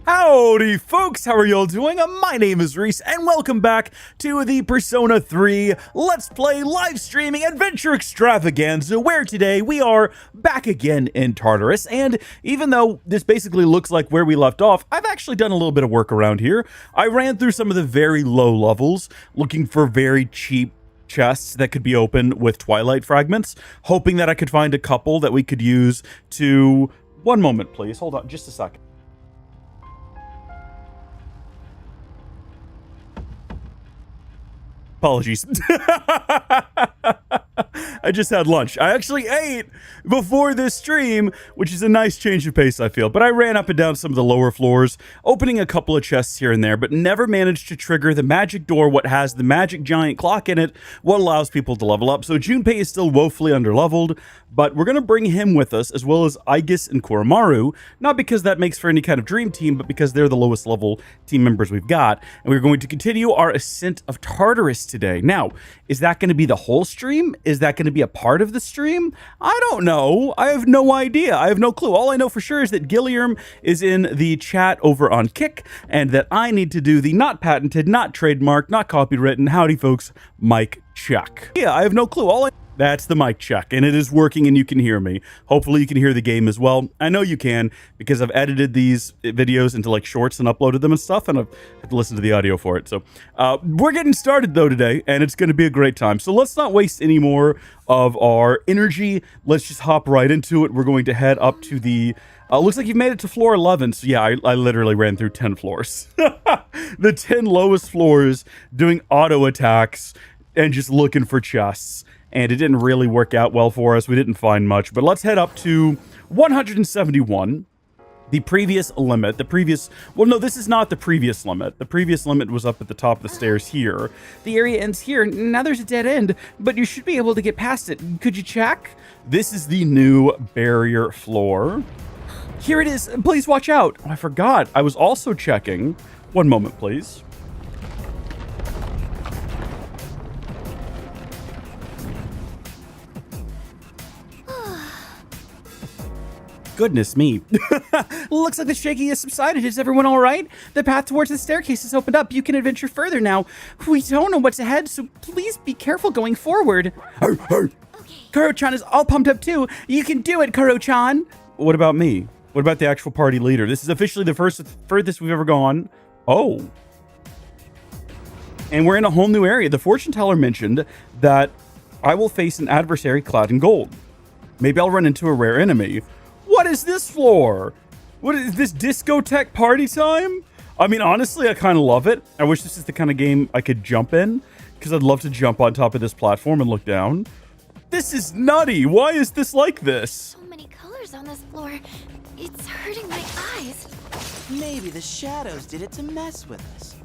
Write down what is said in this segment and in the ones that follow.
Howdy folks, how are y'all doing? My name is Reese and welcome back to the Persona 3 Let's Play live streaming adventure extravaganza, where today we are back again in Tartarus. And even though this basically looks like where we left off, I've actually done a little bit of work around here. I ran through some of the very low levels looking for very cheap chests that could be opened with Twilight fragments, hoping that I could find a couple that we could use to... One moment please, hold on just a second. Apologies. I just had lunch. I actually ate before this stream, which is a nice change of pace, I feel. But I ran up and down some of the lower floors, opening a couple of chests here and there, but never managed to trigger the magic door, what has the magic giant clock in it, what allows people to level up. So Junpei is still woefully underleveled, but we're going to bring him with us, as well as Aigis and Koromaru, not because that makes for any kind of dream team, but because they're the lowest level team members we've got. And we're going to continue our ascent of Tartarus today. Now, is that going to be the whole stream? Is that going to be a part of the stream? I don't know. I have no idea. I have no clue. All I know for sure is that Gilliam is in the chat over on Kick, and that I need to do the not patented, not trademarked, not copywritten, Howdy Folks mic check. Yeah, I have no clue. That's the mic check, and it is working and you can hear me. Hopefully you can hear the game as well. I know you can, because I've edited these videos into like shorts and uploaded them and stuff, and I've had to listen to the audio for it. So we're getting started though today, and it's going to be a great time. So let's not waste any more of our energy. Let's just hop right into it. We're going to head up to the... looks like you've made it to floor 11. So yeah, I literally ran through 10 floors. The 10 lowest floors, doing auto attacks and just looking for chests. And it didn't really work out well for us. We didn't find much. But let's head up to 171. The previous limit. Well, no, this is not the previous limit. The previous limit was up at the top of the stairs here. The area ends here. Now there's a dead end, but you should be able to get past it. Could you check? This is the new barrier floor. Here it is. Please watch out. Oh, I forgot. I was also checking. One moment, please. Goodness me. Looks like the shaking has subsided. Is everyone all right? The path towards the staircase has opened up. You can adventure further now. We don't know what's ahead, so please be careful going forward. Kuro-chan is all pumped up too. You can do it, Kuro-chan. What about me? What about the actual party leader? This is officially the furthest we've ever gone. Oh. And we're in a whole new area. The fortune teller mentioned that I will face an adversary clad in gold. Maybe I'll run into a rare enemy. What is this floor? What is this, discotheque party time? I mean, honestly, I kind of love it. I wish this is the kind of game I could jump in, because I'd love to jump on top of this platform and look down. This is nutty. Why is this like this? So many colors on this floor. It's hurting my eyes. Maybe the shadows did it to mess with us.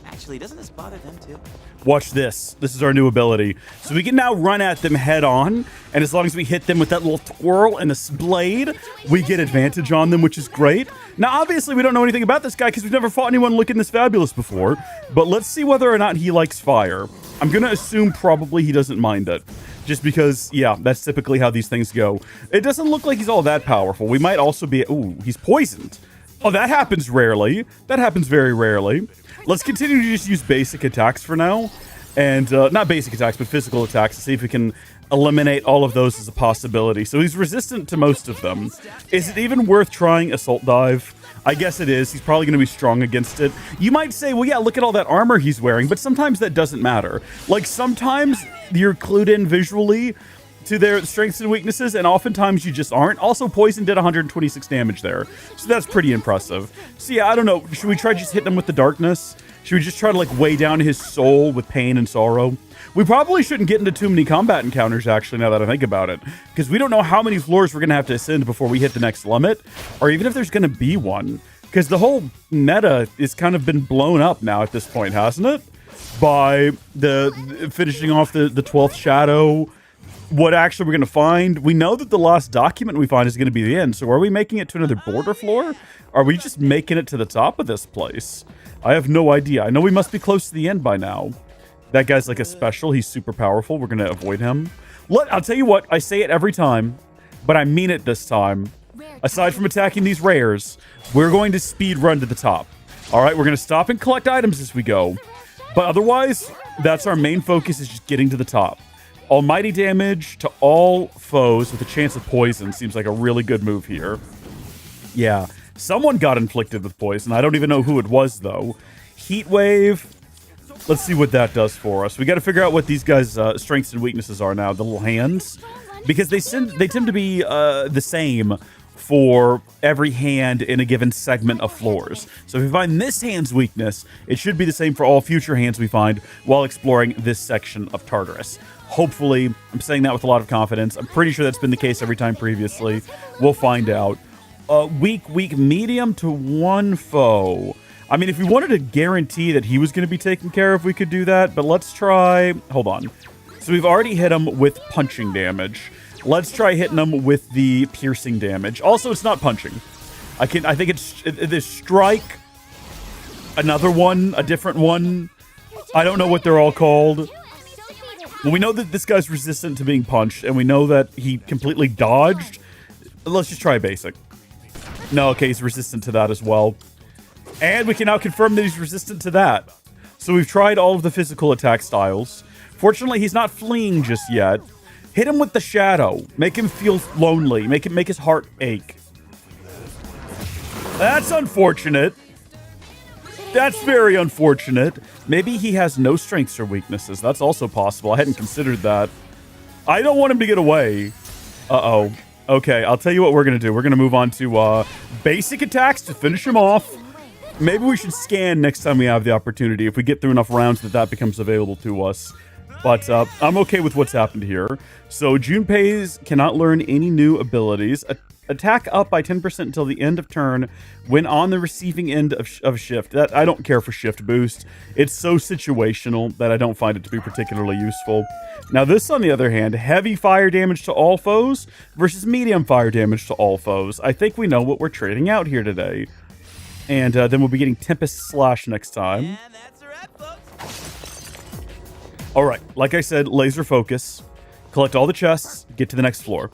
Actually, doesn't this bother them too? Watch this. This is our new ability. So we can now run at them head on, and as long as we hit them with that little twirl and a blade, we get advantage on them, which is great. Now, obviously, we don't know anything about this guy because we've never fought anyone looking this fabulous before, but let's see whether or not he likes fire. I'm going to assume probably he doesn't mind it, just because, yeah, that's typically how these things go. It doesn't look like he's all that powerful. We might also be... Ooh, he's poisoned. Oh, that happens rarely. That happens very rarely. Let's continue to just use basic attacks for now. And, not basic attacks, but physical attacks to see if we can eliminate all of those as a possibility. So he's resistant to most of them. Is it even worth trying Assault Dive? I guess it is. He's probably going to be strong against it. You might say, well, yeah, look at all that armor he's wearing, but sometimes that doesn't matter. Like, sometimes you're clued in visually to their strengths and weaknesses, and oftentimes you just aren't. Also, Poison did 126 damage there, so that's pretty impressive. So yeah, I don't know. Should we try just hitting him with the darkness? Should we just try to, like, weigh down his soul with pain and sorrow? We probably shouldn't get into too many combat encounters, actually, now that I think about it, because we don't know how many floors we're going to have to ascend before we hit the next limit, or even if there's going to be one, because the whole meta has kind of been blown up now at this point, hasn't it? By the finishing off the 12th shadow. What actually we're going to find. We know that the last document we find is going to be the end. So are we making it to another border floor? Are we just making it to the top of this place? I have no idea. I know we must be close to the end by now. That guy's like a special. He's super powerful. We're going to avoid him. I'll tell you what. I say it every time, but I mean it this time. Aside from attacking these rares, we're going to speed run to the top. All right, we're going to stop and collect items as we go. But otherwise, that's our main focus, is just getting to the top. Almighty damage to all foes with a chance of poison seems like a really good move here. Yeah, someone got inflicted with poison. I don't even know who it was, though. Heat Wave. Let's see what that does for us. We got to figure out what these guys' strengths and weaknesses are now. The little hands. Because they tend to be the same for every hand in a given segment of floors. So if we find this hand's weakness, it should be the same for all future hands we find while exploring this section of Tartarus. Hopefully, I'm saying that with a lot of confidence. I'm pretty sure that's been the case every time previously. We'll find out. Weak, medium to one foe. I mean, if we wanted to guarantee that he was going to be taken care of, we could do that. But let's try... Hold on. So we've already hit him with punching damage. Let's try hitting him with the piercing damage. Also, it's not punching. I think it's this strike. Another one. A different one. I don't know what they're all called. Well, we know that this guy's resistant to being punched, and we know that he completely dodged. Let's just try basic. No, okay, he's resistant to that as well. And we can now confirm that he's resistant to that. So we've tried all of the physical attack styles. Fortunately, he's not fleeing just yet. Hit him with the shadow. Make him feel lonely. Make his heart ache. That's unfortunate. That's very unfortunate. Maybe he has no strengths or weaknesses. That's also possible. I hadn't considered that. I don't want him to get away. Uh-oh. Okay, I'll tell you what we're going to do. We're going to move on to basic attacks to finish him off. Maybe we should scan next time we have the opportunity, if we get through enough rounds that becomes available to us. But I'm okay with what's happened here. So Junpei's cannot learn any new abilities. Attack up by 10% until the end of turn when on the receiving end of shift. That I don't care for shift boost. It's so situational that I don't find it to be particularly useful. Now this, on the other hand, heavy fire damage to all foes versus medium fire damage to all foes. I think we know what we're trading out here today. And then we'll be getting Tempest Slash next time. And that's a wrap, folks. Alright, like I said, laser focus. Collect all the chests, get to the next floor.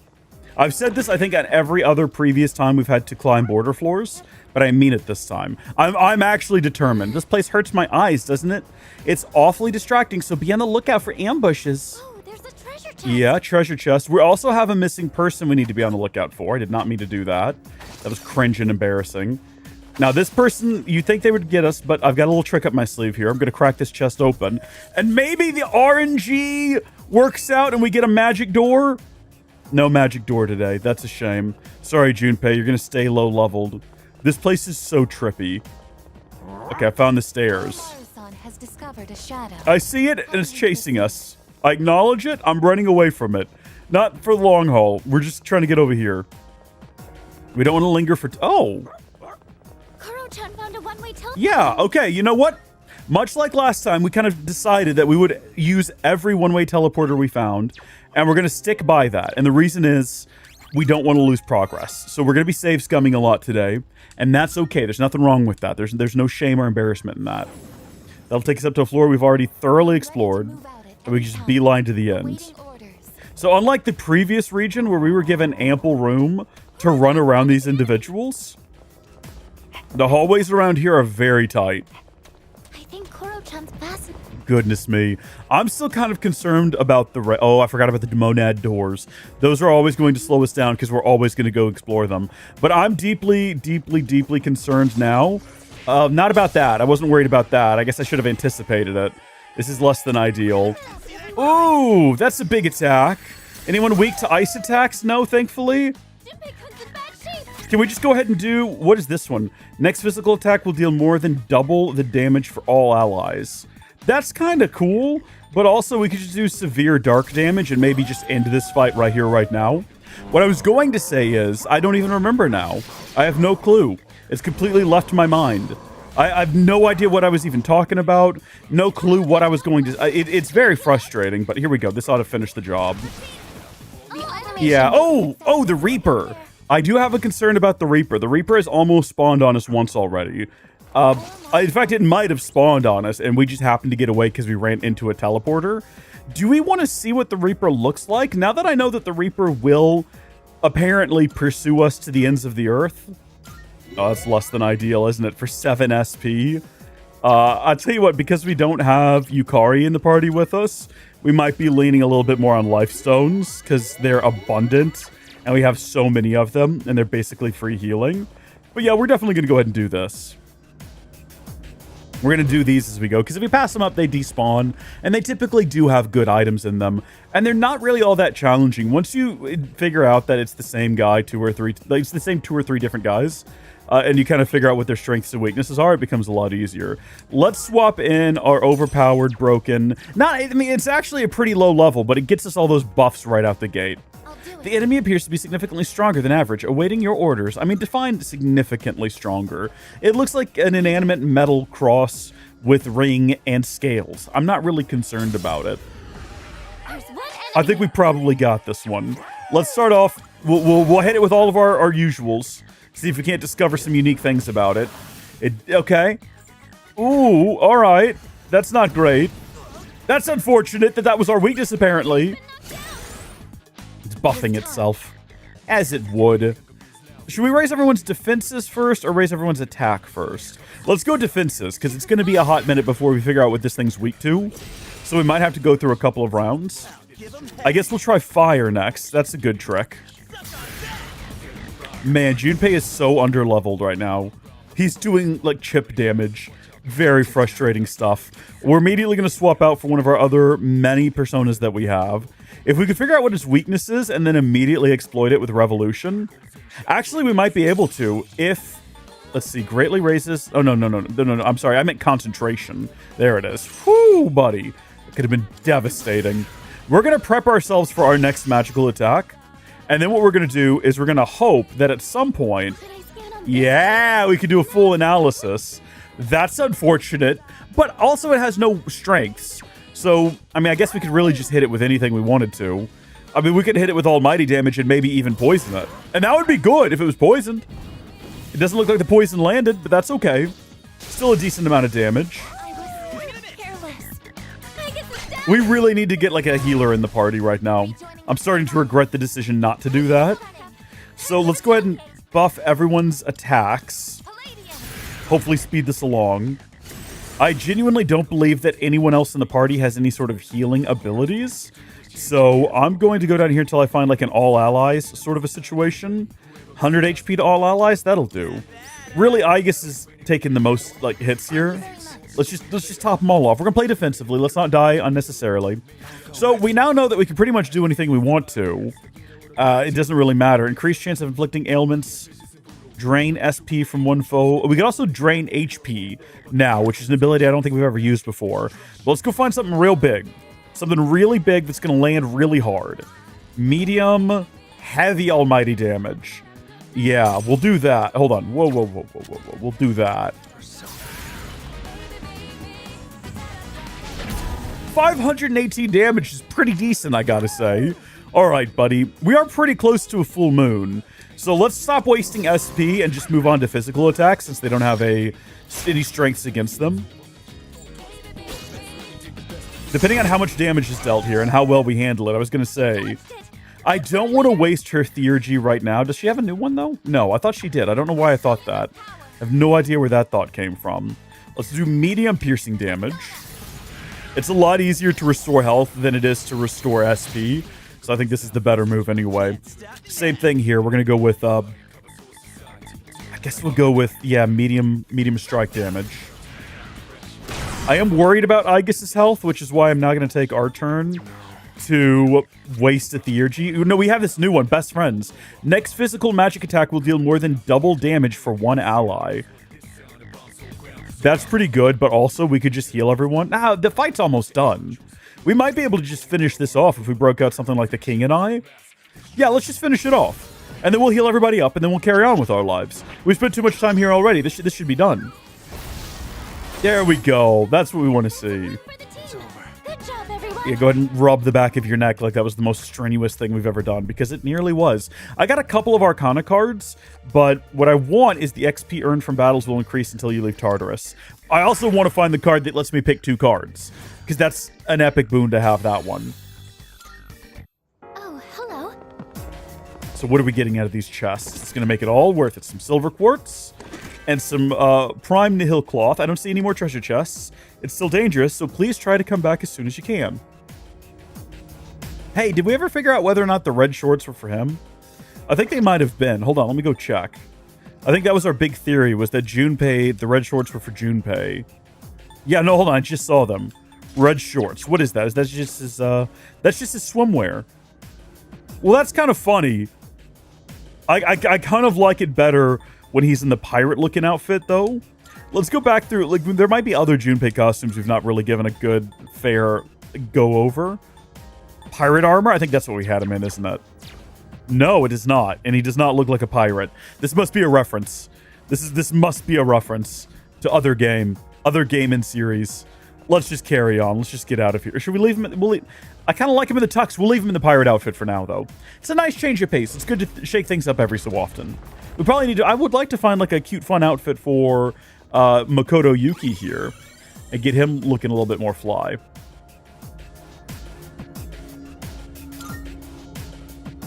I've said this, I think, at every other previous time we've had to climb border floors, but I mean it this time. I'm actually determined. This place hurts my eyes, doesn't it? It's awfully distracting, so be on the lookout for ambushes. Oh, there's a treasure chest. Yeah, treasure chest. We also have a missing person we need to be on the lookout for. I did not mean to do that. That was cringe and embarrassing. Now, this person, you'd think they would get us, but I've got a little trick up my sleeve here. I'm going to crack this chest open, and maybe the RNG works out and we get a magic door. No magic door today. That's a shame. Sorry, Junpei. You're going to stay low-leveled. This place is so trippy. Okay, I found the stairs. Has discovered a shadow. I see it, and it's chasing us. I acknowledge it. I'm running away from it. Not for the long haul. We're just trying to get over here. We don't want to linger for... Oh! Koro-chan found a one-way teleporter. Yeah, okay. You know what? Much like last time, we kind of decided that we would use every one-way teleporter we found, and we're going to stick by that. And the reason is we don't want to lose progress. So we're going to be save scumming a lot today, and that's okay. There's nothing wrong with that. There's no shame or embarrassment in that. That'll take us up to a floor we've already thoroughly explored, and we can just beeline to the end. So unlike the previous region where we were given ample room to run around these individuals, the hallways around here are very tight. I think Koro-chan's fastened. Goodness me. I'm still kind of concerned about the... Oh, I forgot about the monad doors. Those are always going to slow us down because we're always going to go explore them. But I'm deeply, deeply, deeply concerned now. Not about that. I wasn't worried about that. I guess I should have anticipated it. This is less than ideal. Ooh, that's a big attack. Anyone weak to ice attacks? No, thankfully. Can we just go ahead and do... What is this one? Next physical attack will deal more than double the damage for all allies. That's kind of cool, but also we could just do severe dark damage and maybe just end this fight right here, right now. What I was going to say is, I don't even remember now. I have no clue. It's completely left my mind. I have no idea what I was even talking about. No clue what I was going to... It's very frustrating, but here we go. This ought to finish the job. Yeah. Oh, the Reaper. I do have a concern about the Reaper. The Reaper has almost spawned on us once already. In fact, it might have spawned on us, and we just happened to get away because we ran into a teleporter. Do we want to see what the Reaper looks like? Now that I know that the Reaper will apparently pursue us to the ends of the earth. Oh, that's less than ideal, isn't it? For 7 SP. I'll tell you what, because we don't have Yukari in the party with us, we might be leaning a little bit more on life stones because they're abundant and we have so many of them and they're basically free healing. But yeah, we're definitely going to go ahead and do this. We're going to do these as we go, because if we pass them up, they despawn, and they typically do have good items in them, and they're not really all that challenging. Once you figure out that it's the same guy, two or three different guys, and you kind of figure out what their strengths and weaknesses are, it becomes a lot easier. Let's swap in our overpowered, broken... it's actually a pretty low level, but it gets us all those buffs right out the gate. The enemy appears to be significantly stronger than average. Awaiting your orders. I mean, define significantly stronger. It looks like an inanimate metal cross with ring and scales. I'm not really concerned about it. I think we probably got this one. Let's start off. We'll hit it with all of our usuals. See if we can't discover some unique things about it. Okay. Ooh, all right. That's not great. That's unfortunate that was our weakness, apparently. It's buffing itself, as it would. Should we raise everyone's defenses first or raise everyone's attack first? Let's go defenses, because it's going to be a hot minute before we figure out what this thing's weak to. So we might have to go through a couple of rounds. I guess we'll try fire next. That's a good trick. Man, Junpei is so underleveled right now. He's doing, like, chip damage. Very frustrating stuff. We're immediately going to swap out for one of our other many personas that we have. If we could figure out what his weakness is and then immediately exploit it with Revolution. Actually, we might be able to if... Let's see, greatly raises... Oh, no. I'm sorry, I meant concentration. There it is. Whew, buddy. It could have been devastating. We're going to prep ourselves for our next magical attack. And then what we're going to do is we're going to hope that at some point... Yeah, we can do a full analysis. That's unfortunate. But also it has no strengths. So, I mean, I guess we could really just hit it with anything we wanted to. I mean, we could hit it with almighty damage and maybe even poison it. And that would be good if it was poisoned. It doesn't look like the poison landed, but that's okay. Still a decent amount of damage. We really need to get like a healer in the party right now. I'm starting to regret the decision not to do that. So let's go ahead and buff everyone's attacks. Hopefully speed this along. I genuinely don't believe that anyone else in the party has any sort of healing abilities. So I'm going to go down here until I find like an all allies sort of a situation. 100 HP to all allies, that'll do. Really, Aigis is taking the most like hits here. Let's just top them all off. We're gonna play defensively. Let's not die unnecessarily. So we now know that we can pretty much do anything we want to. It doesn't really matter. Increased chance of inflicting ailments. Drain SP from one foe. We can also drain HP now, which is an ability I don't think we've ever used before. But let's go find something real big. Something really big that's gonna land really hard. Medium, heavy almighty damage. Yeah, we'll do that. Hold on. Whoa, whoa, whoa, whoa, whoa, whoa. We'll do that. 518 damage is pretty decent, I gotta say. All right, buddy. We are pretty close to a full moon. So let's stop wasting SP and just move on to physical attacks since they don't have any strengths against them. Depending on how much damage is dealt here and how well we handle it, I was gonna say, I don't want to waste her theurgy right now. Does she have a new one, though? No, I thought she did. I don't know why I thought that. I have no idea where that thought came from. Let's do medium piercing damage. It's a lot easier to restore health than it is to restore SP. So I think this is the better move anyway. Same thing here. We're going to go with... I guess we'll go with, yeah, medium strike damage. I am worried about Aigis' health, which is why I'm not going to take our turn to waste a theurgy. No, we have this new one, Best Friends. Next physical magic attack will deal more than double damage for one ally. That's pretty good, but also we could just heal everyone. Nah, the fight's almost done. We might be able to just finish this off if we broke out something like the King and I. Yeah, let's just finish it off. And then we'll heal everybody up, and then we'll carry on with our lives. We spent too much time here already. This should be done. There we go. That's what we want to see. Yeah, go ahead and rub the back of your neck like that was the most strenuous thing we've ever done, because it nearly was. I got a couple of Arcana cards, but what I want is the XP earned from battles will increase until you leave Tartarus. I also want to find the card that lets me pick 2 cards, because that's an epic boon to have that one. Oh, hello. So what are we getting out of these chests? It's going to make it all worth it. Some silver quartz and some prime nihil cloth. I don't see any more treasure chests. It's still dangerous, so please try to come back as soon as you can. Hey, did we ever figure out whether or not the red shorts were for him? I think they might have been. Hold on, let me go check. I think that was our big theory, was that Junpei, the red shorts were for Junpei. Yeah, no, hold on, I just saw them. Red shorts. What is that? Is that just his, that's just his swimwear. Well, that's kind of funny. I kind of like it better when he's in the pirate-looking outfit, though. Let's go back through. Like, there might be other Junpei costumes we've not really given a good, fair go-over. Pirate armor? I think that's what we had him in, isn't it? No, it is not. And he does not look like a pirate. This must be a reference. This must be a reference to other game in series. Let's just carry on. Let's just get out of here. Or should we leave him? I kind of like him in the tux. We'll leave him in the pirate outfit for now, though. It's a nice change of pace. It's good to shake things up every so often. We probably need to... I would like to find, like, a cute, fun outfit for Makoto Yuki here and get him looking a little bit more fly.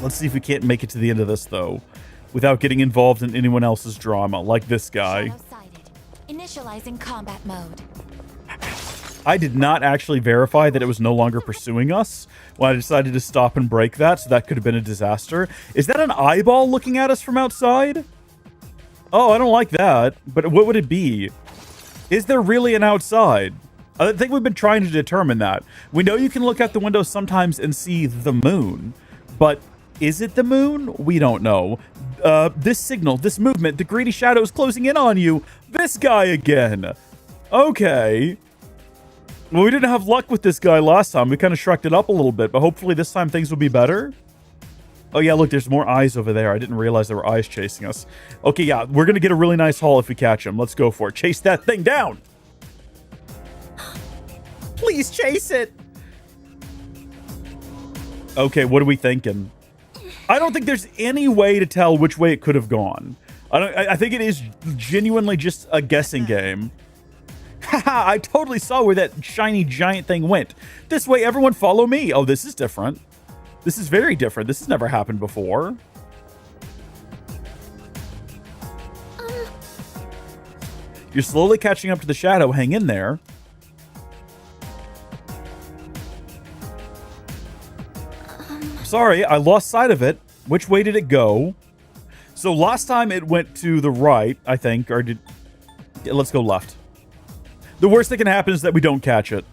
Let's see if we can't make it to the end of this, though, without getting involved in anyone else's drama, like this guy. Initializing combat mode. I did not actually verify that it was no longer pursuing us when I decided to stop and break that, so that could have been a disaster. Is that an eyeball looking at us from outside? Oh, I don't like that. But what would it be? Is there really an outside? I think we've been trying to determine that. We know you can look out the window sometimes and see the moon, but is it the moon? We don't know. This signal, this movement, the greedy shadow is closing in on you. This guy again. Okay. Well, we didn't have luck with this guy last time. We kind of shrugged it up a little bit, but hopefully this time things will be better. Oh, yeah, look, there's more eyes over there. I didn't realize there were eyes chasing us. Okay, yeah, we're going to get a really nice haul if we catch him. Let's go for it. Chase that thing down. Please chase it. Okay, what are we thinking? I don't think there's any way to tell which way it could have gone. I think it is genuinely just a guessing game. Haha, I totally saw where that shiny giant thing went. This way, everyone follow me. Oh, this is different. This is very different. This has never happened before. You're slowly catching up to the shadow. Hang in there. Sorry, I lost sight of it. Which way did it go? So last time it went to the right, I think, or did... Yeah, let's go left. The worst that can happen is that we don't catch it.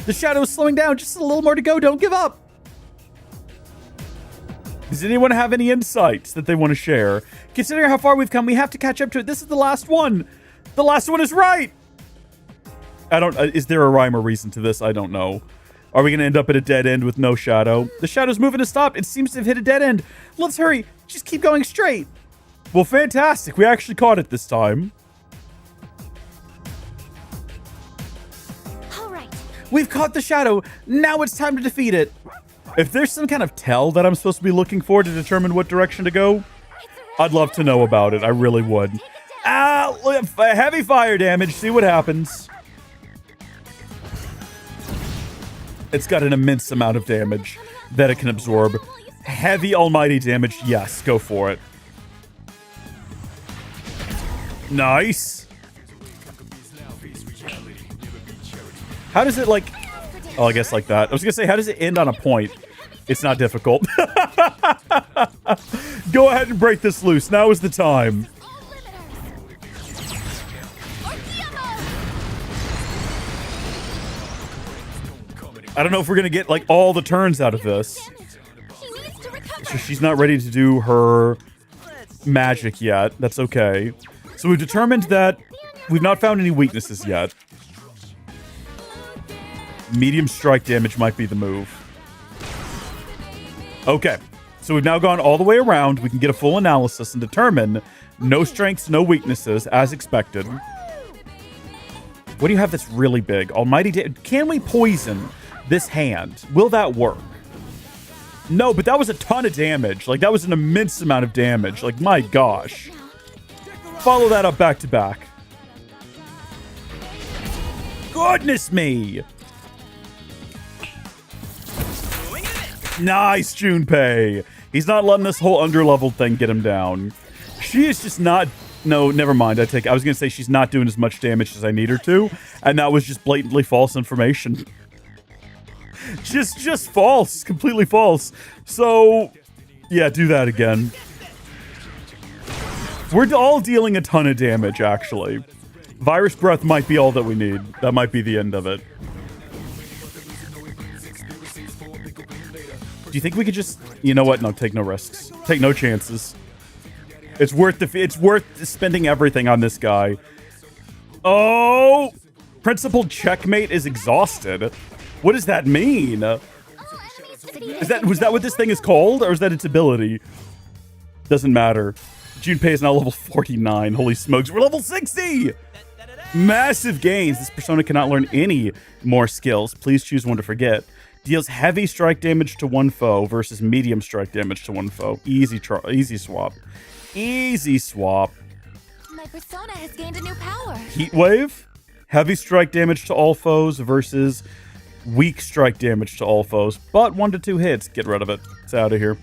The shadow is slowing down. Just a little more to go. Don't give up. Does anyone have any insights that they want to share? Considering how far we've come, we have to catch up to it. This is the last one. The last one is right. I don't... is there a rhyme or reason to this? I don't know. Are we going to end up at a dead end with no shadow? The shadow's moving to stop. It seems to have hit a dead end. Let's hurry. Just keep going straight. Well, fantastic. We actually caught it this time. All right. We've caught the shadow. Now it's time to defeat it. If there's some kind of tell that I'm supposed to be looking for to determine what direction to go, I'd love to know about it. I really would. Ah, heavy fire damage. See what happens. It's got an immense amount of damage that it can absorb. Heavy almighty damage. Yes, go for it. Nice. How does it, like... Oh, I guess like that. I was going to say, how does it end on a point? It's not difficult. Go ahead and break this loose. Now is the time. I don't know if we're going to get, like, all the turns out of this. So she's not ready to do her magic yet. That's okay. So we've determined that we've not found any weaknesses yet. Medium strike damage might be the move. Okay. So we've now gone all the way around. We can get a full analysis and determine no strengths, no weaknesses, as expected. What do you have that's really big? Almighty can we poison this hand? Will that work? No, but that was a ton of damage. Like, that was an immense amount of damage. Like, my gosh. Follow that up back to back. Goodness me. Nice, Junpei. He's not letting this whole underleveled thing get him down. She is just not... No, never mind. I was going to say she's not doing as much damage as I need her to. And that was just blatantly false information. Just false. Completely false. So, yeah, do that again. We're all dealing a ton of damage, actually. Virus Breath might be all that we need. That might be the end of it. Do you think we could just... You know what? No, take no risks. Take no chances. It's worth spending everything on this guy. Oh! Principal Checkmate is exhausted. What does that mean? Was that what this thing is called? Or is that its ability? Doesn't matter. Junpei is now level 49. Holy smokes, we're level 60! Massive gains. This persona cannot learn any more skills. Please choose one to forget. Deals heavy strike damage to one foe versus medium strike damage to one foe. Easy swap. Easy swap. My persona has gained a new power. Heat Wave. Heavy strike damage to all foes versus weak strike damage to all foes. But 1 to 2 hits. Get rid of it. It's out of here.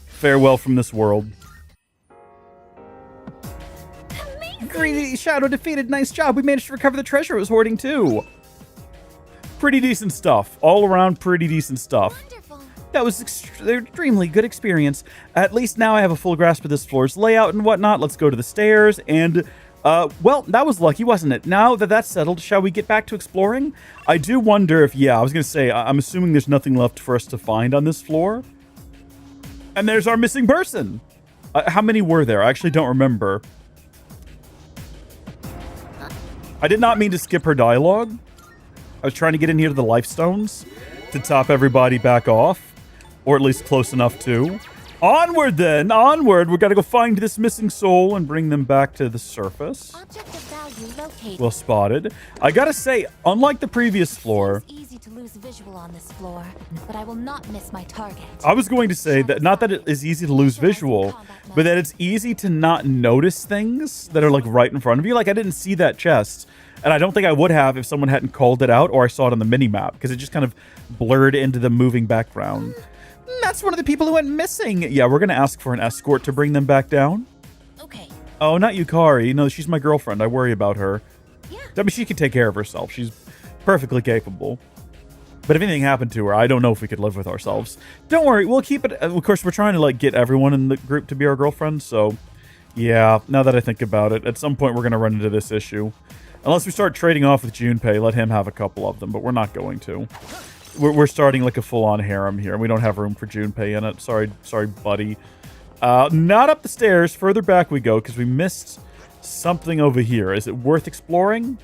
Farewell from this world. Greedy Shadow defeated. Nice job. We managed to recover the treasure it was hoarding too. Pretty decent stuff. All around pretty decent stuff. Wonderful. That was extremely good experience. At least now I have a full grasp of this floor's layout and whatnot. Let's go to the stairs and... well, that was lucky, wasn't it? Now that that's settled, shall we get back to exploring? I do wonder if... Yeah, I was going to say, I'm assuming there's nothing left for us to find on this floor. And there's our missing person. How many were there? I actually don't remember. I did not mean to skip her dialogue. I was trying to get in here to the life stones to top everybody back off. Or at least close enough to. Onward then! Onward! We've got to go find this missing soul and bring them back to the surface. Object of value located. Well spotted. I gotta say, unlike the previous floor, It's easy to lose visual on this floor, but I will not miss my target. I was going to say that not that it is easy to lose visual, but that it's easy to not notice things that are like right in front of you. Like I didn't see that chest, and I don't think I would have if someone hadn't called it out or I saw it on the mini map because it just kind of blurred into the moving background. That's one of the people who went missing. Yeah, we're gonna ask for an escort to bring them back down. Okay. Oh, not Yukari. No, she's my girlfriend. I worry about her. Yeah. I mean, she can take care of herself. She's perfectly capable. But if anything happened to her, I don't know if we could live with ourselves. Don't worry, we'll keep it. Of course, we're trying to like get everyone in the group to be our girlfriend. So, yeah. Now that I think about it, at some point we're gonna run into this issue, unless we start trading off with Junpei. Let him have a couple of them, but we're not going to. We're starting like a full-on harem here, and we don't have room for Junpei in it. Sorry, buddy. Not up the stairs. Further back we go because we missed something over here. Is it worth exploring?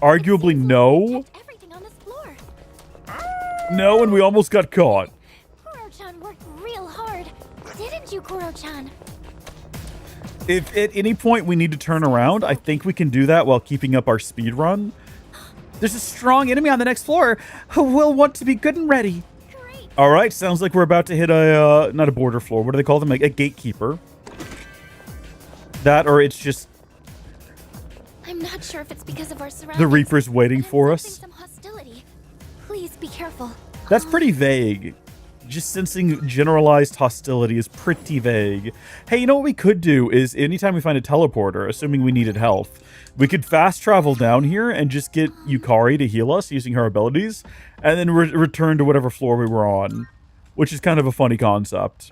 Arguably, no. Checked everything on this floor. No, and we almost got caught. Kuro-chan worked real hard, didn't you, Kuro-chan? If at any point we need to turn around, I think we can do that while keeping up our speed run. There's a strong enemy on the next floor who will want to be good and ready. Great. All right, sounds like we're about to hit a, not a border floor. What do they call them? Like a gatekeeper. That, or it's just I'm not sure if it's because of our surroundings. the Reaper's waiting but I'm for sensing us. some hostility. Please be careful. That's pretty vague. Just sensing generalized hostility is pretty vague. Hey, you know what we could do is anytime we find a teleporter, assuming we needed health, we could fast travel down here and just get Yukari to heal us using her abilities, and then return to whatever floor we were on, which is kind of a funny concept.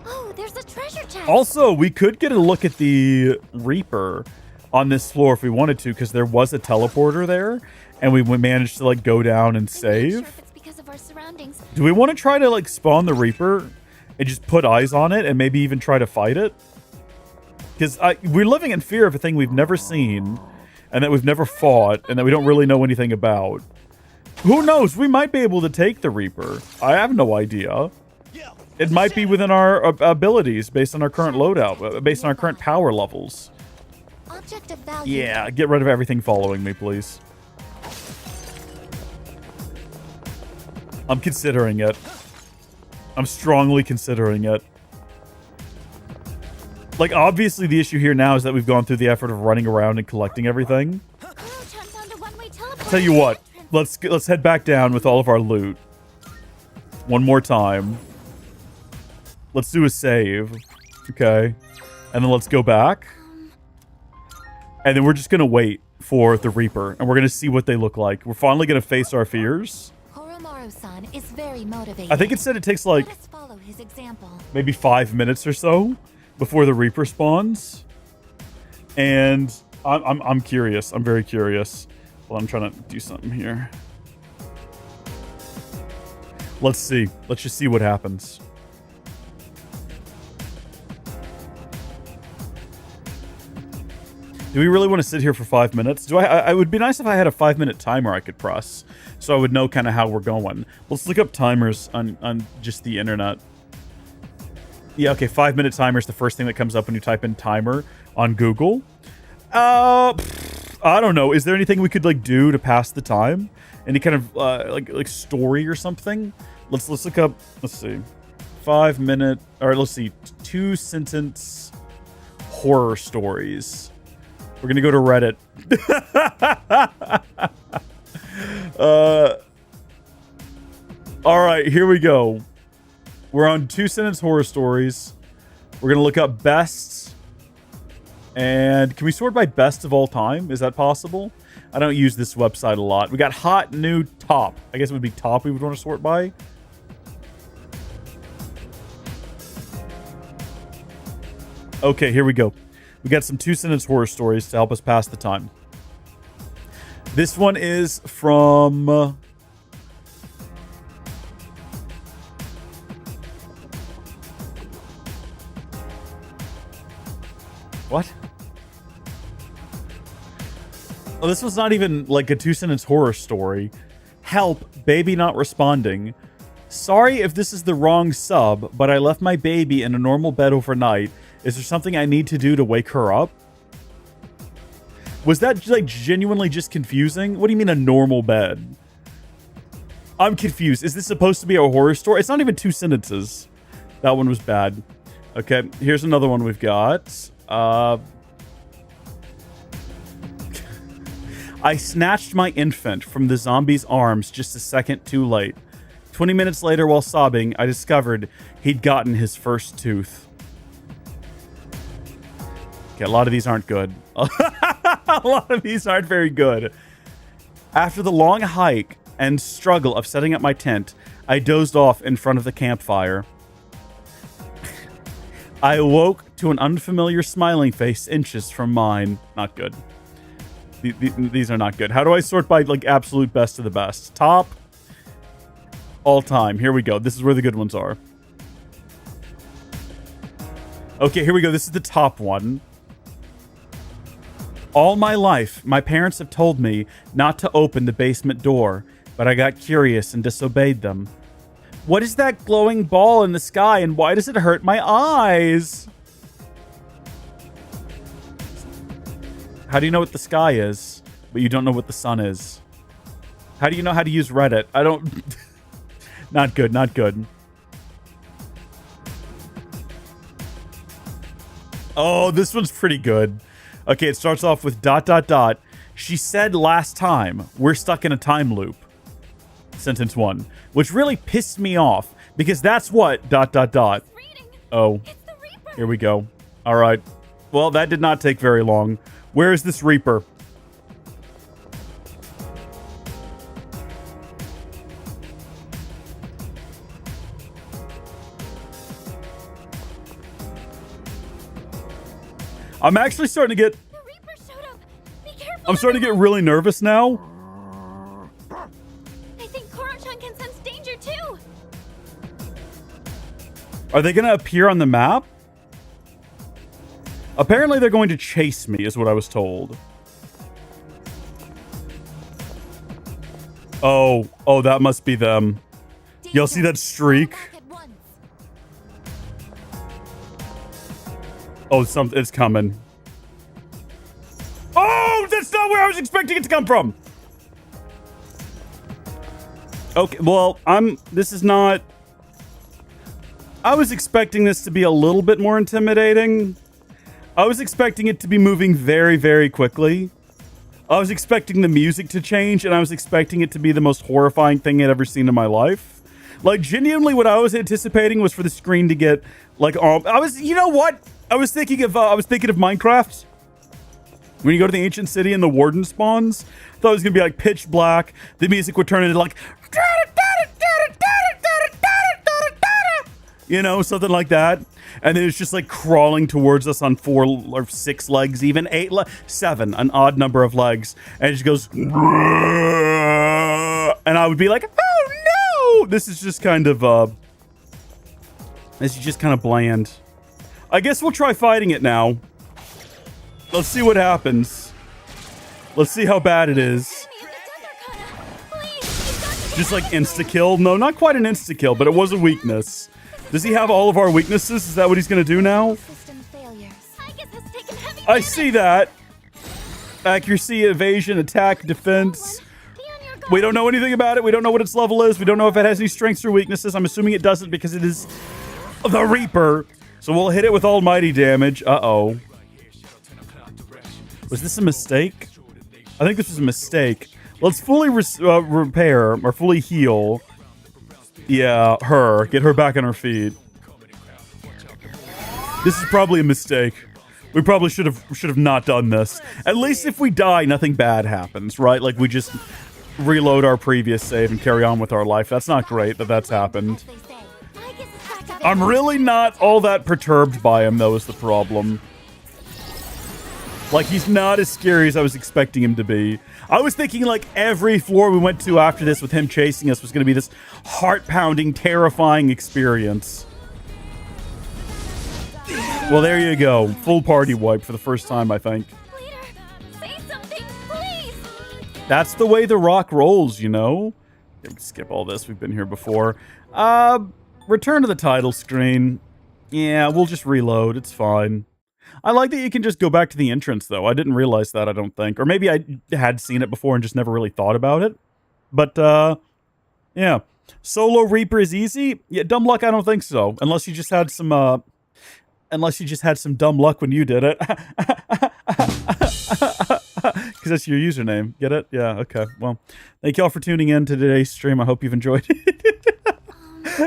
Oh, there's a treasure chest. Also, we could get a look at the Reaper on this floor if we wanted to, because there was a teleporter there, and we managed to like go down and I'm not sure save. if it's because of our surroundings. Do we want to try to like spawn the Reaper and just put eyes on it and maybe even try to fight it? Because we're living in fear of a thing we've never seen and that we've never fought and that we don't really know anything about. Who knows? We might be able to take the Reaper. I have no idea. It might be within our abilities based on our current loadout, based on our current power levels. Object of value. Yeah, get rid of everything following me, please. I'm considering it. I'm strongly considering it. Like, obviously the issue here now is that we've gone through the effort of running around and collecting everything. Kuro-chan found a one-way teleport. Tell you what, let's head back down with all of our loot. One more time. Let's do a save. Okay. And then let's go back. And then we're just going to wait for the Reaper. And we're going to see what they look like. We're finally going to face our fears. Horomaru-san is very motivated. I think it said it takes like Let us follow his example. maybe 5 minutes or so before the Reaper spawns. And I'm curious. I'm very curious. Well, I'm trying to do something here. Let's see. Let's just see what happens. Do we really want to sit here for 5 minutes? I would be nice if I had a 5-minute timer I could press, so I would know kind of how we're going. Let's look up timers on just the internet. Yeah, okay, 5-minute timer is the first thing that comes up when you type in timer on Google. I don't know. Is there anything we could like do to pass the time? Any kind of like story or something? Let's look up. Let's see, 5 minute, or let's see, 2-sentence horror stories. We're gonna go to Reddit. All right, here we go. We're on 2-sentence horror stories. We're gonna look up best. And can we sort by best of all time? Is that possible? I don't use this website a lot. We got hot, new, top. I guess it would be top we would want to sort by. Okay, here we go. We got some 2-sentence horror stories to help us pass the time. This one is from... What? Oh, this was not even like a 2-sentence horror story. Help, baby not responding. Sorry if this is the wrong sub, but I left my baby in a normal bed overnight. Is there something I need to do to wake her up? Was that like genuinely just confusing? What do you mean a normal bed? I'm confused. Is this supposed to be a horror story? It's not even 2 sentences. That one was bad. Okay, here's another one we've got. I snatched my infant from the zombie's arms just a second too late. 20 minutes later, while sobbing, I discovered he'd gotten his first tooth. Okay, a lot of these aren't good. A lot of these aren't very good. After the long hike and struggle of setting up my tent, I dozed off in front of the campfire. I awoke to an unfamiliar smiling face inches from mine. Not good. These are not good. How do I sort by like absolute best of the best? Top. All time. Here we go. This is where the good ones are. Okay, here we go. This is the top one. All my life, my parents have told me not to open the basement door, but I got curious and disobeyed them. What is that glowing ball in the sky, and why does it hurt my eyes? How do you know what the sky is, but you don't know what the sun is? How do you know how to use Reddit? I don't... Not good, not good. Oh, this one's pretty good. Okay, it starts off with ... She said last time, we're stuck in a time loop. Sentence 1. Which really pissed me off, because that's what ... Oh, here we go. All right. Well, that did not take very long. Where is this Reaper? I'm actually starting to get... The Reaper showed up. Be careful. I'm starting to get really nervous now. I think Koro-chan can sense danger too. Are they going to appear on the map? Apparently they're going to chase me, is what I was told. Oh, that must be them. Y'all see that streak? Oh, it's coming. Oh, that's not where I was expecting it to come from. Okay, well, this is not... I was expecting this to be a little bit more intimidating. I was expecting it to be moving very, very quickly. I was expecting the music to change, and I was expecting it to be the most horrifying thing I'd ever seen in my life. Like, genuinely, what I was anticipating was for the screen to get, like, you know what? I was thinking of Minecraft. When you go to the ancient city and the warden spawns, I thought it was gonna be like pitch black. The music would turn into like, you know, something like that. And then it's just like crawling towards us on 4 or 6 legs, even 7, an odd number of legs, and it just goes, and I would be like, oh no! This is just kind of bland. I guess we'll try fighting it now. Let's see what happens. Let's see how bad it is. Just like insta-kill? No, not quite an insta-kill, but it was a weakness. Does he have all of our weaknesses? Is that what he's gonna do now? I see that. Accuracy, evasion, attack, defense. We don't know anything about it. We don't know what its level is. We don't know if it has any strengths or weaknesses. I'm assuming it doesn't because it is the Reaper. So we'll hit it with almighty damage. Uh-oh. Was this a mistake? I think this was a mistake. Let's fully repair or fully heal. Yeah, her. Get her back on her feet. This is probably a mistake. We probably should have not done this. At least if we die, nothing bad happens, right? Like we just reload our previous save and carry on with our life. That's not great that that's happened. I'm really not all that perturbed by him, though, is the problem. Like, he's not as scary as I was expecting him to be. I was thinking, like, every floor we went to after this with him chasing us was going to be this heart-pounding, terrifying experience. Well, there you go. Full party wipe for the first time, I think. Leader, say something, please. That's the way the rock rolls, you know? Yeah, we can skip all this. We've been here before. Return to the title screen. Yeah, we'll just reload. It's fine. I like that you can just go back to the entrance, though. I didn't realize that, I don't think. Or maybe I had seen it before and just never really thought about it. But, yeah. Solo Reaper is easy? Yeah, dumb luck, I don't think so. Unless you just had some dumb luck when you did it. Because that's your username. Get it? Yeah, okay. Well, thank y'all for tuning in to today's stream. I hope you've enjoyed it.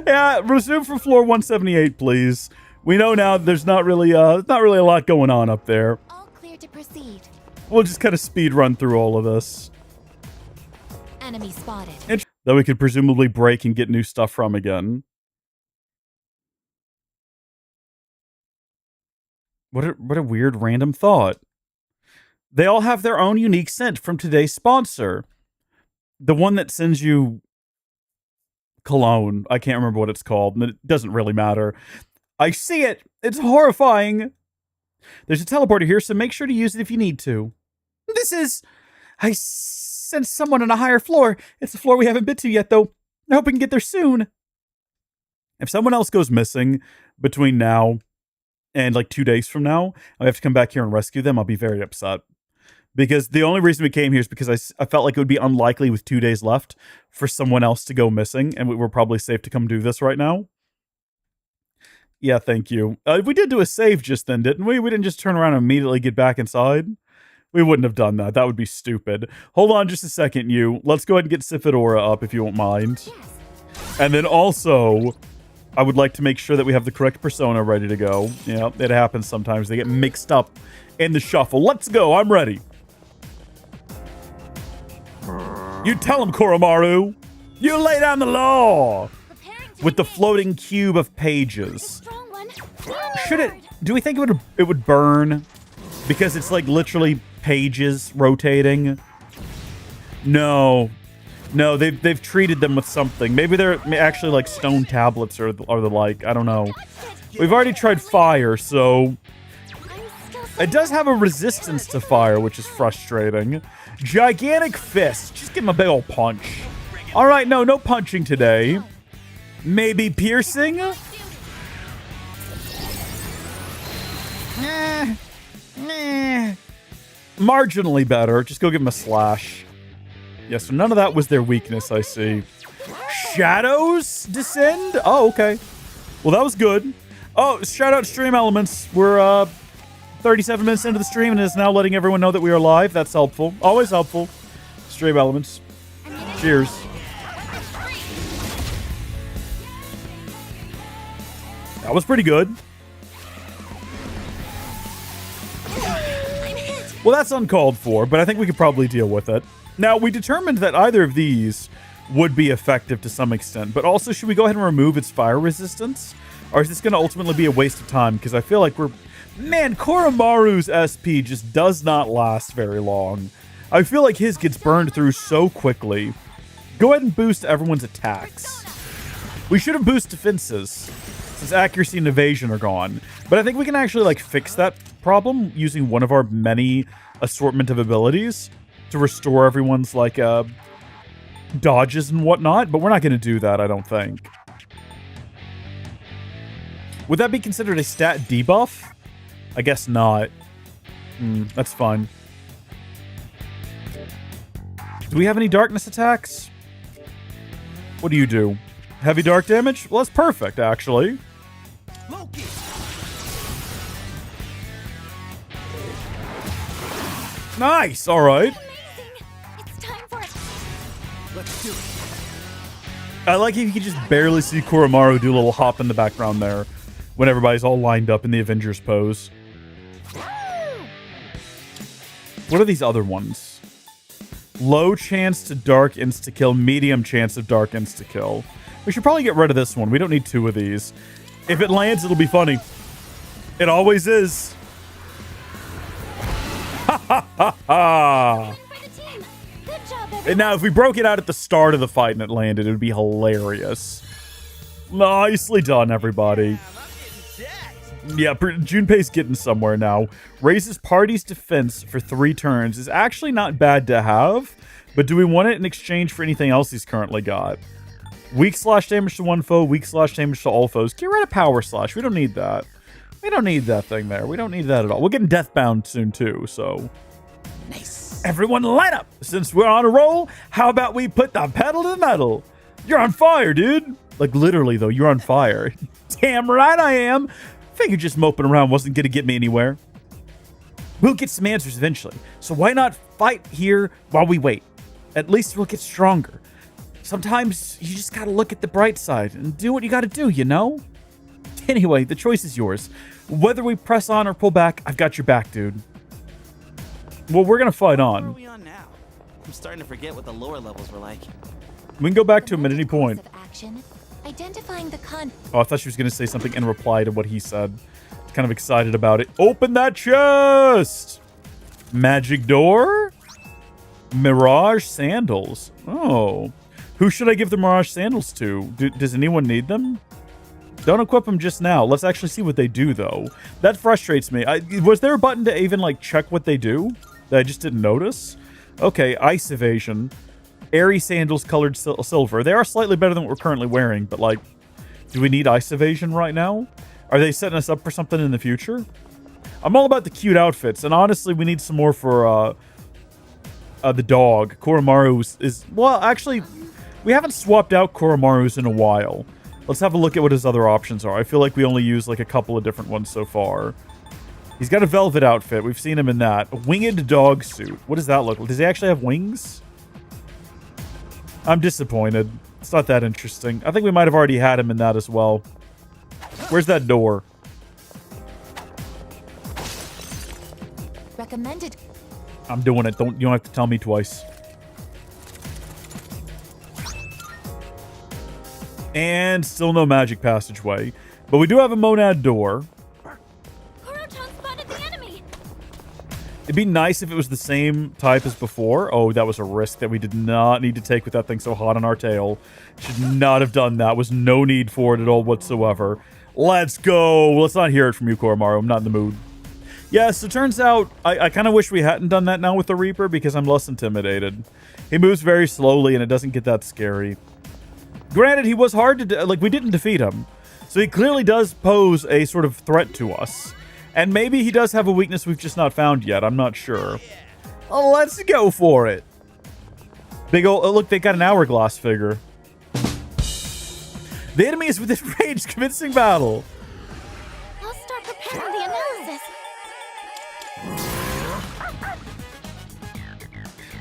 Yeah, resume from floor 178, please. We know now there's not really a lot going on up there. All clear to proceed. We'll just kind of speed run through all of this. Enemy spotted. That we could presumably break and get new stuff from again. What a weird random thought. They all have their own unique scent from today's sponsor. The one that sends you cologne. I can't remember what it's called. It doesn't really matter. I see it. It's horrifying. There's a teleporter here, so make sure to use it if you need to. I sense someone on a higher floor. It's a floor we haven't been to yet, though. I hope we can get there soon. If someone else goes missing between now and like 2 days from now, I have to come back here and rescue them, I'll be very upset. Because the only reason we came here is because I felt like it would be unlikely with 2 days left for someone else to go missing, and we were probably safe to come do this right now. Yeah, thank you. We did do a save just then, didn't we? We didn't just turn around and immediately get back inside. We wouldn't have done that. That would be stupid. Hold on just a second, you. Let's go ahead and get Sifidora up if you won't mind. And then also, I would like to make sure that we have the correct persona ready to go. Yeah, it happens sometimes. They get mixed up in the shuffle. Let's go. I'm ready. You tell him, Koromaru. You lay down the law. With the floating cube of pages. Should it... Do we think it would burn? Because it's like literally pages rotating? No. No, they've treated them with something. Maybe they're actually like stone tablets or the like. I don't know. We've already tried fire, so... It does have a resistance to fire, which is frustrating. Gigantic fist. Just give him a big old punch. Alright, no punching today. Maybe piercing? Marginally better. Just go give him a slash. Yeah, so none of that was their weakness, I see. Shadows descend? Oh, okay. Well, that was good. Oh, shout out Stream Elements. We're 37 minutes into the stream and is now letting everyone know that we are live. That's helpful. Always helpful. Stream Elements. Cheers. That was pretty good. Well, that's uncalled for, but I think we could probably deal with it. Now, we determined that either of these would be effective to some extent, but also should we go ahead and remove its fire resistance? Or is this going to ultimately be a waste of time? Because I feel like Man, Koromaru's SP just does not last very long. I feel like his gets burned through so quickly. Go ahead and boost everyone's attacks. We should have boosted defenses, since accuracy and evasion are gone. But I think we can actually like fix that problem using one of our many assortment of abilities to restore everyone's like dodges and whatnot. But we're not going to do that, I don't think. Would that be considered a stat debuff? I guess not. That's fine. Do we have any darkness attacks? What do you do? Heavy dark damage? Well, that's perfect, actually. Loki. Nice, all right. It's time for it. Let's do it. I like if you can just barely see Koromaru do a little hop in the background there when everybody's all lined up in the Avengers pose. What are these other ones? Low chance to dark insta-kill, medium chance of dark insta-kill. We should probably get rid of this one. We don't need two of these. If it lands, it'll be funny. It always is. Ha ha ha ha! And now, if we broke it out at the start of the fight and it landed, it would be hilarious. Nicely done, everybody. Yeah, Junpei's getting somewhere now. Raises party's defense for 3 turns is actually not bad to have, but do we want it in exchange for anything else he's currently got? Weak slash damage to one foe, weak slash damage to all foes. Get rid of power slash. We don't need that. We don't need that thing there. We don't need that at all. We're getting deathbound soon too, so. Nice. Everyone line up. Since we're on a roll, how about we put the pedal to the metal? You're on fire, dude. Like literally though, you're on fire. Damn right I am. Figured just moping around wasn't gonna get me anywhere. We'll get some answers eventually. So why not fight here while we wait? At least we'll get stronger. Sometimes you just gotta look at the bright side and do what you gotta do, you know? Anyway, the choice is yours. Whether we press on or pull back, I've got your back, dude. Well, we're gonna fight Where on. are we on now? I'm starting to forget what the lower levels were like. We can go back to him at any point. Of action, identifying the Oh, I thought she was gonna say something in reply to what he said. Kind of excited about it. Open that chest! Magic door? Mirage sandals. Oh. Who should I give the Mirage sandals to? Does anyone need them? Don't equip them just now. Let's actually see what they do, though. That frustrates me. Was there a button to even, like, check what they do that I just didn't notice? Okay, ice evasion. Airy sandals colored silver. They are slightly better than what we're currently wearing, but, like, do we need ice evasion right now? Are they setting us up for something in the future? I'm all about the cute outfits, and honestly, we need some more for, the dog. Koromaru is... Well, actually... We haven't swapped out Koromaru's in a while. Let's have a look at what his other options are. I feel like we only use like a couple of different ones so far. He's got a velvet outfit. We've seen him in that. A winged dog suit. What does that look like? Does he actually have wings? I'm disappointed. It's not that interesting. I think we might have already had him in that as well. Where's that door? recommended. I'm doing it. You don't have to tell me twice. And still no magic passageway. But we do have a monad door. Koro-chan spotted the enemy. It'd be nice if it was the same type as before. Oh, that was a risk that we did not need to take with that thing so hot on our tail. Should not have done that. Was no need for it at all whatsoever. Let's go. Let's not hear it from you, Koromaru. I'm not in the mood. Yeah, so it turns out I kind of wish we hadn't done that now with the Reaper because I'm less intimidated. He moves very slowly and it doesn't get that scary. Granted, he was hard to... Like, we didn't defeat him. So he clearly does pose a sort of threat to us. And maybe he does have a weakness we've just not found yet. I'm not sure. Oh, let's go for it. Big old... Oh, look, they got an hourglass figure. The enemy is within range. Convincing battle. I'll start preparing the analysis.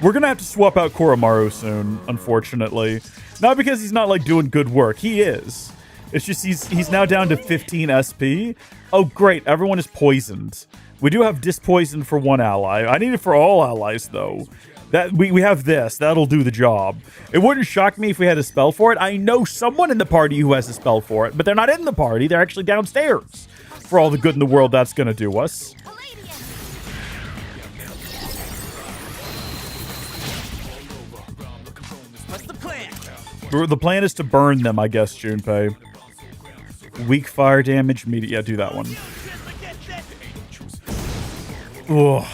We're going to have to swap out Koromaru soon, unfortunately. Not because he's not, like, doing good work. He is. It's just he's now down to 15 SP. Oh, great. Everyone is poisoned. We do have dispoison for one ally. I need it for all allies, though. That we have this. That'll do the job. It wouldn't shock me if we had a spell for it. I know someone in the party who has a spell for it, but they're not in the party. They're actually downstairs. For all the good in the world that's going to do us. What's the plan? The plan is to burn them, I guess, Junpei. Weak fire damage, immediate. Yeah, do that one. Ugh.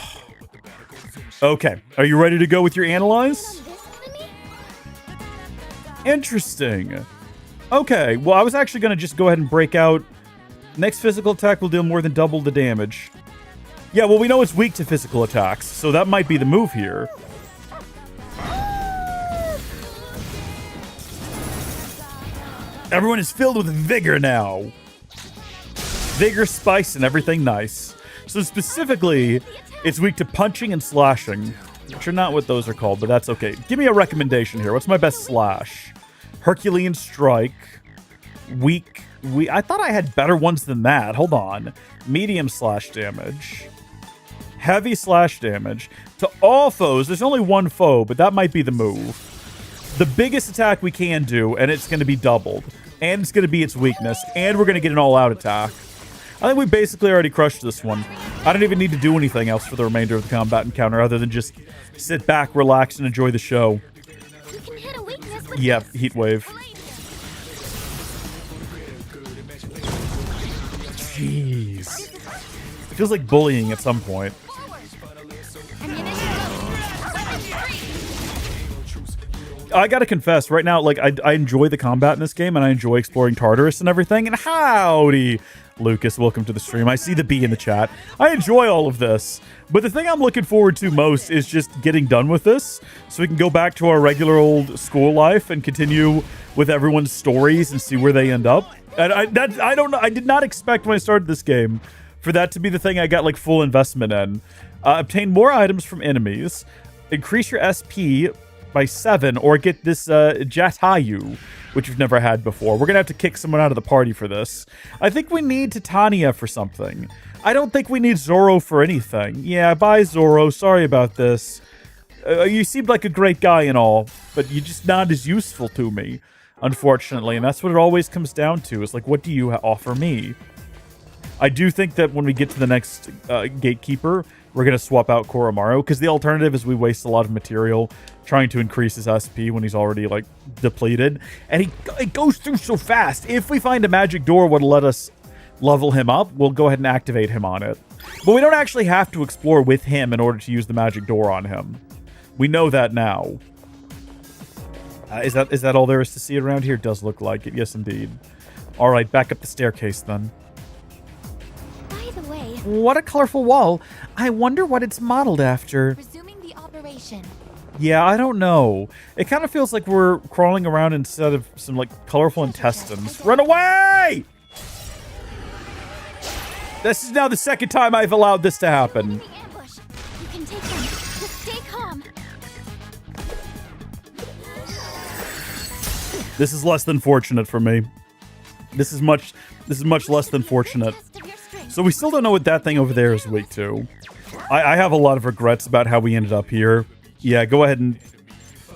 Okay, are you ready to go with your analyze? Interesting. Okay, well, I was actually going to just go ahead and break out. Next physical attack will deal more than double the damage. Yeah, well, we know it's weak to physical attacks, so that might be the move here. Everyone is filled with vigor now. Vigor, spice, and everything nice. So specifically, it's weak to punching and slashing. Which are not what those are called, but that's okay. Give me a recommendation here. What's my best slash? Herculean strike. Weak. I thought I had better ones than that. Hold on. Medium slash damage. Heavy slash damage. To all foes. There's only one foe, but that might be the move. The biggest attack we can do, and it's going to be doubled. And it's going to be its weakness. And we're going to get an all-out attack. I think we basically already crushed this one. I don't even need to do anything else for the remainder of the combat encounter other than just sit back, relax, and enjoy the show. You can hit a weakness with Yep, this. heat wave. Jeez. It feels like bullying at some point. I gotta confess, right now, like, I enjoy the combat in this game, and I enjoy exploring Tartarus and everything, and howdy, Lucas, welcome to the stream. I see the B in the chat. I enjoy all of this, but the thing I'm looking forward to most is just getting done with this, so we can go back to our regular old school life and continue with everyone's stories and see where they end up. And I don't know, I did not expect when I started this game for that to be the thing I got, like, full investment in. Obtain more items from enemies, increase your SP by 7, or get this Jatayu, which you've never had before. We're gonna have to kick someone out of the party for this. I think we need Titania for something. I don't think we need Zoro for anything. Yeah, bye Zoro, sorry about this. You seemed like a great guy and all, but you're just not as useful to me, unfortunately, and that's what it always comes down to, is like, what do you offer me? I do think that when we get to the next gatekeeper, we're going to swap out Koromaru, because the alternative is we waste a lot of material trying to increase his SP when he's already, like, depleted. And it goes through so fast. If we find a magic door that'll let us level him up, we'll go ahead and activate him on it. But we don't actually have to explore with him in order to use the magic door on him. We know that now. Is that all there is to see around here? It does look like it. Yes, indeed. All right, back up the staircase then. What a colorful wall. I wonder what it's modeled after. Resuming the operation. Yeah, I don't know. It kind of feels like we're crawling around instead of some, like, colorful intestines. Run away! This is now the second time I've allowed this to happen. Ambush. You can take them. Just stay calm. This is less than fortunate for me. This is much less than fortunate. So we still don't know what that thing over there is weak to. I have a lot of regrets about how we ended up here. Yeah, go ahead and,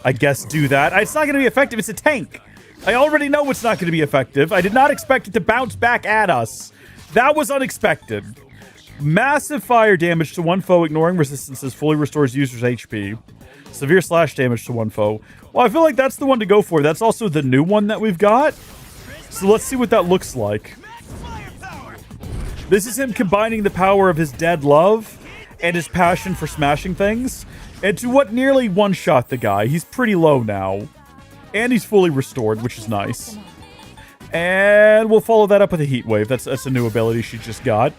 I guess, do that. It's not going to be effective. It's a tank. I already know it's not going to be effective. I did not expect it to bounce back at us. That was unexpected. Massive fire damage to one foe. Ignoring resistances fully restores user's HP. Severe slash damage to one foe. Well, I feel like that's the one to go for. That's also the new one that we've got. So let's see what that looks like. This is him combining the power of his dead love and his passion for smashing things into what nearly one-shot the guy. He's pretty low now. And he's fully restored, which is nice. And we'll follow that up with a heat wave. That's a new ability she just got.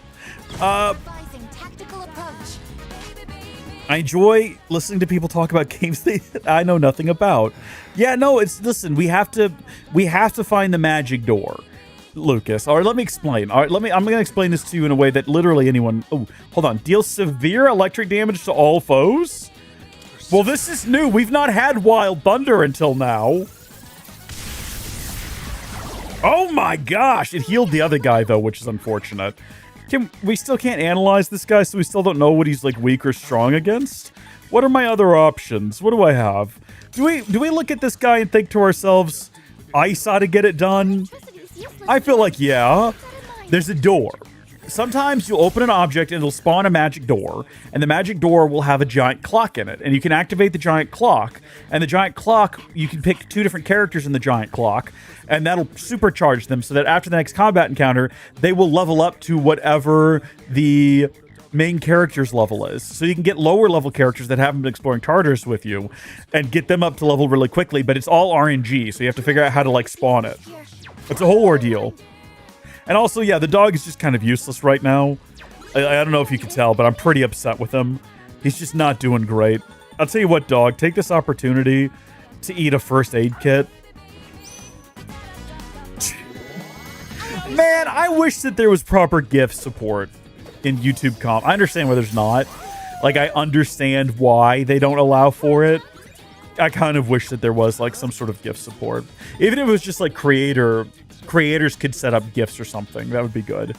I enjoy listening to people talk about games I know nothing about. Yeah, no, listen, we have to find the magic door. Lucas. All right, let me explain. All right, I'm going to explain this to you in a way that literally anyone... Oh, hold on. Deals severe electric damage to all foes? Well, this is new. We've not had Wild Thunder until now. Oh my gosh. It healed the other guy, though, which is unfortunate. We still can't analyze this guy, so we still don't know what he's, like, weak or strong against? What are my other options? What do I have? Do we look at this guy and think to ourselves, Ice ought to get it done? I feel like, yeah. There's a door. Sometimes you'll open an object and it'll spawn a magic door, and the magic door will have a giant clock in it, and you can activate the giant clock, and the giant clock, you can pick 2 different characters in the giant clock, and that'll supercharge them so that after the next combat encounter, they will level up to whatever the main character's level is. So you can get lower level characters that haven't been exploring Tartarus with you and get them up to level really quickly, but it's all RNG, so you have to figure out how to, like, spawn it. It's a whole ordeal. And also, yeah, the dog is just kind of useless right now. I don't know if you can tell, but I'm pretty upset with him. He's just not doing great. I'll tell you what, dog, take this opportunity to eat a first aid kit. Man, I wish that there was proper GIF support in YouTube comp. I understand why there's not. Like, I understand why they don't allow for it. I kind of wish that there was, like, some sort of GIF support. Even if it was just, like, creators could set up GIFs or something. That would be good.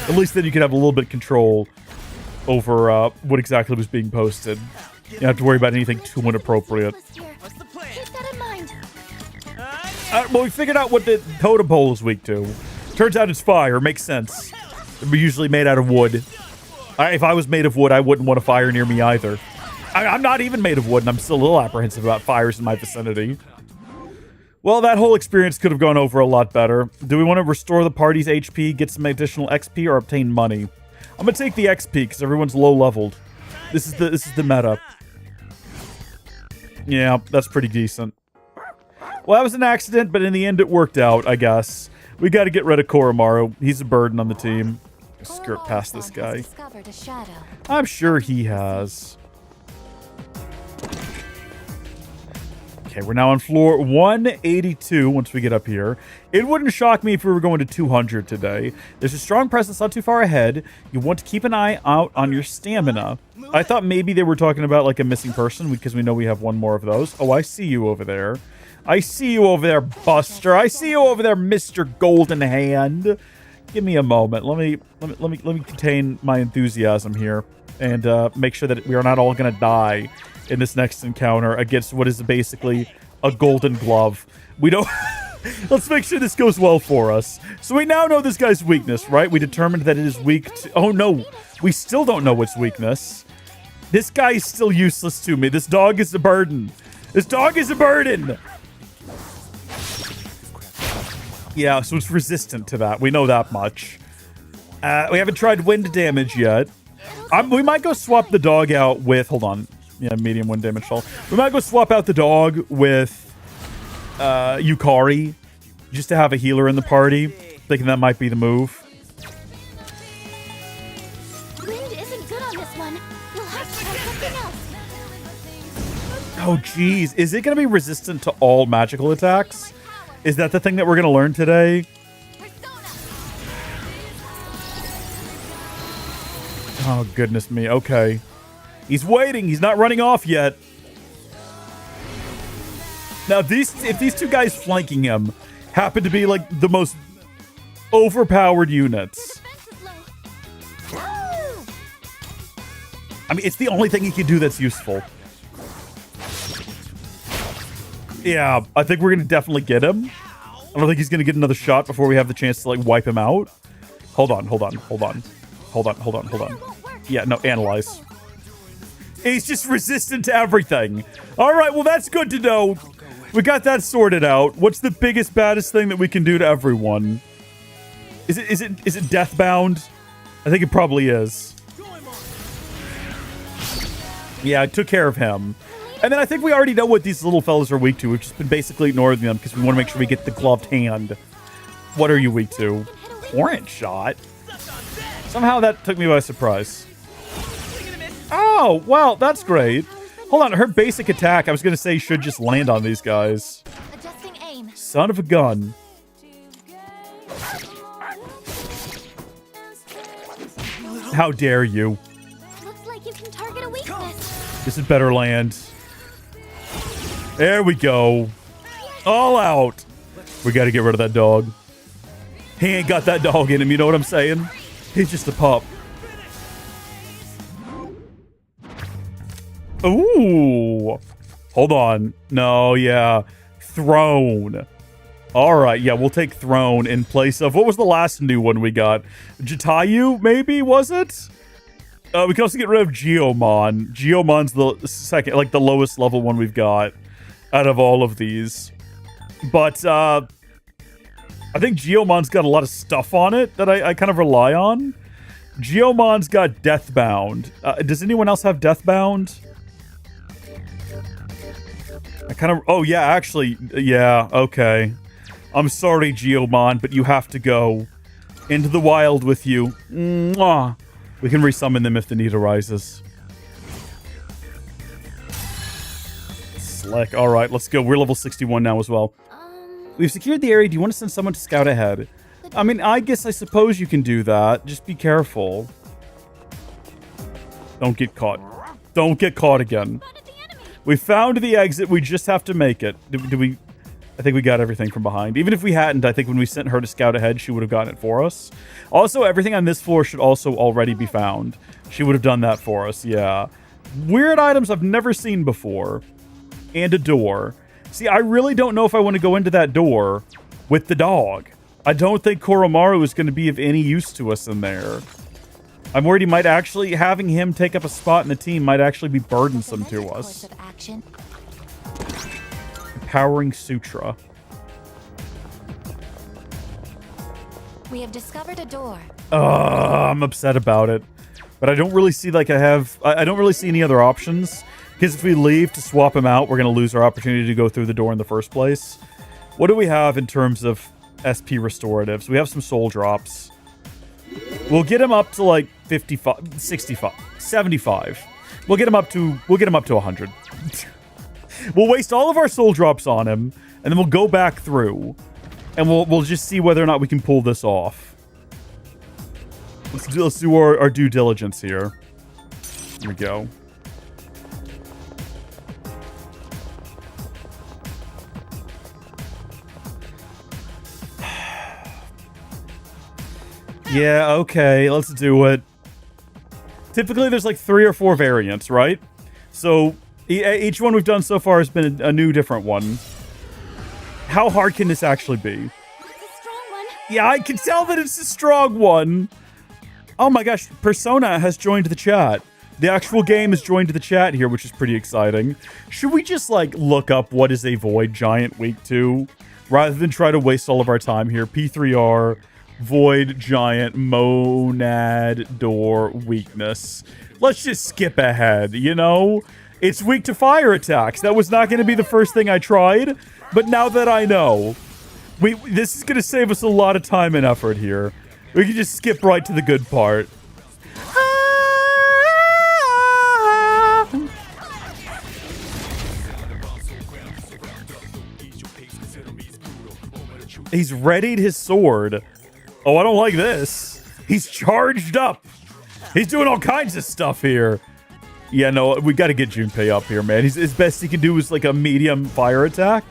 At least then you could have a little bit of control over what exactly was being posted. You don't have to worry about anything too inappropriate. What's the plan? Keep that in mind. Well, we figured out what the totem pole is weak to. Turns out it's fire. Makes sense. They're usually made out of wood. If I was made of wood, I wouldn't want a fire near me either. I'm not even made of wood, and I'm still a little apprehensive about fires in my vicinity. Well, that whole experience could have gone over a lot better. Do we want to restore the party's HP, get some additional XP, or obtain money? I'm gonna take the XP because everyone's low leveled. This is the meta. Yeah, that's pretty decent. Well, that was an accident, but in the end it worked out, I guess. We got to get rid of Koromaru. He's a burden on the team. Skirt past this guy. I'm sure he has. Okay, we're now on floor 182 once we get up here. It wouldn't shock me if we were going to 200 today. There's a strong presence not too far ahead. You want to keep an eye out on your stamina. I thought maybe they were talking about like a missing person because we know we have one more of those. Oh, I see you over there. I see you over there, Buster. I see you over there, Mr. Golden Hand. Give me a moment. Let me contain my enthusiasm here and make sure that we are not all gonna die in this next encounter against what is basically a golden glove. We don't... Let's make sure this goes well for us. So we now know this guy's weakness, right? We determined that it is weak to... Oh, no. We still don't know its weakness. This guy is still useless to me. This dog is a burden. This dog is a burden! Yeah, so it's resistant to that. We know that much. We haven't tried wind damage yet. We might go swap the dog out with... Hold on. Yeah, medium wind damage hull. We might go swap out the dog with Yukari, just to have a healer in the party. Thinking that might be the move. Wind isn't good on this one. You'll have to try something else. Oh, geez. Is it going to be resistant to all magical attacks? Is that the thing that we're going to learn today? Oh, goodness me. Okay. He's waiting. He's not running off yet. Now, if these two guys flanking him happen to be, like, the most overpowered units. I mean, it's the only thing he can do that's useful. Yeah, I think we're going to definitely get him. I don't think he's going to get another shot before we have the chance to, like, wipe him out. Hold on. Yeah, no, analyze. He's just resistant to everything. All right, well, that's good to know. We got that sorted out. What's the biggest, baddest thing that we can do to everyone? Is it death-bound? I think it probably is. Yeah, I took care of him. And then I think we already know what these little fellas are weak to. We've just been basically ignoring them because we want to make sure we get the gloved hand. What are you weak to? Torrent shot? Somehow that took me by surprise. Oh, well, that's great. Hold on, her basic attack, I was going to say, should just land on these guys. Adjusting aim. Son of a gun. How dare you? Looks like you can target a weakness. This is better land. There we go. All out. We got to get rid of that dog. He ain't got that dog in him, you know what I'm saying? He's just a pup. Ooh. Hold on. No, yeah. Throne. All right, yeah, we'll take Throne in place of... What was the last new one we got? Jatayu, maybe, was it? We can also get rid of Geomon. Geomon's the second, like, the lowest level one we've got out of all of these. But, I think Geomon's got a lot of stuff on it that I kind of rely on. Geomon's got Deathbound. Does anyone else have Deathbound? I kind of... Oh, yeah, actually, yeah, okay. I'm sorry, Geomon, but you have to go into the wild with you. Mwah. We can resummon them if the need arises. Slick. All right, let's go. We're level 61 now as well. We've secured the area. Do you want to send someone to scout ahead? I mean, I suppose you can do that. Just be careful. Don't get caught. Don't get caught again. We found the exit. We just have to make it. Do we... I think we got everything from behind. Even if we hadn't, I think when we sent her to scout ahead, she would have gotten it for us. Also, everything on this floor should also already be found. She would have done that for us, yeah. Weird items I've never seen before. And a door. See, I really don't know if I want to go into that door with the dog. I don't think Koromaru is going to be of any use to us in there. I'm worried he might actually... Having him take up a spot in the team might actually be burdensome to us. Empowering Sutra. We have discovered a door. I'm upset about it. But I don't really see, like, I don't really see any other options. Because if we leave to swap him out, we're going to lose our opportunity to go through the door in the first place. What do we have in terms of SP restoratives? We have some soul drops. We'll get him up to like 55, 65, 75. We'll get him up to 100. We'll waste all of our soul drops on him, and then we'll go back through, and we'll just see whether or not we can pull this off. Let's do our due diligence here. Here we go. Yeah, okay, let's do it. Typically, there's like 3 or 4 variants, right? So each one we've done so far has been a new different one. How hard can this actually be? It's a strong one. Yeah, I can tell that it's a strong one. Oh my gosh, Persona has joined the chat. The actual game has joined the chat here, which is pretty exciting. Should we just like look up what is a void giant weak to, rather than try to waste all of our time here? P3R, void giant monad door weakness. Let's just skip ahead, you know? It's weak to fire attacks. That was not going to be the first thing I tried, but now that I know, this is going to save us a lot of time and effort here. We can just skip right to the good part. He's readied his sword. Oh, I don't like this. He's charged up. He's doing all kinds of stuff here. Yeah, no, we got to get Junpei up here, man. His best he can do is like a medium fire attack.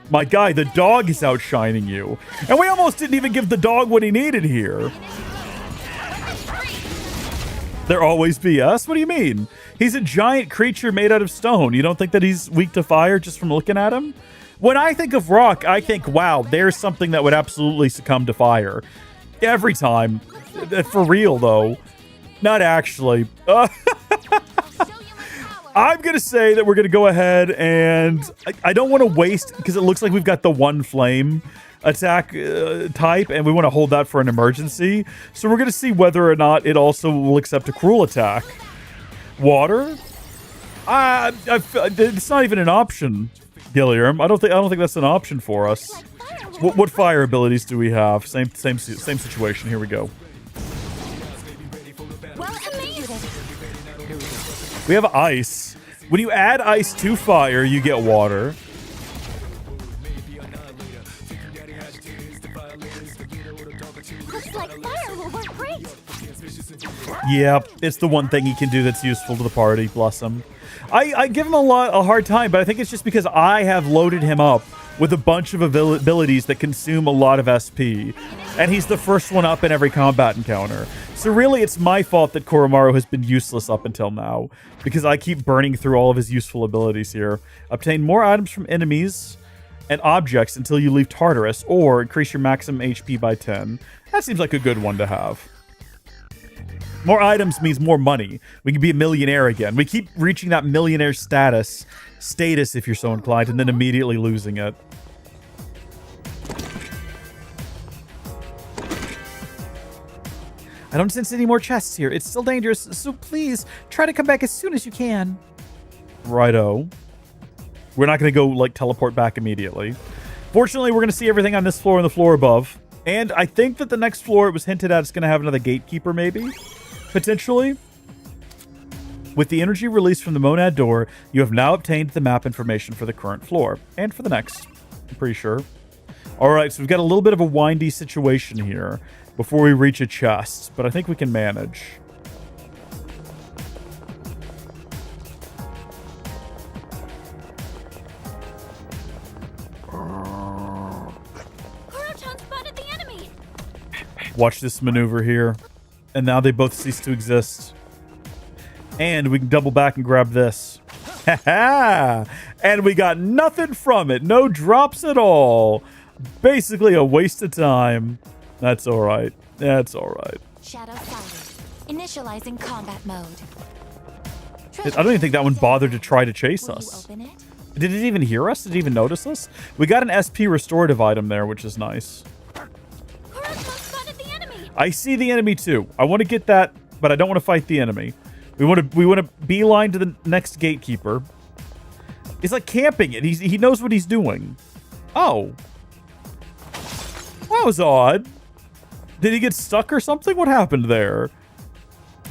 My guy, the dog is outshining you. And we almost didn't even give the dog what he needed here. There always BS? What do you mean? He's a giant creature made out of stone. You don't think that he's weak to fire just from looking at him? When I think of rock, I think, wow, there's something that would absolutely succumb to fire. Every time. For real, though. Not actually. I'm going to say that we're going to go ahead and... I don't want to waste... Because it looks like we've got the one flame attack type, and we want to hold that for an emergency. So we're going to see whether or not it also will accept a cruel attack. Water? It's not even an option, Gilliam. I don't think that's an option for us. What fire abilities do we have? Same situation. Here we go. We have ice. When you add ice to fire, you get water. Looks like fire will work great. Yeah, it's the one thing he can do that's useful to the party. Bless him. I give him a hard time, but I think it's just because I have loaded him up with a bunch of abilities that consume a lot of SP. And he's the first one up in every combat encounter. So really, it's my fault that Koromaru has been useless up until now, because I keep burning through all of his useful abilities here. Obtain more items from enemies and objects until you leave Tartarus, or increase your maximum HP by 10. That seems like a good one to have. More items means more money. We can be a millionaire again. We keep reaching that millionaire status if you're so inclined, and then immediately losing it. I don't sense any more chests here. It's still dangerous, so please try to come back as soon as you can. Righto. We're not going to go, like, teleport back immediately. Fortunately, we're going to see everything on this floor and the floor above. And I think that the next floor, it was hinted at, is going to have another gatekeeper, maybe? Potentially. With the energy released from the monad door, you have now obtained the map information for the current floor. And for the next. I'm pretty sure. Alright, so we've got a little bit of a windy situation here before we reach a chest. But I think we can manage. Watch this maneuver here. And now they both cease to exist. And we can double back and grab this. Ha-ha! And we got nothing from it. No drops at all. Basically a waste of time. That's alright. That's alright. Shadow sighted. Initializing combat mode. I don't even think that one bothered to try to chase us. Open it? Did it even hear us? Did it even notice us? We got an SP restorative item there, which is nice. I see the enemy too. I want to get that, but I don't want to fight the enemy. We want to beeline to the next gatekeeper. He's like camping it. He knows what he's doing. Oh. That was odd. Did he get stuck or something? What happened there?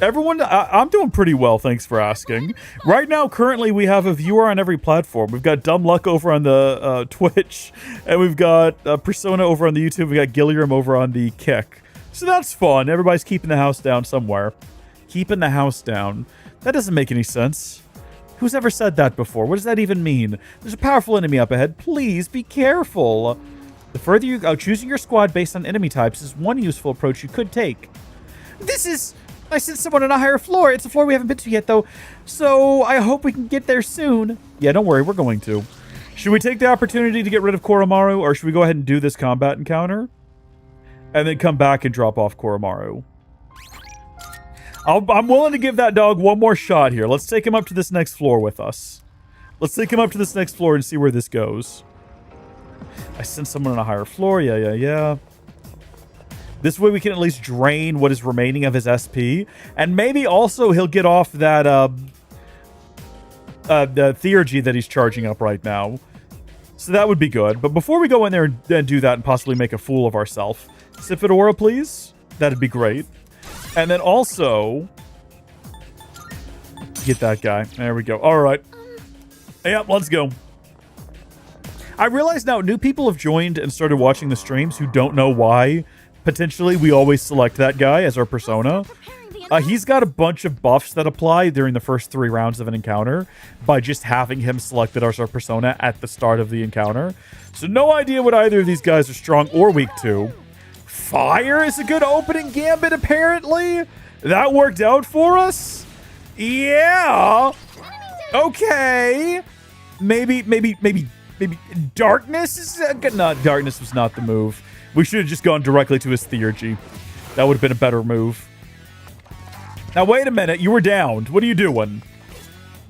Everyone, I'm doing pretty well, thanks for asking. Right now, currently, we have a viewer on every platform. We've got Dumb Luck over on the Twitch, and we've got Persona over on the YouTube. We got Gilliam over on the Kick. So that's fun. Everybody's keeping the house down somewhere. Keeping the house down. That doesn't make any sense. Who's ever said that before? What does that even mean? There's a powerful enemy up ahead. Please be careful. The further you go, choosing your squad based on enemy types is one useful approach you could take. I sent someone on a higher floor. It's a floor we haven't been to yet, though. So I hope we can get there soon. Yeah, don't worry. We're going to. Should we take the opportunity to get rid of Koromaru, or should we go ahead and do this combat encounter? And then come back and drop off Koromaru. I'm willing to give that dog one more shot here. Let's take him up to this next floor with us. Let's take him up to this next floor and see where this goes. I sent someone on a higher floor. Yeah. This way we can at least drain what is remaining of his SP. And maybe also he'll get off that the theurgy that he's charging up right now. So that would be good. But before we go in there and do that and possibly make a fool of ourselves, Sifidora, please. That'd be great. And then also get that guy. There we go. All right. Yep, let's go. I realize now new people have joined and started watching the streams who don't know why potentially we always select that guy as our persona. He's got a bunch of buffs that apply during the first 3 rounds of an encounter by just having him selected as our persona at the start of the encounter. So no idea what either of these guys are strong or weak to. Fire is a good opening gambit, apparently. That worked out for us. Yeah. Okay. Maybe darkness is good. No, darkness was not the move. We should have just gone directly to his theurgy. That would have been a better move. Now, wait a minute. You were downed. What are you doing?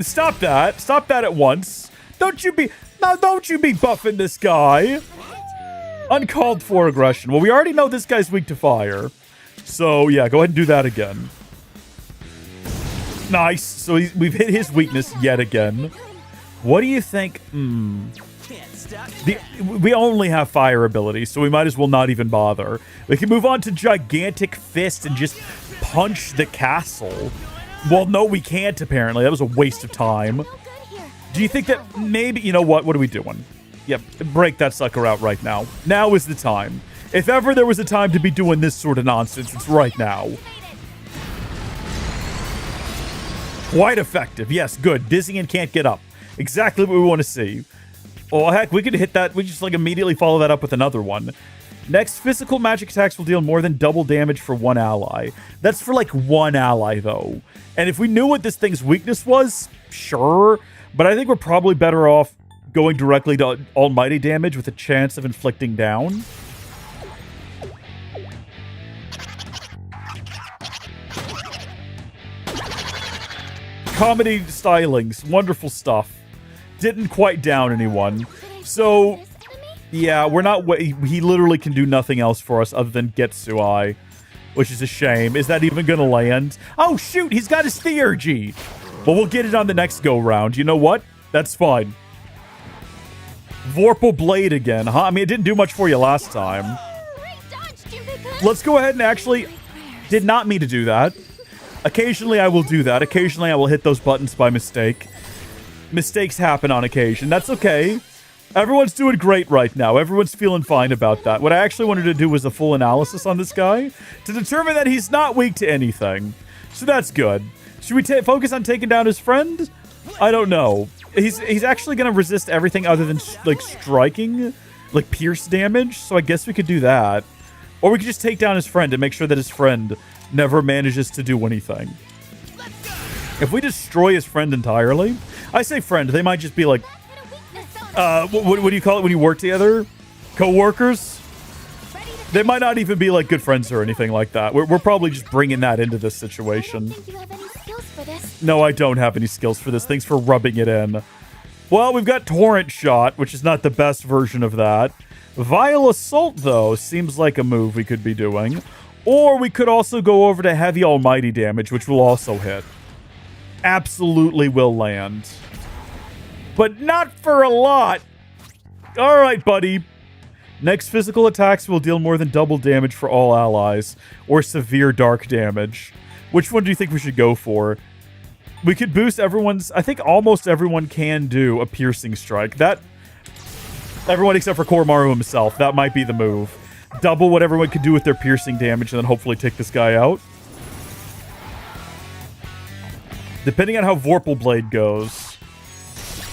Stop that. Stop that at once. Don't you be buffing this guy. Uncalled for aggression. Well, we already know this guy's weak to fire. So, yeah, go ahead and do that again. Nice. So we've hit his weakness yet again. What do you think? We only have fire abilities, so we might as well not even bother. We can move on to Gigantic Fist and just punch the castle. Well, no, we can't, apparently. That was a waste of time. Do you think that maybe... You know what? What are we doing? Yep, break that sucker out right now. Now is the time. If ever there was a time to be doing this sort of nonsense, it's right now. Quite effective. Yes, good. Dizzy and can't get up. Exactly what we want to see. Oh, heck, we could hit that. We just, like, immediately follow that up with another one. Next, physical magic attacks will deal more than double damage for one ally. That's for, like, one ally, though. And if we knew what this thing's weakness was, sure. But I think we're probably better off going directly to almighty damage with a chance of inflicting down. Comedy stylings. Wonderful stuff. Didn't quite down anyone. So, yeah, we're not... He literally can do nothing else for us other than get Suai, which is a shame. Is that even going to land? Oh, shoot! He's got his theurgy! Well, we'll get it on the next go-round. You know what? That's fine. Vorpal Blade again, huh? I mean, it didn't do much for you last time. Let's go ahead and actually... Did not mean to do that. Occasionally, I will do that. Occasionally, I will hit those buttons by mistake. Mistakes happen on occasion. That's okay. Everyone's doing great right now. Everyone's feeling fine about that. What I actually wanted to do was a full analysis on this guy to determine that he's not weak to anything. So that's good. Should we focus on taking down his friend? I don't know. He's actually going to resist everything other than, like, striking, like, pierce damage. So I guess we could do that. Or we could just take down his friend and make sure that his friend never manages to do anything. If we destroy his friend entirely... I say friend, they might just be like... what do you call it when you work together? Co-workers? They might not even be, like, good friends or anything like that. We're probably just bringing that into this situation. No, I don't have any skills for this. Thanks for rubbing it in. Well, we've got Torrent Shot, which is not the best version of that. Vile Assault, though, seems like a move we could be doing. Or we could also go over to Heavy Almighty Damage, which will also hit. Absolutely will land. but not for a lot. All right, buddy. Next physical attacks will deal more than double damage for all allies, or severe dark damage. Which one do you think we should go for? We could boost everyone's... I think almost everyone can do a piercing strike. That... Everyone except for Koromaru himself. That might be the move. Double what everyone could do with their piercing damage and then hopefully take this guy out. Depending on how Vorpal Blade goes,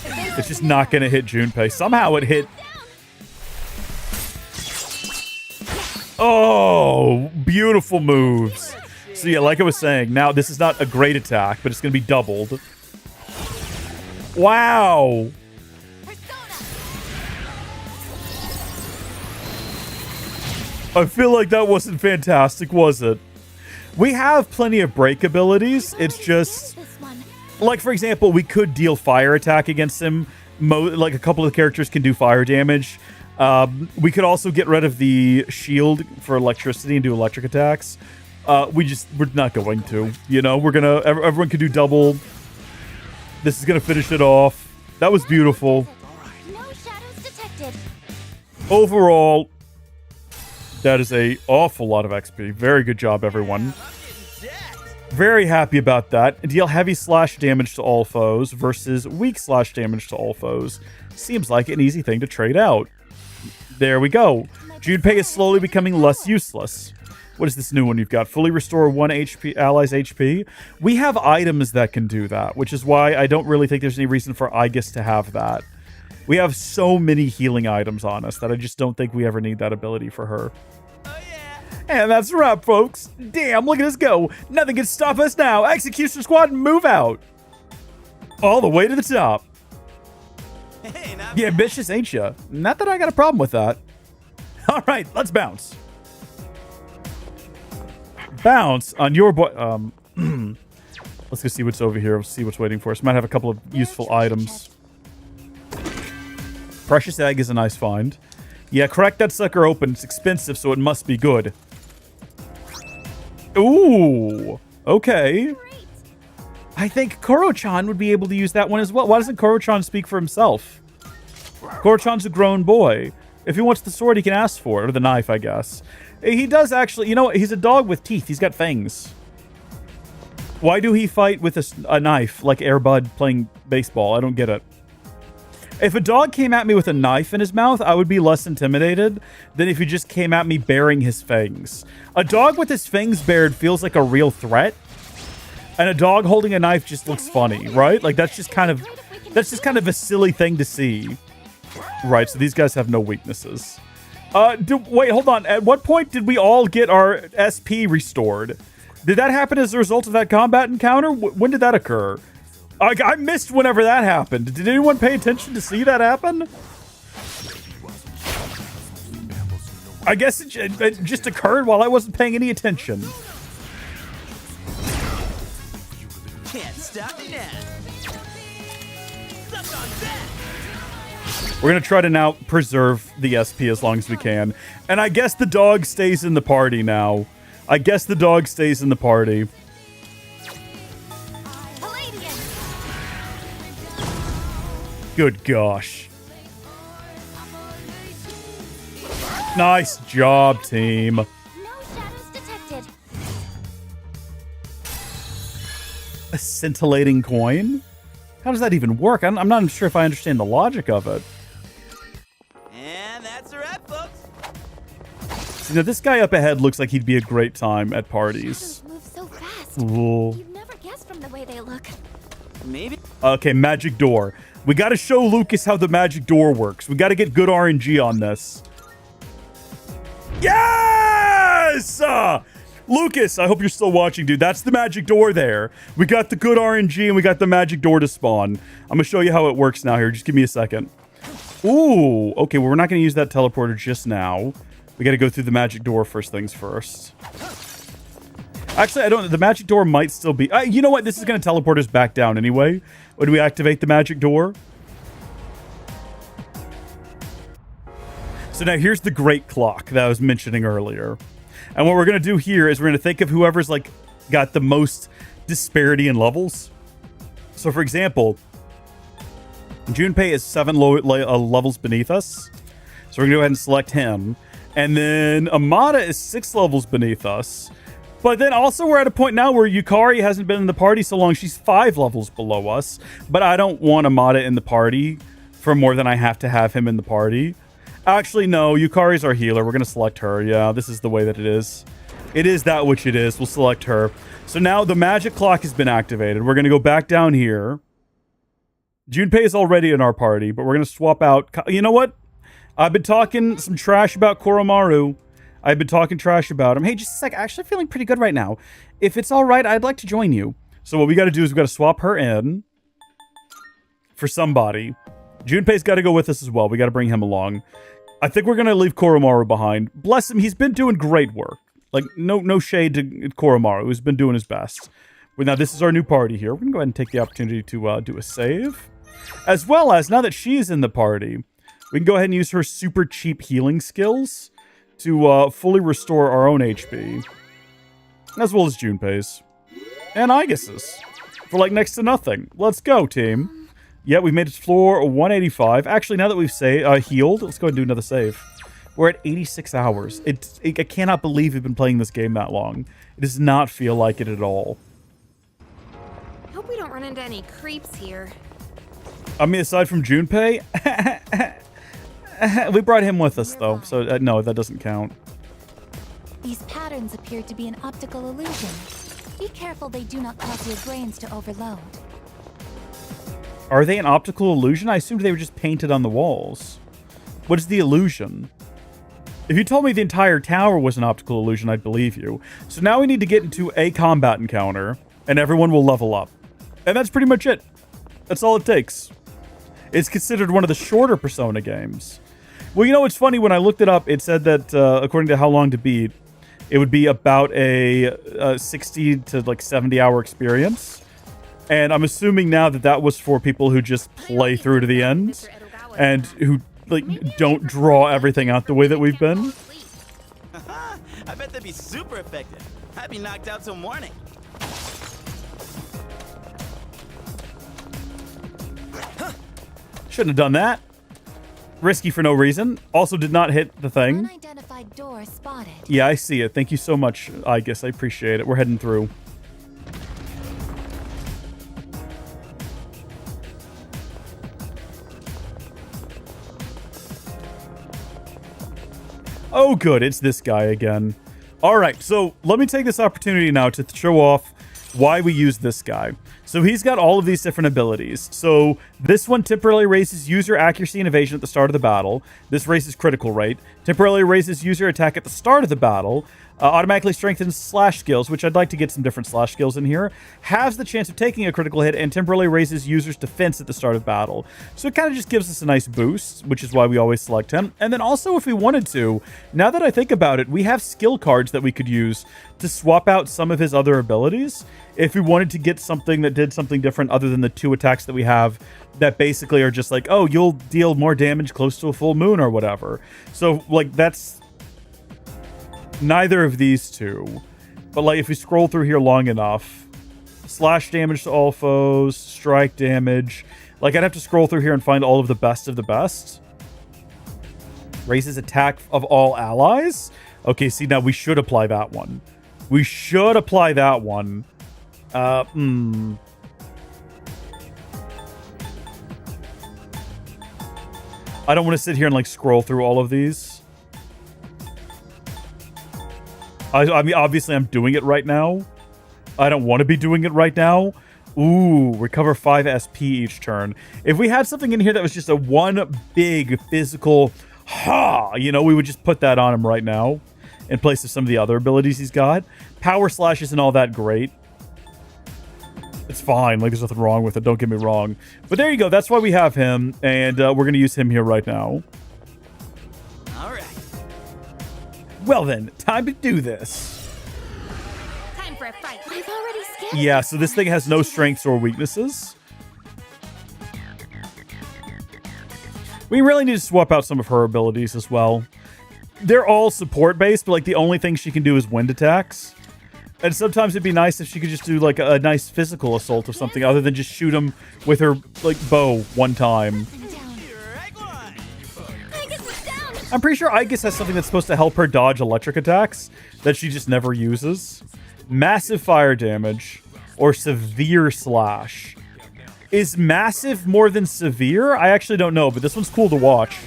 it's just not going to hit Junpei. Somehow it hit... Oh, beautiful moves. So yeah, like I was saying, now this is not a great attack, but it's going to be doubled. Wow. I feel like that wasn't fantastic, was it? We have plenty of break abilities. It's just... Like, for example, we could deal fire attack against him. Like, a couple of the characters can do fire damage. We could also get rid of the shield for electricity and do electric attacks. We're not going to. You know, we're gonna... Everyone can do double. This is gonna finish it off. That was beautiful. No shadows detected. Overall, that is a awful lot of XP. Very good job, everyone. Very happy about that. Deal heavy slash damage to all foes versus weak slash damage to all foes. Seems like an easy thing to trade out. There we go. Junpei is slowly becoming less useless. What is this new one you've got? Fully restore 1 HP, ally's HP. We have items that can do that, which is why I don't really think there's any reason for Aigis to have that. We have so many healing items on us that I just don't think we ever need that ability for her. And that's a wrap, folks. Damn, look at us go. Nothing can stop us now. Execution Squad, move out. All the way to the top. Hey, You ambitious, ain't ya? Not that I got a problem with that. All right, let's bounce. Bounce on your boy. Let's go see what's over here. We'll see what's waiting for us. Might have a couple of useful items. Precious egg is a nice find. Yeah, crack that sucker open. It's expensive, so it must be good. Ooh, okay. I think Koro-chan would be able to use that one as well. Why doesn't Koro-chan speak for himself? Koro-chan's a grown boy. If he wants the sword, he can ask for it. Or the knife, I guess. He does actually... You know what? He's a dog with teeth. He's got fangs. Why do he fight with a knife like Air Bud playing baseball? I don't get it. If a dog came at me with a knife in his mouth, I would be less intimidated than if he just came at me bearing his fangs. A dog with his fangs bared feels like a real threat. And a dog holding a knife just looks funny, right? Like, that's just kind of a silly thing to see. Right, so these guys have no weaknesses. Wait, hold on. At what point did we all get our SP restored? Did that happen as a result of that combat encounter? When did that occur? I missed whenever that happened. Did anyone pay attention to see that happen? I guess it just occurred while I wasn't paying any attention. Can't stop now. We're going to try to now preserve the SP as long as we can. And I guess the dog stays in the party now. I guess the dog stays in the party. Good gosh. Nice job, team. No shadows detected. A scintillating coin? How does that even work? I'm not sure if I understand the logic of it. And that's a wrap, folks. You know, this guy up ahead looks like he'd be a great time at parties. Shadows move so fast. Ooh. You'd never guess from the way they look. Maybe. Okay, magic door. We got to show Lucas how the magic door works. We got to get good RNG on this. Yes! Lucas, I hope you're still watching, dude. That's the magic door there. We got the good RNG and we got the magic door to spawn. I'm going to show you how it works now here. Just give me a second. Ooh, okay, well, we're not going to use that teleporter just now. We got to go through the magic door first things first. Actually, I don't know. The magic door might still be... you know what? This is going to teleport us back down anyway. When we activate the magic door. So now here's the great clock that I was mentioning earlier. And what we're going to do here is we're going to think of whoever's like got the most disparity in levels. So for example, Junpei is 7 levels beneath us. So we're going to go ahead and select him. And then Amada is 6 levels beneath us. But then also we're at a point now where Yukari hasn't been in the party so long. She's 5 levels below us. But I don't want Amada in the party for more than I have to have him in the party. Actually, no. Yukari's our healer. We're going to select her. Yeah, this is the way that it is. It is that which it is. We'll select her. So now the magic clock has been activated. We're going to go back down here. Junpei is already in our party, but we're going to swap out. You know what? I've been talking some trash about Koromaru. I've been talking trash about him. Hey, just a sec. Actually feeling pretty good right now. If it's all right, I'd like to join you. So what we got to do is we got to swap her in for somebody. Junpei's got to go with us as well. We got to bring him along. I think we're going to leave Koromaru behind. Bless him. He's been doing great work. Like, no shade to Koromaru, who's been doing his best. But now this is our new party here. We're going to go ahead and take the opportunity to do a save. As well as, now that she's in the party, we can go ahead and use her super cheap healing skills to fully restore our own HP. As well as Junpei's. And Aigis's. For like next to nothing. Let's go, team. Yeah, we've made it to floor 185. Actually, now that we've healed, let's go ahead and do another save. We're at 86 hours. I cannot believe we've been playing this game that long. It does not feel like it at all. Hope we don't run into any creeps here. I mean, aside from Junpei, we brought him with us, though. So, no, that doesn't count. These patterns appear to be an optical illusion. Be careful they do not cause your brains to overload. Are they an optical illusion? I assumed they were just painted on the walls. What is the illusion? If you told me the entire tower was an optical illusion, I'd believe you. So now we need to get into a combat encounter, and everyone will level up. And that's pretty much it. That's all it takes. It's considered one of the shorter Persona games. Well, you know, it's funny. When I looked it up, it said that, according to How Long to Beat, it would be about a 60 to like 70-hour experience. And I'm assuming now that that was for people who just play through to the end and who like don't draw everything out the way that we've been. I bet that'd be super effective. I'd be knocked out till morning. Shouldn't have done that. Risky for no reason. Also did not hit the thing. Unidentified door spotted. Yeah, I see it. Thank you so much, Aigis. I appreciate it. We're heading through. Oh, good. It's this guy again. All right. So let me take this opportunity now to show off why we use this guy. So he's got all of these different abilities. So this one temporarily raises user accuracy and evasion at the start of the battle. This raises critical rate. Temporarily raises user attack at the start of the battle. Automatically strengthens slash skills, which I'd like to get some different slash skills in here. Halves the chance of taking a critical hit and temporarily raises users' defense at the start of battle. So it kind of just gives us a nice boost, which is why we always select him. And then also, if we wanted to, now that I think about it, we have skill cards that we could use to swap out some of his other abilities. If we wanted to get something that did something different other than the 2 attacks that we have that basically are just like, oh, you'll deal more damage close to a full moon or whatever. So, like, that's neither of these two. But, like, if we scroll through here long enough, slash damage to all foes, strike damage. Like, I'd have to scroll through here and find all of the best of the best. Raises attack of all allies. Okay, see, now we should apply that one. We should apply that one. I don't want to sit here and like scroll through all of these. I mean, obviously I'm doing it right now. I don't want to be doing it right now. Ooh, recover 5 SP each turn. If we had something in here that was just a one big physical, you know, we would just put that on him right now in place of some of the other abilities he's got. Power slash isn't all that great. It's fine. Like, there's nothing wrong with it. Don't get me wrong. But there you go. That's why we have him. And we're going to use him here right now. All right. Well, then. Time to do this. Time for a fight. I've already scanned. Yeah, so this thing has no strengths or weaknesses. We really need to swap out some of her abilities as well. They're all support-based, but, like, the only thing she can do is wind attacks. And sometimes it'd be nice if she could just do like a nice physical assault or something other than just shoot him with her like bow one time. I'm pretty sure Aigis has something that's supposed to help her dodge electric attacks that she just never uses. Massive fire damage or severe slash. Is massive more than severe? I actually don't know, but this one's cool to watch.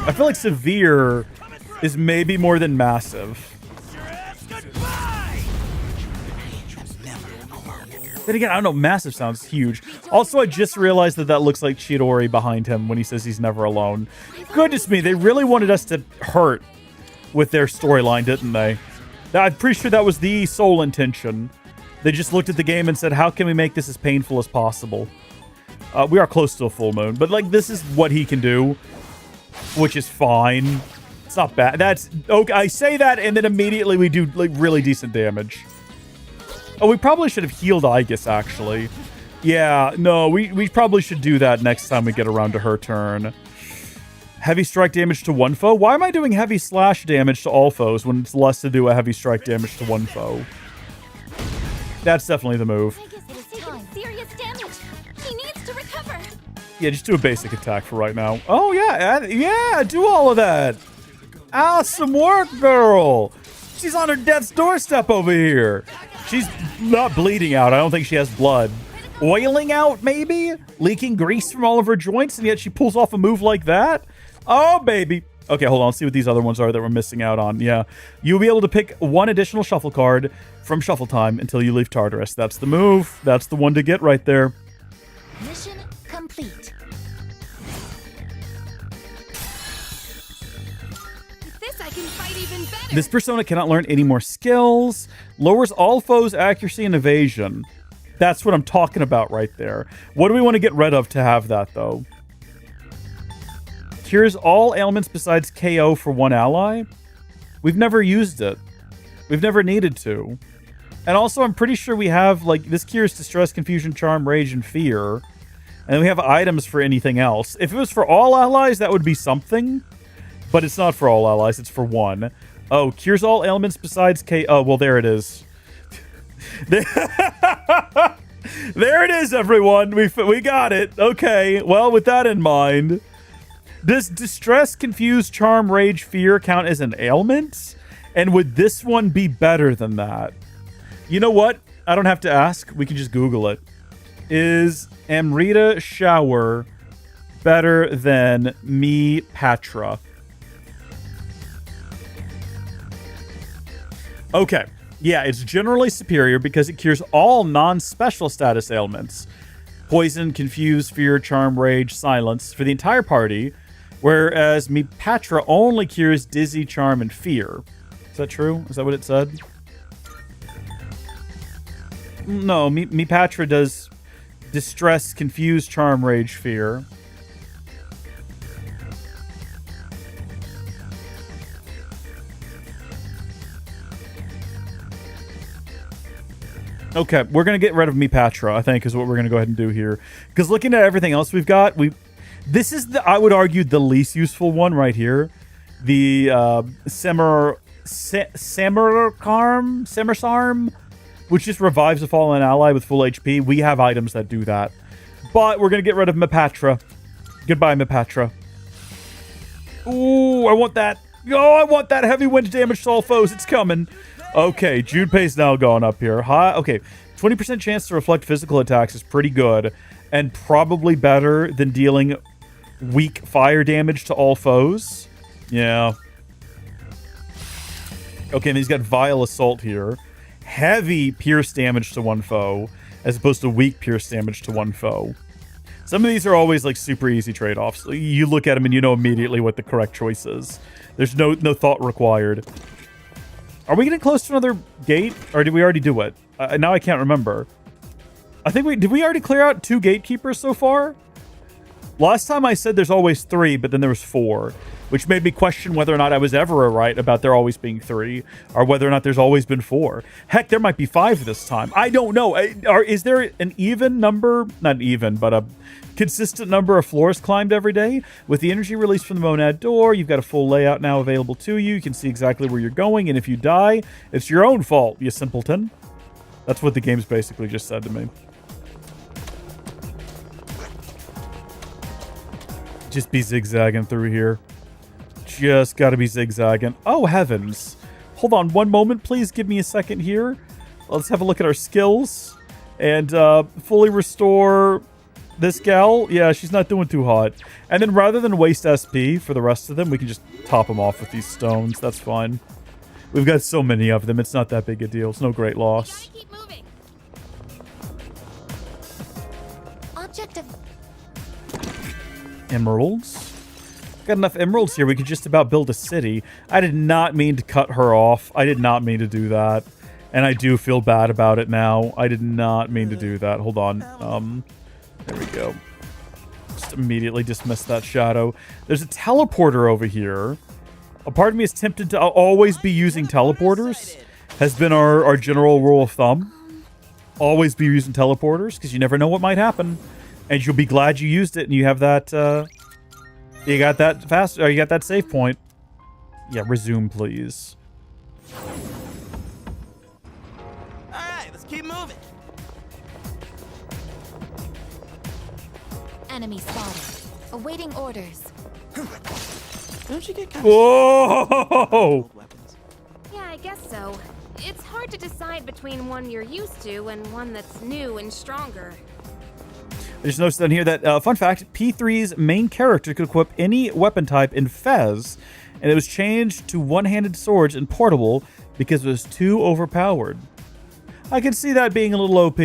I feel like severe is maybe more than massive. Then again, I don't know. Massive sounds huge. Also, I just realized that looks like Chidori behind him when he says he's never alone. Goodness me, they really wanted us to hurt with their storyline, didn't they? I'm pretty sure that was the sole intention. They just looked at the game and said, how can we make this as painful as possible? We are close to a full moon, but like this is what he can do, which is fine. It's not bad. That's okay. I say that and then immediately we do like really decent damage. Oh, we probably should have healed Aigis, actually. Yeah, no, we probably should do that next time we get around to her turn. Heavy strike damage to one foe? Why am I doing heavy slash damage to all foes when it's less to do a heavy strike damage to one foe? That's definitely the move. Serious damage. He needs to recover. Yeah, just do a basic attack for right now. Oh, yeah, yeah, do all of that. Awesome work, girl. She's on her death's doorstep over here. She's not bleeding out. I don't think she has blood. Oiling out, maybe? Leaking grease from all of her joints, and yet she pulls off a move like that? Oh, baby. Okay, hold on. Let's see what these other ones are that we're missing out on. Yeah. You'll be able to pick one additional shuffle card from shuffle time until you leave Tartarus. That's the move. That's the one to get right there. Mission complete. With this, I can fight even better. This persona cannot learn any more skills. Lowers all foes' accuracy and evasion. That's what I'm talking about right there. What do we want to get rid of to have that, though? Cures all ailments besides KO for one ally. We've never used it. We've never needed to. And also, I'm pretty sure we have, like, this cures distress, confusion, charm, rage, and fear. And then we have items for anything else. If it was for all allies, that would be something. But it's not for all allies. It's for one. Oh, cures all ailments besides KO. Oh, well, there it is. There it is, everyone. We got it. Okay. Well, with that in mind, does distress, confuse, charm, rage, fear count as an ailment? And would this one be better than that? You know what? I don't have to ask. We can just Google it. Is Amrita Shower better than Me Patra? Okay. Yeah, it's generally superior because it cures all non-special status ailments. Poison, confuse, fear, charm, rage, silence for the entire party, whereas Me Patra only cures dizzy, charm, and fear. Is that true? Is that what it said? No, Me Patra does distress, confuse, charm, rage, fear. Okay, we're going to get rid of Me Patra, I think, is what we're going to go ahead and do here. Because looking at everything else we've got, this is, I would argue, the least useful one right here. The Samarsarm, which just revives a fallen ally with full HP. We have items that do that. But we're going to get rid of Me Patra. Goodbye, Me Patra. Ooh, I want that. Oh, I want that heavy wind damage to all foes. It's coming. Okay, Junpei's now gone up here. Okay, 20% chance to reflect physical attacks is pretty good, and probably better than dealing weak fire damage to all foes. Yeah. Okay, and he's got Vile Assault here. Heavy pierce damage to one foe, as opposed to weak pierce damage to one foe. Some of these are always like super easy trade-offs. You look at them and you know immediately what the correct choice is. There's no thought required. Are we getting close to another gate? Or did we already do it? Now I can't remember. I think did we already clear out 2 gatekeepers so far? Last time I said there's always 3, but then there was 4, which made me question whether or not I was ever right about there always being 3, or whether or not there's always been 4. Heck, there might be 5 this time. I don't know. Is there an even number? Not even, but a consistent number of floors climbed every day? With the energy released from the Monad door, you've got a full layout now available to you. You can see exactly where you're going, and if you die, it's your own fault, you simpleton. That's what the game's basically just said to me. Just be zigzagging through here. Just gotta be zigzagging. Oh, heavens. Hold on one moment, please. Give me a second here. Let's have a look at our skills. And fully restore this gal. Yeah, she's not doing too hot. And then rather than waste SP for the rest of them, we can just top them off with these stones. That's fine. We've got so many of them. It's not that big a deal. It's no great loss. Keep moving. Object of Emeralds. Got enough emeralds here. We could just about build a city. I did not mean to cut her off. I did not mean to do that. And I do feel bad about it now. I did not mean to do that. Hold on. There we go. Just immediately dismiss that shadow. There's a teleporter over here. A part of me is tempted to always be using teleporters. Has been our general rule of thumb. Always be using teleporters, because you never know what might happen. And you'll be glad you used it, and you have that, you got that fast, or you got that save point. Yeah, resume, please. Alright, let's keep moving. enemy spotted. Awaiting orders. Don't you get kind Whoa! old weapons? Yeah, I guess so. It's hard to decide between one you're used to and one that's new and stronger. I just noticed down here that, fun fact, P3's main character could equip any weapon type in S.E.E.S, and it was changed to one-handed swords and portable because it was too overpowered. I can see that being a little OP.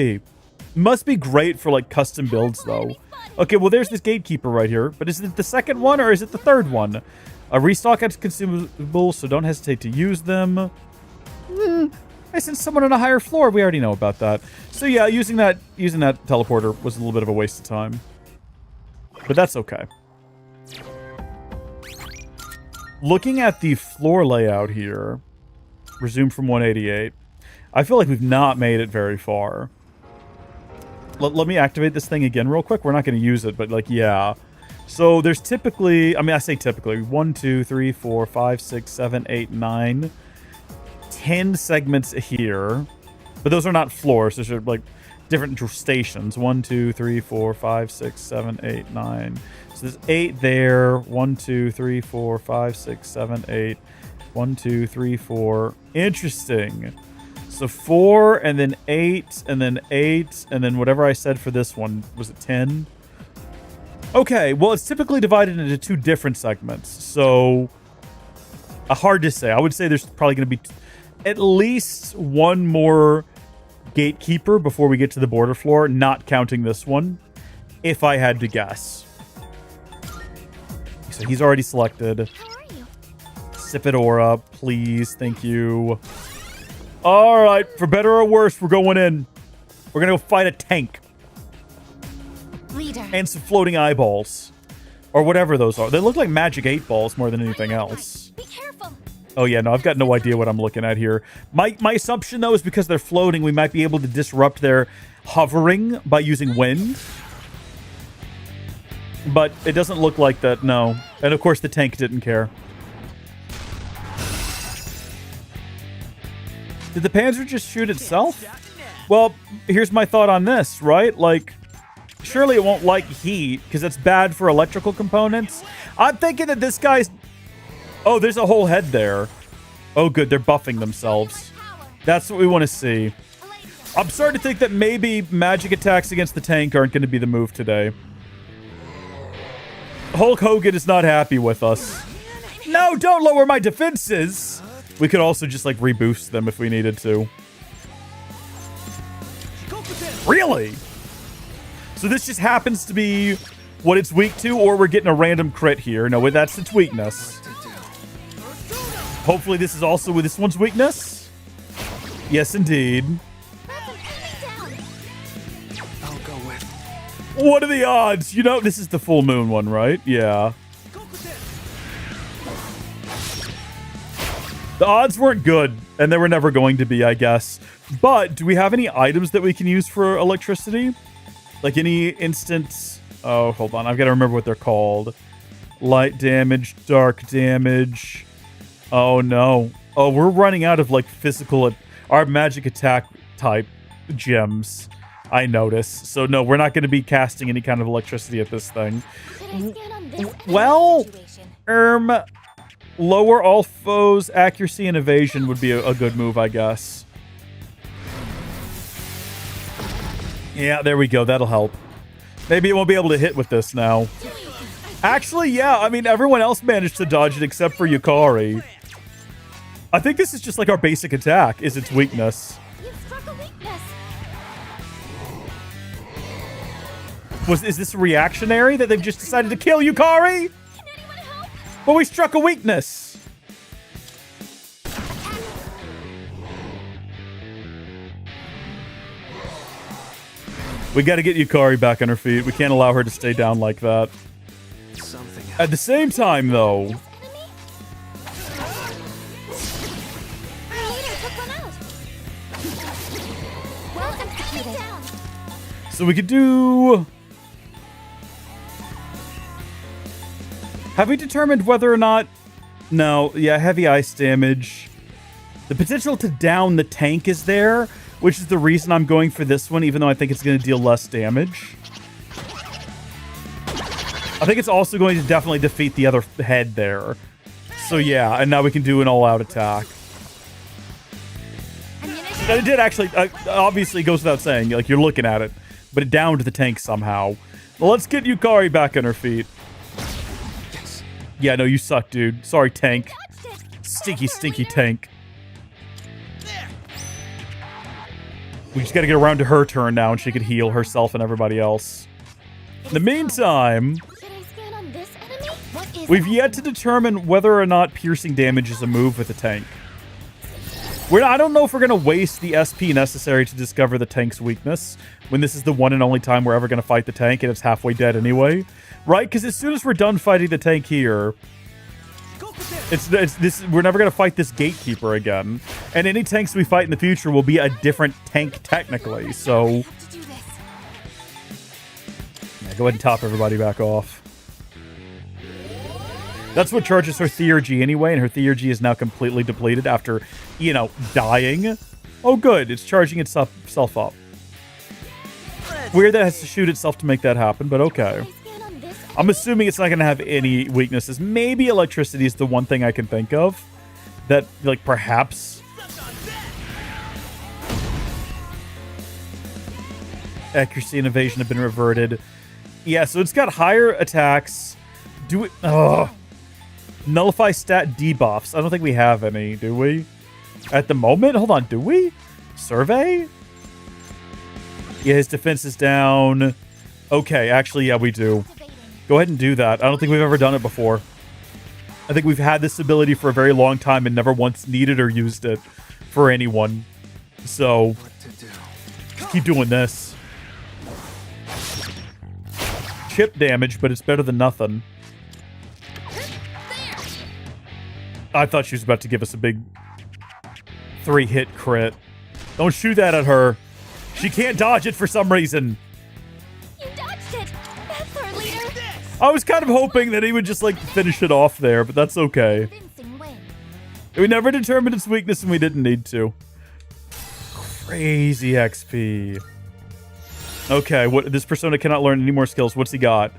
Must be great for, like, custom builds, though. Okay, well, there's this gatekeeper right here, but is it the second one or is it the third one? A restock adds consumables, so don't hesitate to use them. I sent someone on a higher floor. We already know about that. So yeah, using that teleporter was a little bit of a waste of time. But that's okay. Looking at the floor layout here, resume from 188. I feel like we've not made it very far. Let me activate this thing again real quick. We're not going to use it, but like, yeah. So there's typically, I mean, I say typically, 1, 2, 3, 4, 5, 6, 7, 8, 9... 10 segments here, but those are not floors. Those are like different stations. 1, 2, 3, 4, 5, 6, 7, 8, 9. So there's 8 there. 1, 2, 3, 4, 5, 6, 7, 8. 1, 2, 3, 4. Interesting. So 4 and then 8 and then 8 and then whatever I said for this one. Was it 10? Okay, well, it's typically divided into 2 different segments. So hard to say. I would say there's probably going to be at least one more gatekeeper before we get to the border floor, not counting this one, if I had to guess. So he's already selected. How are you? Sifidora, please. Thank you. All right, for better or worse, we're going in. We're going to go fight a tank. Leader. And some floating eyeballs. Or whatever those are. They look like magic 8 balls more than anything else. Be careful. Oh yeah, no, I've got no idea what I'm looking at here. My assumption, though, is because they're floating, we might be able to disrupt their hovering by using wind. But it doesn't look like that, no. And of course, the tank didn't care. Did the Panzer just shoot itself? Well, here's my thought on this, right? Like, surely it won't like heat, because it's bad for electrical components. I'm thinking that this guy's... Oh, there's a whole head there. Oh, good. They're buffing themselves. That's what we want to see. I'm starting to think that maybe magic attacks against the tank aren't going to be the move today. Hulk Hogan is not happy with us. No, don't lower my defenses. We could also just, like, reboost them if we needed to. Really? So this just happens to be what it's weak to, or we're getting a random crit here. No, that's its weakness. Hopefully this is also with this one's weakness. Yes, indeed. I'll go with What are the odds? You know, this is the full moon one, right? Yeah. The odds weren't good, and they were never going to be, I guess. But do we have any items that we can use for electricity? Like any instant... Oh, hold on. I've got to remember what they're called. Light damage, dark damage. Oh, no. Oh, we're running out of, like, physical... Our magic attack type gems, I notice. So, no, we're not going to be casting any kind of electricity at this thing. Well, lower all foes' accuracy and evasion would be a good move, I guess. Yeah, there we go. That'll help. Maybe it won't be able to hit with this now. Actually, yeah. I mean, everyone else managed to dodge it except for Yukari. I think this is just like our basic attack, is its weakness. You've struck a weakness. Is this reactionary that they've just decided to kill Yukari? Can anyone help? But we struck a weakness. We got to get Yukari back on her feet. We can't allow her to stay down like that. Something At the same time, though, Enemy? Our leader took one out. Well executed. Down. so we could do... Have we determined whether or not... No, yeah, heavy ice damage. The potential to down the tank is there, which is the reason I'm going for this one, even though I think it's going to deal less damage. I think it's also going to definitely defeat the other head there. So yeah, and now we can do an all-out attack. And it did actually, obviously it goes without saying, like you're looking at it, but it downed the tank somehow. Well, let's get Yukari back on her feet. Yeah, no, you suck, dude. Sorry, tank. Stinky, stinky tank. We just gotta get around to her turn now, and she could heal herself and everybody else. In the meantime, Should I scan on this enemy? What is we've it? yet to determine whether or not piercing damage is a move with the tank. I don't know if we're gonna waste the SP necessary to discover the tank's weakness when this is the one and only time we're ever gonna fight the tank, and it's halfway dead anyway, right? Because as soon as we're done fighting the tank here, we're never gonna fight this gatekeeper again, and any tanks we fight in the future will be a different tank technically. So To do this. yeah, go ahead and top everybody back off. That's what charges her Theurgy anyway, and her Theurgy is now completely depleted after, you know, dying. Oh, good. It's charging itself up. Weird that it has to shoot itself to make that happen, but okay. Should I scan on this enemy? I'm assuming it's not going to have any weaknesses. Maybe electricity is the one thing I can think of that, like, perhaps... Accuracy and evasion have been reverted. Yeah, so it's got higher attacks. Do it... Ugh. Nullify stat debuffs. I don't think we have any, do we? At the moment? Hold on, do we? Survey? Yeah, his defense is down. Okay, actually, yeah, we do. Activating. Go ahead and do that. I don't think we've ever done it before. I think we've had this ability for a very long time and never once needed or used it for anyone. So, keep doing this. Chip damage, but it's better than nothing. I thought she was about to give us a big 3-hit crit. Don't shoot that at her. She can't dodge it for some reason. You dodged it. That's our leader. I was kind of hoping that he would just, like, finish it off there, but that's okay. Convincing win. We never determined its weakness and we didn't need to. Crazy XP. Okay, this persona cannot learn any more skills. What's he got?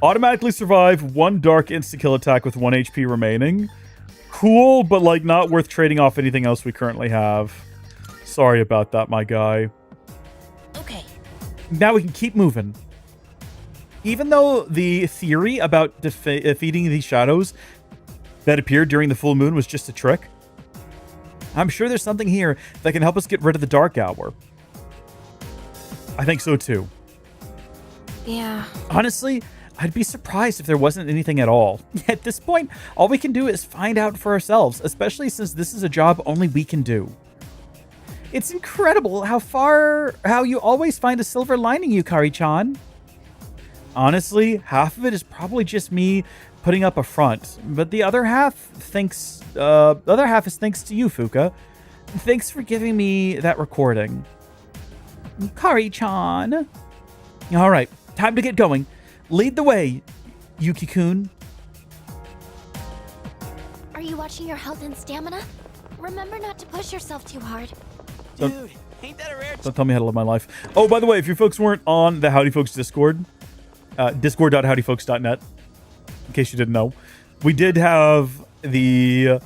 Automatically survive 1 dark insta-kill attack with 1 HP remaining. Cool, but, like, not worth trading off anything else we currently have. Sorry about that, my guy. Okay. Now we can keep moving. Even though the theory about defeating these shadows that appeared during the full moon was just a trick, I'm sure there's something here that can help us get rid of the dark hour. I think so too. Yeah. Honestly, I'd be surprised if there wasn't anything at all. At this point, all we can do is find out for ourselves, especially since this is a job only we can do. It's incredible how you always find a silver lining, Yukari-chan. Honestly, half of it is probably just me putting up a front, but the other half is thanks to you, Fuka. Thanks for giving me that recording. Kari-chan. All right, time to get going. Lead the way, Yuki-kun. Are you watching your health and stamina? Remember not to push yourself too hard. Dude, ain't that a rare Don't tell me how to live my life. Oh, by the way, if you folks weren't on the Howdy Folks Discord, discord.howdyfolks.net, in case you didn't know, we did have the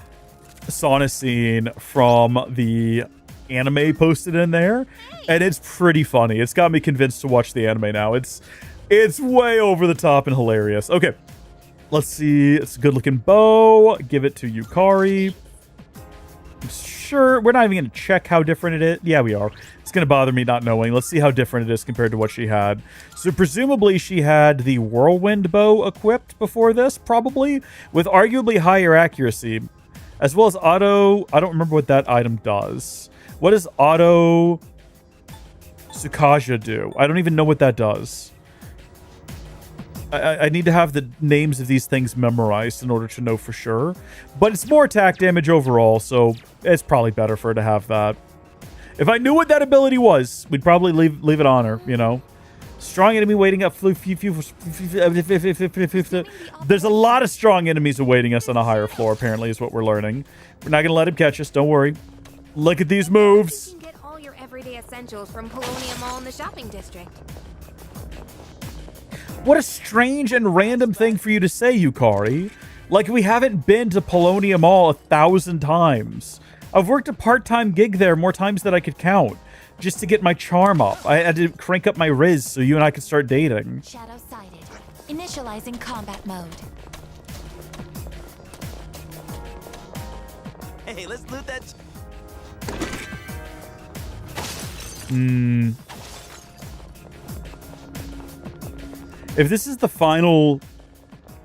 sauna scene from the anime posted in there, and it's pretty funny. It's got me convinced to watch the anime now. It's way over the top and hilarious. Okay, let's see. It's a good looking bow. Give it to Yukari. Sure, we're not even going to check how different it is. Yeah, we are. It's going to bother me not knowing. Let's see how different it is compared to what she had. So presumably she had the whirlwind bow equipped before this, probably, with arguably higher accuracy, as well as auto. I don't remember what that item does. What does auto Tsukaja do? I don't even know what that does. I need to have the names of these things memorized in order to know for sure. But it's more attack damage overall, so it's probably better for her to have that. If I knew what that ability was, we'd probably leave it on her, you know. Strong enemy waiting up. There's a lot of strong enemies awaiting us on a higher floor, apparently, is what we're learning. We're not going to let him catch us, don't worry. Look at these moves. You can get all your everyday essentials from Paulownia Mall in the shopping district. What a strange and random thing for you to say, Yukari. Like, we haven't been to Paulownia Mall 1,000 times. I've worked a part-time gig there more times than I could count, just to get my charm up. I had to crank up my riz so you and I could start dating. Shadow sighted. Initializing combat mode. Hey, let's loot that. If this is the final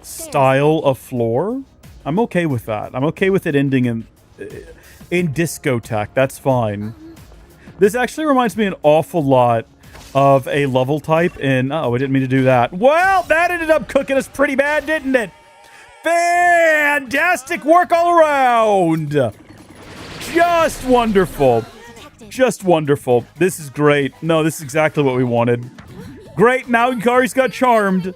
style of floor, I'm okay with that. I'm okay with it ending in discotheque. That's fine. This actually reminds me an awful lot of a level type in... Oh, I didn't mean to do that. Well, that ended up cooking us pretty bad, didn't it? Fantastic work all around. Just wonderful. Just wonderful. This is great. No, this is exactly what we wanted. Great, now Yukari's got charmed.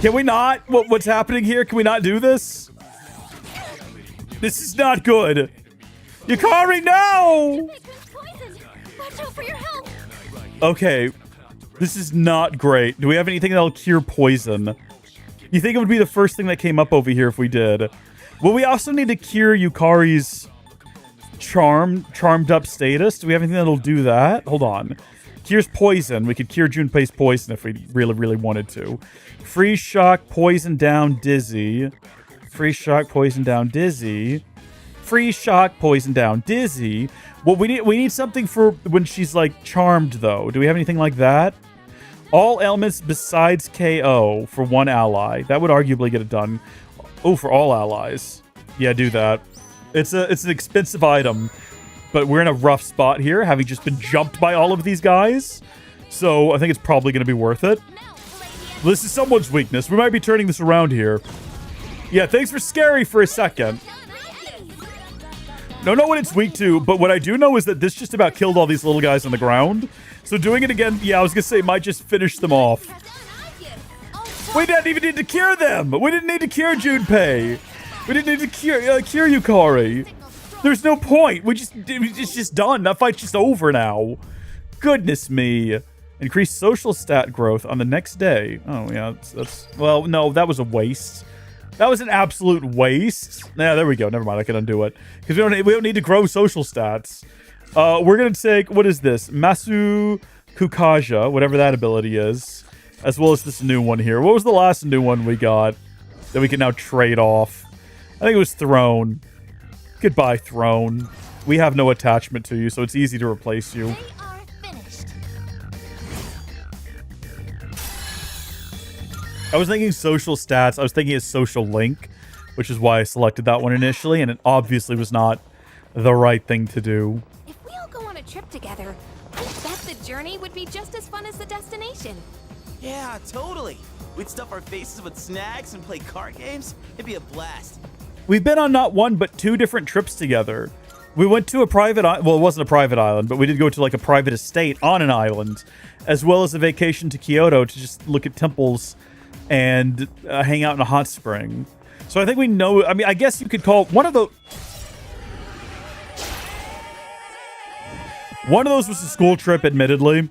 Can we not? What's happening here? Can we not do this? This is not good. Yukari, no! Watch out for your health. Okay, this is not great. Do we have anything that'll cure poison? You think it would be the first thing that came up over here if we did? Well, we also need to cure Yukari's charmed up status. Do we have anything that'll do that? Hold on. Cures poison. We could cure Junpei's poison if we really wanted to. Freeze shock, poison down, dizzy. Freeze shock, poison down, dizzy. Freeze shock, poison down, dizzy. Well, we need something for when she's like charmed though. Do we have anything like that? All elements besides KO for one ally. That would arguably get it done. Oh, for all allies. Yeah, do that. It's an expensive item, but we're in a rough spot here, having just been jumped by all of these guys. So I think it's probably going to be worth it. This is someone's weakness. We might be turning this around here. Yeah, thanks for scary for a second. Don't know what it's weak to, but what I do know is that this just about killed all these little guys on the ground. So doing it again, yeah, I was going to say, might just finish them off. We didn't even need to cure them. We didn't need to cure Junpei. We didn't need to cure Yukari. There's no point. It's just done. That fight's just over now. Goodness me. Increase social stat growth on the next day. Oh, yeah. That's well, no, that was a waste. That was an absolute waste. Yeah, there we go. Never mind. I can undo it. Because we don't need to grow social stats. We're going to take, what is this? Masu Kukaja, whatever that ability is. As well as this new one here. What was the last new one we got that we can now trade off? I think it was Throne. Goodbye, Throne. We have no attachment to you, so it's easy to replace you. They are finished. I was thinking social stats. I was thinking a social link, which is why I selected that one initially, and it obviously was not the right thing to do. If we all go on a trip together, I bet the journey would be just as fun as the destination. Yeah, totally. We'd stuff our faces with snacks and play card games. It'd be a blast. We've been on not one, but 2 different trips together. We went to a private island. Well, it wasn't a private island, but we did go to like a private estate on an island, as well as a vacation to Kyoto to just look at temples and hang out in a hot spring. So I think we know. I mean, I guess you could call one of those was a school trip, admittedly,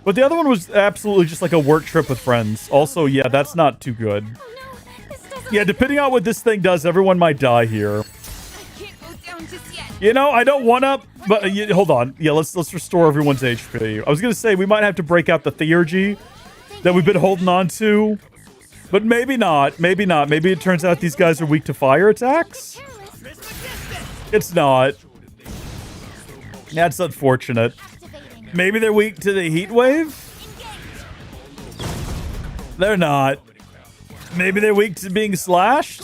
but the other one was absolutely just like a work trip with friends. Also, yeah, that's not too good. Oh no, this doesn't. Yeah, depending on what this thing does, everyone might die here. I can't go down just yet. You know, I don't want to, but hold on. Yeah, let's restore everyone's HP. I was gonna say we might have to break out the theurgy that we've been holding on to, but maybe not. Maybe not. Maybe it turns out these guys are weak to fire attacks. It's not. That's unfortunate. Maybe they're weak to the heat wave. They're not. Maybe they're weak to being slashed.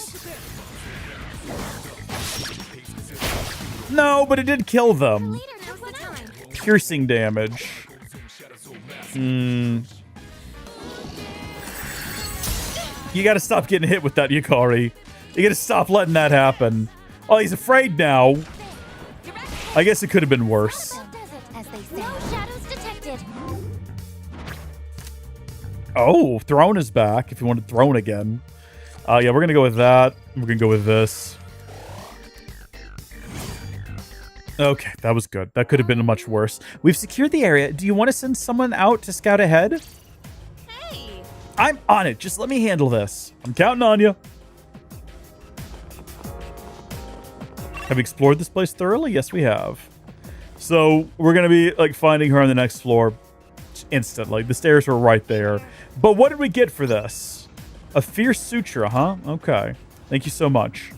No, but it did kill them. Leader, now's the time. Piercing damage. You gotta stop getting hit with that, Yukari. You gotta stop letting that happen. Oh, he's afraid now. I guess it could have been worse. No shadows detected. Oh, Throne is back if you wanted Throne again. Yeah, we're gonna go with that. We're gonna go with this. Okay, that was good. That could have been much worse. We've secured the area. Do you want to send someone out to scout ahead? Hey, I'm on it. Just let me handle this. I'm counting on you. Have we explored this place thoroughly? Yes, we have. So we're going to be like finding her on the next floor instantly. The stairs were right there. But what did we get for this? A fierce suture, huh? Okay. Thank you so much.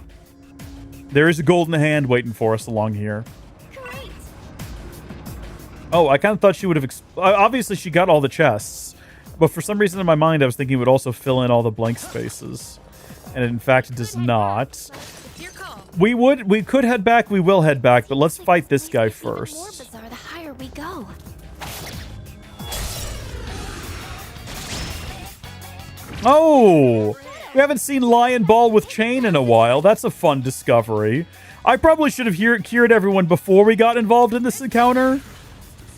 There is a golden hand waiting for us along here. great. Oh, I kind of thought she would have... obviously, she got all the chests. But for some reason in my mind, I was thinking it would also fill in all the blank spaces. And in fact, it does not. It's your call. We could head back. We will head back. But let's fight this guy Even more first. bizarre the higher we go. Oh! We haven't seen Lion Ball with Chain in a while. That's a fun discovery. I probably should have cured everyone before we got involved in this encounter.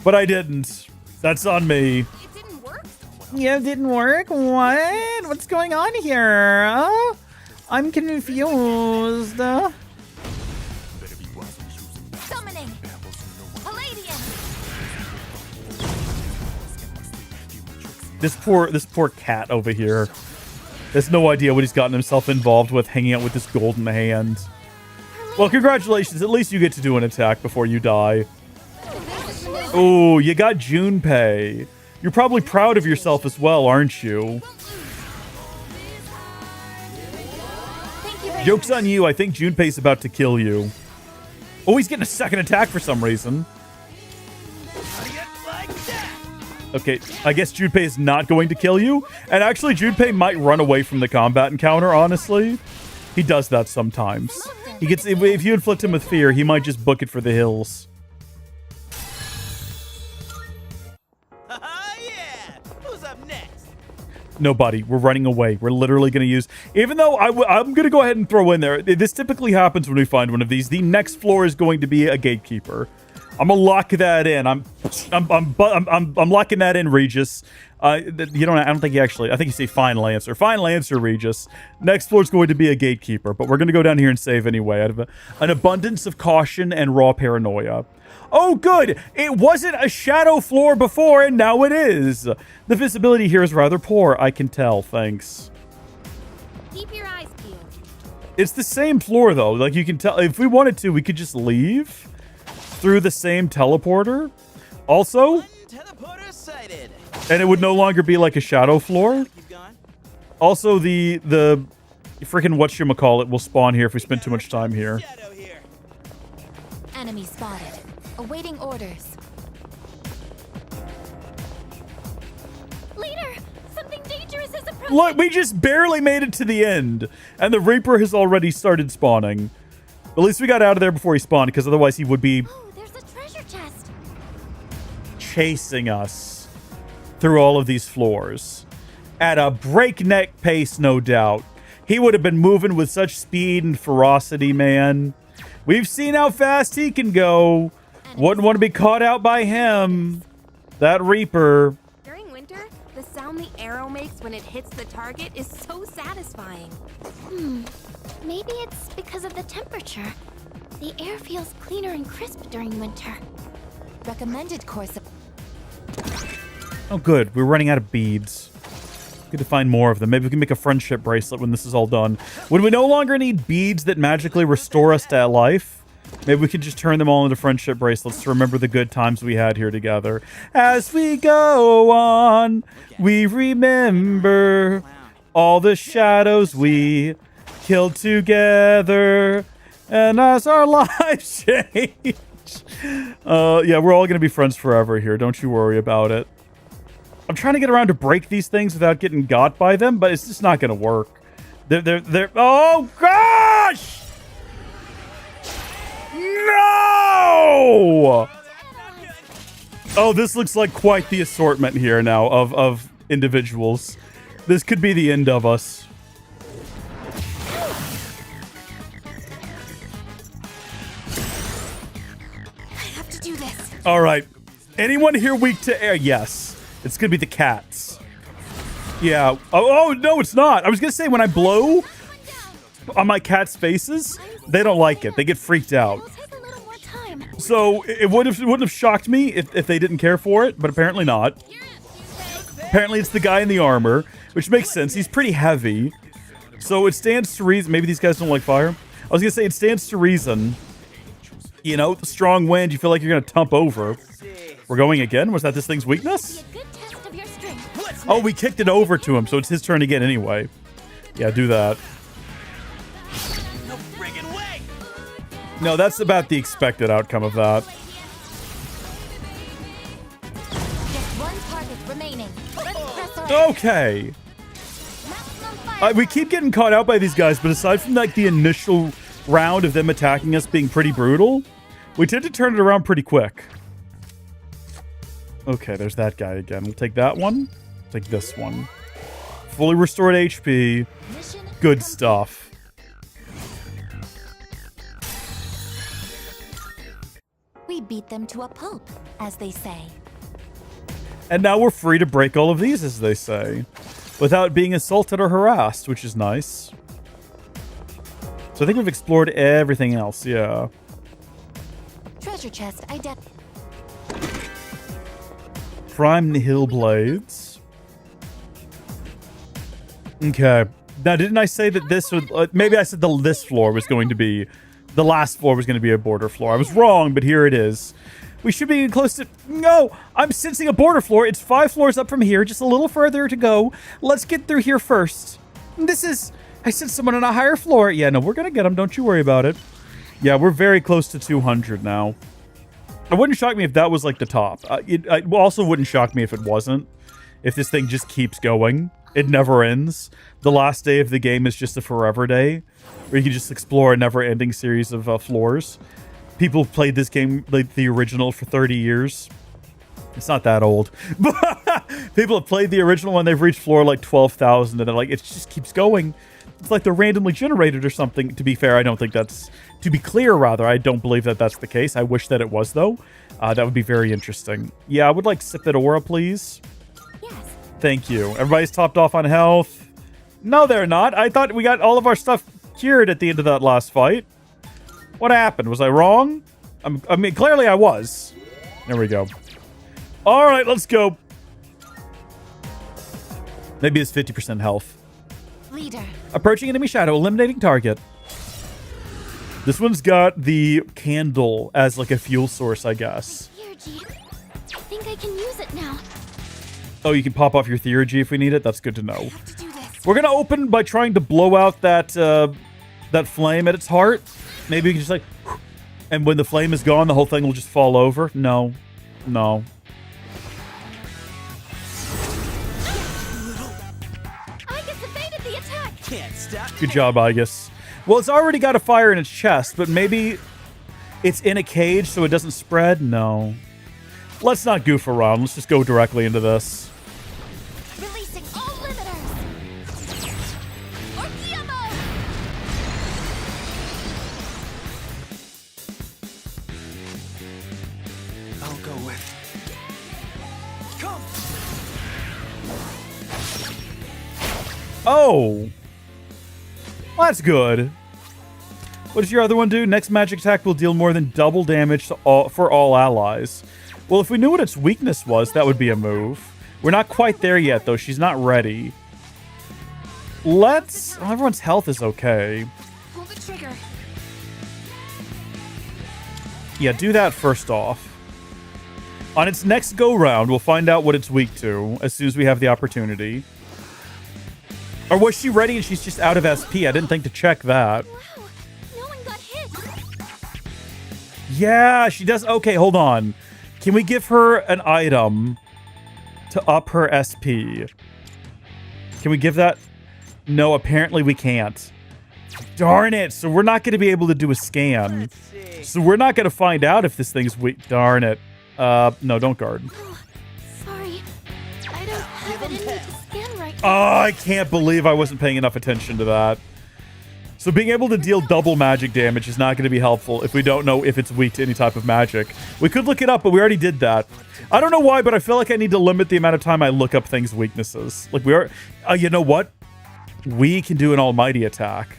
But I didn't. That's on me. It didn't work? Yeah, it didn't work? What? What's going on here? I'm confused. Summoning. Palladium. This poor cat over here has no idea what he's gotten himself involved with hanging out with this golden hand. Well, congratulations. At least you get to do an attack before you die. Oh, you got Junpei. You're probably proud of yourself as well, aren't you? Thank you very Joke's much. on you. I think Junpei's about to kill you. Oh, he's getting a second attack for some reason. Okay, I guess Junpei is not going to kill you. And actually, Junpei might run away from the combat encounter, honestly. He does that sometimes. He gets, if you inflict him with fear, he might just book it for the hills. Yeah! Who's up next? Nobody. We're running away. We're literally going to use... Even though I'm going to go ahead and throw in there. This typically happens when we find one of these. The next floor is going to be a gatekeeper. I'm gonna lock that in. I'm locking that in, Regis. You don't. I don't think you actually. I think you say fine Lancer. Fine Lancer, Regis. Next floor is going to be a gatekeeper, but we're gonna go down here and save anyway, out of an abundance of caution and raw paranoia. Oh, good. It wasn't a shadow floor before, and now it is. The visibility here is rather poor. I can tell. Thanks. Keep your eyes peeled. It's the same floor though. Like you can tell. If we wanted to, we could just leave through the same teleporter. Also, Teleporter sighted. and it would no longer be like a shadow floor. Keep going. Also, the freaking whatchamacallit will spawn here if we spend too much time here. Shadow here. Enemy spotted. Awaiting orders. Leader, something dangerous is approaching. Look, we just barely made it to the end, and the Reaper has already started spawning. At least we got out of there before he spawned, because otherwise he would be... Oh, there's a treasure chest. chasing us through all of these floors at a breakneck pace, no doubt. He would have been moving with such speed and ferocity, man. We've seen how fast he can go. Wouldn't want to be caught out by him. That Reaper. During winter, the sound the arrow makes when it hits the target is so satisfying. Maybe it's because of the temperature. The air feels cleaner and crisp during winter. Recommended course of... Oh, good. We're running out of beads. Good to find more of them. Maybe we can make a friendship bracelet when this is all done. When we no longer need beads that magically restore us to life, maybe we can just turn them all into friendship bracelets to remember the good times we had here together. As we go on, we remember all the shadows we killed together. And as our lives change. Yeah, we're all going to be friends forever here. Don't you worry about it. I'm trying to get around to break these things without getting got by them, but it's just not going to work. They're... Oh, gosh! No! Oh, this looks like quite the assortment here now of individuals. This could be the end of us. All right. Anyone here weak to air? Yes. It's going to be the cats. Yeah. Oh, no, it's not. I was going to say, when I blow on my cat's faces, they don't like it. They get freaked out. So it wouldn't have shocked me if they didn't care for it, but apparently not. Apparently it's the guy in the armor, which makes sense. He's pretty heavy. So it stands to reason. Maybe these guys don't like fire. I was going to say, it stands to reason. You know, the strong wind, you feel like you're going to tump over. We're going again? Was that this thing's weakness? Oh, we kicked it over to him, so it's his turn again anyway. Yeah, do that. No, that's about the expected outcome of that. Okay. We keep getting caught out by these guys, but aside from like the initial round of them attacking us being pretty brutal, we tend to turn it around pretty quick. Okay, there's that guy again. We'll take that one. Take this one. Fully restored HP. Good stuff. We beat them to a pulp, as they say. And now we're free to break all of these, as they say, without being assaulted or harassed, which is nice. So I think we've explored everything else, yeah. Treasure chest identified. Prime Nihil Blades. Okay. Now, didn't I say that this would... maybe I said this floor was going to be... The last floor was going to be a border floor. I was wrong, but here it is. We should be close to... No! I'm sensing a border floor. It's 5 floors up from here. Just a little further to go. Let's get through here first. This is... I sense someone on a higher floor. Yeah, no, we're going to get them. Don't you worry about it. Yeah, we're very close to 200 now. It wouldn't shock me if that was like the top. It also wouldn't shock me if it wasn't. If this thing just keeps going. It never ends. The last day of the game is just a forever day. Where you can just explore a never-ending series of floors. People have played this game, like the original, for 30 years. It's not that old. But people have played the original when they've reached floor like 12,000. And they're like, it just keeps going. It's like they're randomly generated or something. To be fair, I don't think that's... To be clear, rather, I don't believe that that's the case. I wish that it was, though. That would be very interesting. Yeah, I would like Sithid Aura, please. Yes. Thank you. Everybody's topped off on health. No, they're not. I thought we got all of our stuff cured at the end of that last fight. What happened? Was I wrong? I mean, clearly I was. There we go. All right, let's go. Maybe it's 50% health. Leader. Approaching enemy shadow, eliminating target. This one's got the candle as like a fuel source, I guess. Theurgy. I think I can use it now. Oh, you can pop off your Theurgy if we need it? That's good to know. I have to do this. We're going to open by trying to blow out that that flame at its heart. Maybe we can just like... And when the flame is gone, the whole thing will just fall over. No. No. Aigis evaded the attack. Can't stop. Good job, Aigis. Well, it's already got a fire in its chest, but maybe it's in a cage so it doesn't spread? No. Let's not goof around. Let's just go directly into this. Releasing all limiters. Orkiamo! I'll go with. Come. Oh. Well, that's good. What does your other one do? Next magic attack will deal more than double damage to for all allies. Well, if we knew what its weakness was, that would be a move. We're not quite there yet, though. She's not ready. Let's... Oh, everyone's health is okay. Pull the trigger. Yeah, do that first off. On its next go-round, we'll find out what it's weak to as soon as we have the opportunity. Or was she ready and she's just out of SP? I didn't think to check that. Wow, no one got hit. Yeah, she does. Okay, hold on. Can we give her an item to up her SP? Can we give that? No, apparently we can't. Darn it. So we're not going to be able to do a scan. Let's see. So we're not going to find out if this thing's weak. Darn it. No, don't guard. Oh, sorry. I don't have it in me to scan right now. Oh, I can't believe I wasn't paying enough attention to that. So being able to deal double magic damage is not going to be helpful if we don't know if it's weak to any type of magic. We could look it up, but we already did that. I don't know why, but I feel like I need to limit the amount of time I look up things' weaknesses. Like we are... you know what? We can do an almighty attack.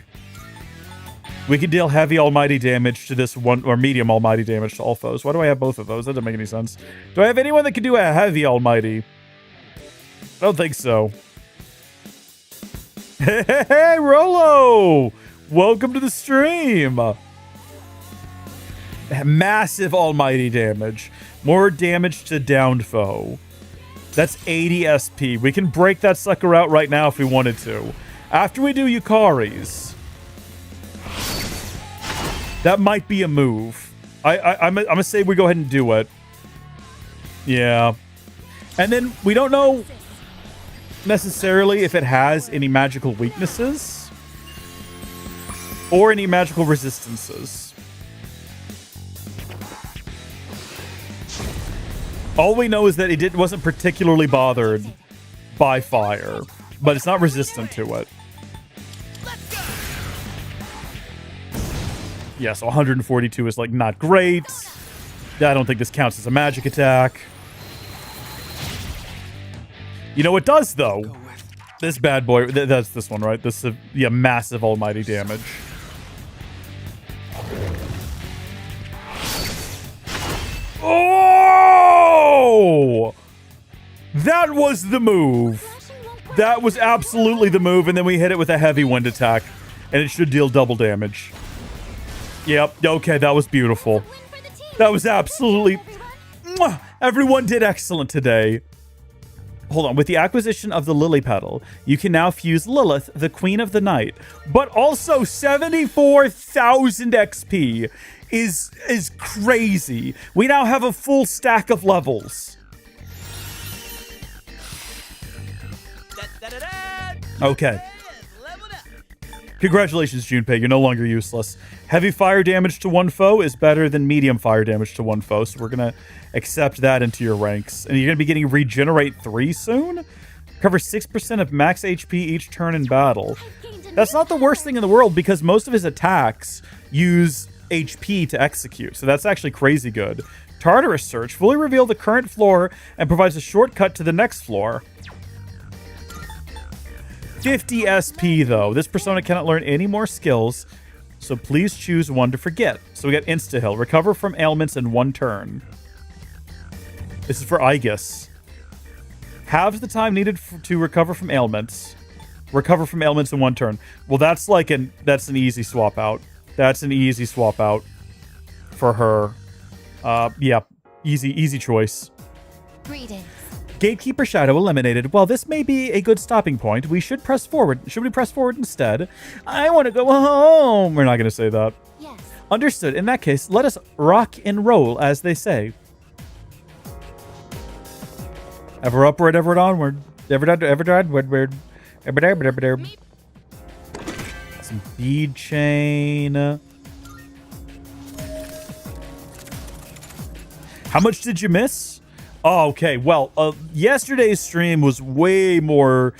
We can deal heavy almighty damage to this one, or medium almighty damage to all foes. Why do I have both of those? That doesn't make any sense. Do I have anyone that can do a heavy almighty? I don't think so. Hey, Rolo! Welcome to the stream. Massive almighty damage. More damage to downed foe. That's 80 SP. We can break that sucker out right now if we wanted to. After we do Yukari's. That might be a move. I'm gonna say we go ahead and do it. Yeah. And then we don't know necessarily if it has any magical weaknesses or any magical resistances. All we know is that it wasn't particularly bothered by fire, but it's not resistant to it. Yeah, so 142 is like not great. I don't think this counts as a magic attack. You know what does though? This bad boy, that's this one, right? This yeah, massive almighty damage. Oh! That was the move. That was absolutely the move, and then we hit it with a heavy wind attack, and it should deal double damage. Yep, okay, that was beautiful. That was absolutely... Mwah! Everyone did excellent today. Hold on, with the acquisition of the Lily Petal, you can now fuse Lilith, the Queen of the Night, but also 74,000 XP is crazy. We now have a full stack of levels. Okay. Congratulations, Junpei. You're no longer useless. Heavy fire damage to one foe is better than medium fire damage to one foe, so we're going to accept that into your ranks. And you're going to be getting Regenerate 3 soon? Cover 6% of max HP each turn in battle. That's not the worst thing in the world because most of his attacks use HP to execute, so that's actually crazy good. Tartarus Search. Fully reveal the current floor and provides a shortcut to the next floor. 50 SP, though. This persona cannot learn any more skills, so please choose one to forget. So we got Insta-Heal. Recover from ailments in one turn. This is for Aigis. Halves the time needed to recover from ailments. Recover from ailments in one turn. Well, that's like that's an easy swap out. That's an easy swap out for her. Yeah, easy choice. Greetings. Gatekeeper Shadow eliminated. While this may be a good stopping point, we should press forward. Should we press forward instead? I want to go home. We're not going to say that. Yes. Understood. In that case, let us rock and roll, as they say. Ever upward, ever onward. Ever downward. Some bead chain. How much did you miss? Oh, okay. Well, yesterday's stream was way more...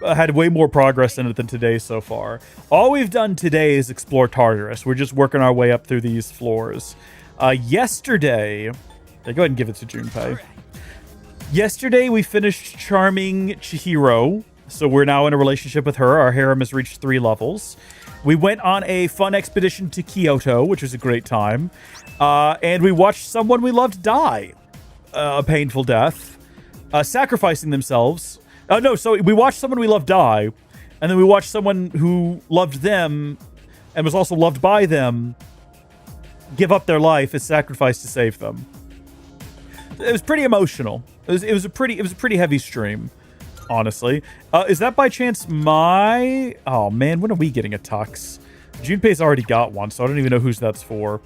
had way more progress in it than today so far. All we've done today is explore Tartarus. We're just working our way up through these floors. Yesterday... go ahead and give it to Junpei. Yesterday, we finished charming Chihiro. So we're now in a relationship with her. Our harem has reached 3 levels. We went on a fun expedition to Kyoto, which was a great time. And we watched someone we loved die. A painful death. Sacrificing themselves. So we watched someone we loved die. And then we watched someone who loved them and was also loved by them give up their life as sacrifice to save them. It was pretty emotional. It was a pretty heavy stream, honestly. Is that by chance my... Oh, man, when are we getting a tux? Junpei's already got one, so I don't even know whose that's for.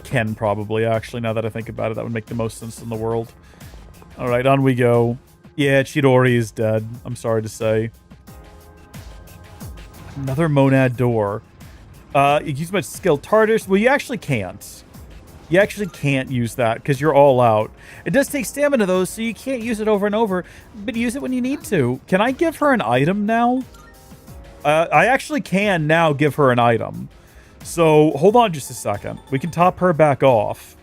Ken, probably, actually, now that I think about it. That would make the most sense in the world. All right, on we go. Yeah, Chidori is dead. I'm sorry to say. Another monad door. You use my skill Tartarus. Well, you actually can't. You actually can't use that because you're all out. It does take stamina, though, so you can't use it over and over. But use it when you need to. Can I give her an item now? I actually can now give her an item. So, hold on just a second. We can top her back off.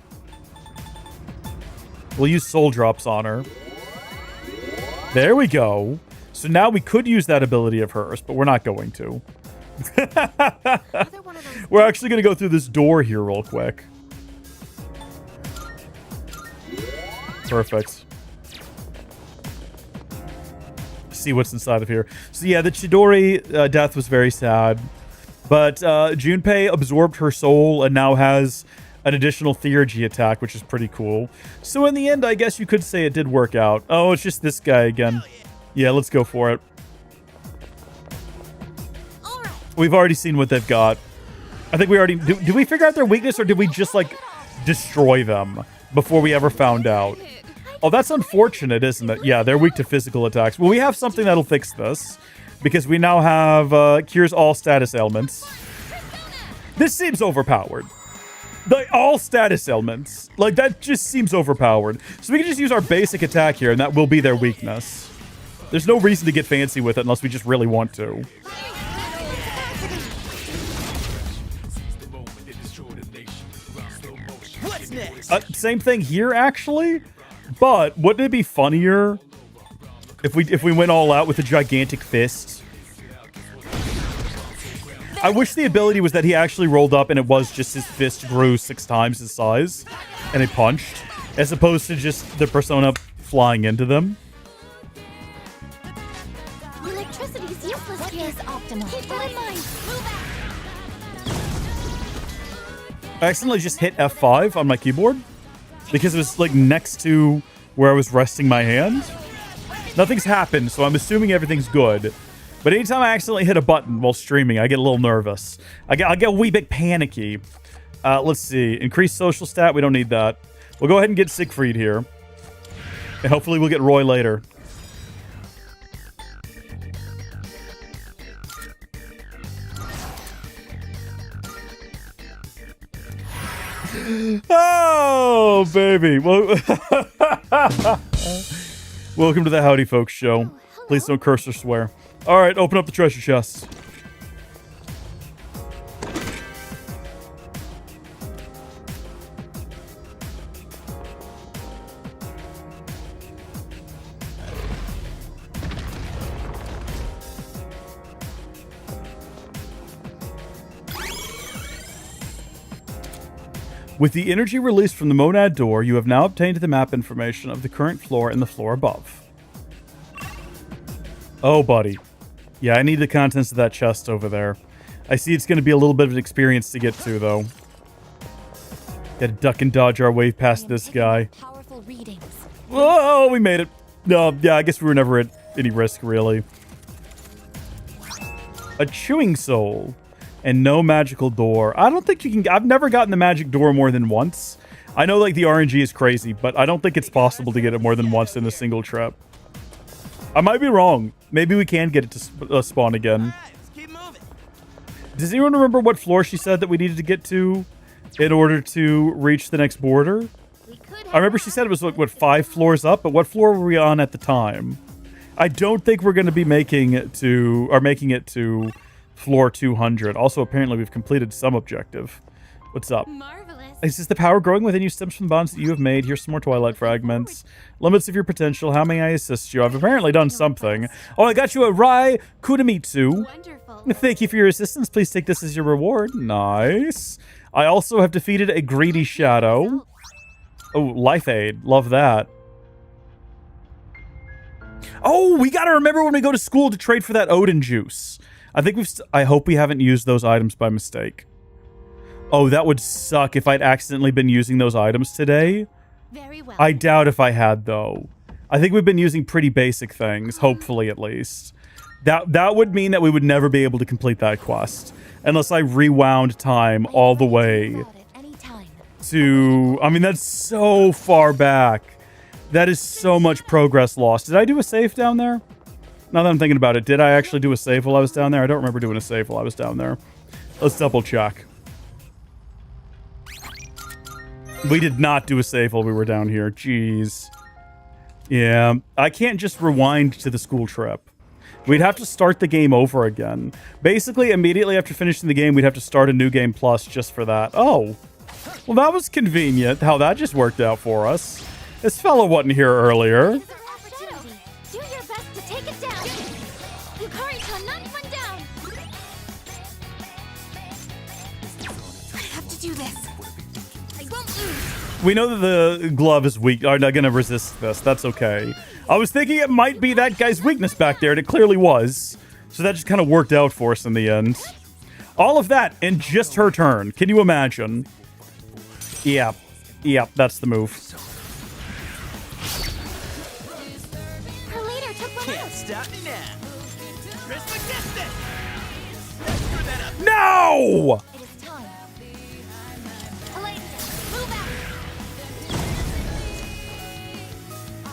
We'll use soul drops on her. There we go. So now we could use that ability of hers, but we're not going to. We're actually going to go through this door here real quick. Perfect. See what's inside of here. So yeah, the Chidori death was very sad. But Junpei absorbed her soul and now has an additional theurgy attack, which is pretty cool. So in the end, I guess you could say it did work out. Oh, it's just this guy again. Yeah, let's go for it. We've already seen what they've got. I think we already... Did we figure out their weakness, or did we just, like, destroy them before we ever found out? Oh, that's unfortunate, isn't it? Yeah, they're weak to physical attacks. Well, we have something that'll fix this, because we now have cures all status ailments. This seems overpowered. All status ailments. Like, that just seems overpowered. So we can just use our basic attack here, and that will be their weakness. There's no reason to get fancy with it unless we just really want to. What's next? Same thing here, actually. But wouldn't it be funnier if we went all out with a gigantic fist? I wish the ability was that he actually rolled up and it was just his fist grew 6 times his size and he punched, as opposed to just the persona flying into them. Electricity's useless here. Is optimal. Keep that in mind. Move out. I accidentally just hit F5 on my keyboard because it was like next to where I was resting my hand. Nothing's happened, so I'm assuming everything's good. But anytime I accidentally hit a button while streaming, I get a little nervous. I get a wee bit panicky. Let's see. Increased social stat. We don't need that. We'll go ahead and get Siegfried here. And hopefully we'll get Roy later. Oh, baby. Well, welcome to the Howdy Folks show. Please don't curse or swear. All right, open up the treasure chest. With the energy released from the monad door, you have now obtained the map information of the current floor and the floor above. Oh, buddy. Yeah, I need the contents of that chest over there. I see it's going to be a little bit of an experience to get to, though. Gotta duck and dodge our way past this guy. Powerful readings. Oh, we made it. No, yeah, I guess we were never at any risk, really. A chewing soul. And no magical door. I don't think you can... I've never gotten the magic door more than once. I know, like, the RNG is crazy, but I don't think it's possible to get it more than once in a single trip. I might be wrong. Maybe we can get it to spawn again. Let's keep moving. Does anyone remember what floor she said that we needed to get to in order to reach the next border? We could I remember she said it was, what, 5 floors up? But what floor were we on at the time? I don't think we're going to be making it to floor 200. Also, apparently, we've completed some objective. What's up? Marvelous. Is this the power growing within you stems from the bonds that you have made? Here's some more Twilight fragments. Limits of your potential. How may I assist you? I've apparently done something. Oh, I got you a Rai Kudamitsu. Wonderful. Thank you for your assistance. Please take this as your reward. Nice. I also have defeated a greedy shadow. Oh, life aid. Love that. Oh, we got to remember when we go to school to trade for that Odin juice. I think I hope we haven't used those items by mistake. Oh, that would suck if I'd accidentally been using those items today. Very well. I doubt if I had, though. I think we've been using pretty basic things, hopefully at least. That would mean that we would never be able to complete that quest unless I rewound time all the way to... I mean, that's so far back. That is so much progress lost. Did I do a save down there? Now that I'm thinking about it, did I actually do a save while I was down there? I don't remember doing a save while I was down there. Let's double check. We did not do a save while we were down here. Jeez. Yeah, I can't just rewind to the school trip. We'd have to start the game over again. Basically, immediately after finishing the game, we'd have to start a new game plus just for that. Oh, well, that was convenient how that just worked out for us. This fellow wasn't here earlier. Do your best to take it down. Yukari-chan, not one down. I have to do this. I won't lose. We know that the glove is weak. Are not going to resist this. That's okay. I was thinking it might be that guy's weakness back there, and it clearly was. So that just kind of worked out for us in the end. All of that in just her turn. Can you imagine? Yep. Yep, that's the move. Her leader took one Can't out. stop me now. Prisma gets it. Screw that up. No! It is time. Elaine, move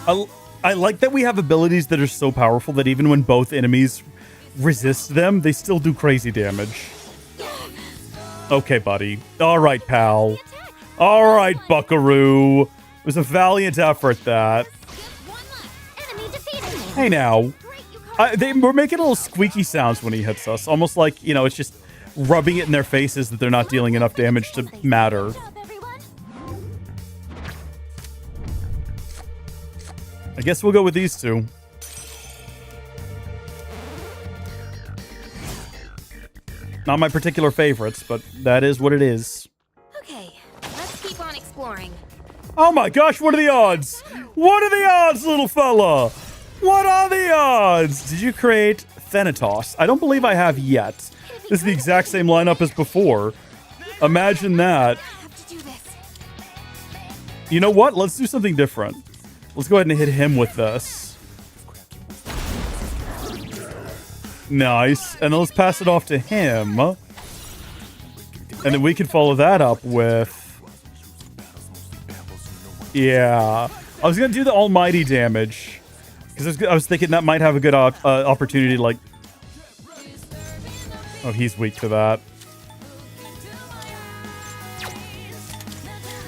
out. I like that we have abilities that are so powerful that even when both enemies resist them, they still do crazy damage. Okay, buddy. All right, pal. All right, buckaroo. It was a valiant effort, that. One left. Enemy defeated. Hey, now. Great, Yukari. We're making little squeaky sounds when he hits us. Almost like, you know, it's just rubbing it in their faces that they're not dealing enough damage to matter. Good job, everyone. I guess we'll go with these two. Not my particular favorites, but that is what it is. Okay, let's keep on exploring. Oh my gosh, what are the odds? What are the odds, little fella? What are the odds? Did you create Thanatos? I don't believe I have yet. This is the exact same lineup as before. Imagine that. I have to do this. You know what? Let's do something different. Let's go ahead and hit him with this. Nice. And then let's pass it off to him. And then we can follow that up with... Yeah. I was going to do the almighty damage. Because I was thinking that might have a good opportunity, like... Oh, he's weak to that.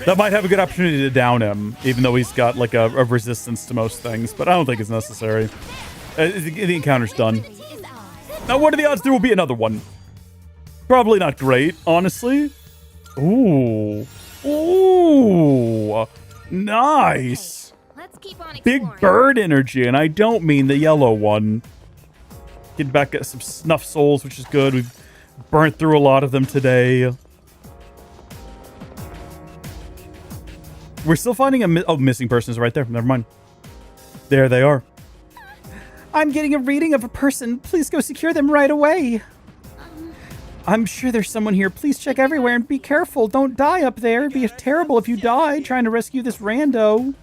That might have a good opportunity to down him, even though he's got, like, a resistance to most things. But I don't think it's necessary. The encounter's done. Now, what are the odds there will be another one? Probably not great, honestly. Ooh. Ooh. Nice. Let's keep on Big exploring. bird energy, and I don't mean the yellow one. Get back at some snuff souls, which is good. We've burnt through a lot of them today. We're still finding a missing person is right there. Never mind. There they are. I'm getting a reading of a person. Please go secure them right away. I'm sure there's someone here. Please check everywhere and be careful. Don't die up there. It'd be terrible if you died trying to rescue this rando.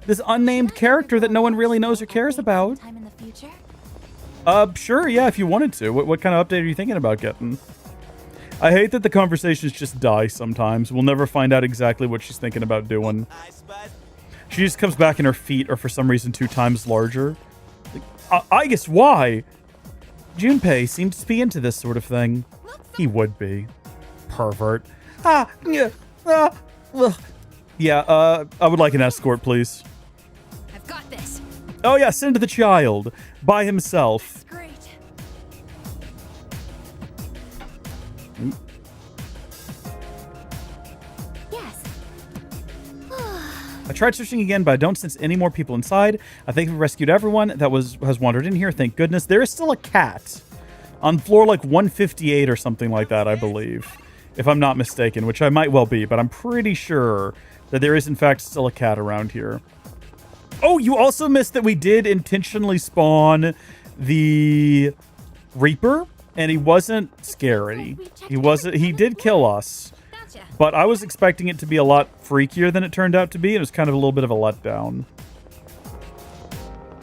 This unnamed character that no one really knows or cares about. Time in the future? Sure, yeah, if you wanted to. What kind of update are you thinking about getting? I hate that the conversations just die sometimes. We'll never find out exactly what she's thinking about doing. She just comes back and her feet are for some reason 2 times larger. Like, Aigis, why? Junpei seems to be into this sort of thing. He would be. Pervert. He's Yeah, I would like an escort, please. I've got this. Oh yeah, send the child by himself. Great. Yes. I tried searching again, but I don't sense any more people inside. I think we rescued everyone that has wandered in here. Thank goodness. There is still a cat on floor like 158 or something like that, I believe. If I'm not mistaken, which I might well be, but I'm pretty sure that there is in fact still a cat around here. Oh, you also missed that we did intentionally spawn the Reaper, and he wasn't scary. He did kill us. Gotcha. But I was expecting it to be a lot freakier than it turned out to be. It was kind of a little bit of a letdown.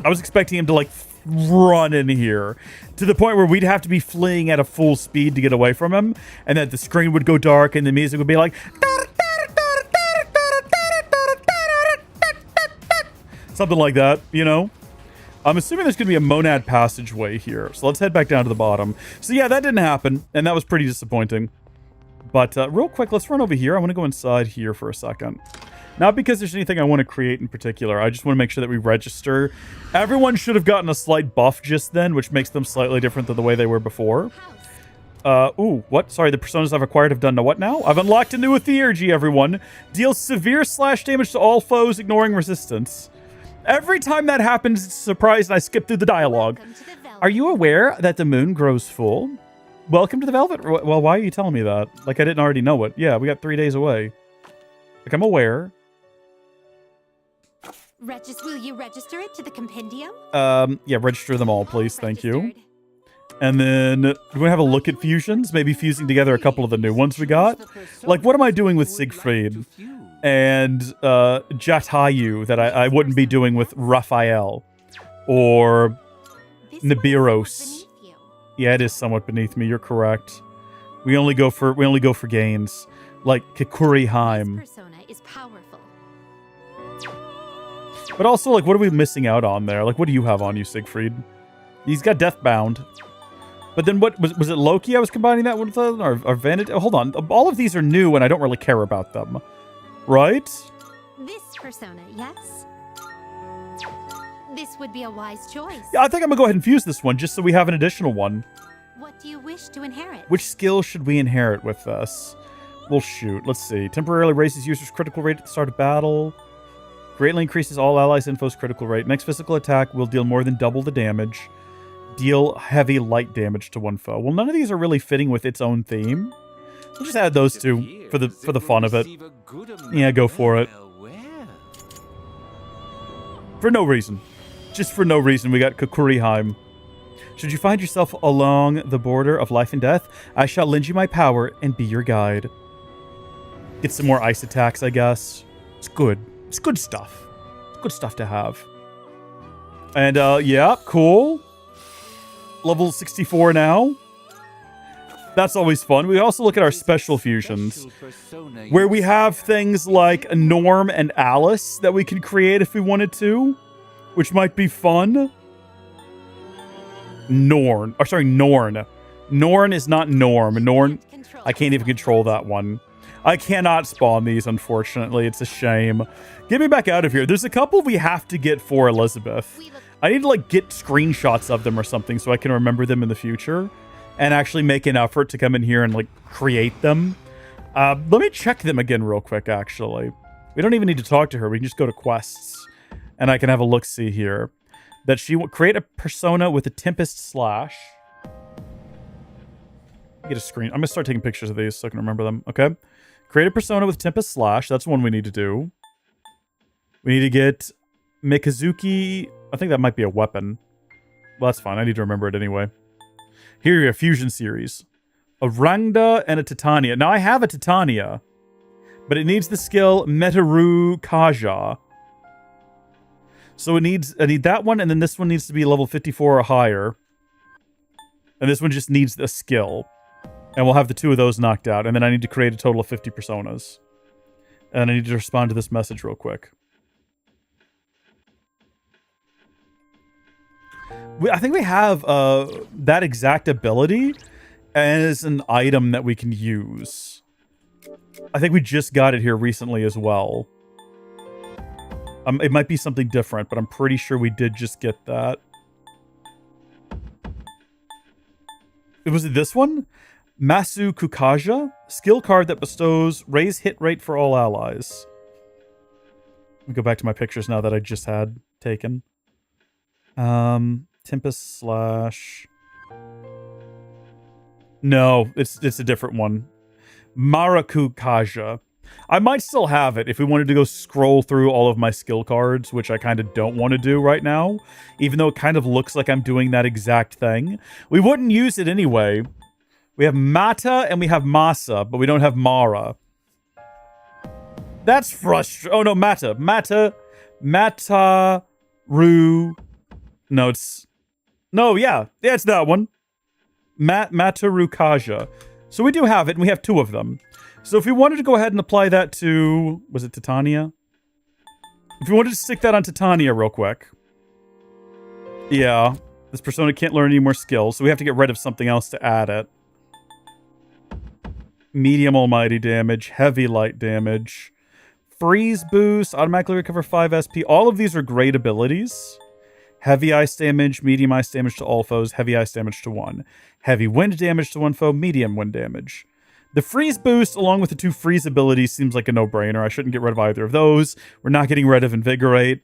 I was expecting him to, like, run in here to the point where we'd have to be fleeing at a full speed to get away from him, and that the screen would go dark and the music would be like... something like that, you know? I'm assuming there's going to be a monad passageway here. So let's head back down to the bottom. So yeah, that didn't happen, and that was pretty disappointing. But real quick, let's run over here. I want to go inside here for a second. Not because there's anything I want to create in particular. I just want to make sure that we register. Everyone should have gotten a slight buff just then, which makes them slightly different than the way they were before. Ooh, what? Sorry, the personas I've acquired have done the what now? I've unlocked a new theurgy, everyone. Deals severe slash damage to all foes, ignoring resistance. Every time that happens, it's a surprise and I skip through the dialogue. Are you aware that the moon grows full? Welcome to the Velvet. Well, why are you telling me that? Like I didn't already know it. Yeah, we got 3 days away. Like I'm aware. Will you register it to the compendium? Yeah, register them all, please. Thank you. And then do we want to have a look at fusions? Maybe fusing together a couple of the new ones we got? Like, what am I doing with Siegfried and Jatayu that I wouldn't be doing with Raphael or Nibiros? Yeah, it is somewhat beneath me. You're correct. We only go for gains, like Kikuri-heim. But also, like, what are we missing out on there? Like, what do you have on you, Siegfried? He's got Deathbound. But then what was it Loki I was combining that with, or Vanity? Oh, hold on. All of these are new and I don't really care about them. Right? This persona, yes? This would be a wise choice. Yeah, I think I'm gonna go ahead and fuse this one just so we have an additional one. What do you wish to inherit? Which skill should we inherit with this? Well, shoot. Let's see. Temporarily raises user's critical rate at the start of battle. Greatly increases all allies' info's critical rate. Next physical attack will deal more than double the damage. Deal heavy light damage to one foe. Well, none of these are really fitting with its own theme. We'll just add those two for the fun of it. Yeah, go for it. For no reason. Just for no reason, we got Kikuri-heim. Should you find yourself along the border of life and death, I shall lend you my power and be your guide. Get some more ice attacks, I guess. It's good. It's good stuff. It's good stuff to have. And, yeah, cool. Level 64 now. That's always fun. We also look at our special fusions, where we have things like Norm and Alice that we can create if we wanted to, which might be fun. Norn. Or sorry, Norn. Norn is not Norm. Norn, I can't even control that one. I cannot spawn these, unfortunately. It's a shame. Get me back out of here. There's a couple we have to get for Elizabeth. I need to, like, get screenshots of them or something so I can remember them in the future and actually make an effort to come in here and, like, create them. Let me check them again real quick, actually. We don't even need to talk to her. We can just go to quests and I can have a look-see here. That she will create a persona with a Tempest Slash. Get a screen. I'm going to start taking pictures of these so I can remember them. Okay. Create a persona with Tempest Slash. That's one we need to do. We need to get Mikazuki. I think that might be a weapon. Well, that's fine. I need to remember it anyway. Here you go. Fusion series. A Rangda and a Titania. Now, I have a Titania, but it needs the skill Metaru Kaja. So I need that one, and then this one needs to be level 54 or higher. And this one just needs a skill. And we'll have the two of those knocked out. And then I need to create a total of 50 personas. And I need to respond to this message real quick. I think we have that exact ability as an item that we can use. I think we just got it here recently as well. It might be something different, but I'm pretty sure we did just get that. Was it this one? Masu Kukaja? Skill card that bestows raise hit rate for all allies. Let me go back to my pictures now that I just had taken. Tempest slash... No, it's a different one. Maraku Kaja. I might still have it if we wanted to go scroll through all of my skill cards, which I kind of don't want to do right now, even though it kind of looks like I'm doing that exact thing. We wouldn't use it anyway. We have Mata and we have Masa, but we don't have Mara. That's frustrating. Oh no, Mata. No, it's... No, yeah, it's that one. Mataru Kaja. So we do have it, and we have 2 of them. So if we wanted to go ahead and apply that to... Was it Titania? If we wanted to stick that on Titania real quick. Yeah. This persona can't learn any more skills, so we have to get rid of something else to add it. Medium almighty damage. Heavy light damage. Freeze boost. Automatically recover 5 SP. All of these are great abilities. Heavy ice damage, medium ice damage to all foes, heavy ice damage to 1. Heavy wind damage to 1 foe, medium wind damage. The freeze boost, along with the 2 freeze abilities, seems like a no-brainer. I shouldn't get rid of either of those. We're not getting rid of Invigorate.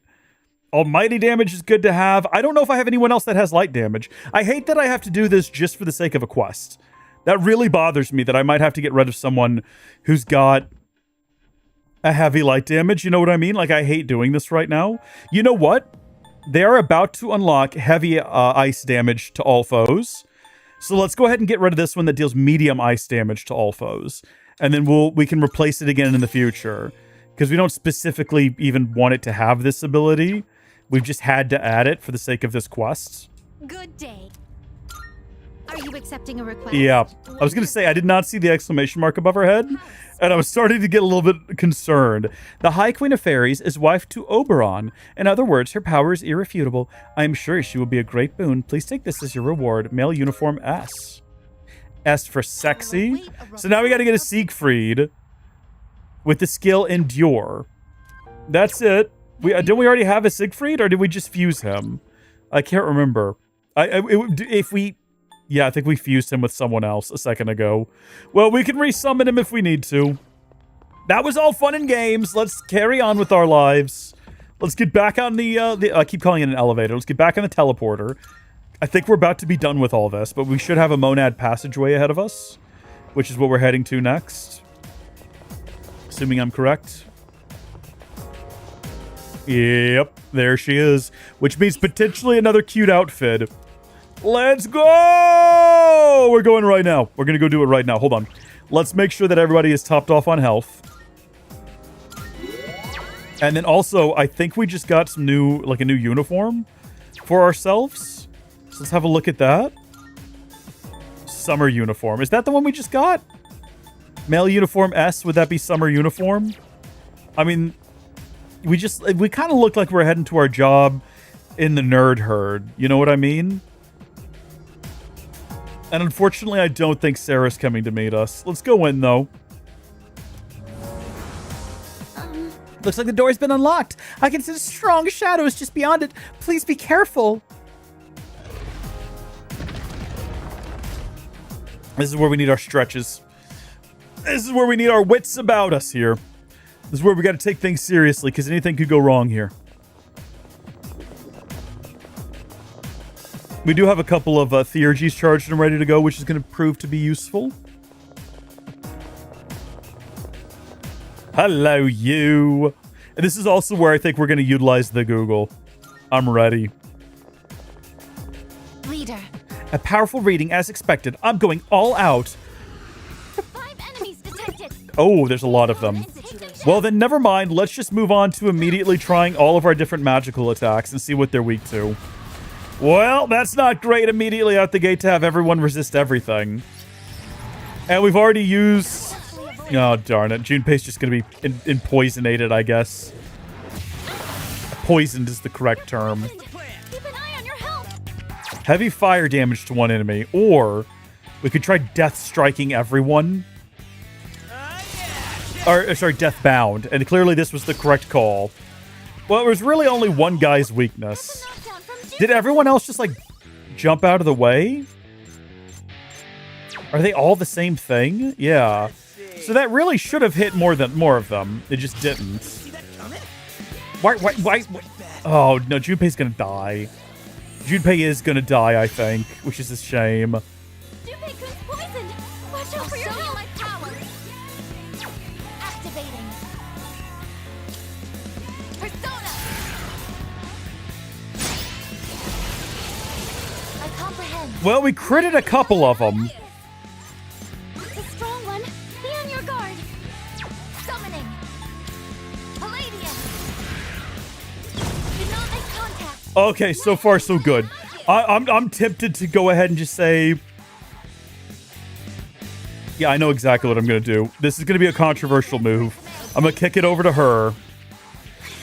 Almighty damage is good to have. I don't know if I have anyone else that has light damage. I hate that I have to do this just for the sake of a quest. That really bothers me that I might have to get rid of someone who's got a heavy light damage. You know what I mean? Like, I hate doing this right now. You know what? They are about to unlock heavy ice damage to all foes. So let's go ahead and get rid of this one that deals medium ice damage to all foes. And then we can replace it again in the future. Because we don't specifically even want it to have this ability. We've just had to add it for the sake of this quest. Good day. Are you accepting a request? Yeah. I was going to say, I did not see the exclamation mark above her head. And I was starting to get a little bit concerned. The High Queen of Fairies is wife to Oberon. In other words, her power is irrefutable. I am sure she will be a great boon. Please take this as your reward. Male uniform S. S for sexy. So now we got to get a Siegfried with the skill Endure. That's it. Didn't we already have a Siegfried, or did we just fuse him? I can't remember. Yeah, I think we fused him with someone else a second ago. Well, we can resummon him if we need to. That was all fun and games. Let's carry on with our lives. Let's get back on the I keep calling it an elevator. Let's get back on the teleporter. I think we're about to be done with all this, but we should have a monad passageway ahead of us, which is what we're heading to next. Assuming I'm correct. Yep, there she is. Which means potentially another cute outfit. Let's go! We're going right now. We're going to go do it right now. Hold on. Let's make sure that everybody is topped off on health. And then also, I think we just got some new, like a new uniform for ourselves. So let's have a look at that. Summer uniform. Is that the one we just got? Male uniform S, would that be summer uniform? I mean, we kind of look like we're heading to our job in the nerd herd. You know what I mean? And unfortunately, I don't think Sarah's coming to meet us. Let's go in, though. Looks like the door's been unlocked. I can see strong shadows just beyond it. Please be careful. This is where we need our stretches. This is where we need our wits about us here. This is where we got to take things seriously, because anything could go wrong here. We do have a couple of Theurgies charged and ready to go, which is going to prove to be useful. Hello, you. And this is also where I think we're going to utilize the Google. I'm ready. Leader. A powerful reading as expected. I'm going all out. 5 enemies detected. Oh, there's a lot of them. Well, then never mind. Let's just move on to immediately trying all of our different magical attacks and see what they're weak to. Well, that's not great immediately out the gate to have everyone resist everything. And we've already used... Oh, darn it. Junpei's just going to be empoisonated, I guess. Poisoned is the correct term. Keep an eye on your health. Heavy fire damage to one enemy. Or we could try death striking everyone. Or, sorry, death bound. And clearly this was the correct call. Well, it was really only one guy's weakness. Knockdown from Did everyone else just, like, jump out of the way? Are they all the same thing? Yeah. So that really should have hit more of them. It just didn't. See that coming? Why? Oh, no, Junpei's gonna die. Junpei is gonna die, I think, which is a shame. Junpei-kun's poisoned! Watch out for your health! My power! Activating. Persona! I comprehend. Well, we critted a couple of them. It's a strong one. Be on your guard. Summoning. Palladium. Do not make contact. Okay, so far so good. I'm tempted to go ahead and just say, yeah, I know exactly what I'm gonna do. This is gonna be a controversial move. I'm gonna kick it over to her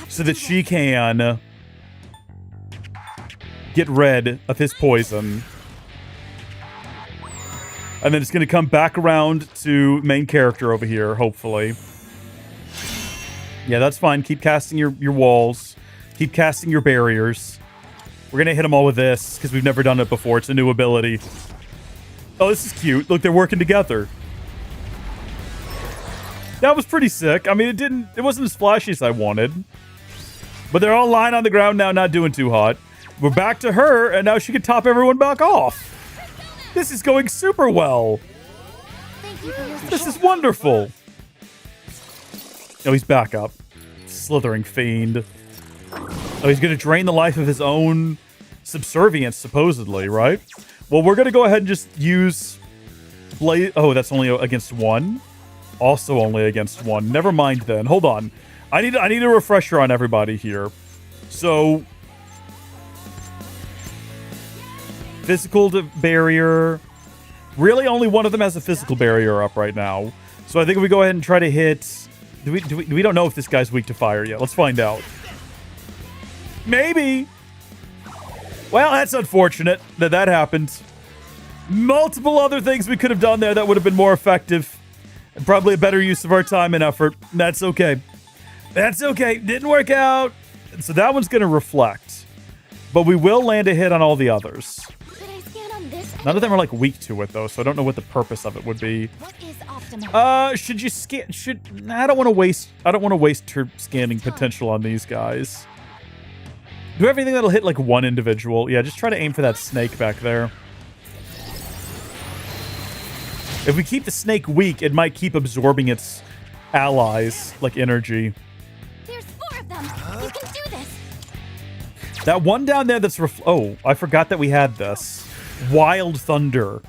so that she can get rid of his poison. And then it's gonna come back around to main character over here, hopefully. Yeah, that's fine. Keep casting your walls. Keep casting your barriers. We're gonna hit them all with this, because we've never done it before. It's a new ability. Oh, this is cute. Look, they're working together. That was pretty sick. I mean, it wasn't as flashy as I wanted. But they're all lying on the ground now, not doing too hot. We're back to her, and now she can top everyone back off. This is going super well. Thank you for your This is wonderful. Oh, he's back up. Slithering fiend. Oh, he's going to drain the life of his own subservience, supposedly, right? Well, we're going to go ahead and just use Blade. Oh, that's only against one? Also only against one. Never mind then. Hold on. I need a refresher on everybody here. So, physical barrier. Really, only one of them has a physical barrier up right now. So I think if we go ahead and try to hit... We don't know if this guy's weak to fire yet. Let's find out. Maybe. Well, that's unfortunate that happened. Multiple other things we could have done there that would have been more effective. And probably a better use of our time and effort. That's okay. That's okay. Didn't work out. So that one's going to reflect. But we will land a hit on all the others. Should I scan on this? None of them are like weak to it though, so I don't know what the purpose of it would be. What is optimal? Should you scan? I don't want to waste her scanning potential on these guys. Do everything that'll hit like one individual. Yeah, just try to aim for that snake back there. If we keep the snake weak, it might keep absorbing its allies like energy. There's 4 of them. You can do this. That one down there that's oh, I forgot that we had this. Wild Thunder.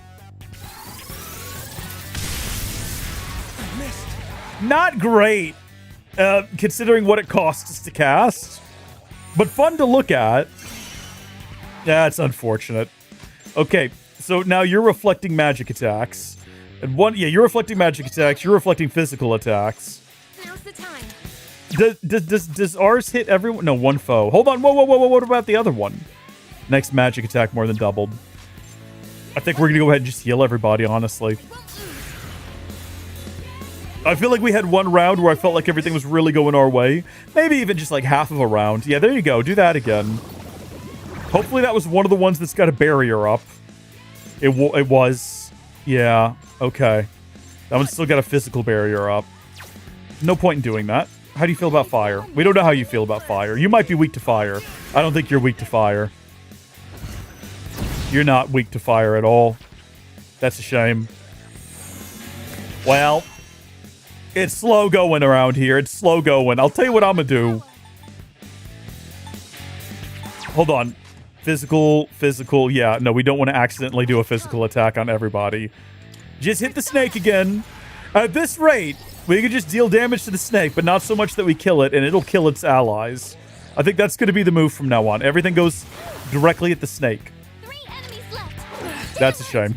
Not great, considering what it costs us to cast. But fun to look at. Yeah, it's unfortunate. Okay, so now you're reflecting magic attacks. And you're reflecting magic attacks. You're reflecting physical attacks. Now's the time. Does ours hit everyone? No, one foe. Hold on. Whoa. What about the other one? Next magic attack more than doubled. I think we're going to go ahead and just heal everybody, honestly. I feel like we had one round where I felt like everything was really going our way. Maybe even just like half of a round. Yeah, there you go. Do that again. Hopefully that was one of the ones that's got a barrier up. It was. Yeah. Okay. That one's still got a physical barrier up. No point in doing that. How do you feel about fire? We don't know how you feel about fire. You might be weak to fire. I don't think you're weak to fire. You're not weak to fire at all. That's a shame. Well, it's slow going around here. It's slow going. I'll tell you what I'm gonna do. Hold on. Physical. Yeah, no, we don't want to accidentally do a physical attack on everybody. Just hit the snake again. At this rate, we can just deal damage to the snake, but not so much that we kill it, and it'll kill its allies. I think that's going to be the move from now on. Everything goes directly at the snake. 3 enemies left. That's a shame.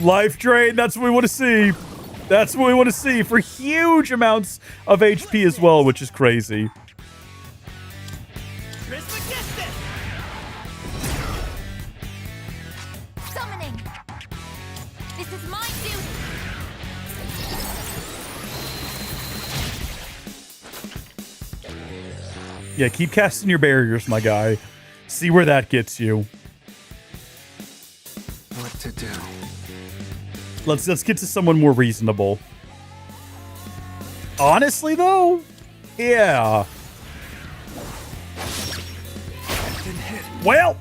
Life drain, that's what we want to see. That's what we want to see for huge amounts of HP as well, which is crazy. Summoning. This is my duty. Yeah, keep casting your barriers, my guy. See where that gets you. What to do? Let's get to someone more reasonable. Honestly, though, yeah. Didn't hit. Well,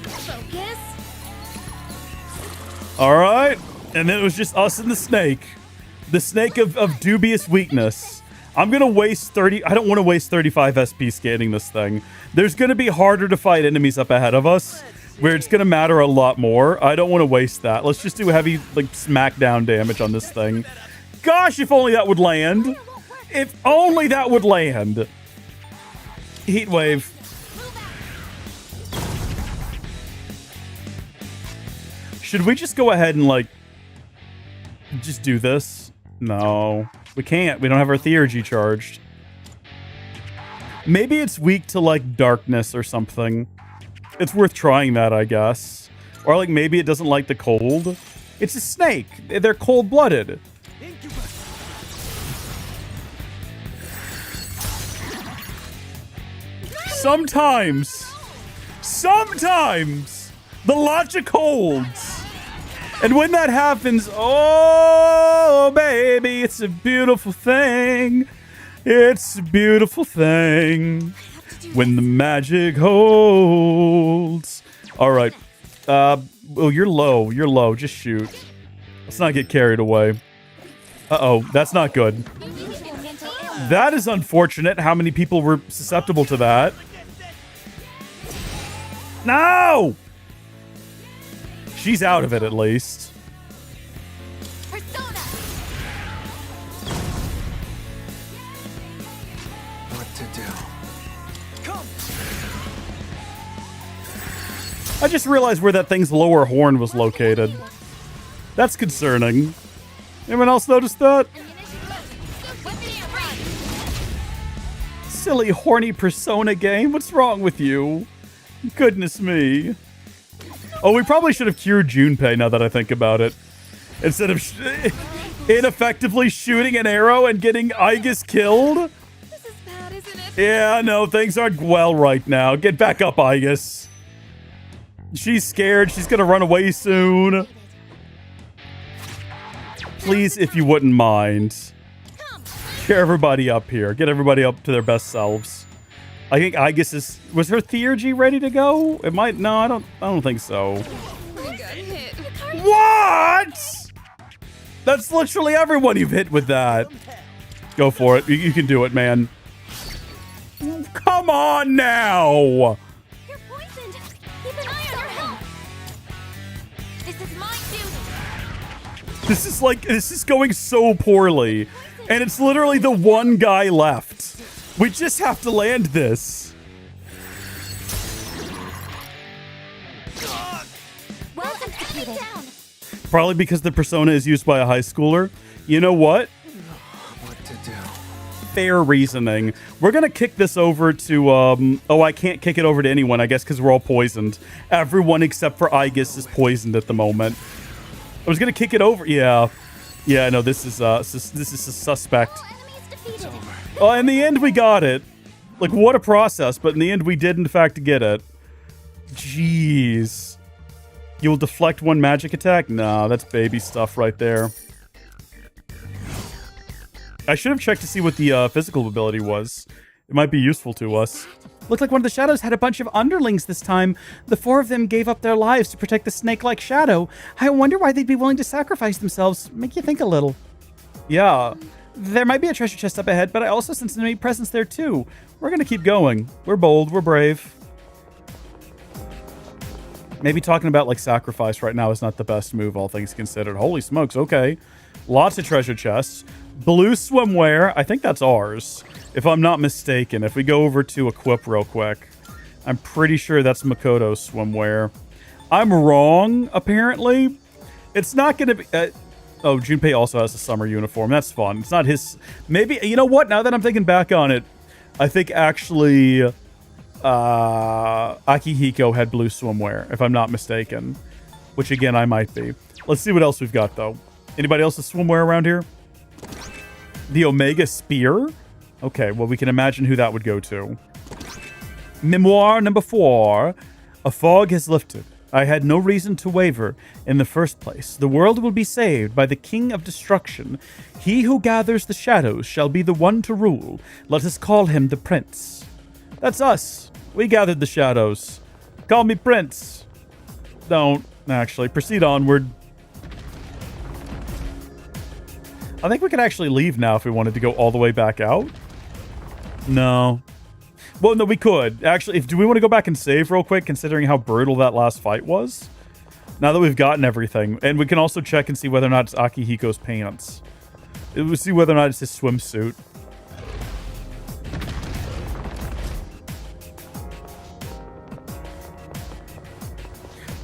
Focus. all right. And then it was just us and the snake. The snake of dubious weakness. I'm going to waste 30. I don't want to waste 35 SP scanning this thing. There's going to be harder to fight enemies up ahead of us where it's going to matter a lot more. I don't want to waste that. Let's just do heavy, like, smackdown damage on this thing. Gosh, if only that would land. If only that would land. Heat wave. Should we just go ahead and, like, just do this? No, we can't. We don't have our theurgy charged. Maybe it's weak to, like, darkness or something. It's worth trying that, I guess. Or, like, maybe it doesn't like the cold. It's a snake. They're cold-blooded. Sometimes the logic holds. And when that happens, oh, baby, it's a beautiful thing. It's a beautiful thing when the magic holds. All right. Oh, you're low. You're low. Just shoot. Let's not get carried away. Uh-oh. That's not good. That is unfortunate how many people were susceptible to that. No! She's out of it, at least. Persona! What to do? I just realized where that thing's lower horn was located. That's concerning. Anyone else notice that? Silly, horny Persona game. What's wrong with you? Goodness me. Oh, we probably should have cured Junpei now that I think about it. Instead of ineffectively shooting an arrow and getting Aigis killed. This is bad, isn't it? Yeah, no, things aren't well right now. Get back up, Aigis. She's scared. She's gonna run away soon. Please, if you wouldn't mind. Get everybody up here. Get everybody up to their best selves. I think Aigis is... Was her theurgy ready to go? It might... No, I don't think so. I got hit. What? That's literally everyone you've hit with that. Go for it. You can do it, man. Come on now. You're poisoned! Even our help! This is my duty! This is going so poorly. And it's literally the one guy left. We just have to land this. Well executed! Probably because the persona is used by a high schooler. You know what? What to do? Fair reasoning. We're going to kick this over to... oh, I can't kick it over to anyone, I guess, because we're all poisoned. Everyone except for Aigis is poisoned at the moment. I was going to kick it over. Yeah. Yeah, no, this is a suspect. Oh, in the end, we got it. Like, what a process, but in the end, we did, in fact, get it. Jeez. You will deflect one magic attack? Nah, that's baby stuff right there. I should have checked to see what the physical ability was. It might be useful to us. Looked like one of the shadows had a bunch of underlings this time. The 4 of them gave up their lives to protect the snake-like shadow. I wonder why they'd be willing to sacrifice themselves. Make you think a little. Yeah. There might be a treasure chest up ahead, but I also sense an enemy presence there too. We're gonna keep going. We're bold. We're brave. Maybe talking about, like, sacrifice right now is not the best move, all things considered. Holy smokes, okay. Lots of treasure chests. Blue swimwear. I think that's ours, if I'm not mistaken. If we go over to equip real quick, I'm pretty sure that's Makoto's swimwear. I'm wrong, apparently. It's not gonna be... oh, Junpei also has a summer uniform. That's fun. It's not his... Maybe... You know what? Now that I'm thinking back on it, I think actually... Akihiko had blue swimwear, if I'm not mistaken. Which, again, I might be. Let's see what else we've got, though. Anybody else's swimwear around here? The Omega Spear? Okay, well, we can imagine who that would go to. Memoir number 4. A fog has lifted. I had no reason to waver in the first place. The world will be saved by the King of Destruction. He who gathers the shadows shall be the one to rule. Let us call him the Prince. That's us. We gathered the shadows. Call me Prince. Don't, actually. Proceed onward. I think we could actually leave now if we wanted to go all the way back out. No. Well, no, we could. Actually, do we want to go back and save real quick, considering how brutal that last fight was? Now that we've gotten everything. And we can also check and see whether or not it's Akihiko's pants. We'll see whether or not it's his swimsuit.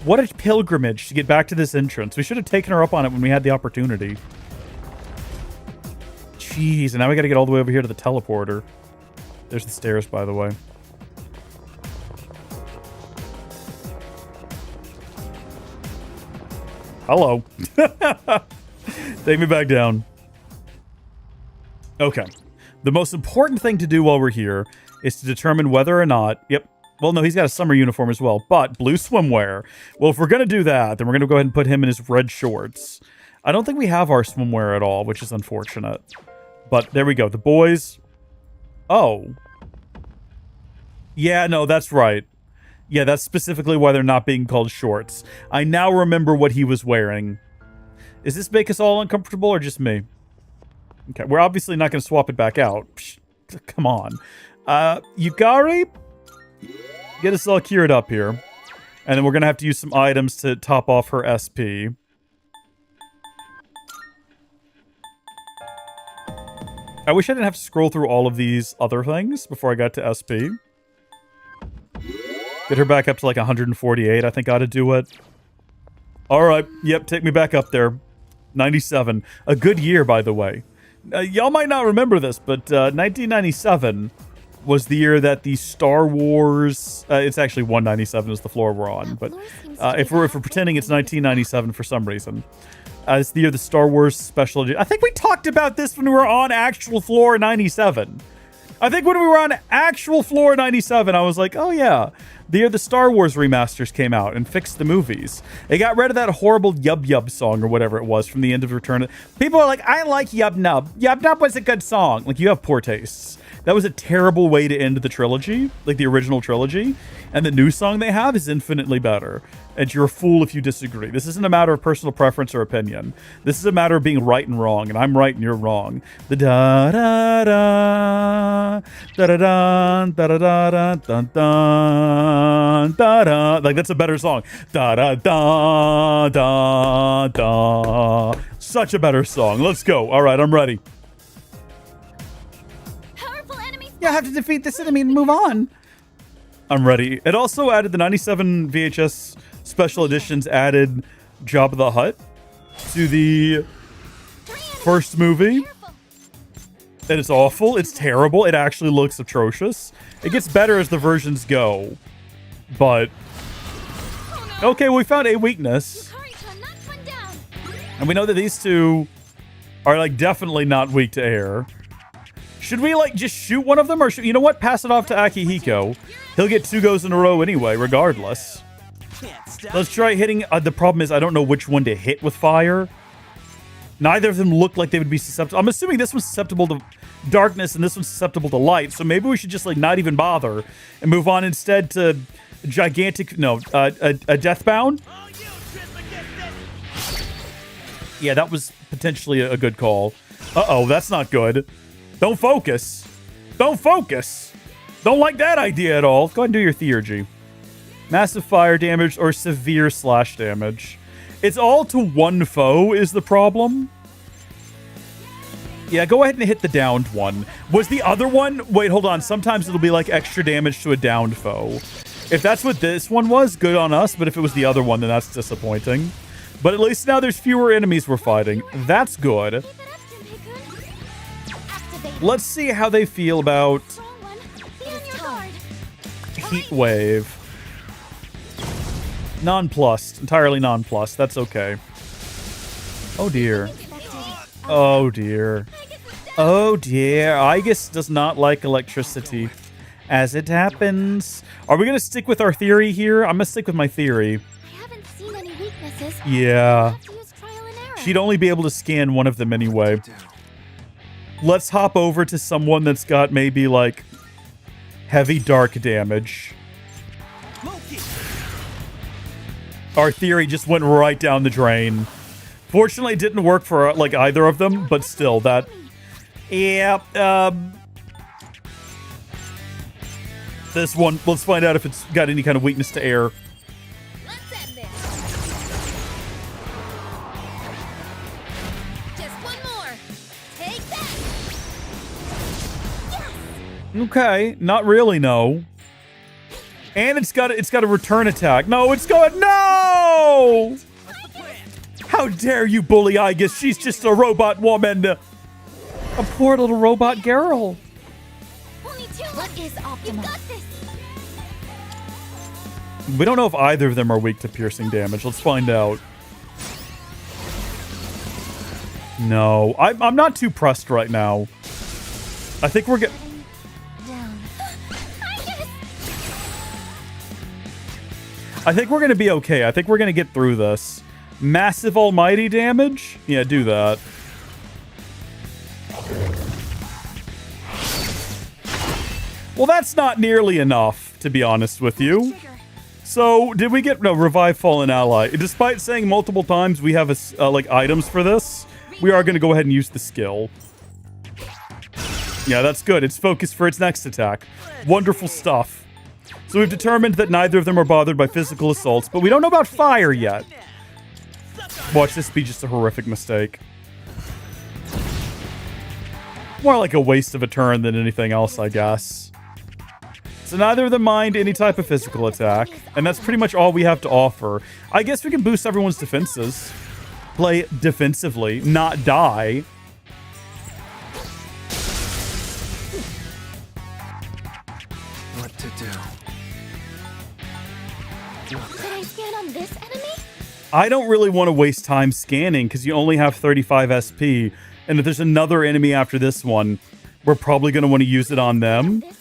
What a pilgrimage to get back to this entrance. We should have taken her up on it when we had the opportunity. Jeez, and now we got to get all the way over here to the teleporter. There's the stairs, by the way. Hello. Take me back down. Okay. The most important thing to do while we're here is to determine whether or not... Yep. Well, no, he's got a summer uniform as well, but blue swimwear. Well, if we're going to do that, then we're going to go ahead and put him in his red shorts. I don't think we have our swimwear at all, which is unfortunate. But there we go. The boys... Oh. Yeah, no, that's right. Yeah, that's specifically why they're not being called shorts. I now remember what he was wearing. Does this make us all uncomfortable or just me? Okay, we're obviously not going to swap it back out. Psh, come on. Yukari? Get us all cured up here. And then we're going to have to use some items to top off her SP. I wish I didn't have to scroll through all of these other things before I got to SP. Get her back up to like 148, I think ought to do it. Alright, yep, take me back up there. 97. A good year, by the way. Y'all might not remember this, but 1997 was the year that the Star Wars... it's actually 197 is the floor we're on, but if we're pretending it's 1997 for some reason... it's the year the Star Wars special edition. I think we talked about this when we were on actual floor 97. I think when we were on actual floor 97, I was like, oh yeah, the year the Star Wars remasters came out and fixed the movies. They got rid of that horrible Yub Yub song or whatever it was from the end of Return. People are like, I like Yub Nub. Yub Nub was a good song. Like, you have poor tastes. That was a terrible way to end the trilogy, like the original trilogy. And the new song they have is infinitely better. And you're a fool if you disagree. This isn't a matter of personal preference or opinion. This is a matter of being right and wrong, and I'm right and you're wrong. The da da da da da da da da da da da da da. Like, that's a better song. Da da da da da. Such a better song. Let's go. All right, I'm ready. You have to defeat this enemy and move on. I'm ready. It also added the 97 VHS special editions added Jabba the Hutt to the first movie. And it's awful. It's terrible. It actually looks atrocious. It gets better as the versions go. But... okay, well, we found a weakness. And we know that these two are, like, definitely not weak to air. Should we, like, just shoot one of them? Or should, you know what? Pass it off to Akihiko. He'll get 2 goes in a row anyway, regardless. Let's try hitting... the problem is I don't know which one to hit with fire. Neither of them look like they would be susceptible. I'm assuming this one's susceptible to darkness and this one's susceptible to light. So maybe we should just, like, not even bother and move on instead to gigantic... no, a Deathbound? Yeah, that was potentially a good call. Uh-oh, that's not good. Don't focus. Don't focus. Don't like that idea at all. Go ahead and do your theurgy. Massive fire damage or severe slash damage. It's all to one foe is the problem. Yeah, go ahead and hit the downed one. Was the other one... wait, hold on. Sometimes it'll be like extra damage to a downed foe. If that's what this one was, good on us. But if it was the other one, then that's disappointing. But at least now there's fewer enemies we're fighting. That's good. Let's see how they feel about Heat Wave. Nonplussed. Entirely nonplussed. That's okay. Oh dear. Oh dear. Oh dear, Aigis does not like electricity. As it happens. Are we going to stick with our theory here? I'm going to stick with my theory. I haven't seen any weaknesses. Yeah. I'll have to use trial and error. She'd only be able to scan one of them anyway. Do. Let's hop over to someone that's got maybe like heavy dark damage. Loki! Our theory just went right down the drain. Fortunately, it didn't work for like either of them, but still that. Yeah, this one, let's find out if it's got any kind of weakness to air. Let's end this. Just one more. Take that. Okay, not really, no. And it's got a return attack. No, it's going, no! How dare you bully Aigis? She's just a robot woman. A poor little robot girl. Only two. What is optimal? You got this. We don't know if either of them are weak to piercing damage. Let's find out. No, I'm not too pressed right now. I think we're getting... Down. I think we're going to be okay. I think we're going to get through this. Massive almighty damage? Yeah, do that. Well, that's not nearly enough, to be honest with you. So, did we get... No, revive fallen ally. Despite saying multiple times we have like items for this, we are going to go ahead and use the skill. Yeah, that's good. It's focused for its next attack. Wonderful stuff. So we've determined that neither of them are bothered by physical assaults, but we don't know about fire yet. Watch this be just a horrific mistake. More like a waste of a turn than anything else, I guess. So neither of them mind any type of physical attack, and that's pretty much all we have to offer. I guess we can boost everyone's defenses. Play defensively, not die. What to do? Did I scan on this enemy? I don't really want to waste time scanning because you only have 35 SP, and if there's another enemy after this one, we're probably going to want to use it on them. This enemy?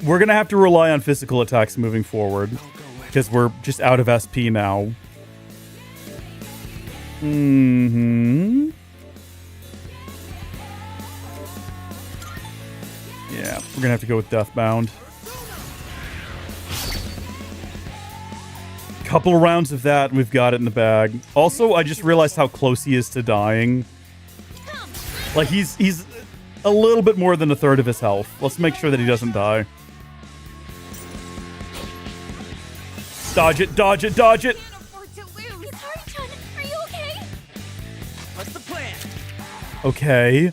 We're going to have to rely on physical attacks moving forward because we're just out of SP now. Mm-hmm. Yeah, we're going to have to go with Deathbound. Couple rounds of that and we've got it in the bag. Also, I just realized how close he is to dying. Like, he's a little bit more than a third of his health. Let's make sure that he doesn't die. Dodge it, dodge it, dodge it! Sorry, are you okay? What's the plan? Okay.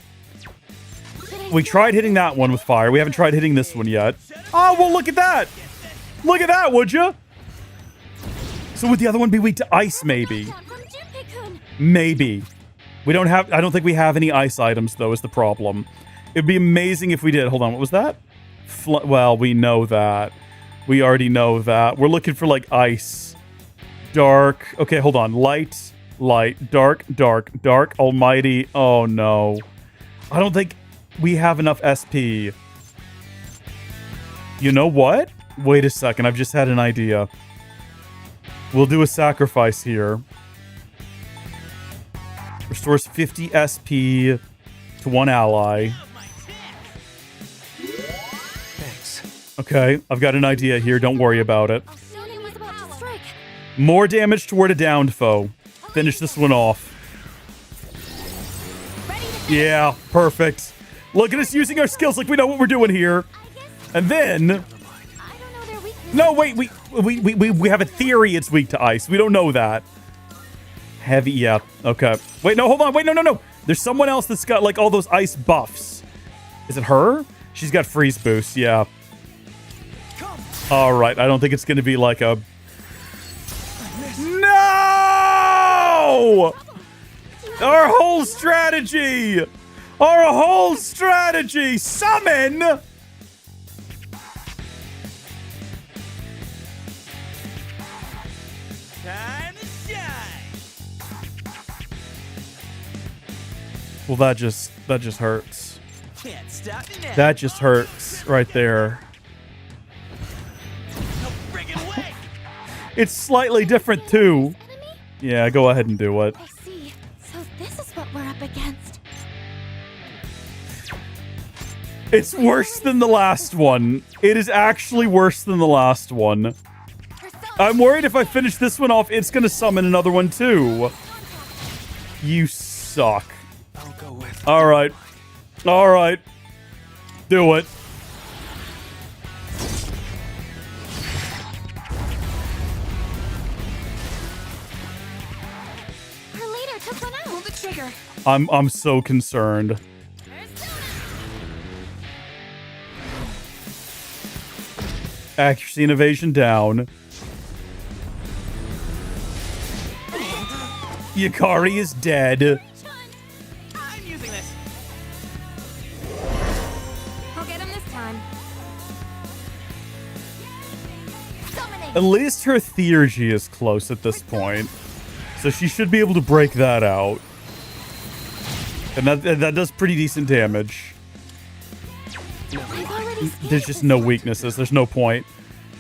We tried hitting that one with fire. We haven't tried hitting this one yet. Oh, well, look at that! Look at that, would you? So would the other one be weak to ice, maybe? Maybe. We don't have... I don't think we have any ice items, though, is the problem. It'd be amazing if we did. Hold on, what was that? Well, we know that. We already know that. We're looking for, like, ice. Dark. Okay, hold on. Light, light, dark, dark, dark, almighty. Oh, no. I don't think we have enough SP. You know what? Wait a second. I've just had an idea. We'll do a sacrifice here. Restores 50 SP to one ally. Thanks. Okay, I've got an idea here. Don't worry about it. Sonya was about to strike. More damage toward a downed foe. Finish this one off. Yeah, perfect. Look at us using our skills like we know what we're doing here. And then... I don't know their weakness. No, wait, we have a theory it's weak to ice. We don't know that. Heavy, yeah, okay. Wait, no, hold on, wait, no. There's someone else that's got, like, all those ice buffs. Is it her? She's got freeze boost, yeah. All right, I don't think it's going to be like a... No! Our whole strategy! Our whole strategy! Summon! Time to shine! Well, that just hurts. Can't stop now. That just hurts right there. No friggin' way. It's slightly different too. Enemy? Yeah, go ahead and do it. I see. So this is what we're up against. It's worse than the last one. It is actually worse than the last one. I'm worried if I finish this one off, it's gonna summon another one too. You suck. I'll go with. Alright. Alright. Do it. Her leader took one out. Pull the trigger. I'm so concerned. Accuracy and evasion down. Yukari is dead. I'm using this. I'll get him this time. Summoning. At least her theurgy is close at this point. So she should be able to break that out. And that does pretty decent damage. I've already scanned There's just this no one. weaknesses. There's no point.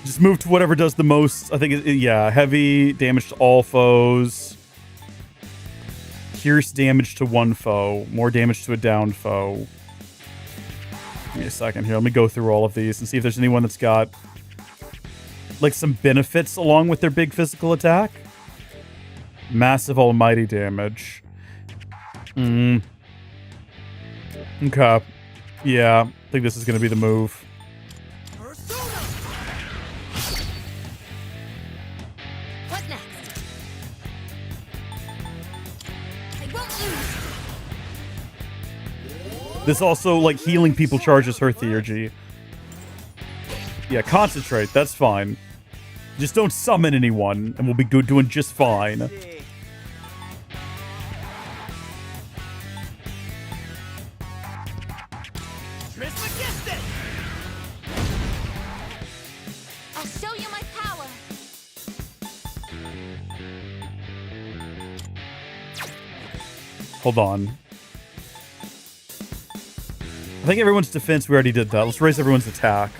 Just move to whatever does the most. I think, yeah, heavy damage to all foes. Pierce damage to one foe. More damage to a downed foe. Give me a second here. Let me go through all of these and see if there's anyone that's got like some benefits along with their big physical attack. Massive almighty damage. Okay. Yeah, I think this is going to be the move. What next? I won't lose. This also, like, healing people charges her theurgy. Yeah, concentrate. That's fine. Just don't summon anyone, and we'll be doing just fine. See. Trismegistus! I'll show you my power. Hold on. I think everyone's defense, we already did that. Let's raise everyone's attack.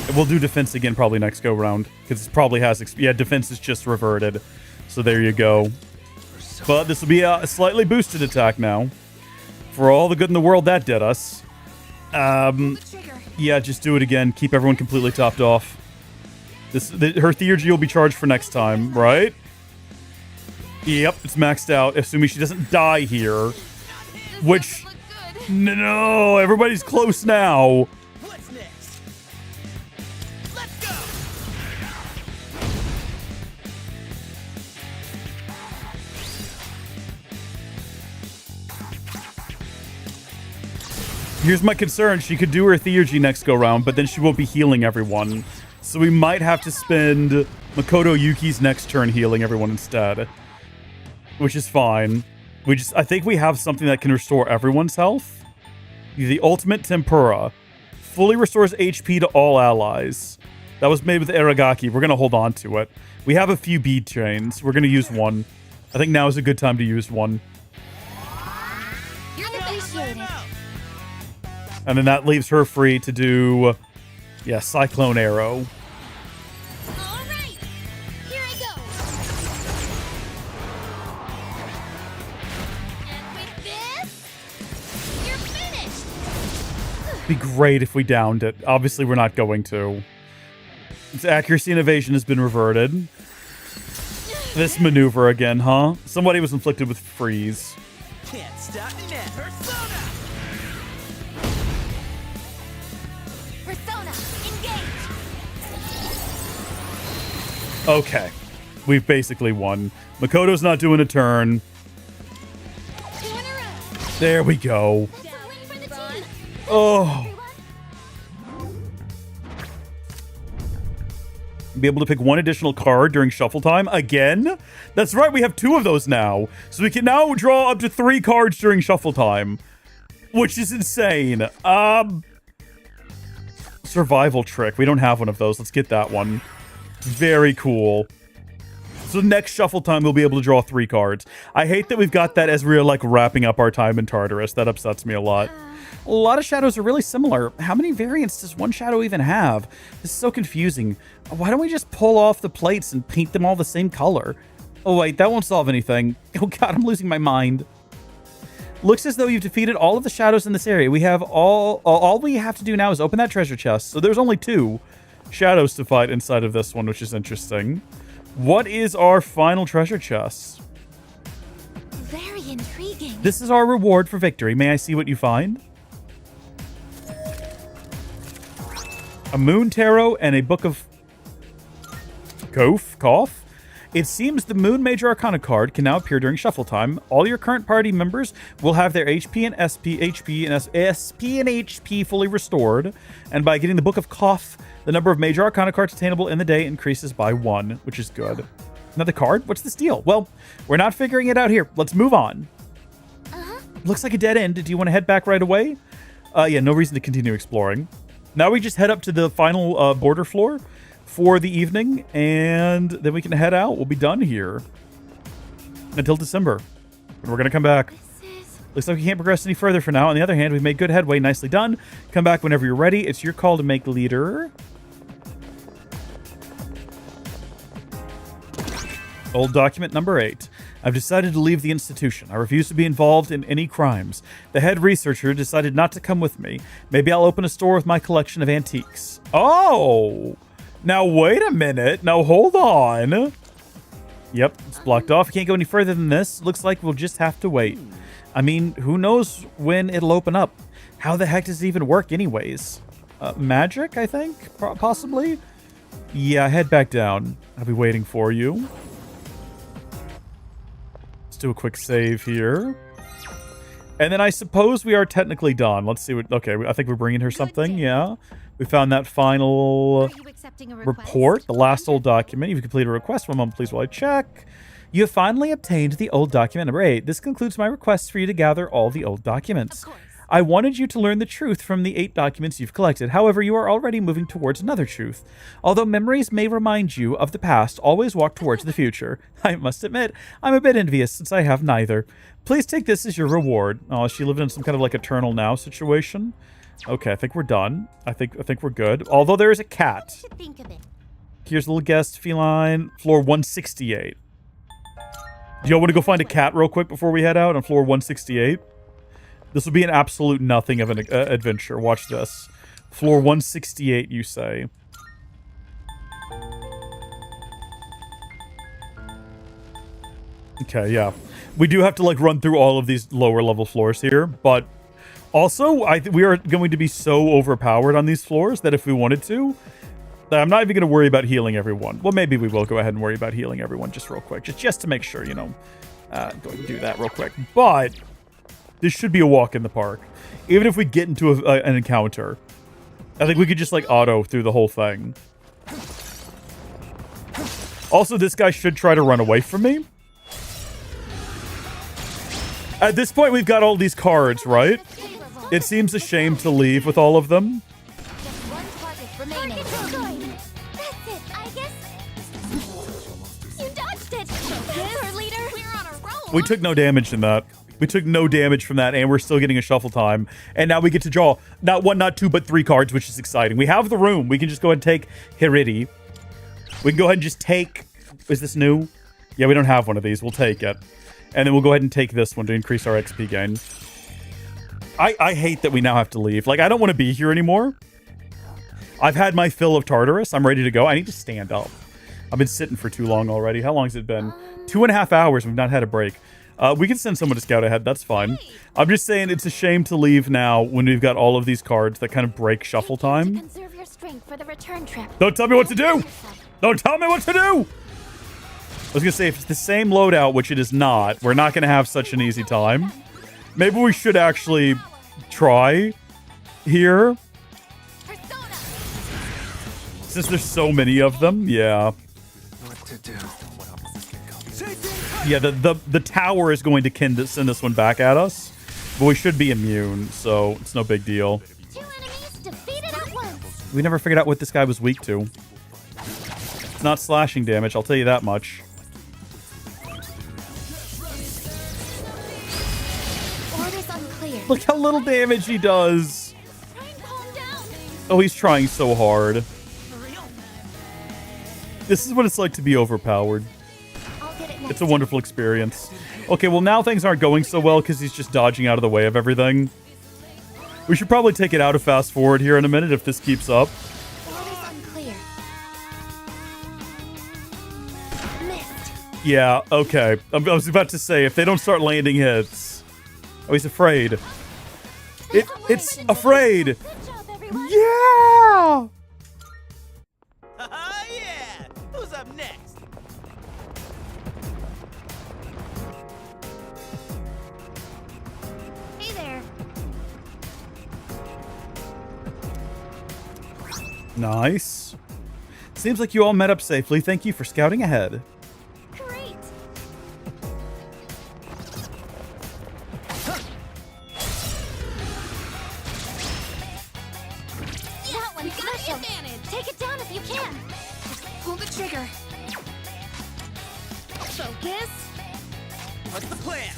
And we'll do defense again probably next go round. Because it probably has... yeah, defense is just reverted. So there you go. But this will be a slightly boosted attack now. For all the good in the world that did us. The trigger. Yeah, just do it again. Keep everyone completely topped off. Her theurgy will be charged for next time, right? Yep, it's maxed out, assuming she doesn't die here. Which... Look good. No, everybody's close now. What's next? Let's go! Here's my concern. She could do her theurgy next go round, but then she won't be healing everyone. So we might have to spend Makoto Yuki's next turn healing everyone instead. Which is fine. I think we have something that can restore everyone's health. The ultimate tempura. Fully restores HP to all allies. That was made with Aragaki. We're going to hold on to it. We have a few bead chains. We're going to use one. I think now is a good time to use one. You're appreciated. And then that leaves her free to do... yeah, Cyclone Arrow. All right. Here I go. And with this, you're finished. Be great if we downed it. Obviously, we're not going to. Its accuracy and evasion has been reverted. This maneuver again, huh? Somebody was inflicted with freeze. Can't stop now. Persona! Persona, engage. Okay. We've basically won. Makoto's not doing a turn. 2 in a row. There we go. That's a win for the team. Oh. Be able to pick one additional card during shuffle time again? That's right, we have 2 of those now. So we can now draw up to 3 cards during shuffle time. Which is insane. Survival trick. We don't have one of those. Let's get that one. Very cool. So next shuffle time, we'll be able to draw 3 cards. I hate that we've got that as we're like wrapping up our time in Tartarus. That upsets me a lot. A lot of shadows are really similar. How many variants does one shadow even have? This is so confusing. Why don't we just pull off the plates and paint them all the same color? Oh wait, that won't solve anything. Oh god, I'm losing my mind. Looks as though you've defeated all of the shadows in this area. We have all we have to do now is open that treasure chest. So there's only 2 shadows to fight inside of this one, which is interesting. What is our final treasure chest? Very intriguing. This is our reward for victory. May I see what you find? A moon tarot and a book of cough. It seems the Moon Major Arcana card can now appear during shuffle time. All your current party members will have their HP and HP fully restored. And by getting the Book of Cough, the number of Major Arcana cards attainable in the day increases by 1, which is good. Another card? What's this deal? Well, we're not figuring it out here. Let's move on. Looks like a dead end. Do you want to head back right away? Yeah, no reason to continue exploring. Now we just head up to the final border floor for the evening, and then we can head out. We'll be done here until December, when we're going to come back. Looks like we can't progress any further for now. On the other hand, we've made good headway. Nicely done. Come back whenever you're ready. It's your call to make leader. Old document number 8. I've decided to leave the institution. I refuse to be involved in any crimes. The head researcher decided not to come with me. Maybe I'll open a store with my collection of antiques. Oh! Now, wait a minute. Now, hold on. Yep, it's blocked off. Can't go any further than this. Looks like we'll just have to wait. I mean, who knows when it'll open up? How the heck does it even work anyways? Magic, I think? Possibly? Yeah, head back down. I'll be waiting for you. Let's do a quick save here. And then I suppose we are technically done. Let's see what... Okay, I think we're bringing her something. Yeah. We found that final report, the last old document. You've completed a request. One moment, please, while I check. You have finally obtained the old document number 8. This concludes my request for you to gather all the old documents. I wanted you to learn the truth from the 8 documents you've collected. However, you are already moving towards another truth. Although memories may remind you of the past, always walk towards the future. I must admit, I'm a bit envious since I have neither. Please take this as your reward. Oh, is she living in some kind of like eternal now situation? Okay, I think we're done. I think we're good. Although there is a cat. Here's a little guest feline. Floor 168. Do y'all want to go find a cat real quick before we head out on floor 168? This will be an absolute nothing of an adventure. Watch this. Floor 168, you say. Okay, yeah. We do have to, like, run through all of these lower level floors here, but also, we are going to be so overpowered on these floors that if we wanted to, I'm not even going to worry about healing everyone. Well, maybe we will go ahead and worry about healing everyone just real quick. Just to make sure, you know. Go ahead and do that real quick. But this should be a walk in the park. Even if we get into an encounter, I think we could just, like, auto through the whole thing. Also, this guy should try to run away from me. At this point, we've got all these cards, right? It seems a shame to leave with all of them. We took no damage in that. We took no damage from that, and we're still getting a shuffle time. And now we get to draw not 1, not 2, but 3 cards, which is exciting. We have the room. We can just go ahead and take Hiridi. We can go ahead and just take... Is this new? Yeah, we don't have one of these. We'll take it. And then we'll go ahead and take this one to increase our XP gain. I hate that we now have to leave. Like, I don't want to be here anymore. I've had my fill of Tartarus. I'm ready to go. I need to stand up. I've been sitting for too long already. How long has it been? 2.5 hours. We've not had a break. We can send someone to scout ahead. That's fine. I'm just saying it's a shame to leave now when we've got all of these cards that kind of break shuffle time. Conserve your strength for the return trip. Don't tell me what to do! Don't tell me what to do! I was going to say, if it's the same loadout, which it is not, we're not going to have such an easy time. Maybe we should actually try here. Since there's so many of them, yeah. What to do? Yeah, the tower is going to send this one back at us. But we should be immune, so it's no big deal. 2 enemies defeated at once. We never figured out what this guy was weak to. It's not slashing damage, I'll tell you that much. Look how little damage he does. Try and calm down. Oh, he's trying so hard. For real? This is what it's like to be overpowered. I'll get it next. It's a wonderful experience. Okay, well now things aren't going so well because he's just dodging out of the way of everything. We should probably take it out of fast forward here in a minute if this keeps up. Orders unclear. Missed. Yeah, okay. I was about to say, if they don't start landing hits. Oh, he's afraid. It's afraid. Good job, everyone. Yeah! Yeah! Who's up next? Hey there. Nice. Seems like you all met up safely. Thank you for scouting ahead. Great. That one's special. Take it down if you can. Just pull the trigger. Focus. What's the plan?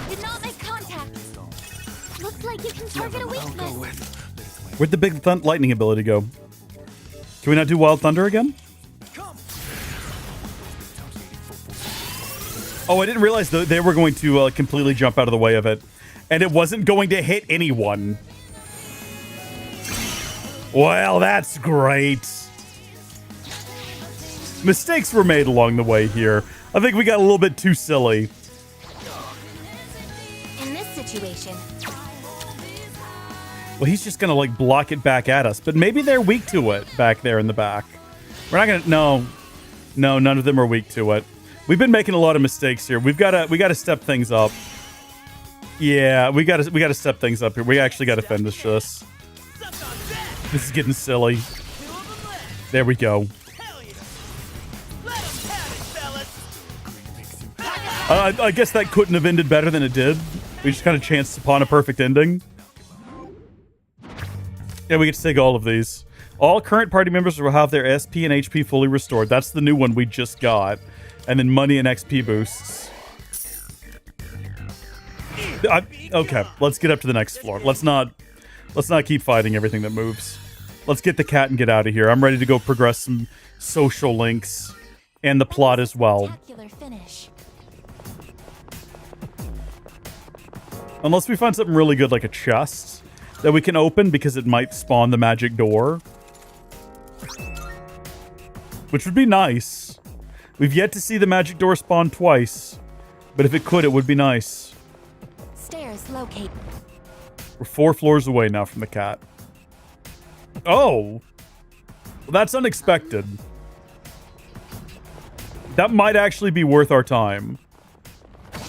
Did not make contact. Looks like you can target a I'll go weakness. with. Where'd the big lightning ability go? Can we not do Wild Thunder again? Oh, I didn't realize they were going to completely jump out of the way of it. And it wasn't going to hit anyone. Well, that's great. Mistakes were made along the way here. I think we got a little bit too silly. In this situation, Well, he's just gonna like block it back at us, but maybe they're weak to it back there in the back. We're not gonna. No, none of them are weak to it. We've been making a lot of mistakes here. We gotta step things up. Yeah, we gotta step things up here. We actually gotta finish this. This is getting silly. There we go. Hell yeah! Let 'em have it, fellas! I guess that couldn't have ended better than it did. We just kind of chanced upon a perfect ending. Yeah, we get to take all of these. All current party members will have their SP and HP fully restored. That's the new one we just got. And then money and XP boosts. Okay, let's get up to the next floor. Let's not keep fighting everything that moves. Let's get the cat and get out of here. I'm ready to go progress some social links and the plot as well. spectacular finish. Unless we find something really good like a chest that we can open because it might spawn the magic door. Which would be nice. We've yet to see the magic door spawn twice. But if it could, it would be nice. Stairs locate. We're 4 floors away now from the cat. Oh! Well, that's unexpected. That might actually be worth our time.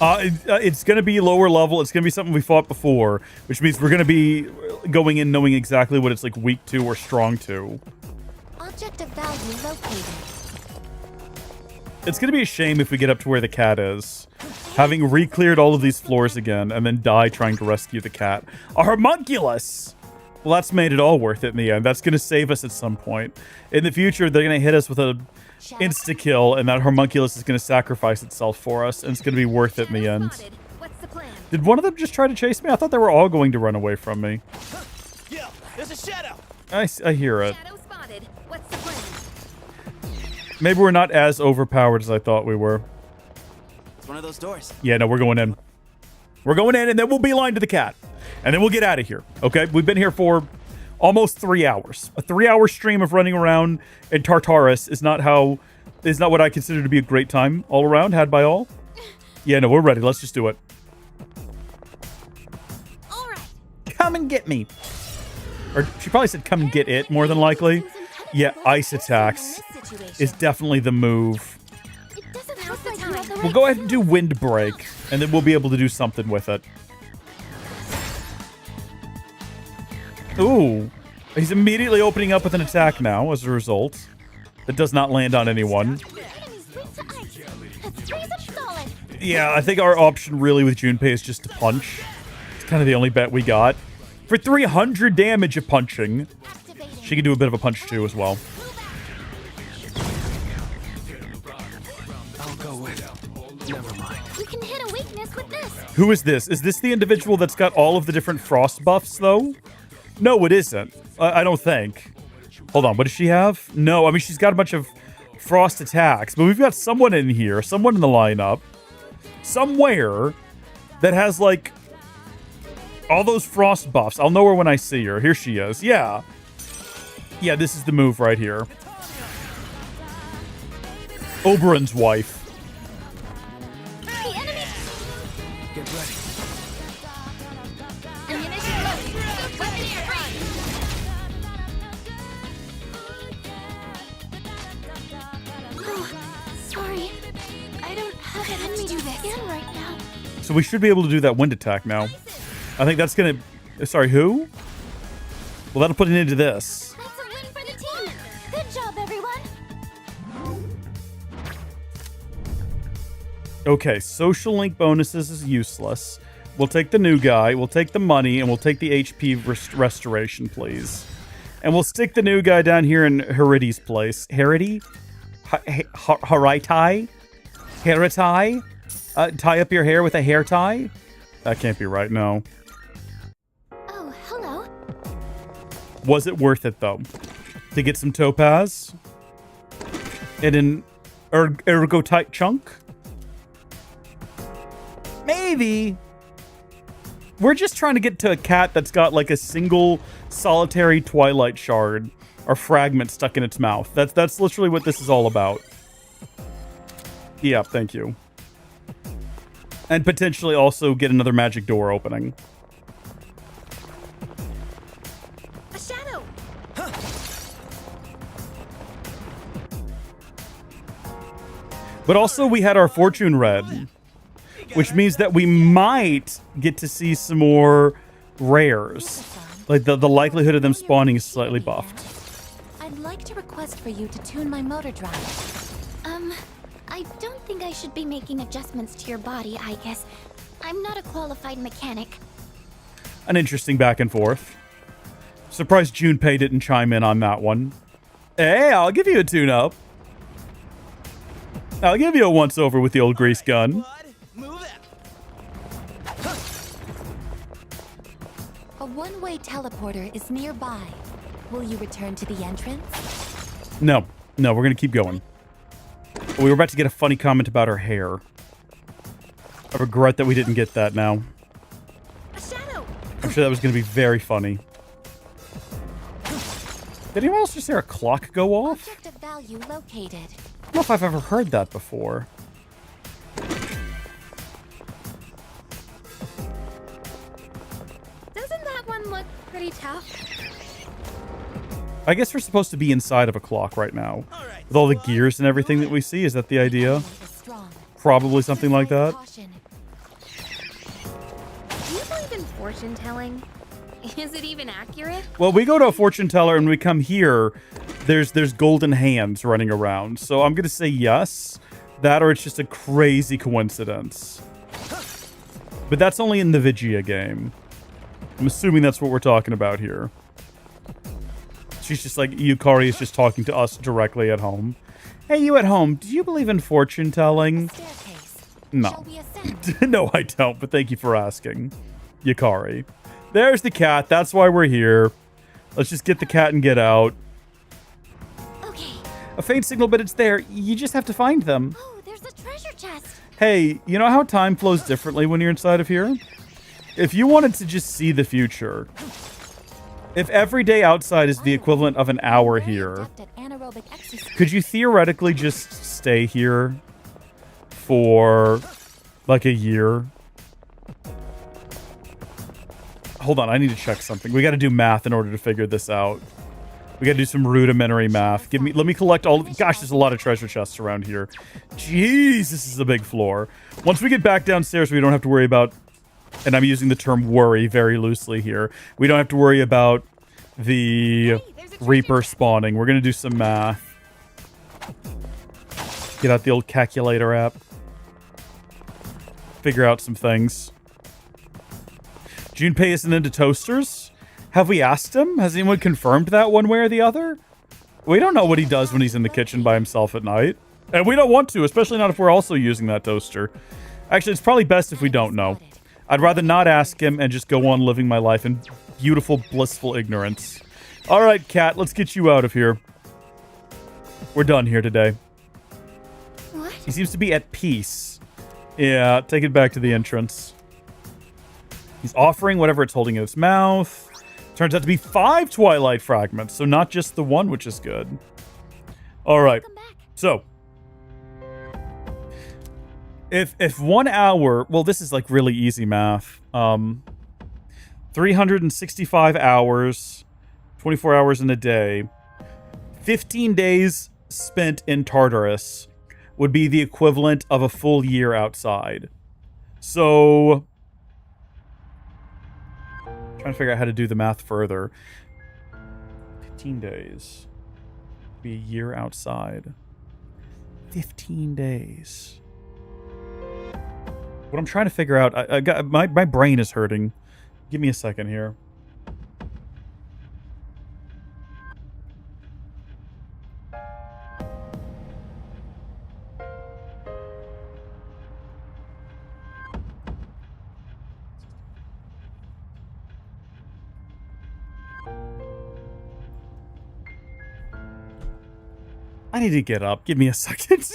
It's going to be lower level. It's going to be something we fought before, which means we're going to be going in knowing exactly what it's like weak to or strong to. Object of value located. It's going to be a shame if we get up to where the cat is, having re-cleared all of these floors again and then die trying to rescue the cat. A homunculus! Well, that's made it all worth it in the end. That's going to save us at some point. In the future, they're going to hit us with a insta-kill, and that homunculus is going to sacrifice itself for us, and it's going to be worth it in the end. Spotted. What's the plan? Did one of them just try to chase me? I thought they were all going to run away from me. Yo, there's a shadow! I hear it. Shadow spotted. What's the plan? Maybe we're not as overpowered as I thought we were. It's one of those doors. Yeah, no, we're going in. We're going in, and then we'll beeline to the cat. And then we'll get out of here, okay? We've been here for almost 3 hours. A 3-hour stream of running around in Tartarus is not what I consider to be a great time all around, had by all. Yeah, no, we're ready. Let's just do it. All right. Come and get me. Or she probably said come and get it, more than likely. Yeah, ice attacks is definitely the move. It doesn't look like you have the right We'll go ahead and do Windbreak, and then we'll be able to do something with it. Ooh. He's immediately opening up with an attack now, as a result. That does not land on anyone. enemies weak to ice. Let's freeze them solid. Yeah, I think our option really with Junpei is just to punch. It's kind of the only bet we got. For 300 damage of punching, Activating. she can do a bit of a punch too as well. I'll go with. Never mind. You can hit a weakness just with this. Who is this? Is this the individual that's got all of the different frost buffs, though? No, it isn't. I don't think. Hold on, what does she have? No, I mean, she's got a bunch of frost attacks, but we've got someone in here, someone in the lineup, somewhere that has, like, all those frost buffs. I'll know her when I see her. Here she is. Yeah. Yeah, this is the move right here. Oberon's wife. The enemy. Get ready. Ammunition loaded. Weapon air free. Oh, sorry. I don't have it in me to scan right now. So we should be able to do that wind attack now. I think that's gonna... Sorry, who? Well, that'll put it into this. That's a win for the team. Good job, everyone. Okay, social link bonuses is useless. We'll take the new guy, we'll take the money, and we'll take the HP restoration, please. And we'll stick the new guy down here in Haridi's place. Haridi? Haritai? Haritai? Tie up your hair with a hair tie? That can't be right, no. Oh, hello. Was it worth it, though? To get some topaz? And an ergotite chunk? Maybe. We're just trying to get to a cat that's got like a single solitary twilight shard or fragment stuck in its mouth. That's literally what this is all about. Yeah, thank you. And potentially also get another magic door opening. A shadow. But also we had our fortune read, which means that we might get to see some more rares. Like the likelihood of them spawning is slightly buffed. I'd like to request for you to tune my motor drive. I don't think I should be making adjustments to your body, Aigis. I'm not a qualified mechanic. An interesting back and forth. Surprised Junpei didn't chime in on that one. Hey, I'll give you a tune-up. I'll give you a once-over with the old grease gun. Move it. A one-way teleporter is nearby. Will you return to the entrance? No, we're gonna keep going. We were about to get a funny comment about her hair. I regret that we didn't get that now. A shadow. I'm sure that was gonna be very funny. Did anyone else just hear a clock go off? Object of value located. I don't know if I've ever heard that before. Doesn't that one look pretty tough? I guess we're supposed to be inside of a clock right now. With all the gears and everything that we see. Is that the idea? Probably something like that. Do you believe in fortune telling? Is it even accurate? Well, we go to a fortune teller and we come here. There's golden hands running around. So I'm going to say yes. That or it's just a crazy coincidence. But that's only in the Vigia game. I'm assuming that's what we're talking about here. She's just like, Yukari is just talking to us directly at home. Hey, you at home, do you believe in fortune telling? No. No, I don't, but thank you for asking. Yukari. There's the cat. That's why we're here. Let's just get the cat and get out. Okay. A faint signal, but it's there. You just have to find them. Oh, there's a treasure chest. Hey, you know how time flows differently when you're inside of here? If you wanted to just see the future, if every day outside is the equivalent of an hour here, could you theoretically just stay here for like a year? Hold on, I need to check something. We got to do math in order to figure this out. We got to do some rudimentary math. Let me collect all. Gosh, there's a lot of treasure chests around here. Jeez, this is a big floor. Once we get back downstairs, we don't have to worry about, and I'm using the term worry very loosely here. We don't have to worry about the Reaper spawning. We're going to do some math. Get out the old calculator app. Figure out some things. Junpei isn't into toasters? Have we asked him? Has anyone confirmed that one way or the other? We don't know what he does when he's in the kitchen by himself at night. And we don't want to, especially not if we're also using that toaster. Actually, it's probably best if we don't know. I'd rather not ask him and just go on living my life in beautiful, blissful ignorance. All right, Cat, let's get you out of here. We're done here today. What? He seems to be at peace. Yeah, take it back to the entrance. He's offering whatever it's holding in its mouth. Turns out to be 5 Twilight Fragments, so not just the one, which is good. All right, Welcome back. so if 1 hour, well, this is like really easy math. 365 hours, 24 hours in a day, 15 days spent in Tartarus would be the equivalent of a full year outside. So, trying to figure out how to do the math further. 15 days. Be a year outside. 15 days. What I'm trying to figure out, I got my brain is hurting. Give me a second here. I need to get up. Give me a second.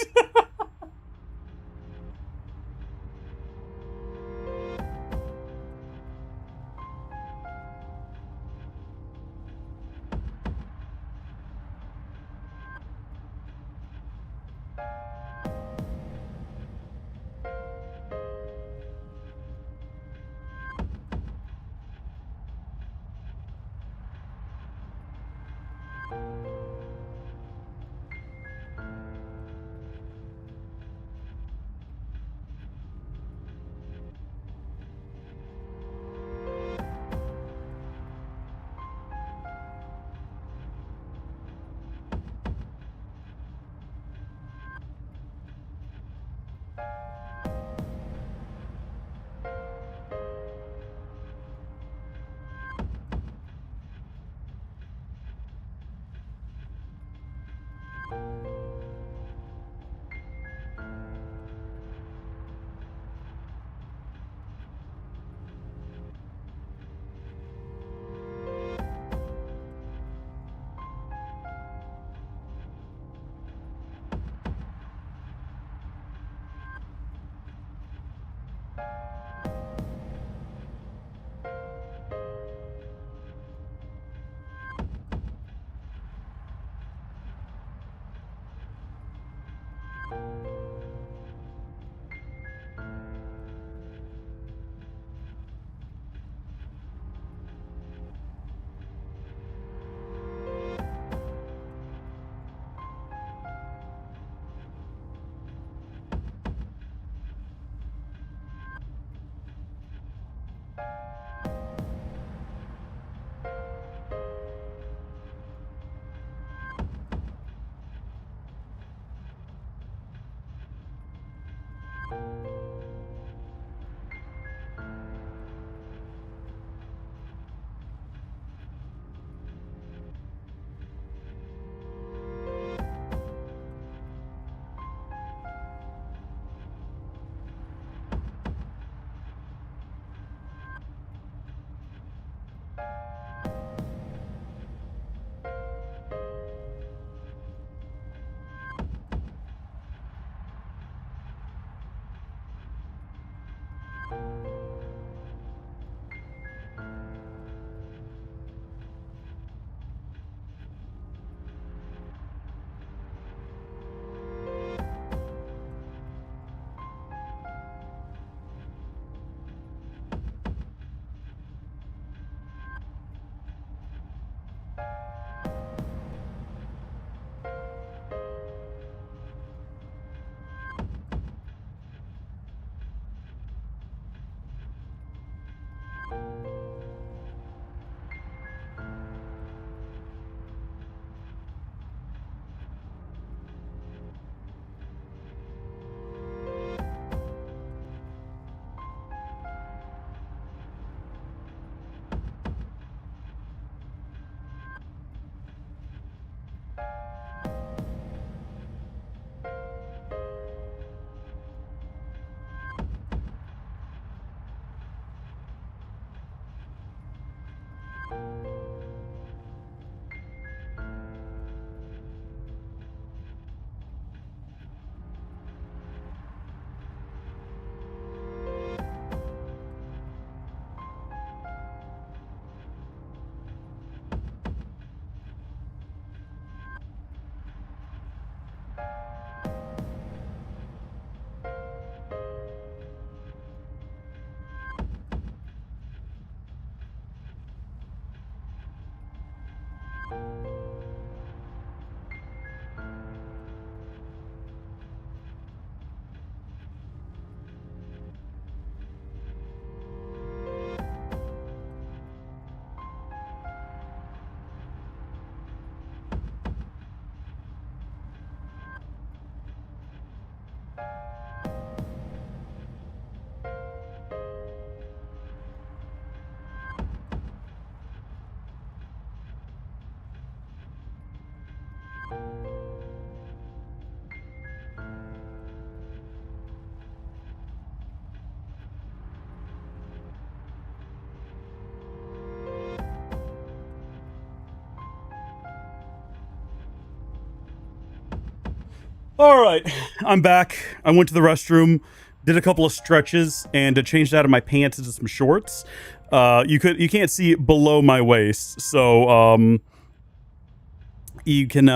All right, I'm back. I went to the restroom, did a couple of stretches, and changed out of my pants into some shorts. You can't see below my waist, so you can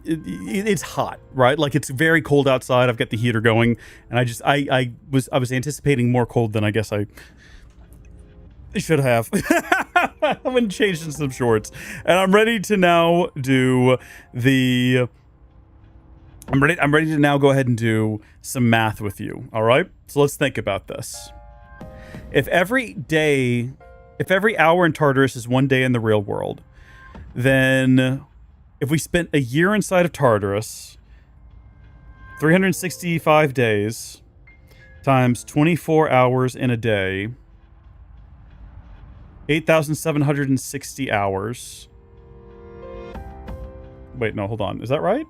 it's hot, right? Like, it's very cold outside. I've got the heater going, and I was anticipating more cold than I guess I should have. I went and changed into some shorts, and I'm ready to now do the. I'm ready to now go ahead and do some math with you. All right, so let's think about this. If every hour in Tartarus is 1 day in the real world, then if we spent a year inside of Tartarus, 365 days times 24 hours in a day, 8,760 hours. Wait, no, hold on. Is that right?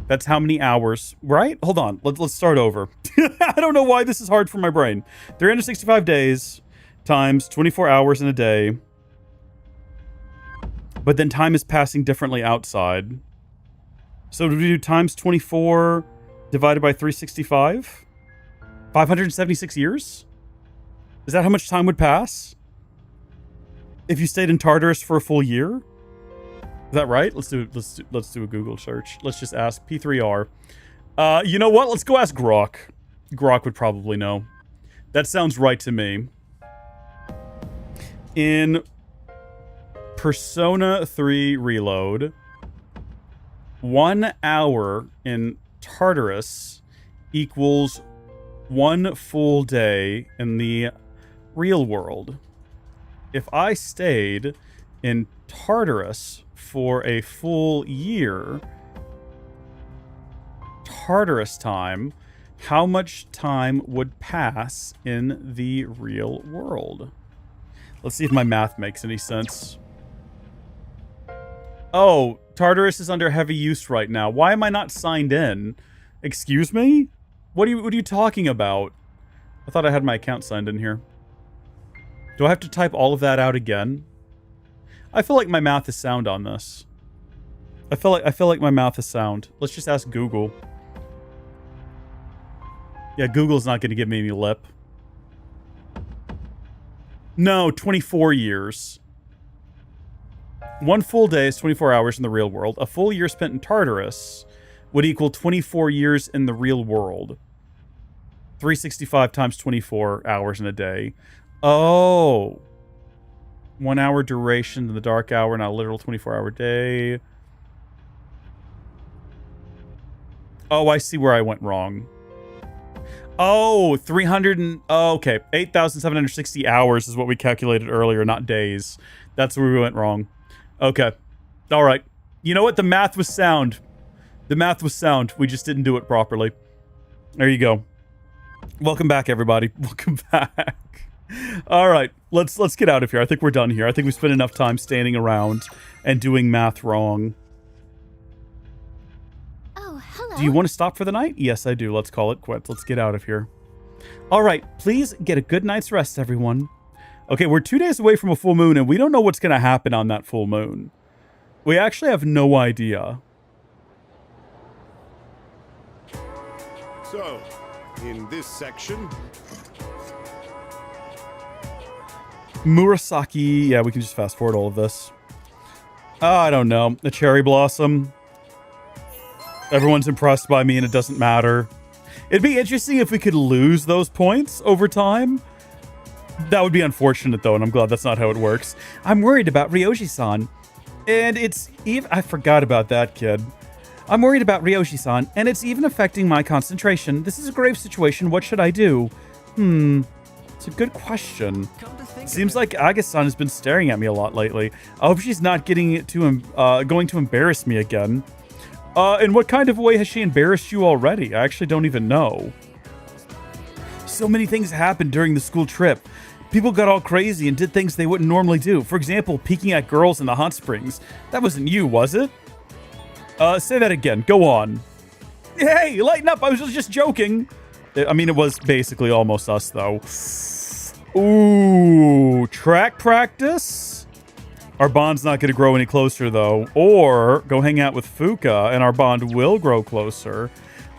That's how many hours, right? Hold on. Let's start over. I don't know why this is hard for my brain. 365 days times 24 hours in a day. But then time is passing differently outside. So do we do times 24 divided by 365? 576 years? Is that how much time would pass if you stayed in Tartarus for a full year? Is that right? Let's do a Google search. Let's just ask P3R. You know what? Let's go ask Grok. Grok would probably know. That sounds right to me. In Persona 3 Reload, 1 hour in Tartarus equals 1 full day in the real world. If I stayed in Tartarus for a full year, Tartarus time, how much time would pass in the real world? Let's see if my math makes any sense. Oh, Tartarus is under heavy use right now. Why am I not signed in? Excuse me? What are you talking about? I thought I had my account signed in here. Do I have to type all of that out again? I feel like my math is sound on this. I feel like my math is sound. Let's just ask Google. Yeah, Google's not going to give me any lip. No, 24 years. 1 full day is 24 hours in the real world. A full year spent in Tartarus would equal 24 years in the real world. 365 times 24 hours in a day. Oh. 1 hour duration in the dark hour, not a literal 24-hour day. Oh, I see where I went wrong. Oh, 300 and... Oh, okay. 8,760 hours is what we calculated earlier, not days. That's where we went wrong. Okay. All right. You know what? The math was sound. The math was sound. We just didn't do it properly. There you go. Welcome back, everybody. Welcome back. All right. Let's get out of here. I think we're done here. I think we spent enough time standing around and doing math wrong. Oh, hello. Do you want to stop for the night? Yes, I do. Let's call it quits. Let's get out of here. All right. Please get a good night's rest, everyone. Okay, we're 2 days away from a full moon, and we don't know what's going to happen on that full moon. We actually have no idea. So, in this section... Murasaki. Yeah, we can just fast forward all of this. I don't know. A cherry blossom. Everyone's impressed by me and it doesn't matter. It'd be interesting if we could lose those points over time. That would be unfortunate though, and I'm glad that's not how it works. I'm worried about Ryoji-san. And it's even... I forgot about that kid. I'm worried about Ryoji-san, and it's even affecting my concentration. This is a grave situation. What should I do? It's a good question. Seems like Aigis-san has been staring at me a lot lately. I hope she's not going to embarrass me again. In what kind of way has she embarrassed you already? I actually don't even know. So many things happened during the school trip. People got all crazy and did things they wouldn't normally do. For example, peeking at girls in the hot springs. That wasn't you, was it? Say that again. Go on. Hey, lighten up. I was just joking. I mean, it was basically almost us, though. Ooh, track practice? Our bond's not going to grow any closer, though. Or go hang out with Fuka, and our bond will grow closer.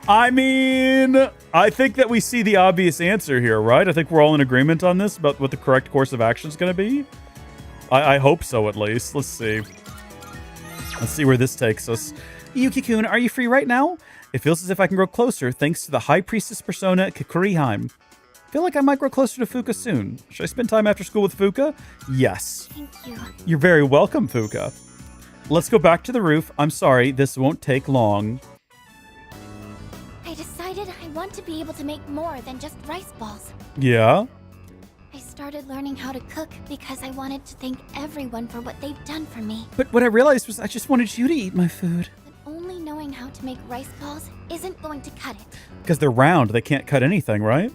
I mean, I think that we see the obvious answer here, right? I think we're all in agreement on this about what the correct course of action is going to be. I hope so, at least. Let's see. Let's see where this takes us. Yuki-kun, are you free right now? It feels as if I can grow closer thanks to the High Priestess persona Kikuriheim. I feel like I might grow closer to Fuka soon. Should I spend time after school with Fuka? Yes. Thank you. You're very welcome, Fuka. Let's go back to the roof. I'm sorry, this won't take long. I decided I want to be able to make more than just rice balls. Yeah? I started learning how to cook because I wanted to thank everyone for what they've done for me. But what I realized was I just wanted you to eat my food. But only knowing how to make rice balls isn't going to cut it. Because they're round, they can't cut anything, right?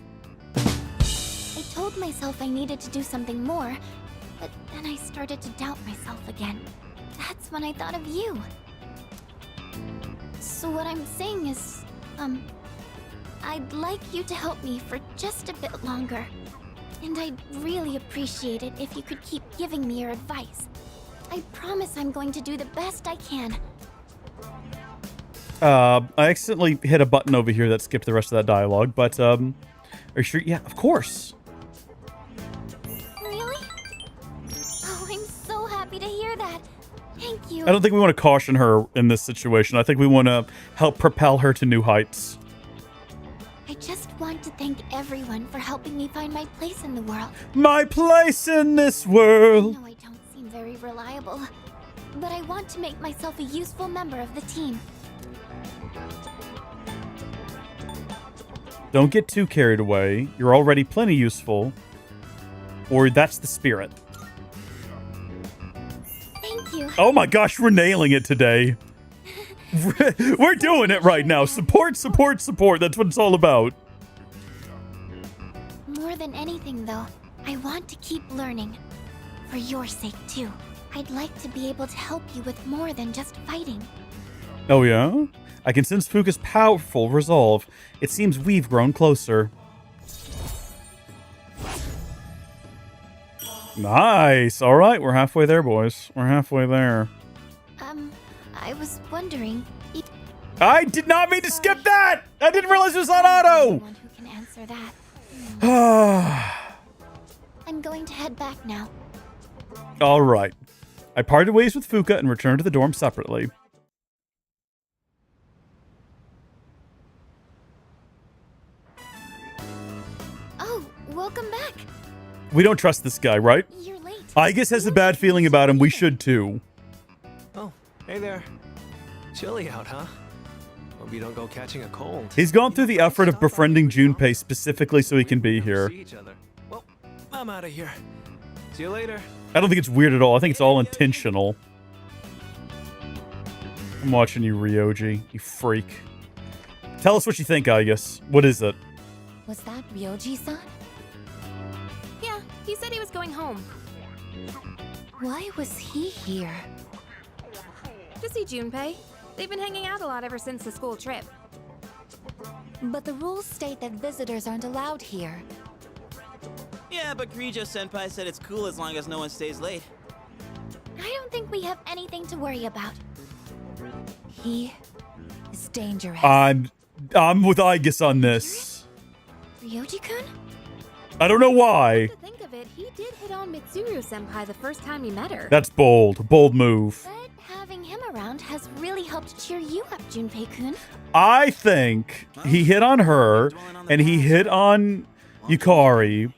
I told myself I needed to do something more, but then I started to doubt myself again. That's when I thought of you. So what I'm saying is, I'd like you to help me for just a bit longer. And I'd really appreciate it if you could keep giving me your advice. I promise I'm going to do the best I can. I accidentally hit a button over here that skipped the rest of that dialogue, but, are you sure? Yeah, of course. Really? Oh, I'm so happy to hear that. Thank you. I don't think we want to caution her in this situation. I think we want to help propel her to new heights. I just want to thank everyone for helping me find my place in the world. My place in this I world. know I don't seem very reliable, but I want to make myself a useful member of the team. Don't get too carried away. You're already plenty useful. Or that's the spirit. Thank you. Oh my gosh, we're nailing it today. We're doing it right now. Support, support, support. That's what it's all about. More than anything, though, I want to keep learning. For your sake, too. I'd like to be able to help you with more than just fighting. Oh yeah? I can sense Fuka's powerful resolve. It seems we've grown closer. Nice. All right, we're halfway there, boys. We're halfway there. I was wondering if... I did not mean to skip that! I didn't realize it was on auto! Anyone who can answer that. I'm going to head back now. All right. I parted ways with Fuka and returned to the dorm separately. Oh, welcome back. We don't trust this guy, right? You're late. Aigis has a bad feeling about him. We should too. Oh, hey there. Chilly out, huh? Hope you don't go catching a cold. He's gone through the effort of befriending Junpei specifically so he can be here. See each other. Well, I'm out of here. See you later. I don't think it's weird at all. I think it's all intentional. I'm watching you, Ryoji. You freak. Tell us what you think, Aigis. What is it? Was that Ryoji-san? Yeah, he said he was going home. Why was he here? To see Junpei. They've been hanging out a lot ever since the school trip. But the rules state that visitors aren't allowed here. Yeah, but Kirijo-senpai said it's cool as long as no one stays late. I don't think we have anything to worry about. He is dangerous. I'm with Aigis on this. Ryoji-kun? I don't know why. To think of it, he did hit on Mitsuru-senpai the first time he met her. That's bold. Bold move. But having him around has really helped cheer you up, Junpei-kun. I think he hit on her and he hit on Yukari.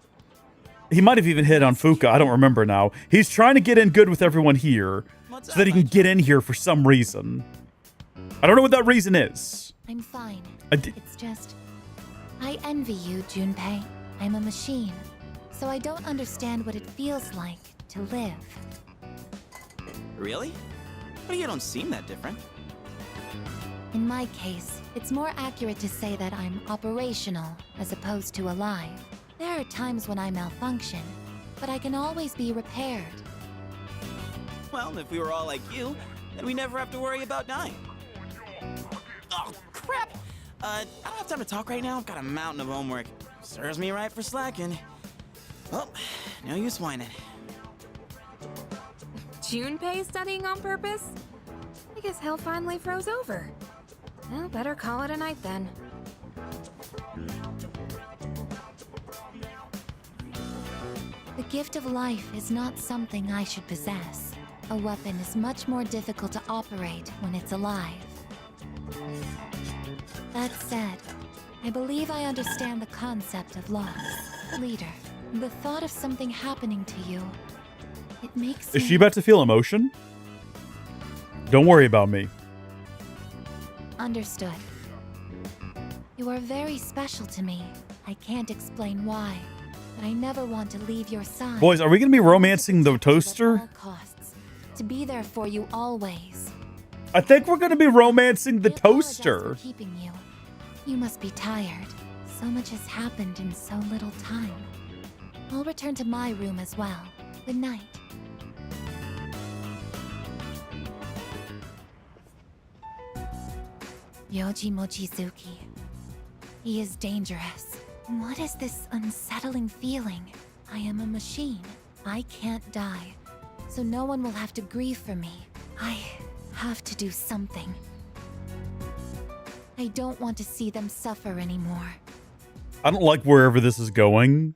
He might have even hit on Fuka. I don't remember now. He's trying to get in good with everyone here so that he can get in here for some reason. I don't know what that reason is. I'm fine. I It's just... I envy you, Junpei. I'm a machine, so I don't understand what it feels like to live. Really? But you don't seem that different. In my case, it's more accurate to say that I'm operational as opposed to alive. There are times when I malfunction, but I can always be repaired. Well, if we were all like you, then we never have to worry about dying. Oh, crap! I don't have time to talk right now. I've got a mountain of homework. Serves me right for slacking. Well, no use whining. Junpei studying on purpose? I guess hell finally froze over. Well, better call it a night then. The gift of life is not something I should possess. A weapon is much more difficult to operate when it's alive. That said, I believe I understand the concept of loss. Leader, the thought of something happening to you, it makes Is me... she about to feel emotion? Don't worry about me. Understood. You are very special to me. I can't explain why, but I never want to leave your side. Boys, are we going to be romancing the toaster? At all costs, to be there for you always. I think we're going to be romancing the I apologize toaster. for keeping you. You must be tired. So much has happened in so little time. I'll return to my room as well. Good night. Ryoji Mochizuki. He is dangerous. What is this unsettling feeling? I am a machine. I can't die. So no one will have to grieve for me. I have to do something. I don't want to see them suffer anymore. I don't like wherever this is going.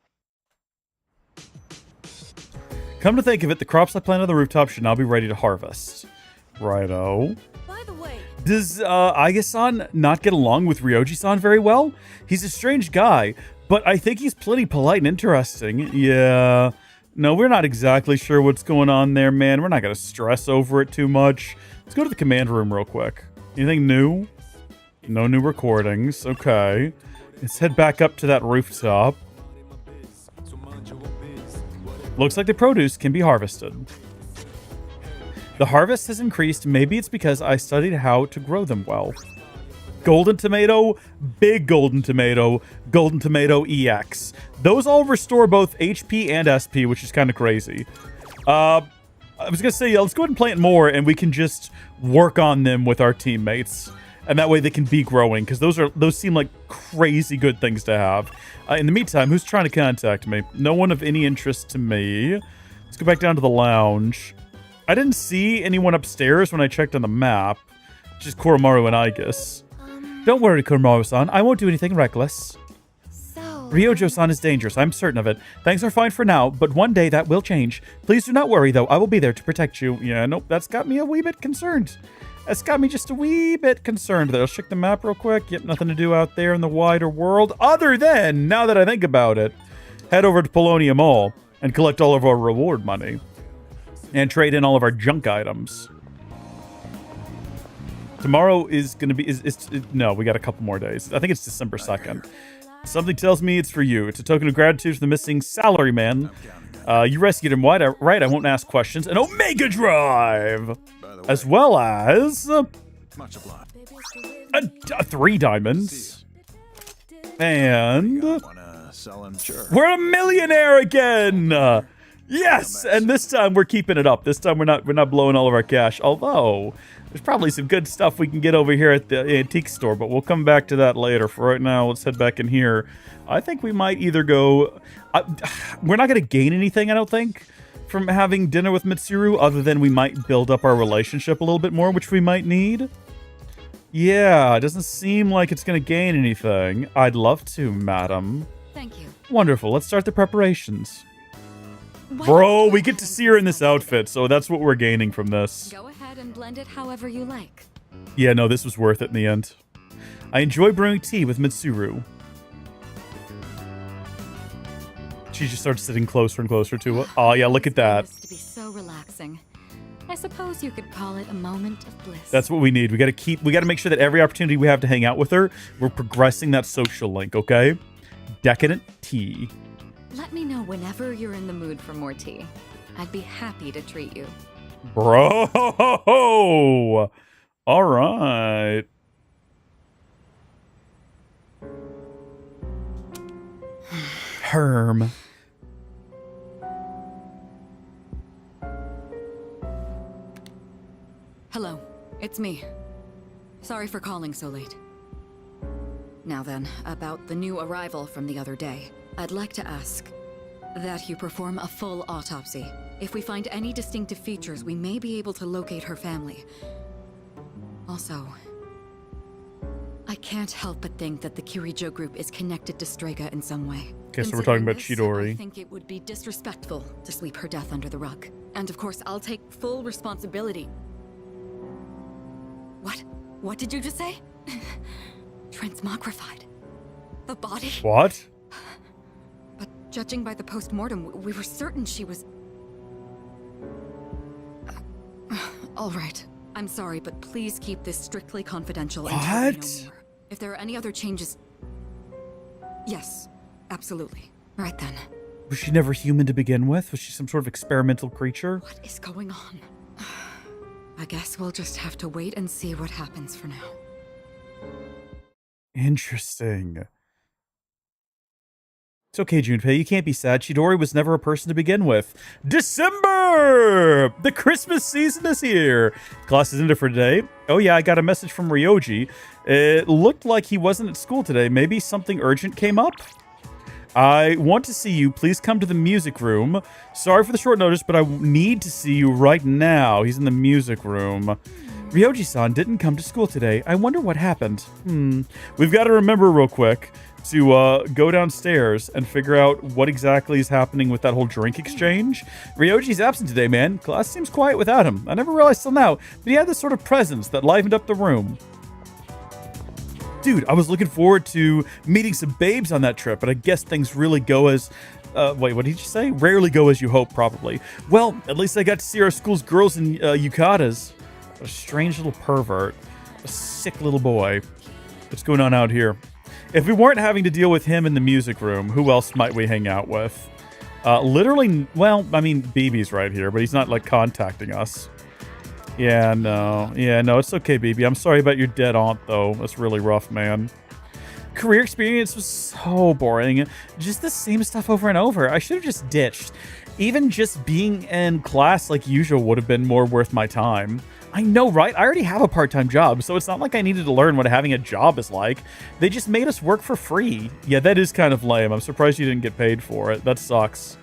Come to think of it, the crops I planted on the rooftop should now be ready to harvest. Righto. By the way, Does Aigis-san not get along with Ryoji-san very well? He's a strange guy, but I think he's plenty polite and interesting. Yeah. No, we're not exactly sure what's going on there, man. We're not going to stress over it too much. Let's go to the command room real quick. Anything new? No new recordings. Okay. Let's head back up to that rooftop. Looks like the produce can be harvested. The harvest has increased. Maybe it's because I studied how to grow them well. Golden tomato, big golden tomato EX. Those all restore both HP and SP, which is kind of crazy. I was going to say, yeah, let's go ahead and plant more, and we can just work on them with our teammates. And that way they can be growing, because those seem like crazy good things to have. In the meantime, who's trying to contact me? No one of any interest to me. Let's go back down to the lounge. I didn't see anyone upstairs when I checked on the map. Just Koromaru and Aigis. Don't worry, Koromaru-san. I won't do anything reckless. So... Ryojo-san is dangerous. I'm certain of it. Things are fine for now, but one day that will change. Please do not worry, though. I will be there to protect you. Yeah, nope. That's got me a wee bit concerned. That's got me just a wee bit concerned there. I'll check the map real quick. Yep, nothing to do out there in the wider world. Other than, now that I think about it, head over to Polonium Mall and collect all of our reward money. And trade in all of our junk items. Tomorrow is going to be... no, we got a couple more days. I think it's December 2nd. Something tells me it's for you. It's a token of gratitude for the missing salaryman. You rescued him, right? I won't ask questions. An Omega Drive! As well as... 3 diamonds. And... we're a millionaire again! Yes! And this time we're keeping it up. This time we're not blowing all of our cash. Although, there's probably some good stuff we can get over here at the antique store, but we'll come back to that later. For right now, let's head back in here. I think we might either go... we're not going to gain anything, I don't think, from having dinner with Mitsuru, other than we might build up our relationship a little bit more, which we might need. Yeah, it doesn't seem like it's going to gain anything. I'd love to, madam. Thank you. Wonderful. Let's start the preparations. Bro, we get to see her in this outfit, so that's what we're gaining from this. Go ahead and blend it however you like. Yeah, no, this was worth it in the end. I enjoy brewing tea with Mitsuru. She just starts sitting closer and closer to it. Oh, yeah, look at that. To be so relaxing. I suppose you could call it a moment of bliss. That's what we need. We got to make sure that every opportunity we have to hang out with her, we're progressing that social link, okay? Decadent tea. Let me know whenever you're in the mood for more tea. I'd be happy to treat you. Bro! All right. Herm. Hello, it's me. Sorry for calling so late. Now then, about the new arrival from the other day. I'd like to ask that you perform a full autopsy. If we find any distinctive features, we may be able to locate her family. Also, I can't help but think that the Kirijo group is connected to Strega in some way. Okay, so we're talking about Considering this, Chidori. I think it would be disrespectful to sweep her death under the rug. And of course, I'll take full responsibility. What? What did you just say? Transmogrified. The body? What? But judging by the post-mortem, we were certain she was... All right. I'm sorry, but please keep this strictly confidential until we know What? more. If there are any other changes... Yes, absolutely. Right then. Was she never human to begin with? Was she some sort of experimental creature? What is going on? I guess we'll just have to wait and see what happens for now. Interesting. It's okay, Junpei. You can't be sad. Chidori was never a person to begin with. December! The Christmas season is here. Class is ended for today. Oh yeah, I got a message from Ryoji. It looked like he wasn't at school today. Maybe something urgent came up? I want to see you. Please come to the music room. Sorry for the short notice, but I need to see you right now. He's in the music room. Ryoji-san didn't come to school today. I wonder what happened. We've got to remember real quick to go downstairs and figure out what exactly is happening with that whole drink exchange. Ryoji's absent today, man. Class seems quiet without him. I never realized till now, but he had this sort of presence that livened up the room. Dude, I was looking forward to meeting some babes on that trip, but I guess things really go as... wait, what did you say? Rarely go as you hope, probably. Well, at least I got to see our school's girls in yukatas. A strange little pervert. A sick little boy. What's going on out here? If we weren't having to deal with him in the music room, who else might we hang out with? Literally, well, I mean, BB's right here, but he's not, like, contacting us. Yeah, no, it's okay, BB. I'm sorry about your dead aunt, though. That's really rough, man. Career experience was so boring. Just the same stuff over and over. I should have just ditched. Even just being in class like usual would have been more worth my time. I know, right? I already have a part-time job, so it's not like I needed to learn what having a job is like. They just made us work for free. Yeah, that is kind of lame. I'm surprised you didn't get paid for it. That sucks.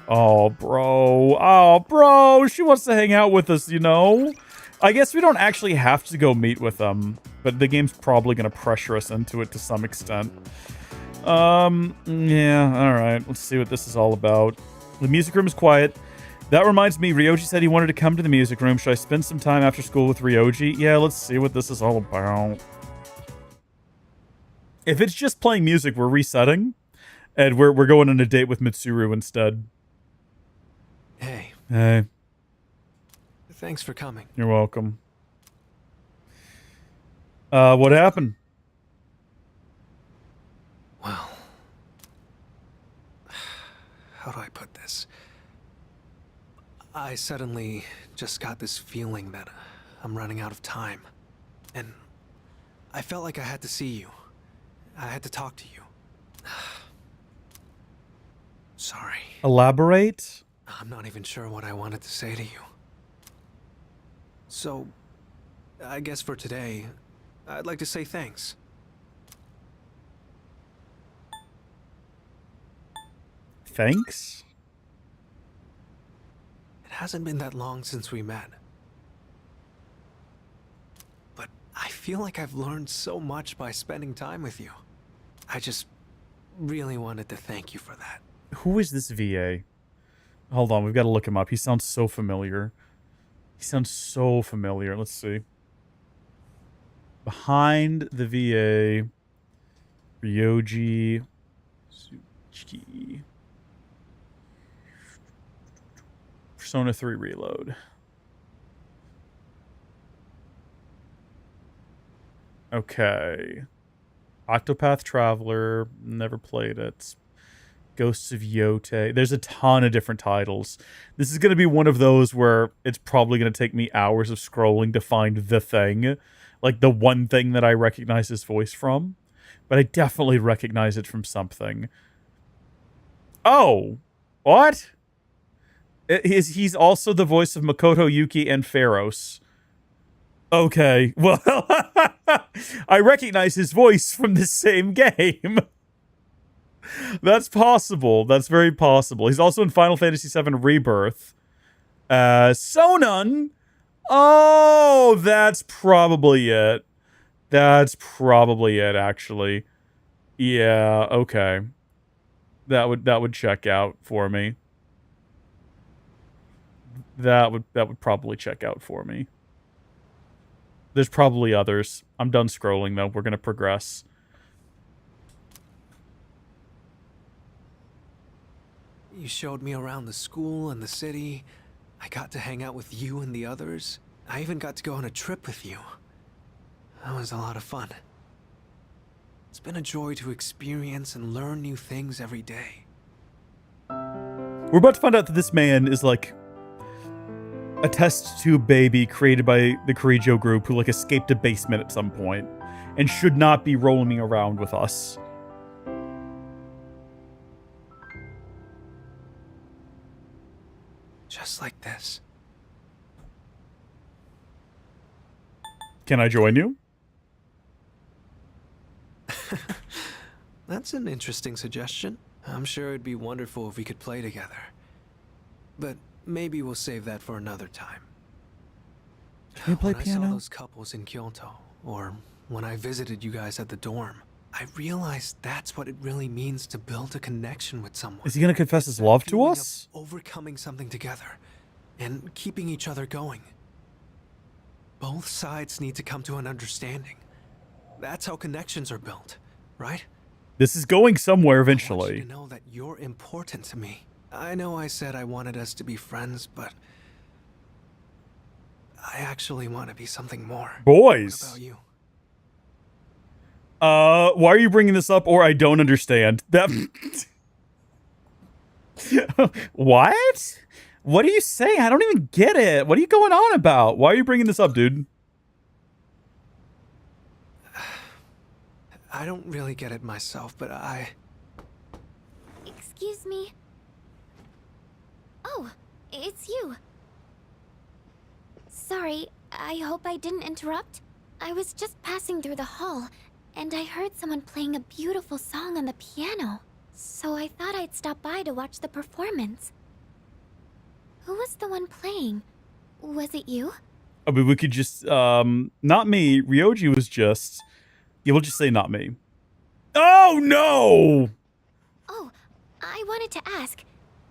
Oh, bro. Oh, bro. She wants to hang out with us, you know? I guess we don't actually have to go meet with them, but the game's probably going to pressure us into it to some extent. Yeah, all right. Let's see what this is all about. The music room is quiet. That reminds me, Ryoji said he wanted to come to the music room. Should I spend some time after school with Ryoji? Yeah, let's see what this is all about. If it's just playing music, we're resetting, and we're going on a date with Mitsuru instead. Hey, Hey, thanks for coming. you're welcome. What happened? Well, how do I put this? I suddenly just got this feeling that I'm running out of time. And I felt like I had to see you. I had to talk to you. Sorry. Elaborate? I'm not even sure what I wanted to say to you. So, I guess for today, I'd like to say thanks. Thanks? It hasn't been that long since we met. But I feel like I've learned so much by spending time with you. I just really wanted to thank you for that. Who is this VA? Hold on, we've got to look him up. He sounds so familiar. He sounds so familiar. Let's see. Behind the VA, Ryoji Mochizuki. Persona 3 Reload. Okay. Octopath Traveler. Never played it. Ghosts of Yote. There's a ton of different titles. This is going to be one of those where it's probably going to take me hours of scrolling to find the thing. Like the one thing that I recognize his voice from. But I definitely recognize it from something. Oh! What? He's also the voice of Makoto Yuki and Pharaohs. Okay, well, I recognize his voice from the same game. That's possible. That's very possible. He's also in Final Fantasy VII Rebirth. Sonun. Oh, that's probably it. That's probably it, actually. Yeah, okay. That would check out for me. That would probably check out for me. There's probably others. I'm done scrolling, though. We're going to progress. You showed me around the school and the city. I got to hang out with you and the others. I even got to go on a trip with you. That was a lot of fun. It's been a joy to experience and learn new things every day. We're about to find out that this man is like a test tube baby created by the Kirijo group who like escaped a basement at some point and should not be roaming around with us. Just like this. Can I join you? That's an interesting suggestion. I'm sure it'd be wonderful if we could play together. But maybe we'll save that for another time. Can we play When I piano? saw those couples in Kyoto, or when I visited you guys at the dorm, I realized that's what it really means to build a connection with someone. Is he going to confess his love to Feeling of us? overcoming something together and keeping each other going. Both sides need to come to an understanding. That's how connections are built, right? This is going somewhere I want you eventually. to know that you're important to me. I know I said I wanted us to be friends, but I actually want to be something more. Boys. What about you? Why are you bringing this up? Or I don't understand. That. What? What are you saying? I don't even get it. What are you going on about? Why are you bringing this up, dude? I don't really get it myself, but Excuse me. Oh, it's you. Sorry, I hope I didn't interrupt. I was just passing through the hall, and I heard someone playing a beautiful song on the piano. So I thought I'd stop by to watch the performance. Who was the one playing? Was it you? I mean, we could just, not me. Ryoji was just, yeah, we'll just say not me. Oh, no! Oh, I wanted to ask.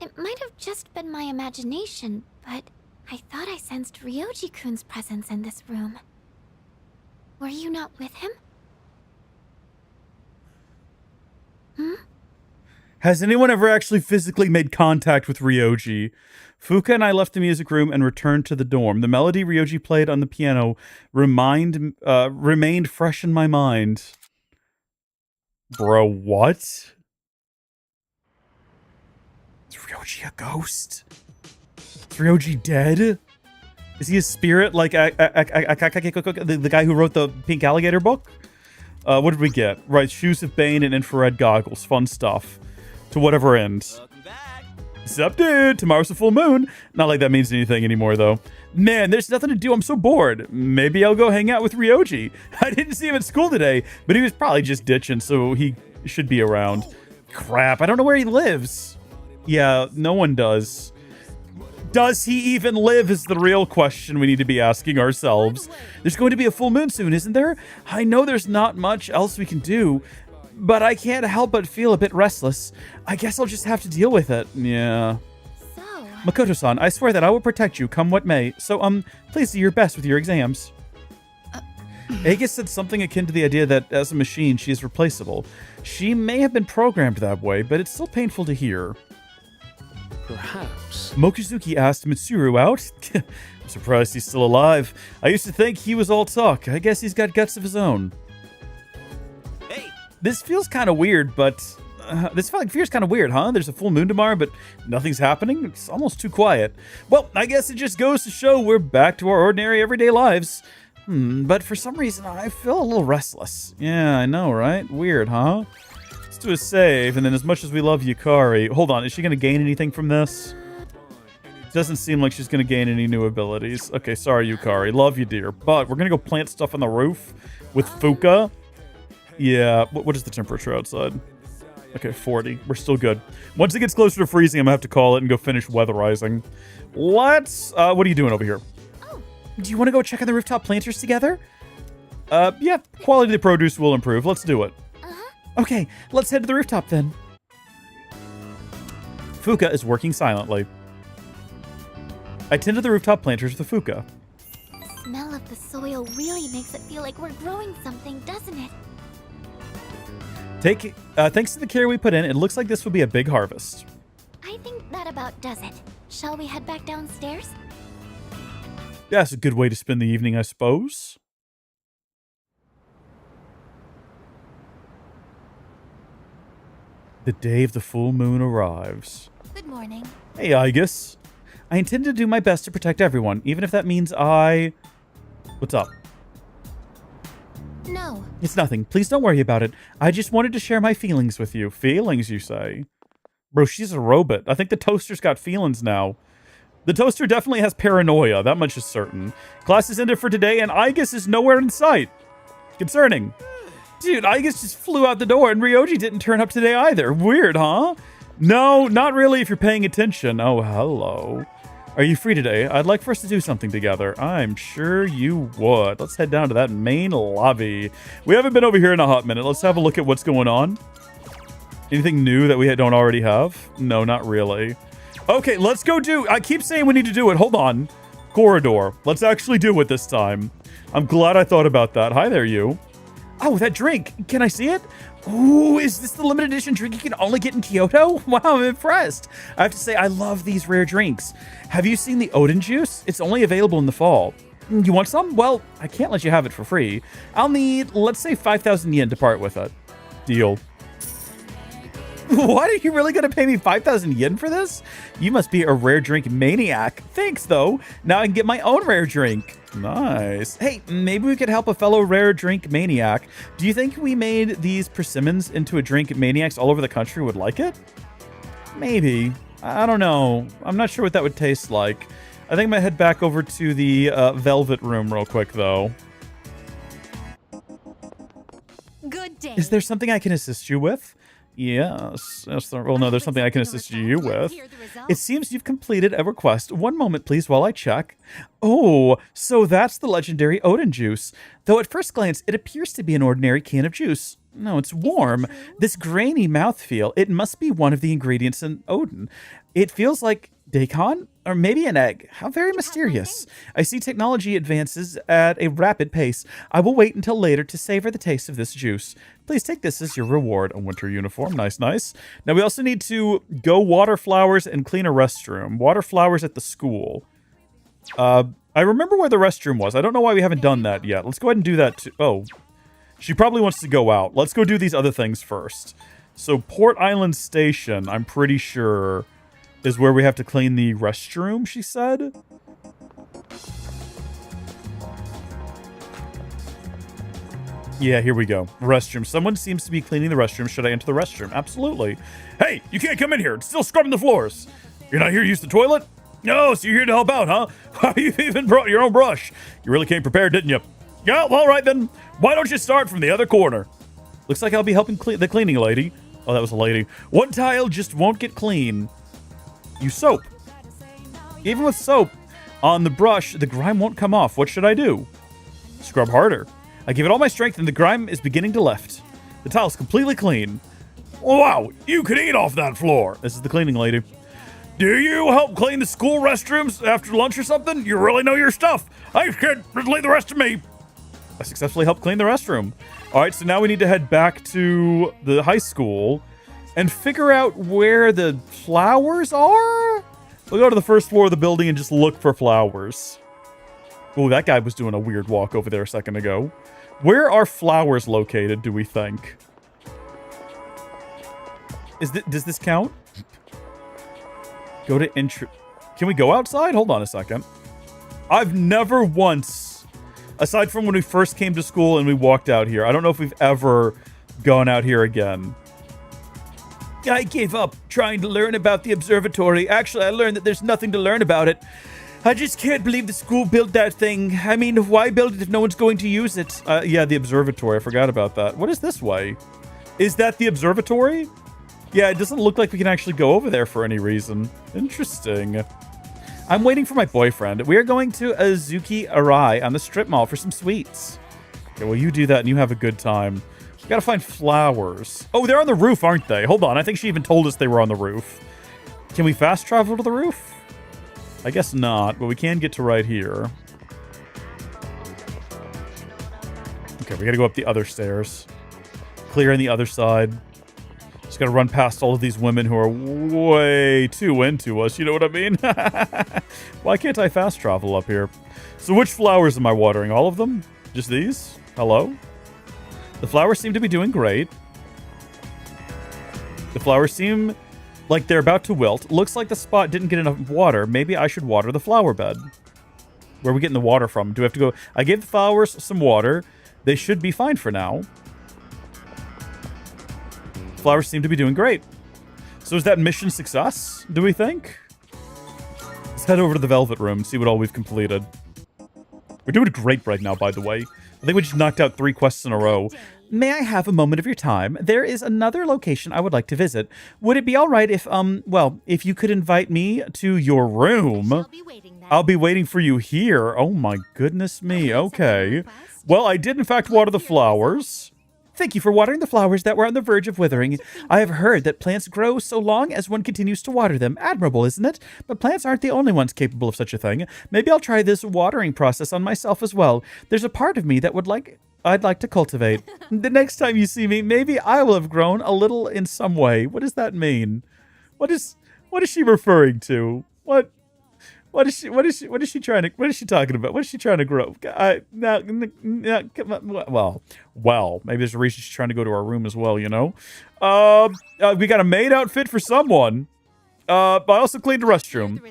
It might have just been my imagination, but I thought I sensed Ryoji-kun's presence in this room. Were you not with him? Has anyone ever actually physically made contact with Ryoji? Fuka and I left the music room and returned to the dorm. The melody Ryoji played on the piano remained fresh in my mind. Bro, what? Is Ryoji a ghost? Is Ryoji dead? Is he a spirit like the guy who wrote the Pink Alligator book? What did we get? Right, Shoes of Bane and infrared goggles. Fun stuff. To whatever end. Welcome back. Sup, dude? Tomorrow's a full moon. Not like that means anything anymore, though. Man, there's nothing to do. I'm so bored. Maybe I'll go hang out with Ryoji. I didn't see him at school today, but he was probably just ditching, so he should be around. Crap, I don't know where he lives. Yeah, no one does. Does he even live is the real question we need to be asking ourselves. There's going to be a full moon soon, isn't there? I know there's not much else we can do, but I can't help but feel a bit restless. I guess I'll just have to deal with it. Yeah. So, Makoto-san, I swear that I will protect you, come what may. So, please do your best with your exams. Aigis said something akin to the idea that, as a machine, she is replaceable. She may have been programmed that way, but it's still painful to hear. perhaps. Mochizuki asked Mitsuru out. I'm surprised he's still alive. I used to think he was all talk. I guess he's got guts of his own. Hey, This feels kind of weird, but... feels kind of weird, huh? There's a full moon tomorrow, but nothing's happening? It's almost too quiet. Well, I guess it just goes to show we're back to our ordinary everyday lives. But for some reason, I feel a little restless. Yeah, I know, right? Weird, huh? Let's do a save, and then as much as we love Yukari... Hold on, is she going to gain anything from this? Doesn't seem like she's going to gain any new abilities. Okay, sorry, Yukari. Love you, dear. But we're going to go plant stuff on the roof with Fuka. Yeah, what is the temperature outside? Okay, 40. We're still good. Once it gets closer to freezing, I'm going to have to call it and go finish weatherizing. What are you doing over here? Do you want to go check on the rooftop planters together? Yeah, quality of the produce will improve. Let's do it. Okay, let's head to the rooftop then. Fuka is working silently. I tend to the rooftop planters with the Fuka. The smell of the soil really makes it feel like we're growing something, doesn't it? Thanks to the care we put in, it looks like this will be a big harvest. I think that about does it. Shall we head back downstairs? Yeah, that's a good way to spend the evening, I suppose. The day of the full moon arrives. Good morning. Hey, Aigis. I intend to do my best to protect everyone, even if that means I... What's up? No. It's nothing. Please don't worry about it. I just wanted to share my feelings with you. Feelings, you say? Bro, she's a robot. I think the toaster's got feelings now. The toaster definitely has paranoia. That much is certain. Class is ended for today, and Aigis is nowhere in sight. Concerning. Dude, Aigis just flew out the door, and Ryoji didn't turn up today either. Weird, huh? No, not really if you're paying attention. Oh, hello. Are you free today? I'd like for us to do something together. I'm sure you would. Let's head down to that main lobby. We haven't been over here in a hot minute. Let's have a look at what's going on. Anything new that we don't already have? No, not really. Okay, let's go do... I keep saying we need to do it. Hold on. Corridor. Let's actually do it this time. I'm glad I thought about that. Hi there, you. Oh, that drink. Can I see it? Ooh, is this the limited edition drink you can only get in Kyoto? Wow, I'm impressed. I have to say, I love these rare drinks. Have you seen the Odin juice? It's only available in the fall. You want some? Well, I can't let you have it for free. I'll need, let's say, 5,000 yen to part with it. Deal. What? Are you really going to pay me 5,000 yen for this? You must be a rare drink maniac. Thanks, though. Now I can get my own rare drink. Nice. Hey, maybe we could help a fellow rare drink maniac. Do you think we made these persimmons into a drink maniacs all over the country would like it? Maybe. I don't know. I'm not sure what that would taste like. I think I'm going to head back over to the velvet room real quick, though. Good day. Is there something I can assist you with? Yes. Well, no, there's something I can assist you with. It seems you've completed a request. One moment, please, while I check. Oh, so that's the legendary Odin juice. Though at first glance, it appears to be an ordinary can of juice. No, it's warm. This grainy mouthfeel, it must be one of the ingredients in Odin. It feels like daikon, or maybe an egg. How very mysterious. I see technology advances at a rapid pace. I will wait until later to savor the taste of this juice. Please take this as your reward. A winter uniform. Nice, nice. Now we also need to go water flowers and clean a restroom. Water flowers at the school. I remember where the restroom was. I don't know why we haven't done that yet. Let's go ahead and do that too. Oh, she probably wants to go out. Let's go do these other things first. So Port Island Station, I'm pretty sure, is where we have to clean the restroom, she said. Yeah, here we go. Restroom. Someone seems to be cleaning the restroom. Should I enter the restroom? Absolutely. Hey, you can't come in here. It's still scrubbing the floors. You're not here to use the toilet? No, so you're here to help out, huh? You even brought your own brush. You really came prepared, didn't you? Yeah, well, all right then. Why don't you start from the other corner? Looks like I'll be helping the cleaning lady. Oh, that was a lady. One tile just won't get clean. Use soap. Even with soap on the brush, the grime won't come off. What should I do? Scrub harder. I give it all my strength and the grime is beginning to lift. The tile's completely clean. Wow, you could eat off that floor. This is the cleaning lady. Do you help clean the school restrooms after lunch or something? You really know your stuff. Hey, kid, just leave the rest to me. I successfully helped clean the restroom. All right, so now we need to head back to the high school and figure out where the flowers are. We'll go to the first floor of the building and just look for flowers. Oh, that guy was doing a weird walk over there a second ago. Where are flowers located, do we think? Does this count? Go to entry. Can we go outside? Hold on a second. I've never once, aside from when we first came to school and we walked out here, I don't know if we've ever gone out here again. I gave up trying to learn about the observatory. Actually, I learned that there's nothing to learn about it. I just can't believe the school built that thing. I mean, why build it if no one's going to use it? Yeah, the observatory. I forgot about that. What is this way? Is that the observatory? Yeah, it doesn't look like we can actually go over there for any reason. Interesting. I'm waiting for my boyfriend. We are going to Azuki Arai on the strip mall for some sweets. Okay, well, you do that and you have a good time. We gotta find flowers. Oh, they're on the roof, aren't they? Hold on. I think she even told us they were on the roof. Can we fast travel to the roof? I guess not, but we can get to right here. Okay, we gotta go up the other stairs. Clear on the other side. Just gotta run past all of these women who are way too into us, you know what I mean? Why can't I fast travel up here? So which flowers am I watering? All of them? Just these? Hello? The flowers seem to be doing great. The flowers seem like they're about to wilt. Looks like the spot didn't get enough water. Maybe I should water the flower bed. Where are we getting the water from? Do we have to go? I gave the flowers some water. They should be fine for now. Flowers seem to be doing great. So is that mission success, do we think? Let's head over to the Velvet Room and see what all we've completed. We're doing great right now, by the way. I think we just knocked out 3 quests in a row. May I have a moment of your time? There is another location I would like to visit. Would it be all right if, well, if you could invite me to your room? I'll be waiting for you here. Oh my goodness me. Okay. Well, I did in fact water the flowers. Thank you for watering the flowers that were on the verge of withering. I have heard that plants grow so long as one continues to water them. Admirable, isn't it? But plants aren't the only ones capable of such a thing. Maybe I'll try this watering process on myself as well. There's a part of me that I'd like to cultivate. The next time you see me, maybe I will have grown a little in some way. What does that mean? What is she referring to? What is she talking about? What is she trying to grow? Well, maybe there's a reason she's trying to go to our room as well, you know? We got a maid outfit for someone. I also cleaned the restroom.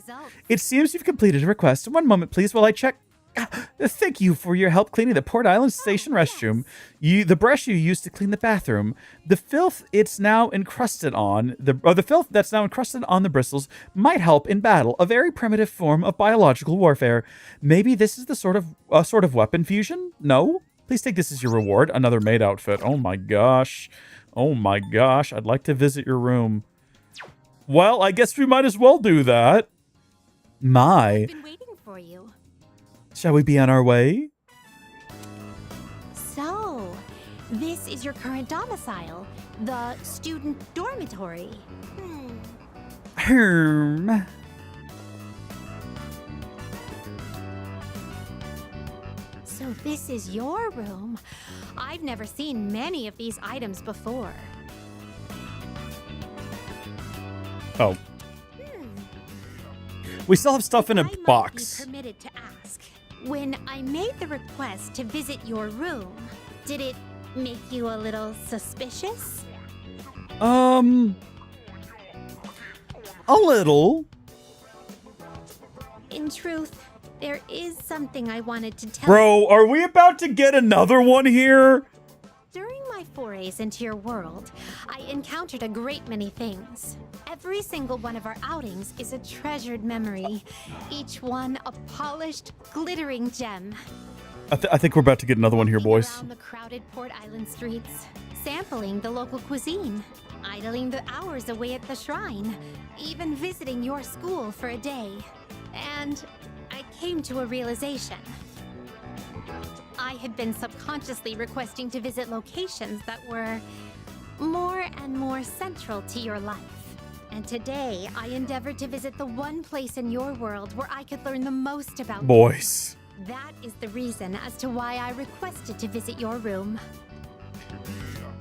It seems you've completed a request. One moment, please, while I check. Thank you for your help cleaning the Port Island Station restroom. The brush you used to clean the bathroom. The filth it's now encrusted on the filth that's now encrusted on the bristles might help in battle. A very primitive form of biological warfare. Maybe this is the sort of weapon fusion? No? Please take this as your reward. Another maid outfit. Oh my gosh. Oh my gosh. I'd like to visit your room. Well, I guess we might as well do that. My. I've been waiting for you. Shall we be on our way? So, this is your current domicile, the student dormitory. So this is your room. I've never seen many of these items before. Oh. We still have stuff in a box. Be permitted to ask. When I made the request to visit your room, did it make you a little suspicious? A little. In truth, there is something I wanted to tell you. Bro, are we about to get another one here? During my forays into your world, I encountered a great many things. Every single one of our outings is a treasured memory, each one a polished, glittering gem. I think we're about to get another one here, boys. Around the crowded Port Island streets, sampling the local cuisine, idling the hours away at the shrine, even visiting your school for a day. And I came to a realization. I had been subconsciously requesting to visit locations that were more and more central to your life. And today, I endeavored to visit the one place in your world where I could learn the most about boys. you. That is the reason as to why I requested to visit your room.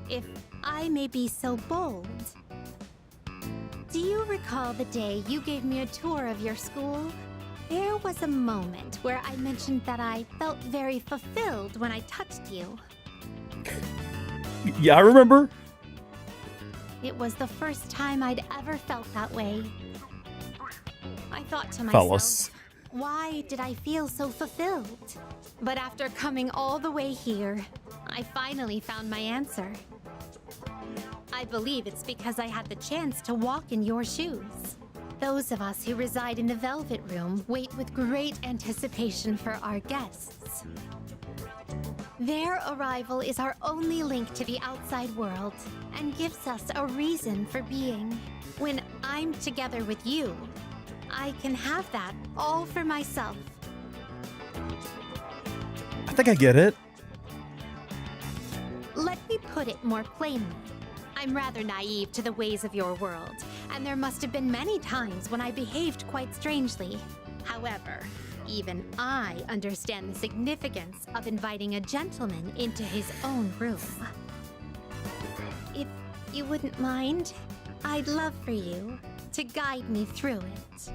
If I may be so bold, do you recall the day you gave me a tour of your school? There was a moment where I mentioned that I felt very fulfilled when I touched you. Yeah, I remember. It was the first time I'd ever felt that way. I thought to myself, Fellas. why did I feel so fulfilled? But after coming all the way here, I finally found my answer. I I believe it's because I had the chance to walk in your shoes. Those of us who reside in the Velvet Room wait with great anticipation for our guests. Their arrival is our only link to the outside world and gives us a reason for being. When I'm together with you, I can have that all for myself. I think I get it. Let me put it more plainly. I'm rather naive to the ways of your world, and there must have been many times when I behaved quite strangely. However, even I understand the significance of inviting a gentleman into his own room. If you wouldn't mind, I'd love for you to guide me through it.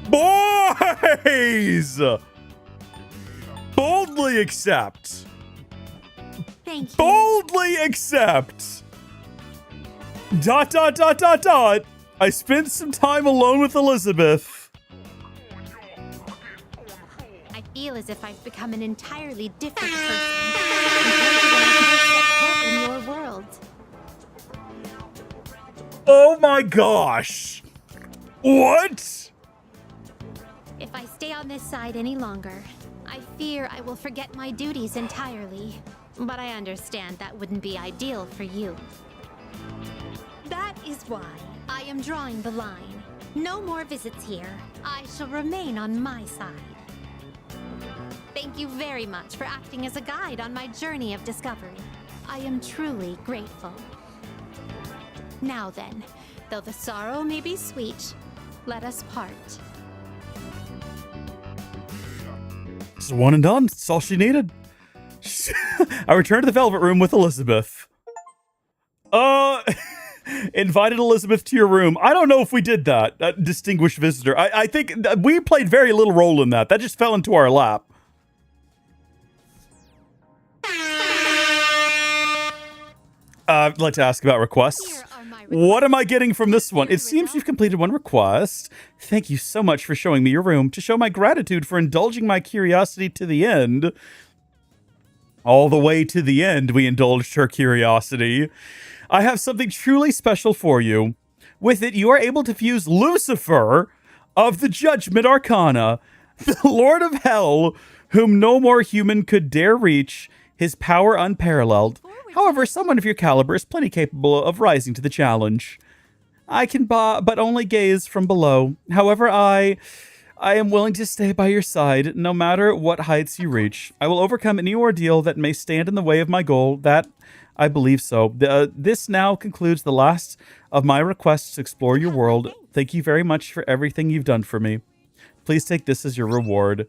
Boys! Boldly accept. Thank you. Boldly accept. ... I spent some time alone with Elizabeth. I feel as if I've become an entirely different person compared to when I first set foot in your world. Oh my gosh. What? If I stay on this side any longer, I fear I will forget my duties entirely. But I understand that wouldn't be ideal for you. That is why I am drawing the line. No more visits here. I shall remain on my side. Thank you very much for acting as a guide on my journey of discovery. I am truly grateful. Now then, though the sorrow may be sweet, let us part. This is one and done. That's all she needed. I returned to the Velvet Room with Elizabeth. Invited Elizabeth to your room. I don't know if we did that, distinguished visitor. I think we played very little role in that. That just fell into our lap. I'd like to ask about requests. What am I getting from this one? It seems you've completed one request. Thank you so much for showing me your room. To show my gratitude for indulging my curiosity to the end. All the way to the end, we indulged her curiosity. I have something truly special for you. With it, you are able to fuse Lucifer of the Judgment Arcana, the Lord of Hell, whom no more human could dare reach, his power unparalleled. However, someone of your caliber is plenty capable of rising to the challenge. I can but only gaze from below. However, I am willing to stay by your side, no matter what heights you reach. I will overcome any ordeal that may stand in the way of my goal. That, I believe so. This now concludes the last of my requests to explore your world. Thank you very much for everything you've done for me. Please take this as your reward.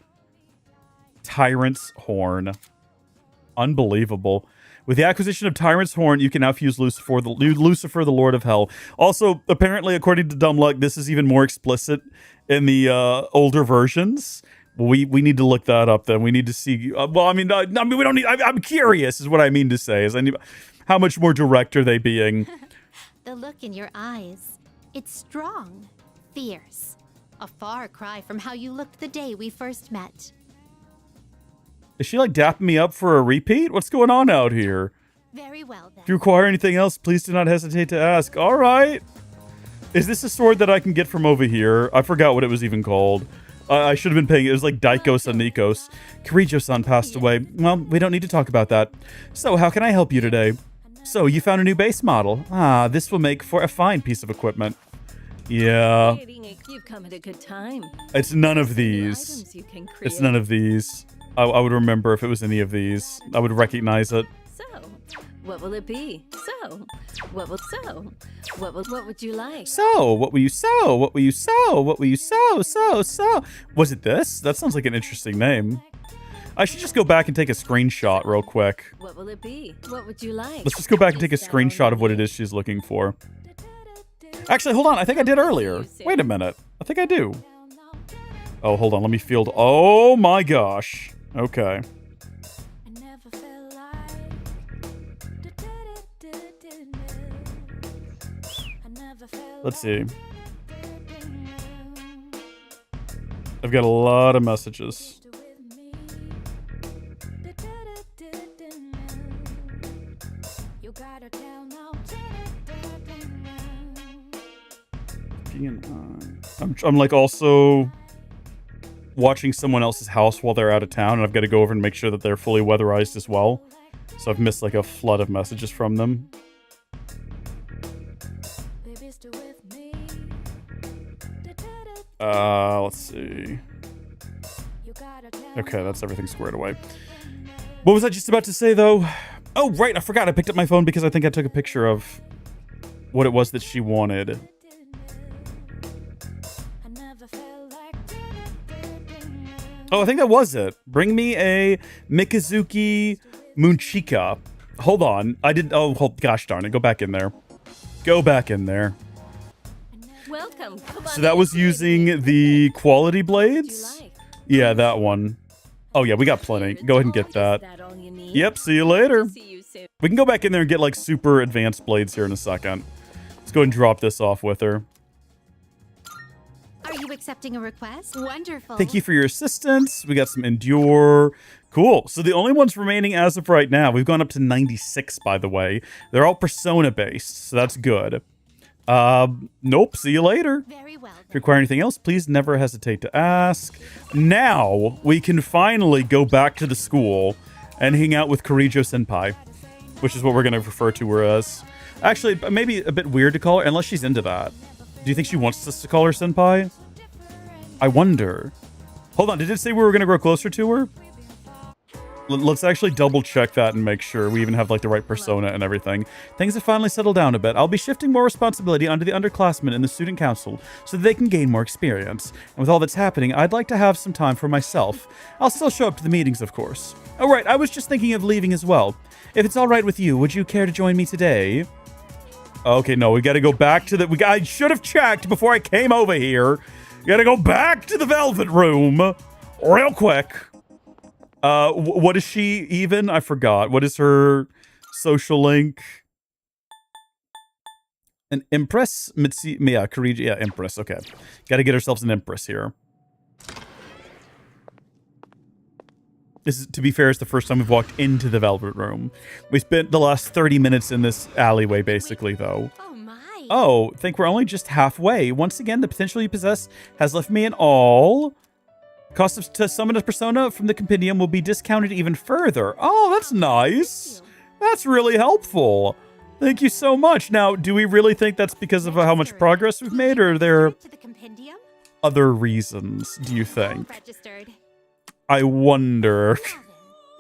Tyrant's Horn. Unbelievable. With the acquisition of Tyrant's Horn, you can now fuse Lucifer, the Lord of Hell. Also, apparently, according to Dumb Luck, this is even more explicit in the older versions. We need to look that up. Then we need to see. We don't need. I'm curious, is what I mean to say. How much more direct are they being? The look in your eyes, it's strong, fierce, a far cry from how you looked the day we first met. Is she like dapping me up for a repeat? What's going on out here? Very well then. If you require anything else, please do not hesitate to ask. All right. Is this a sword that I can get from over here? I forgot what it was even called. I should have been paying. It was like Daikos and Nikos. Kirijo-san passed away. Well, we don't need to talk about that. So, how can I help you today? So, you found a new base model. Ah, this will make for a fine piece of equipment. Yeah. You've come at a good time. It's none of these. It's none of these. I would remember if it was any of these. I would recognize it. So, what will it be? What would you like? So, what will you sew? What will you sew? What will you sew? Was it this? That sounds like an interesting name. I should just go back and take a screenshot real quick. What will it be? What would you like? Let's just go back and take a screenshot of what it is she's looking for. Actually, hold on. I think I did earlier. Wait a minute. I think I do. Oh, hold on. Let me field. Oh my gosh. Okay. Let's see. I've got a lot of messages. I'm like also watching someone else's house while they're out of town, and I've got to go over and make sure that they're fully weatherized as well. So I've missed like a flood of messages from them. Let's see. Okay, that's everything squared away. What was I just about to say, though? Oh, right, I forgot. I picked up my phone because I think I took a picture of what it was that she wanted. Oh, I think that was it. Bring me a Mikazuki Munchika. Hold on. I did. Oh, gosh darn it. Go back in there. Go back in there. Welcome. So that was using the quality blades? Yeah, that one. Oh, yeah, we got plenty. Go ahead and get that. Yep, see you later. We can go back in there and get, like, super advanced blades here in a second. Let's go ahead and drop this off with her. Are you accepting a request? Wonderful. Thank you for your assistance. We got some Endure. Cool. So the only ones remaining as of right now, we've gone up to 96, by the way. They're all Persona-based, so that's good. Nope. See you later. Very well. If you require anything else, please never hesitate to ask. Now, we can finally go back to the school and hang out with Kirijo-senpai, which is what we're going to refer to her as. Actually, maybe a bit weird to call her, unless she's into that. Do you think she wants us to call her senpai? I wonder. Hold on, did it say we were going to grow closer to her? Let's actually double check that and make sure we even have like the right persona and everything. Things have finally settled down a bit. I'll be shifting more responsibility onto the underclassmen in the student council so that they can gain more experience. And with all that's happening, I'd like to have some time for myself. I'll still show up to the meetings, of course. Oh right, I was just thinking of leaving as well. If it's all right with you, would you care to join me today? Okay, no, we gotta go back to the... I should have checked before I came over here. We gotta go back to the Velvet Room real quick. What is she even? I forgot. What is her social link? An Empress? Yeah, Kirijo. Yeah, Empress. Okay. Gotta get ourselves an Empress here. This is, to be fair, it's the first time we've walked into the Velvet Room. We spent the last 30 minutes in this alleyway, basically, though. Oh my. Oh, think we're only just halfway. Once again, the potential you possess has left me in awe. Cost to summon a persona from the compendium will be discounted even further. Oh, that's nice. That's really helpful. Thank you so much. Now, do we really think that's because of how much progress we've made, or are there other reasons, do you think? I wonder.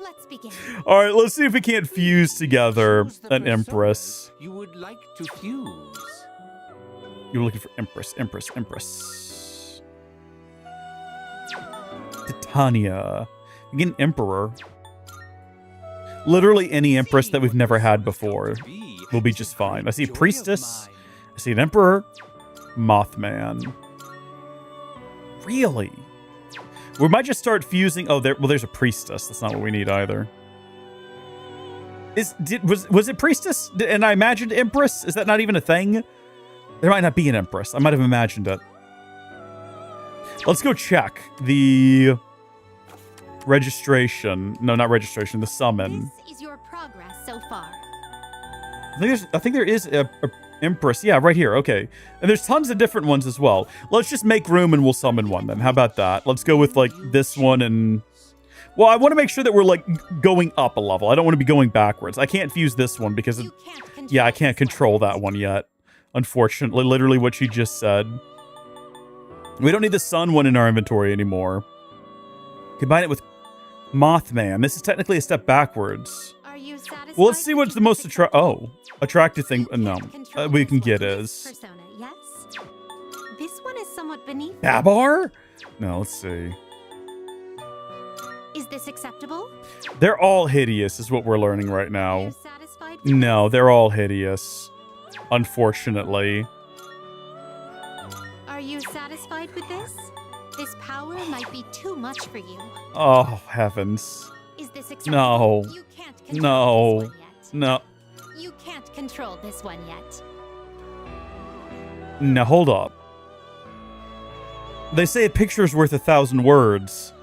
Let's begin. All right, let's see if we can't fuse together an Empress. You would like to fuse. You're looking for Empress. Titania. You get an Emperor. Literally any Empress that we've never had before will be just fine. I see a Priestess. I see an Emperor. Mothman. Really? We might just start fusing. Oh, there's a Priestess. That's not what we need either. Was it Priestess? And I imagined Empress? Is that not even a thing? There might not be an Empress. I might have imagined it. Let's go check the registration. No, not registration. The summon. This is your progress so far. I think there is a Empress. Yeah, right here. Okay. And there's tons of different ones as well. Let's just make room and we'll summon one then. How about that? Let's go with like this one and... Well, I want to make sure that we're like going up a level. I don't want to be going backwards. I can't fuse this one because... Yeah, I can't control that one yet. Unfortunately, literally what she just said. We don't need the sun one in our inventory anymore. Combine it with Mothman. This is technically a step backwards. Are you satisfied? Well, let's see what's the most attractive thing. No, we can get is persona, yes? This one is somewhat beneath. Babar? No, let's see. Is this acceptable? They're all hideous, is what we're learning right Are now. you satisfied with No, they're all hideous. Unfortunately. Are you satisfied with this? This power might be too much for you. Oh, heavens. Is this acceptable? You can't control No. this one yet. No. You can't control this one yet. No, hold up. They say a picture's worth 1,000 words.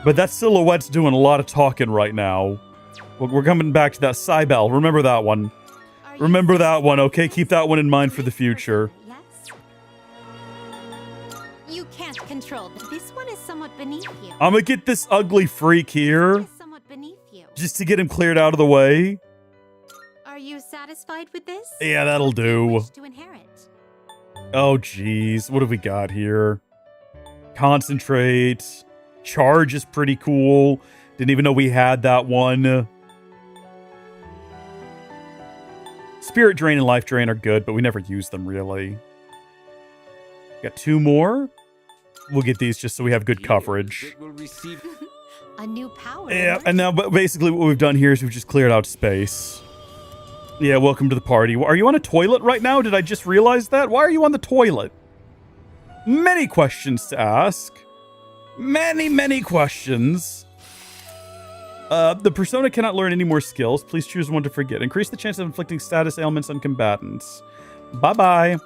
But that silhouette's doing a lot of talking right now. We're coming back to that Cybele. Remember that one. Remember that one, okay? Keep that one in mind for the future. Yes. can't control them. This one is somewhat beneath you. I'm gonna get this ugly freak here Somewhat beneath you. just to get him cleared out of the way. Are you satisfied with this? Yeah, that'll do. Wish to inherit. Oh, jeez. What have we got here? Concentrate. Charge is pretty cool. Didn't even know we had that one. Spirit Drain and Life Drain are good, but we never use them, really. Got 2 more. We'll get these just so we have good coverage. A new power. Yeah, and now but basically what we've done here is we've just cleared out space. Yeah, welcome to the party. Are you on a toilet right now? Did I just realize that? Why are you on the toilet? Many questions to ask. Many questions. The persona cannot learn any more skills. Please choose one to forget. Increase the chance of inflicting status ailments on combatants. Bye-bye.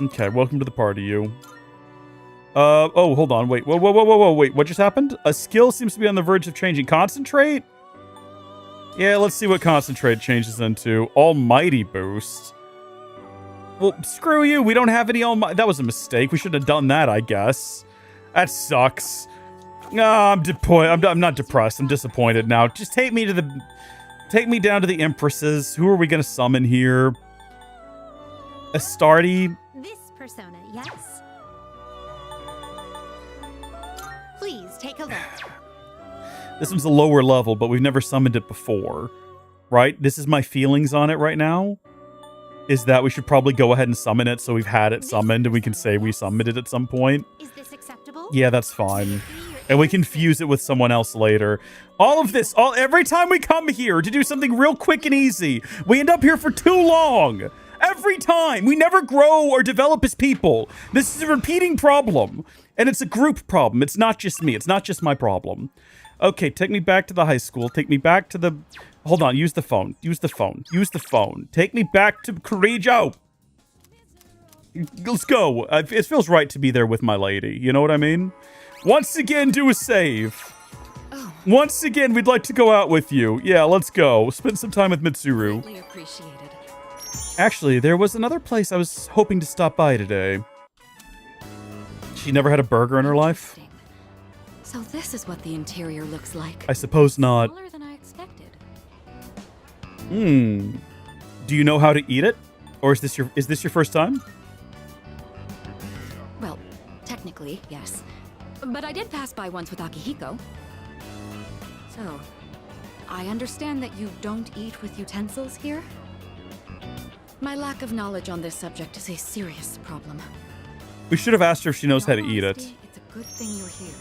Okay, welcome to the party, you. Oh, hold on. Wait. Whoa. Wait, what just happened? A skill seems to be on the verge of changing. Concentrate? Yeah, let's see what Concentrate changes into. Almighty boost. Well, screw you. We don't have any almighty. That was a mistake. We should have done that, I guess. That sucks. I'm not depressed. I'm disappointed now. Just take me down to the Empresses. Who are we going to summon here? Astarte. This persona, yes? Please take a look. This one's a lower level, but we've never summoned it before. Right? This is my feelings on it right now. Is that we should probably go ahead and summon it so we've had it summoned and we can say we summoned it at some point. Is this acceptable? Yeah, that's fine. And we can fuse it with someone else later. All of this, every time we come here to do something real quick and easy, we end up here for too long. Every time. We never grow or develop as people. This is a repeating problem. And it's a group problem. It's not just me. It's not just my problem. Okay, take me back to the high school. Take me back to the... Hold on, use the phone. Use the phone. Use the phone. Take me back to Kirijo. Let's go. It feels right to be there with my lady. You know what I mean? Once again, do a save. Oh. Once again, we'd like to go out with you. Yeah, let's go. Spend some time with Mitsuru. Greatly appreciated. Actually, there was another place I was hoping to stop by today. She never had a burger in her life? So this is what the interior looks like. I suppose not. Smaller than I expected. Do you know how to eat it? Or is this your first time? Well, technically, yes. But I did pass by once with Akihiko. So, I understand that you don't eat with utensils here? My lack of knowledge on this subject is a serious problem. We should have asked her if she knows how to eat it. It's a good thing you're here.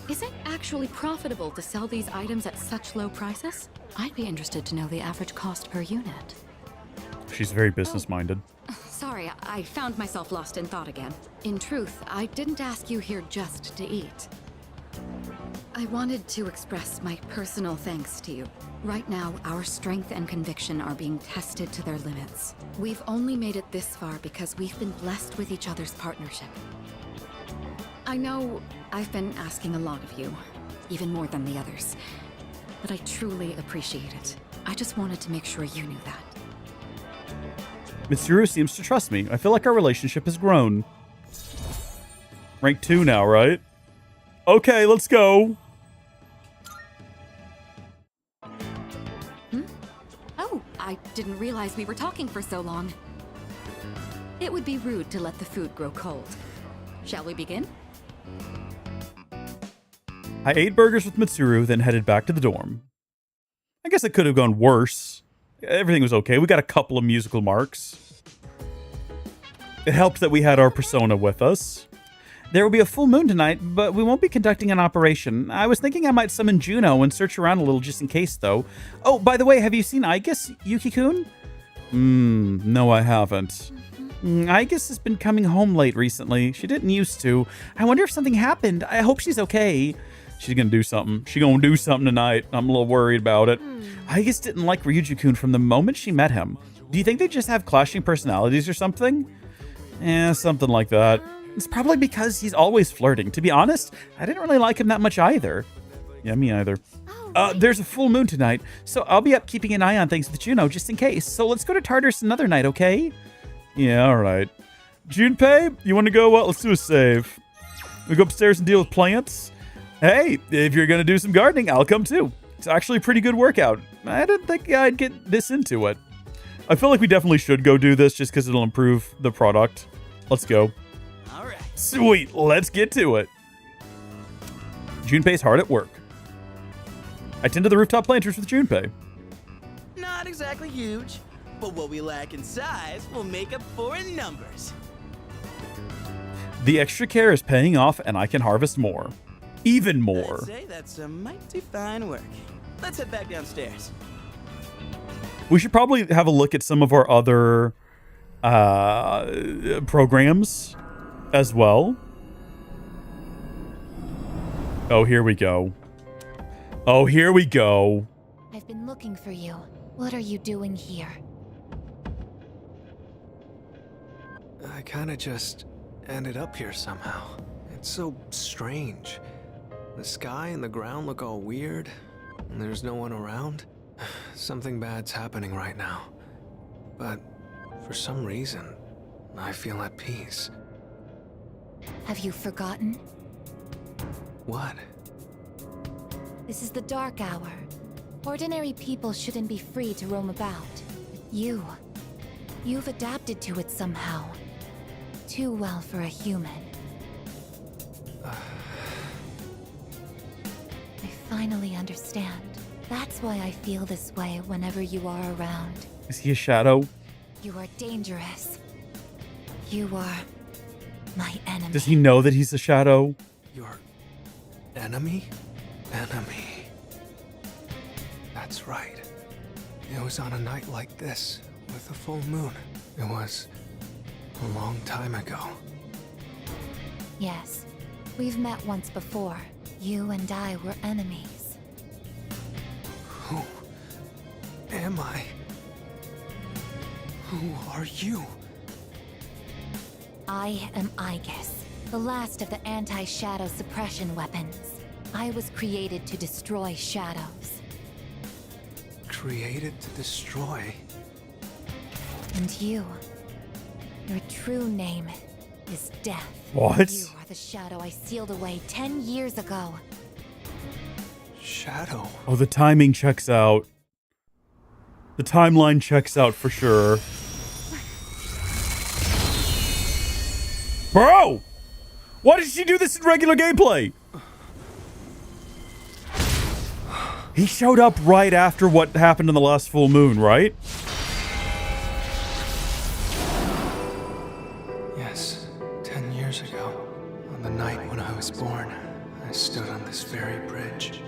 Is it actually profitable to sell these items at such low prices? I'd be interested to know the average cost per unit. She's very business-minded. Sorry, I found myself lost in thought again. In truth, I didn't ask you here just to eat. I wanted to express my personal thanks to you. Right now, our strength and conviction are being tested to their limits. We've only made it this far because we've been blessed with each other's partnership. I know I've been asking a lot of you, even more than the others, but I truly appreciate it. I just wanted to make sure you knew that. Mitsuru seems to trust me. I feel like our relationship has grown. Rank 2 now, right? Okay, let's go. Oh, I didn't realize we were talking for so long. It would be rude to let the food grow cold. Shall we begin? I ate burgers with Mitsuru, then headed back to the dorm. I guess it could have gone worse. Everything was okay. We got a couple of musical marks. It helped that we had our persona with us. There will be a full moon tonight, but we won't be conducting an operation. I was thinking I might summon Juno and search around a little just in case, though. Oh, by the way, have you seen Aigis, Yuki-kun? No, I haven't. Aigis has been coming home late recently. She didn't used to. I wonder if something happened. I hope she's okay. She's gonna do something. She's gonna do something tonight. I'm a little worried about it. Aigis didn't like Ryoji-kun from the moment she met him. Do you think they just have clashing personalities or something? Something like that. It's probably because he's always flirting. To be honest, I didn't really like him that much either. Yeah, me either. There's a full moon tonight, so I'll be up keeping an eye on things with Juno just in case. So let's go to Tartarus another night, okay? Yeah, all right. Junpei, you want to go? Let's do a save. We go upstairs and deal with plants. Hey, if you're going to do some gardening, I'll come too. It's actually a pretty good workout. I didn't think I'd get this into it. I feel like we definitely should go do this just because it'll improve the product. Let's go. All right. Sweet, let's get to it. Junpei's hard at work. I tend to the rooftop planters with Junpei. Not exactly huge, but what we lack in size will make up for in numbers. The extra care is paying off and I can harvest more. Even more. I'd say that's a mighty fine work. Let's head back downstairs. We should probably have a look at some of our other programs as well. Oh, here we go. Oh, here we go. I've been looking for you. What are you doing here? I kinda just ended up here somehow. It's so strange. The sky and the ground look all weird, and there's no one around. Something bad's happening right now. But for some reason, I feel at peace. Have you forgotten? What? This is the dark hour. Ordinary people shouldn't be free to roam about. But you've adapted to it somehow. Too well for a human. I finally understand. That's why I feel this way whenever you are around. Is he a shadow? You are dangerous. You are my enemy. Does he know that he's a shadow? Your enemy? Enemy. That's right. It was on a night like this, with a full moon. It was a long time ago. Yes, we've met once before. You and I were enemies. Who am I? Who are you? I am Aigis, the last of the anti-shadow suppression weapons. I was created to destroy shadows. Created to destroy? And you, your true name is Death. What? You are the shadow I sealed away 10 years ago. Shadow? Oh, the timing checks out. The timeline checks out for sure. Bro! Why did she do this in regular gameplay? He showed up right after what happened in the last full moon, right? Yes, 10 years ago, on the night when I was born, I stood on this very bridge.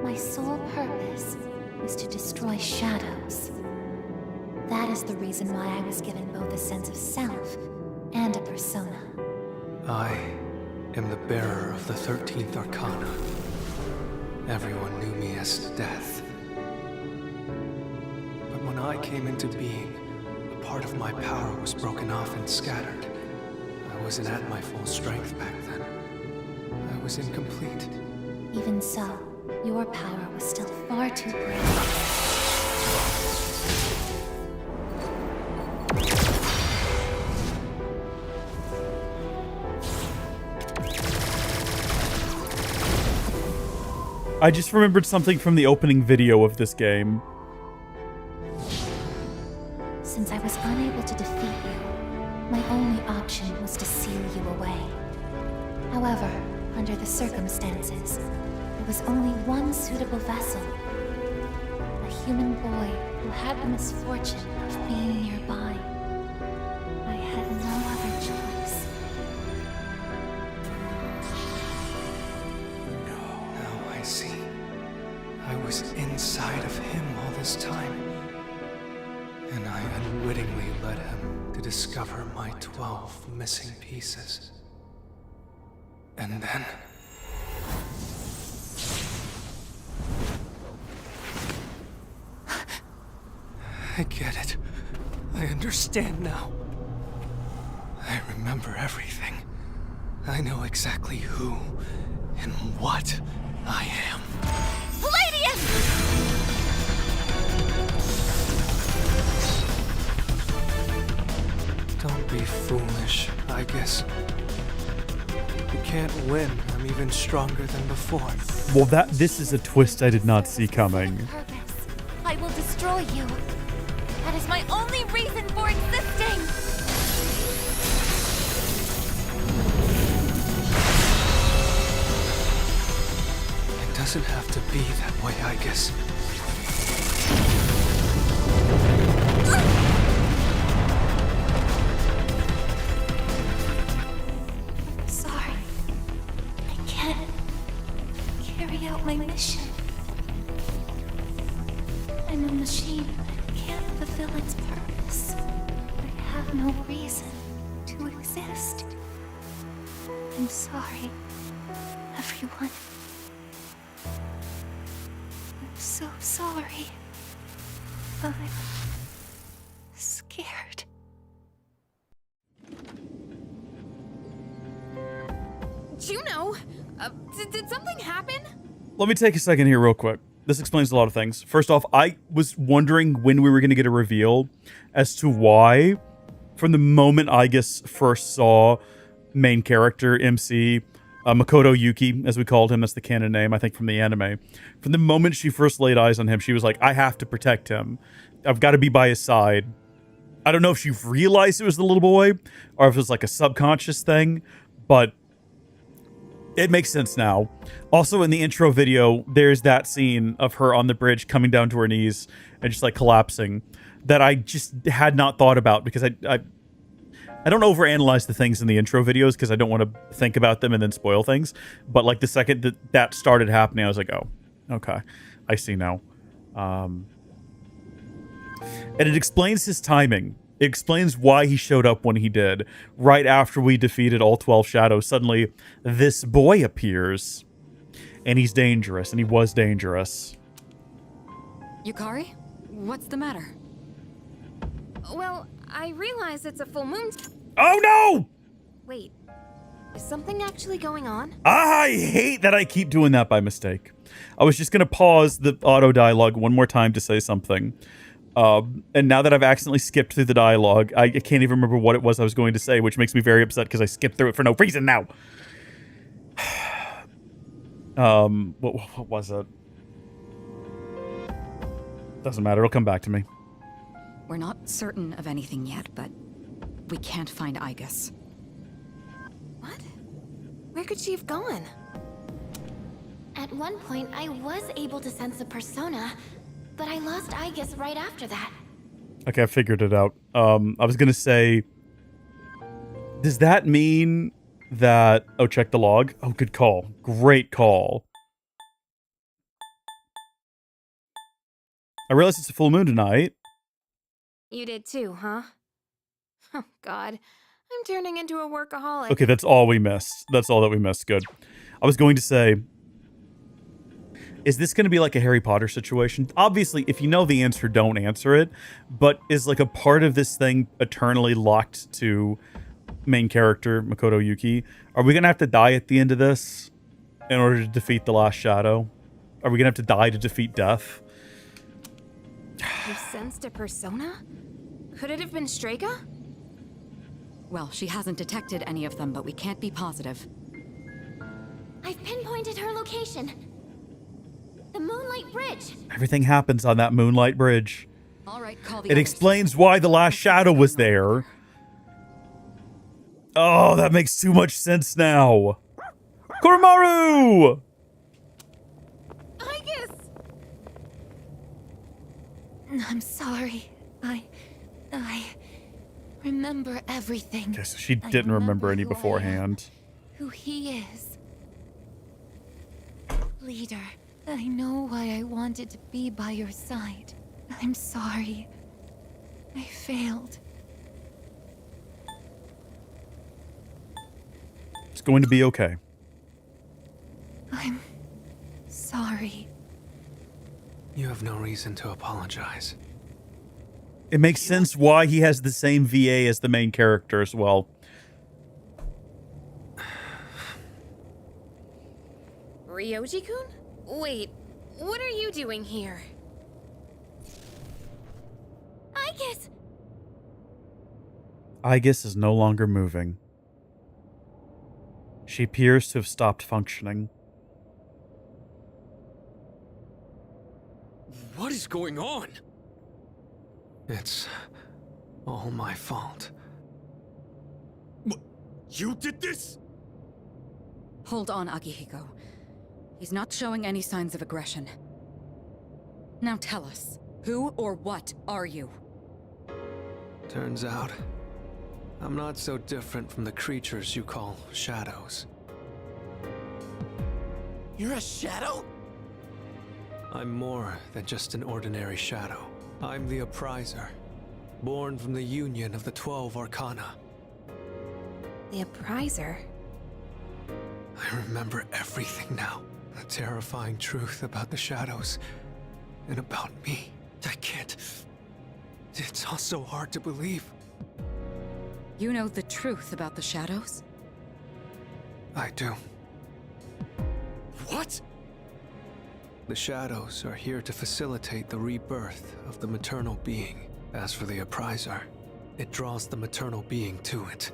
My sole purpose was to destroy shadows. That is the reason why I was given both a sense of self and a persona. I am the bearer of the 13th Arcana. Everyone knew me as Death. But when I came into being, a part of my power was broken off and scattered. I wasn't at my full strength back then. I was incomplete. Even so, your power was still far too great. I just remembered something from the opening video of this game. Since I was unable to defeat you, my only option was to seal you away. However, under the circumstances, there was only one suitable vessel. A human boy who had the misfortune of being nearby. I had no other choice. Now I see. I was inside of him all this time. And I unwittingly led him to discover my 12 missing pieces. And then... I get it. I understand now. I remember everything. I know exactly who and what I am. Don't be Foolish, I guess. You can't win. I'm even stronger than before. Well, this is a twist I did not see coming. Purpose. I will destroy you. That is my only reason for existing. It doesn't have to be that way, Aigis. Sorry. I can't carry out my mission. I'm a machine that can't fulfill its purpose. I have no reason to exist. I'm sorry, everyone. I'm so sorry. I'm scared. Juno, did something happen? Let me take a second here real quick. This explains a lot of things. First off, I was wondering when we were going to get a reveal as to why, from the moment Aigis first saw main character, MC, Makoto Yuki, as we called him, that's the canon name, I think, from the anime. From the moment she first laid eyes on him, she was like, I have to protect him. I've got to be by his side. I don't know if she realized it was the little boy, or if it was like a subconscious thing, but it makes sense now. Also, in the intro video, there's that scene of her on the bridge coming down to her knees and just like collapsing that I just had not thought about because I don't overanalyze the things in the intro videos because I don't want to think about them and then spoil things. But like the second that started happening, I was like, oh, okay, I see now. And it explains his timing. It explains why he showed up when he did. Right after we defeated all 12 shadows, suddenly this boy appears. And he's dangerous, and he was dangerous. Yukari? What's the matter? Well, I realize it's a full moon. Oh no! Wait, is something actually going on? I hate that I keep doing that by mistake. I was just going to pause the auto dialogue one more time to say something. And now that I've accidentally skipped through the dialogue, I can't even remember what it was I was going to say, which makes me very upset because I skipped through it for no reason now. What was it? Doesn't matter. It'll come back to me. We're not certain of anything yet, but we can't find Aigis. What? Where could she have gone? At one point, I was able to sense a persona, but I lost Aigis right after that. Okay, I figured it out. I was going to say, does that mean that... Oh, check the log. Oh, good call. Great call. I realize it's a full moon tonight. You did too, huh? Oh, God. I'm turning into a workaholic. Okay, that's all we missed. That's all that we missed. Good. I was going to say, is this going to be like a Harry Potter situation? Obviously, if you know the answer, don't answer it. But is like a part of this thing eternally locked to main character, Makoto Yuki? Are we going to have to die at the end of this in order to defeat the last shadow? Are we going to have to die to defeat death? You sensed a persona? Could it have been Strega? Well, she hasn't detected any of them, but we can't be positive. I've pinpointed her location. The Moonlight Bridge. Everything happens on that Moonlight Bridge. All right, call the It others. explains why the last shadow was there. Oh, that makes too much sense now. Koromaru! Aigis! I'm sorry. I remember everything. Okay, so she I didn't remember any who I am, beforehand. Who he is. Leader, I know why I wanted to be by your side. I'm sorry. I failed. It's going to be okay. I'm sorry. You have no reason to apologize. It makes sense why he has the same VA as the main character as well. Ryoji-kun? Wait, what are you doing here? Aigis! Aigis is no longer moving. She appears to have stopped functioning. What is going on? It's all my fault. You did this? Hold on, Akihiko. He's not showing any signs of aggression. Now tell us, who or what are you? Turns out, I'm not so different from the creatures you call shadows. You're a shadow? I'm more than just an ordinary shadow. I'm the Appriser, born from the union of the 12 Arcana. The Appriser? I remember everything now. The terrifying truth about the shadows, and about me. I can't... It's all so hard to believe. You know the truth about the shadows? I do. What? The shadows are here to facilitate the rebirth of the maternal being. As for the Appriser, it draws the maternal being to it,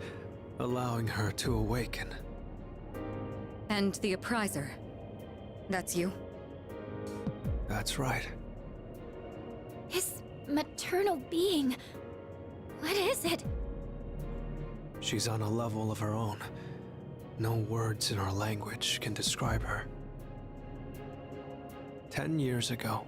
allowing her to awaken. And the Appriser, that's you? That's right. His maternal being. What is it? She's on a level of her own. No words in our language can describe her. 10 years ago,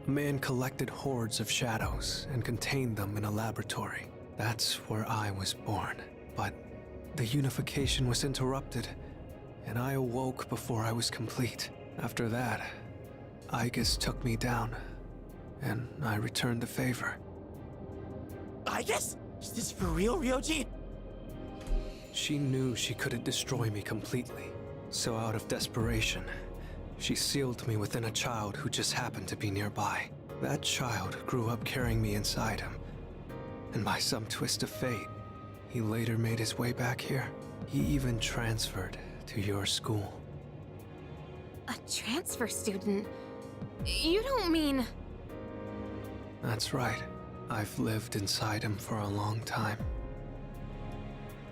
a man collected hordes of shadows and contained them in a laboratory. That's where I was born. But the unification was interrupted, and I awoke before I was complete. After that, Aigis took me down, and I returned the favor. Aigis? Is this for real, Ryoji? She knew she couldn't destroy me completely, so out of desperation, she sealed me within a child who just happened to be nearby. That child grew up carrying me inside him, and by some twist of fate, he later made his way back here. He even transferred to your school. A transfer student? You don't mean... That's right. I've lived inside him for a long time.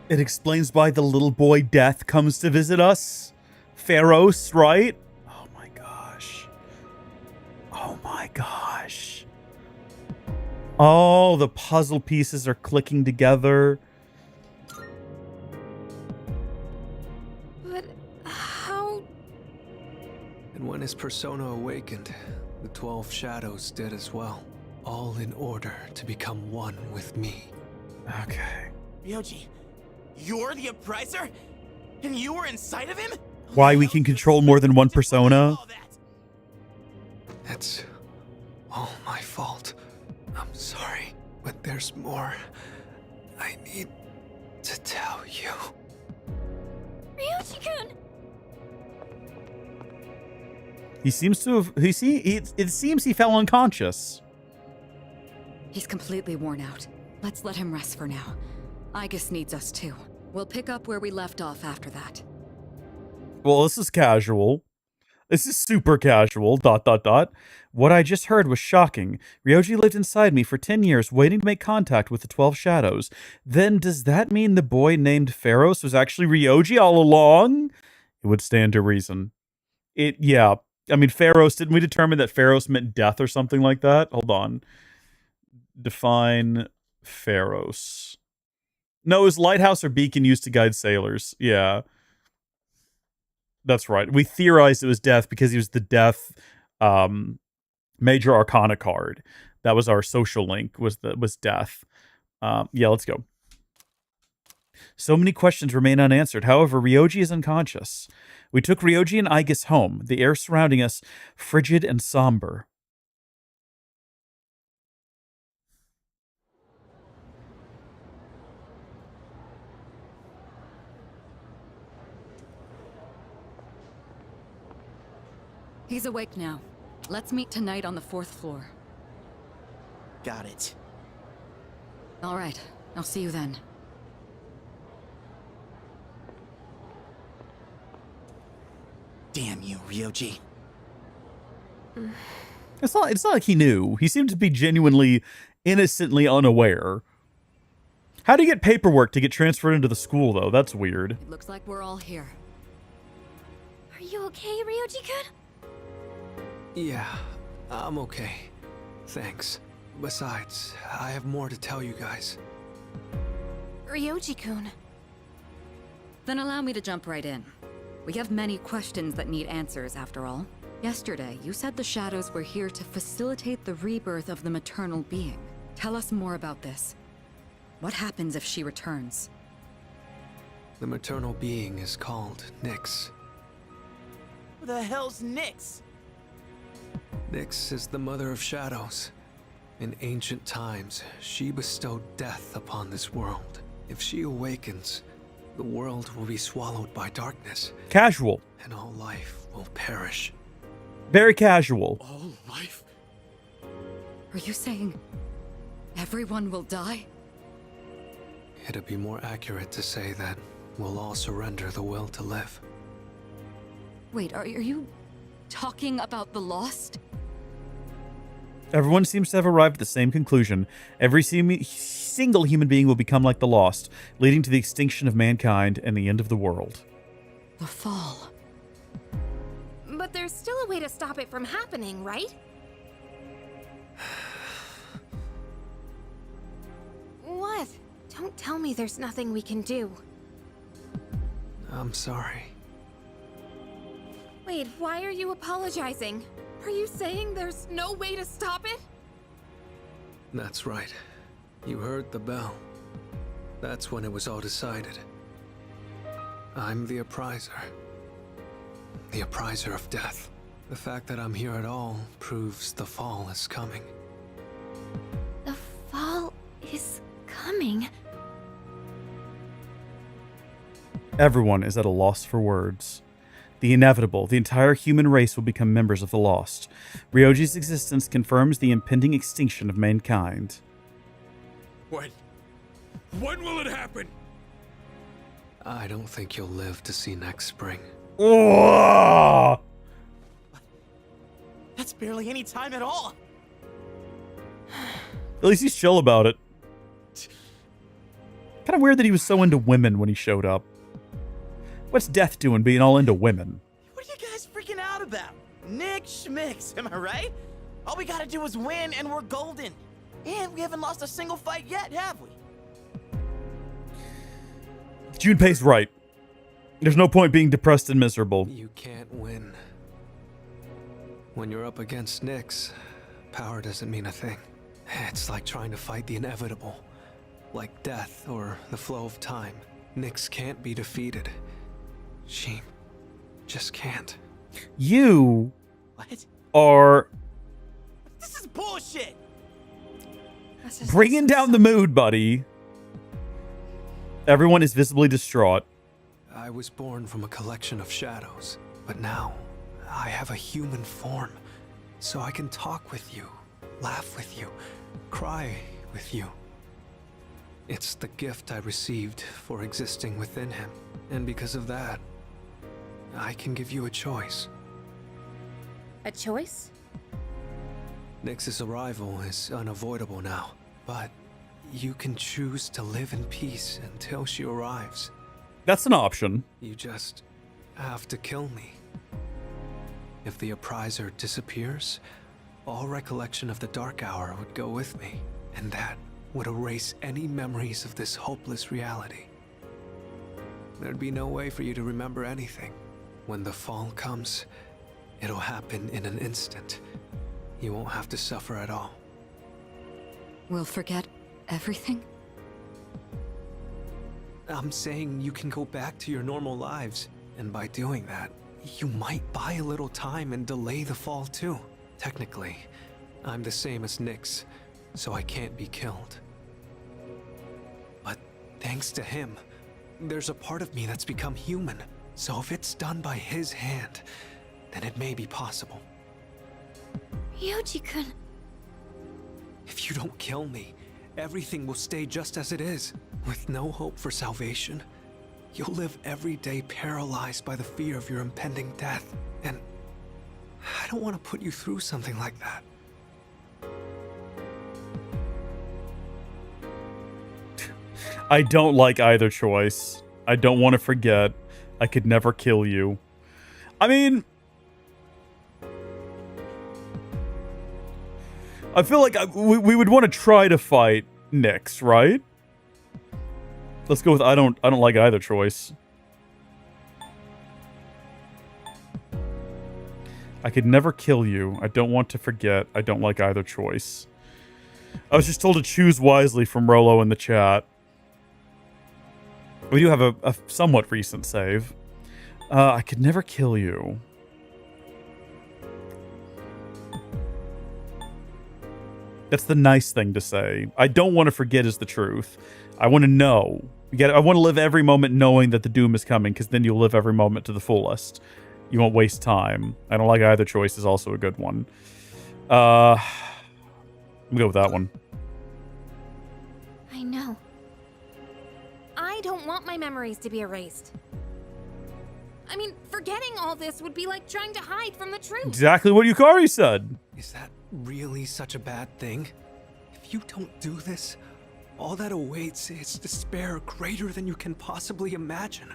It explains why the little boy Death comes to visit us. Pharos, right? Oh my gosh. Oh my gosh. Oh, the puzzle pieces are clicking together. But how... And when his persona awakened, the 12 shadows did as well. All in order to become one with me. Okay. Ryoji, you're the Appriser? And you were inside of him? Why we can control more than one persona? It's all my fault. I'm sorry, but there's more I need to tell you. Ryoji-kun! He seems to have... It seems he fell unconscious. He's completely worn out. Let's let him rest for now. Aigis needs us too. We'll pick up where we left off after that. Well, this is casual. This is super casual, ... What I just heard was shocking. Ryoji lived inside me for 10 years, waiting to make contact with the 12 shadows. Then does that mean the boy named Pharos was actually Ryoji all along? It would stand to reason. Yeah. I mean, Pharos, didn't we determine that Pharos meant death or something like that? Hold on. Define Pharos. No, it was lighthouse or beacon used to guide sailors. Yeah. That's right. We theorized it was death because he was the death major arcana card. That was our social link, was death. Yeah, let's go. So many questions remain unanswered. However, Ryoji is unconscious. We took Ryoji and Aigis home, the air surrounding us frigid and somber. He's awake now. Let's meet tonight on the 4th floor. Got it. All right. I'll see you then. Damn you, Ryoji. It's not like he knew. He seemed to be genuinely, innocently unaware. How do you get paperwork to get transferred into the school, though? That's weird. It looks like we're all here. Are you okay, Ryoji-kun? Yeah, I'm okay. Thanks. Besides, I have more to tell you guys. Ryoji-kun. Then allow me to jump right in. We have many questions that need answers, after all. Yesterday, you said the shadows were here to facilitate the rebirth of the maternal being. Tell us more about this. What happens if she returns? The maternal being is called Nyx. Who the hell's Nyx? Nyx is the mother of shadows. In ancient times, she bestowed death upon this world. If she awakens, the world will be swallowed by darkness. Casual. And all life will perish. Very casual. All life? Are you saying everyone will die? It'd be more accurate to say that we'll all surrender the will to live. Wait, are you talking about the lost? Everyone seems to have arrived at the same conclusion. Every single human being will become like the lost, leading to the extinction of mankind and the end of the world. The fall. But there's still a way to stop it from happening, right? What? Don't tell me there's nothing we can do. I'm sorry. Wait, why are you apologizing? Are you saying there's no way to stop it? That's right. You heard the bell. That's when it was all decided. I'm the appriser. The appriser of death. The fact that I'm here at all proves the fall is coming. The fall is coming. Everyone is at a loss for words. The inevitable, the entire human race will become members of the lost. Ryoji's existence confirms the impending extinction of mankind. When? When will it happen? I don't think you'll live to see next spring. Oh! That's barely any time at all. At least he's chill about it. Kind of weird that he was so into women when he showed up. What's Death doing being all into women? What are you guys freaking out about? Nick Schmicks, am I right? All we gotta do is win and we're golden. And we haven't lost a single fight yet, have we? Junpei's right. There's no point being depressed and miserable. You can't win. When you're up against Nyx, power doesn't mean a thing. It's like trying to fight the inevitable. Like death or the flow of time. Nyx can't be defeated. She just can't. You What? are This is bullshit! bringing down the mood, buddy. Everyone is visibly distraught. I was born from a collection of shadows, but now I have a human form, so I can talk with you, laugh with you, cry with you. It's the gift I received for existing within him, and because of that, I can give you a choice. A choice? Nyx's arrival is unavoidable now, but you can choose to live in peace until she arrives. That's an option. You just have to kill me. If the appriser disappears, all recollection of the Dark Hour would go with me, and that would erase any memories of this hopeless reality. There'd be no way for you to remember anything. When the fall comes, it'll happen in an instant. You won't have to suffer at all. We'll forget everything? I'm saying you can go back to your normal lives, and by doing that, you might buy a little time and delay the fall too. Technically, I'm the same as Nyx, so I can't be killed. But thanks to him, there's a part of me that's become human. So if it's done by his hand, then it may be possible. Ryoji-kun. If you don't kill me, everything will stay just as it is. With no hope for salvation, you'll live every day paralyzed by the fear of your impending death. And I don't want to put you through something like that. I don't like either choice. I don't want to forget. I could never kill you. I mean, I feel like we would want to try to fight Nyx, right? Let's go with I don't like either choice. I could never kill you. I don't want to forget. I don't like either choice. I was just told to choose wisely from Rolo in the chat. We do have a somewhat recent save. I could never kill you. That's the nice thing to say. I don't want to forget is the truth. I want to know. I want to live every moment knowing that the doom is coming, because then you'll live every moment to the fullest. You won't waste time. I don't like either choice is also a good one. I'm gonna go with that one. I know. I don't want my memories to be erased. I mean, forgetting all this would be like trying to hide from the truth. Exactly what Yukari said. Is that really such a bad thing? If you don't do this, all that awaits is despair greater than you can possibly imagine.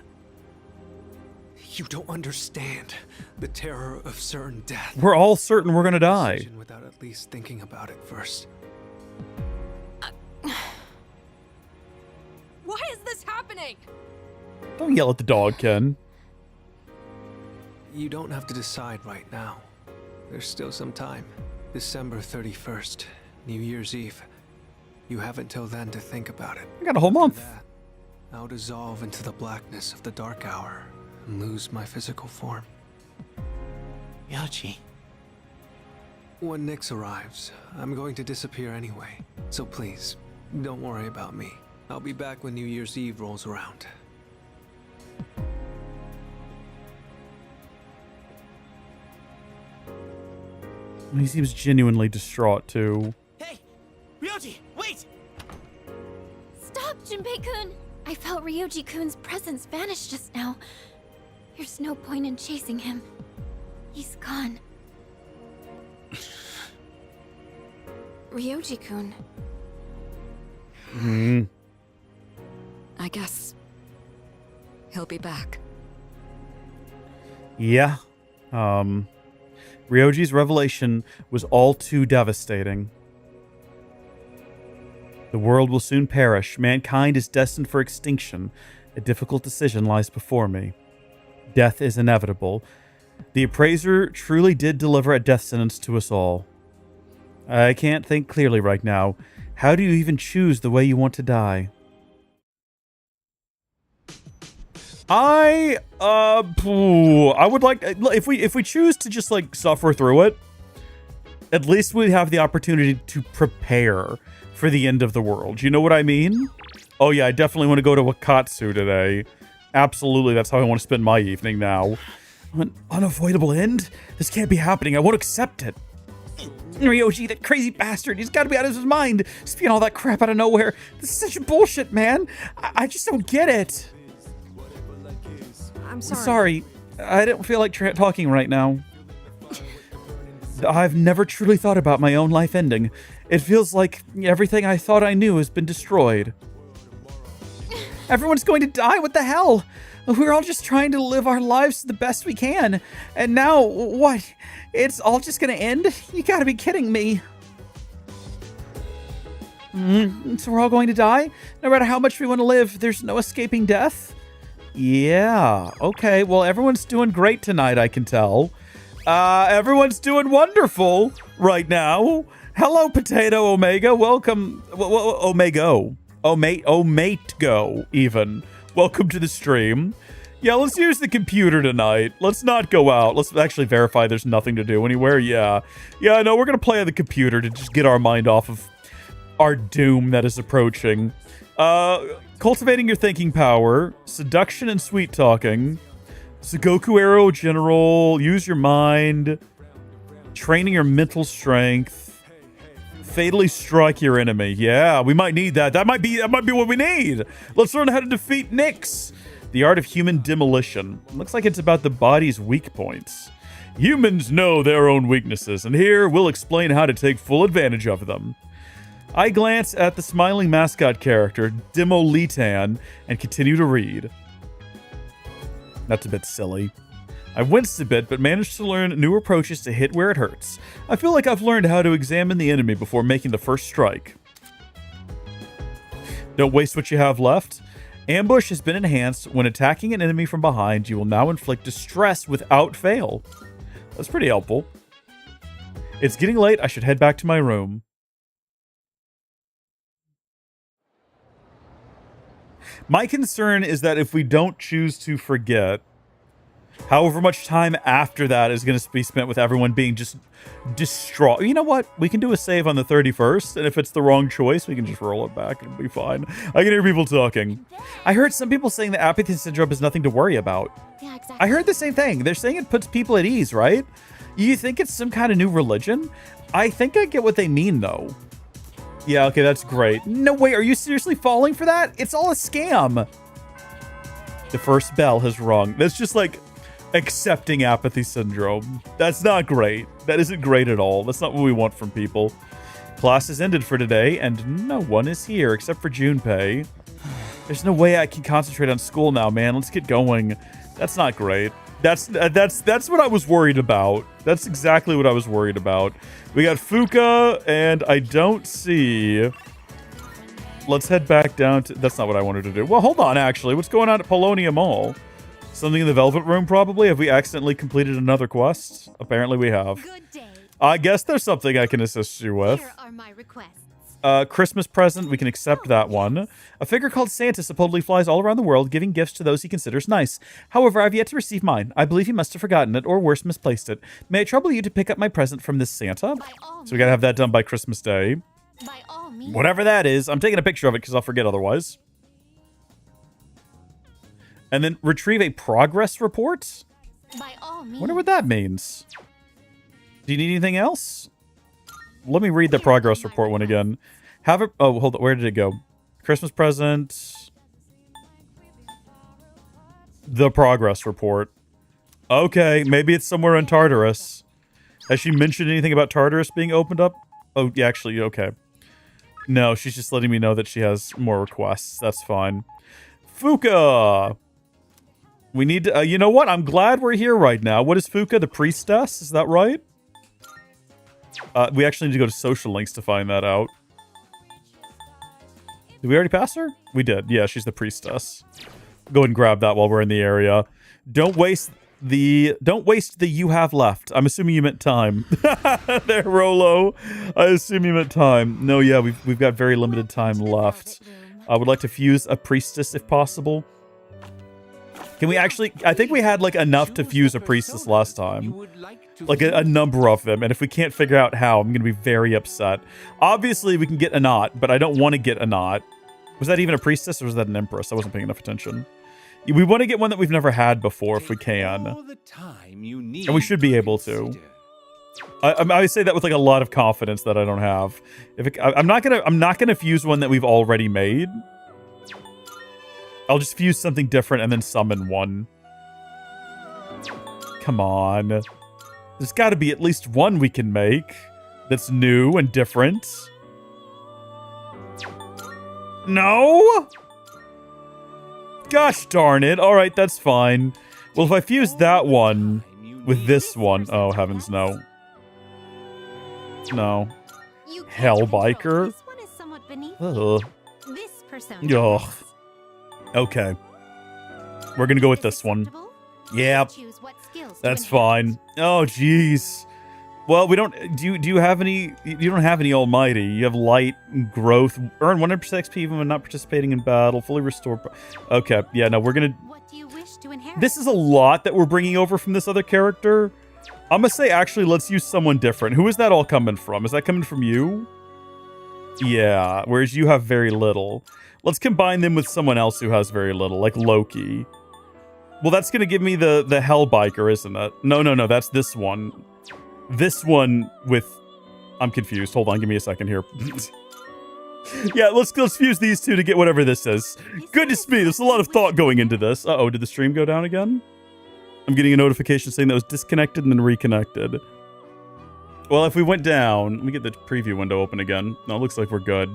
You don't understand the terror of certain death. We're all certain we're gonna die. Without at least thinking about it first. Why is this happening? Don't yell at the dog, Ken. You don't have to decide right now. There's still some time. December 31st, New Year's Eve. You have until then to think about it. I got a whole month. After that, I'll dissolve into the blackness of the dark hour and lose my physical form. Ryoji. When Nyx arrives, I'm going to disappear anyway. So please, don't worry about me. I'll be back when New Year's Eve rolls around. He seems genuinely distraught, too. Hey! Ryoji, wait! Stop, Junpei-kun! I felt Ryoji-kun's presence vanish just now. There's no point in chasing him. He's gone. Ryoji-kun. I guess he'll be back. Yeah. Ryoji's revelation was all too devastating. The world will soon perish. Mankind is destined for extinction. A difficult decision lies before me. Death is inevitable. The appraiser truly did deliver a death sentence to us all. I can't think clearly right now. How do you even choose the way you want to die? I would like, if we choose to just like suffer through it, at least we have the opportunity to prepare for the end of the world. You know what I mean? Oh yeah, I definitely want to go to Wakatsu today. Absolutely, that's how I want to spend my evening now. An unavoidable end? This can't be happening. I won't accept it. Ryoji, that crazy bastard, he's got to be out of his mind, spewing all that crap out of nowhere. This is such bullshit, man. I just don't get it. I'm sorry. Sorry, I don't feel like talking right now. I've never truly thought about my own life ending. It feels like everything I thought I knew has been destroyed. Everyone's going to die, what the hell? We're all just trying to live our lives the best we can. And now, what? It's all just gonna end? You gotta be kidding me. So we're all going to die? No matter how much we want to live, there's no escaping death? Yeah, okay. Well, everyone's doing great tonight, I can tell. Everyone's doing wonderful right now. Hello, Potato Omega. Welcome. Omega. Mate go, even. Welcome to the stream. Yeah, let's use the computer tonight. Let's not go out. Let's actually verify there's nothing to do anywhere. Yeah. Yeah, no, we're going to play on the computer to just get our mind off of our doom that is approaching. Cultivating your thinking power. Seduction and sweet talking. Sugoku Arrow General. Use your mind. Training your mental strength. Fatally strike your enemy. Yeah, we might need that. That might be what we need. Let's learn how to defeat Nyx. The art of human demolition. Looks like it's about the body's weak points. Humans know their own weaknesses, and here we'll explain how to take full advantage of them. I glance at the smiling mascot character, Demolitan, and continue to read. That's a bit silly. I winced a bit, but managed to learn new approaches to hit where it hurts. I feel like I've learned how to examine the enemy before making the first strike. Don't waste what you have left. Ambush has been enhanced. When attacking an enemy from behind, you will now inflict distress without fail. That's pretty helpful. It's getting late. I should head back to my room. My concern is that if we don't choose to forget, however much time after that is going to be spent with everyone being just distraught. You know what? We can do a save on the 31st, and if it's the wrong choice, we can just roll it back and it'll be fine. I can hear people talking. I heard some people saying that apathy syndrome is nothing to worry about. Yeah, exactly. I heard the same thing. They're saying it puts people at ease, right? You think it's some kind of new religion? I think I get what they mean, though. Yeah, okay, that's great. No, wait, are you seriously falling for that? It's all a scam. The first bell has rung. That's just like accepting apathy syndrome. That's not great. That isn't great at all. That's not what we want from people. Class has ended for today, and no one is here except for Junpei. There's no way I can concentrate on school now, man. Let's get going. That's not great. That's what I was worried about. That's exactly what I was worried about. We got Fuka, and I don't see... Let's head back down to... That's not what I wanted to do. Well, hold on, actually. What's going on at Polonia Mall? Something in the Velvet Room, probably? Have we accidentally completed another quest? Apparently we have. Good day. I guess there's something I can assist you with. Here are my requests. Christmas present, we can accept that one. A figure called Santa supposedly flies all around the world, giving gifts to those he considers nice. However, I've yet to receive mine. I believe he must have forgotten it, or worse, misplaced it. May I trouble you to pick up my present from this Santa? So we gotta have that done by Christmas Day. By all means. Whatever that is, I'm taking a picture of it because I'll forget otherwise. And then retrieve a progress report? By all means. Wonder what that means. Do you need anything else? Let me read the progress report one again. Have it... Oh, hold on. Where did it go? Christmas present. The progress report. Okay, maybe it's somewhere in Tartarus. Has she mentioned anything about Tartarus being opened up? Oh, yeah, actually, okay. No, she's just letting me know that she has more requests. That's fine. Fuka! We need to... you know what? I'm glad we're here right now. What is Fuka? The priestess? Is that right? We actually need to go to social links to find that out. Did we already pass her? We did. Yeah, she's the priestess. Go ahead and grab that while we're in the area. Don't waste the you have left. I'm assuming you meant time. There, Rolo. I assume you meant time. No, yeah, we've got very limited time left. I would like to fuse a priestess if possible. Can we actually... I think we had, like, enough to fuse a priestess last time. Like, a number of them. And if we can't figure out how, I'm going to be very upset. Obviously, we can get a knot, but I don't want to get a knot. Was that even a priestess, or was that an empress? I wasn't paying enough attention. We want to get one that we've never had before, if we can. And we should be able to. I say that with, like, a lot of confidence that I don't have. I'm not gonna fuse one that we've already made. I'll just fuse something different and then summon one. Come on. There's got to be at least one we can make that's new and different. No? Gosh darn it. All right, that's fine. Well, if I fuse that one with this one... Oh, heavens, no. No. Hellbiker? This one is somewhat beneath Ugh. this persona. Ugh. Okay. We're gonna go with this one. Yep. Choose what skills to That's enhance. fine. Oh, jeez. Well, we don't... Do you have any... You don't have any almighty. You have light and growth. Earn 100% XP even when not participating in battle. Fully restore... Okay. Yeah, no, we're gonna... What do you wish to inherit? This is a lot that we're bringing over from this other character. I'm gonna say, actually, let's use someone different. Who is that all coming from? Is that coming from you? Yeah, whereas you have very little. Let's combine them with someone else who has very little, like Loki. Well, that's going to give me the Hellbiker, isn't it? No, that's this one. This one with... I'm confused. Hold on, give me a second here. Yeah, let's fuse these two to get whatever this is. Goodness me, there's a lot of thought going into this. Uh-oh, did the stream go down again? I'm getting a notification saying that was disconnected and then reconnected. Well, if we went down, let me get the preview window open again. No, it looks like we're good.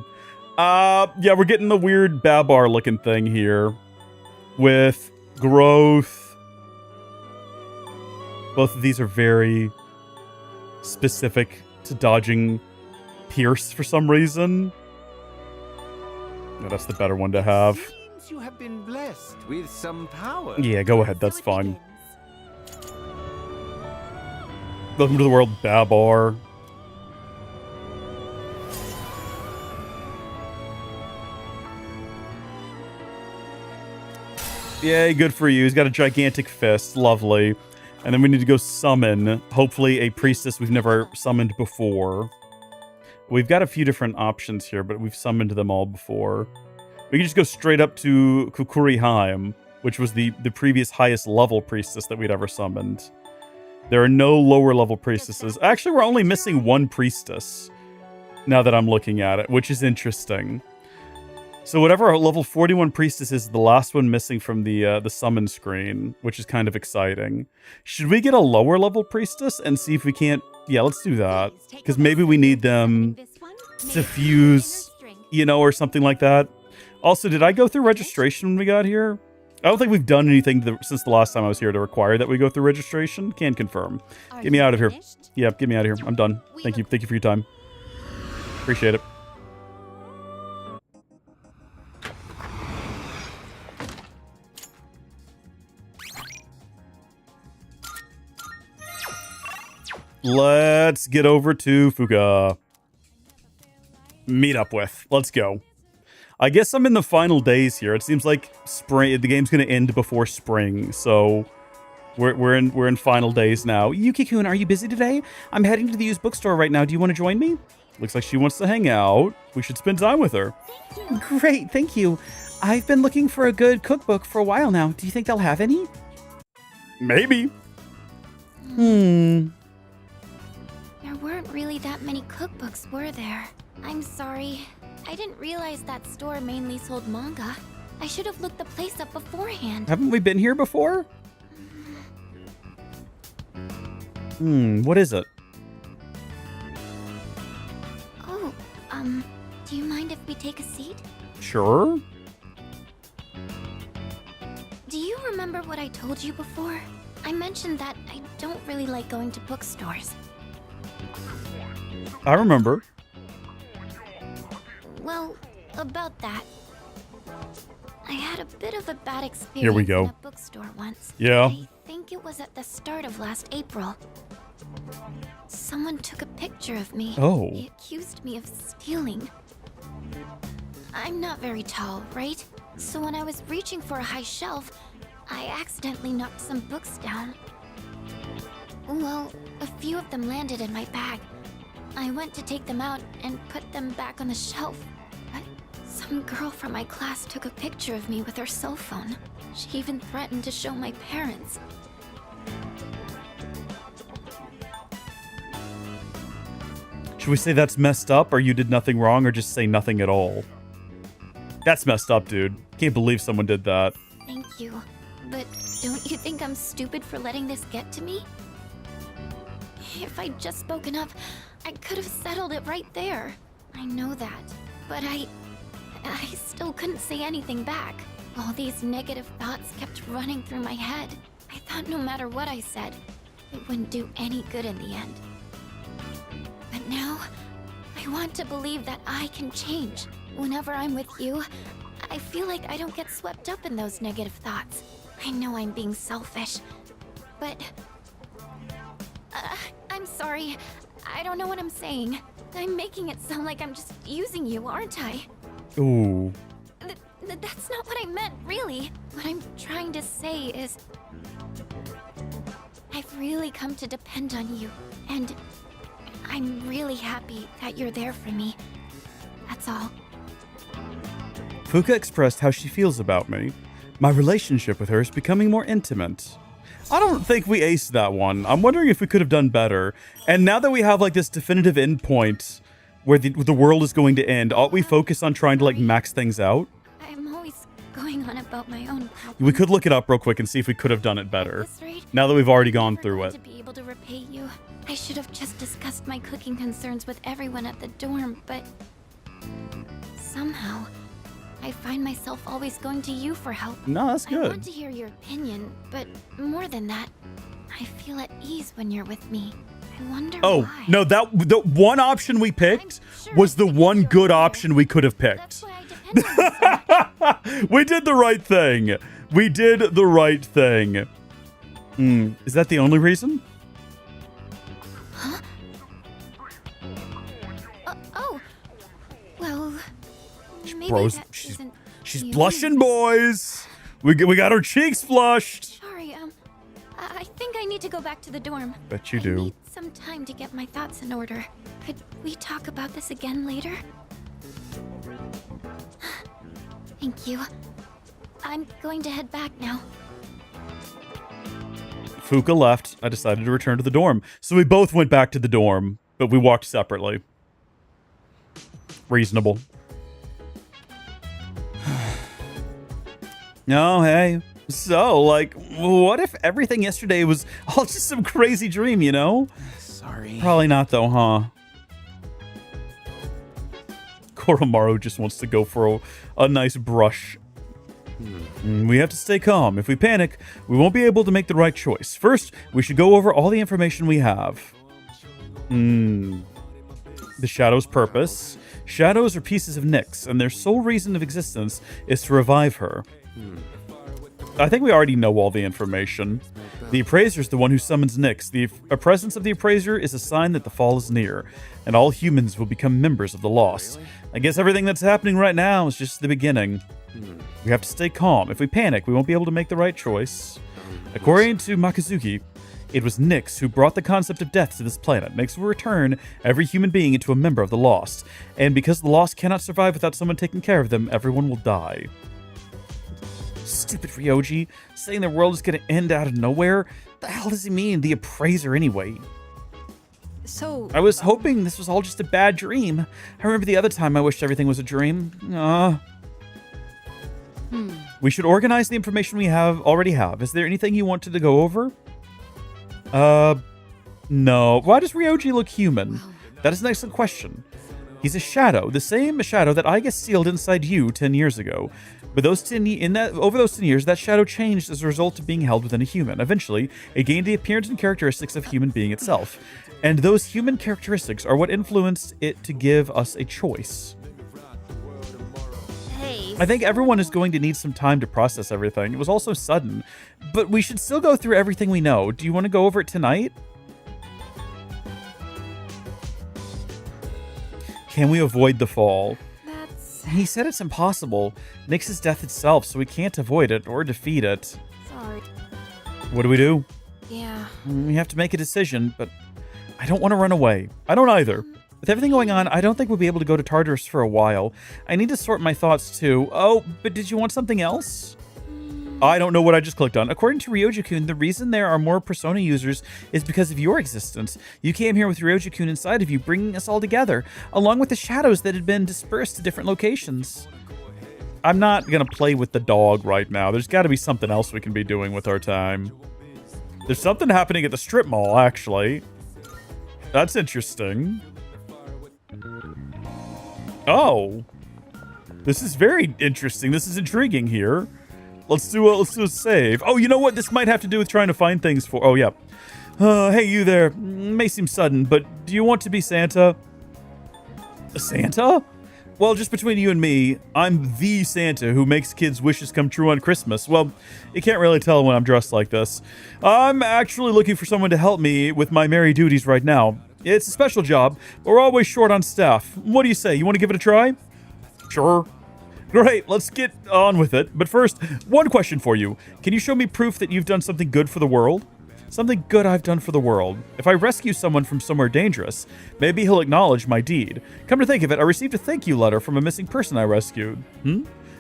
Yeah, we're getting the weird Babar looking thing here with growth. Both of these are very specific to dodging Pierce for some reason. No, that's the better one to have. Seems you have been blessed with some power. Yeah, go ahead. That's fine. Welcome to the world, Babar. Yay, good for you. He's got a gigantic fist. Lovely. And then we need to go summon, hopefully, a priestess we've never summoned before. We've got a few different options here, but we've summoned them all before. We can just go straight up to Kukuriheim, which was the previous highest level priestess that we'd ever summoned. There are no lower level priestesses. Actually, we're only missing one priestess, now that I'm looking at it, which is interesting. So whatever our level 41 priestess is, the last one missing from the summon screen, which is kind of exciting. Should we get a lower level priestess and see if we can't... Yeah, let's do that. Because maybe we need them to fuse, you know, or something like that. Also, did I go through registration when we got here? I don't think we've done anything since the last time I was here to require that we go through registration. Can confirm. Get me out of here. Yeah, get me out of here. I'm done. Thank you. Thank you for your time. Appreciate it. Let's get over to Fuga. Meet up with. Let's go. I guess I'm in the final days here. It seems like spring. The game's going to end before spring, so we're in final days now. Yuki-kun, are you busy today? I'm heading to the used bookstore right now. Do you want to join me? Looks like she wants to hang out. We should spend time with her. Great, thank you. I've been looking for a good cookbook for a while now. Do you think they'll have any? Maybe. There weren't really that many cookbooks, were there? I'm sorry. I didn't realize that store mainly sold manga. I should have looked the place up beforehand. Haven't we been here before? What is it? Oh, do you mind if we take a seat? Sure. Do you remember what I told you before? I mentioned that I don't really like going to bookstores. I remember. Well, about that. I had a bit of a bad experience Here we go. in a bookstore once. Yeah. I think it was at the start of last April. Someone took a picture of me. Oh. They accused me of stealing. I'm not very tall, right? So when I was reaching for a high shelf, I accidentally knocked some books down. Well, a few of them landed in my bag. I went to take them out and put them back on the shelf, but some girl from my class took a picture of me with her cell phone. She even threatened to show my parents. Should we say that's messed up, or you did nothing wrong, or just say nothing at all? That's messed up, dude. Can't believe someone did that. Thank you. But don't you think I'm stupid for letting this get to me? If I'd just spoken up, I could have settled it right there. I know that. But I still couldn't say anything back. All these negative thoughts kept running through my head. I thought no matter what I said, it wouldn't do any good in the end. But now, I want to believe that I can change. Whenever I'm with you, I feel like I don't get swept up in those negative thoughts. I know I'm being selfish, but... I'm sorry. I don't know what I'm saying. I'm making it sound like I'm just using you, aren't I? Ooh. That's not what I meant, really. What I'm trying to say is... I've really come to depend on you, and I'm really happy that you're there for me. That's all. Fuka expressed how she feels about me. My relationship with her is becoming more intimate. I don't think we aced that one. I'm wondering if we could have done better. And now that we have like this definitive endpoint where the world is going to end, ought we focus on trying to like max things out? I'm always going on about my own problems. We could look it up real quick and see if we could have done it better. Now that we've already gone through it. To be able to repay you, I should have just discussed my cooking concerns with everyone at the dorm, but somehow I find myself always going to you for help. No, that's I good. want to hear your opinion, but more than that, I feel at ease when you're with me. I wonder Oh, why. no, the one option we picked was the one good option we could have picked. We did the right thing. We did the right thing. Is that the only reason? Huh? Oh. Well, maybe Bros, that isn't she's the blushing, only- boys. We got her cheeks flushed. Sorry, I think I need to go back to the dorm. Bet you I do. need some time to get my thoughts in order. Could we talk about this again later? Thank you. I'm going to head back now. Fuka left. I decided to return to the dorm. So we both went back to the dorm, but we walked separately. Reasonable. No, hey. So, like, what if everything yesterday was all just some crazy dream, you know? Sorry. Probably not, though, huh? Koromaru just wants to go for a nice brush. We have to stay calm. If we panic, we won't be able to make the right choice. First, we should go over all the information we have. The Shadow's purpose. Shadows are pieces of Nyx, and their sole reason of existence is to revive her. I think we already know all the information. The Appraiser is the one who summons Nyx. The presence of the Appraiser is a sign that the fall is near, and all humans will become members of the Lost. I guess everything that's happening right now is just the beginning. We have to stay calm. If we panic, we won't be able to make the right choice. According to Mochizuki, it was Nyx who brought the concept of death to this planet. Nyx will return every human being into a member of the Lost. And because the Lost cannot survive without someone taking care of them, everyone will die. Stupid Ryoji, saying the world is going to end out of nowhere? The hell does he mean, the Appraiser, anyway? So... I was hoping this was all just a bad dream. I remember the other time I wished everything was a dream. We should organize the information we already have. Is there anything you wanted to go over? No. Why does Ryoji look human? That is an excellent question. He's a shadow, the same shadow that Aigis sealed inside you 10 years ago. But over those 10 years, that shadow changed as a result of being held within a human. Eventually, it gained the appearance and characteristics of human being itself. And those human characteristics are what influenced it to give us a choice. Hey. I think everyone is going to need some time to process everything. It was all so sudden. But we should still go through everything we know. Do you want to go over it tonight? Can we avoid the fall? He said it's impossible. Nyx's death itself, so we can't avoid it or defeat it. Sorry. What do we do? Yeah. We have to make a decision, but I don't want to run away. I don't either. With everything going on, I don't think we'll be able to go to Tartarus for a while. I need to sort my thoughts too. Oh, but did you want something else? I don't know what I just clicked on. According to Ryoji-kun, the reason there are more Persona users is because of your existence. You came here with Ryoji-kun inside of you, bringing us all together, along with the shadows that had been dispersed to different locations. I'm not going to play with the dog right now. There's got to be something else we can be doing with our time. There's something happening at the strip mall, actually. That's interesting. Oh. This is very interesting. This is intriguing here. Let's do a save. Oh, you know what? This might have to do with trying to find things for... Oh, yeah. Hey, you there. May seem sudden, but do you want to be Santa? Santa? Well, just between you and me, I'm the Santa who makes kids' wishes come true on Christmas. Well, you can't really tell when I'm dressed like this. I'm actually looking for someone to help me with my merry duties right now. It's a special job, but we're always short on staff. What do you say? You want to give it a try? Sure. Great, let's get on with it. But first, one question for you. Can you show me proof that you've done something good for the world? Something good I've done for the world. If I rescue someone from somewhere dangerous, maybe he'll acknowledge my deed. Come to think of it, I received a thank you letter from a missing person I rescued.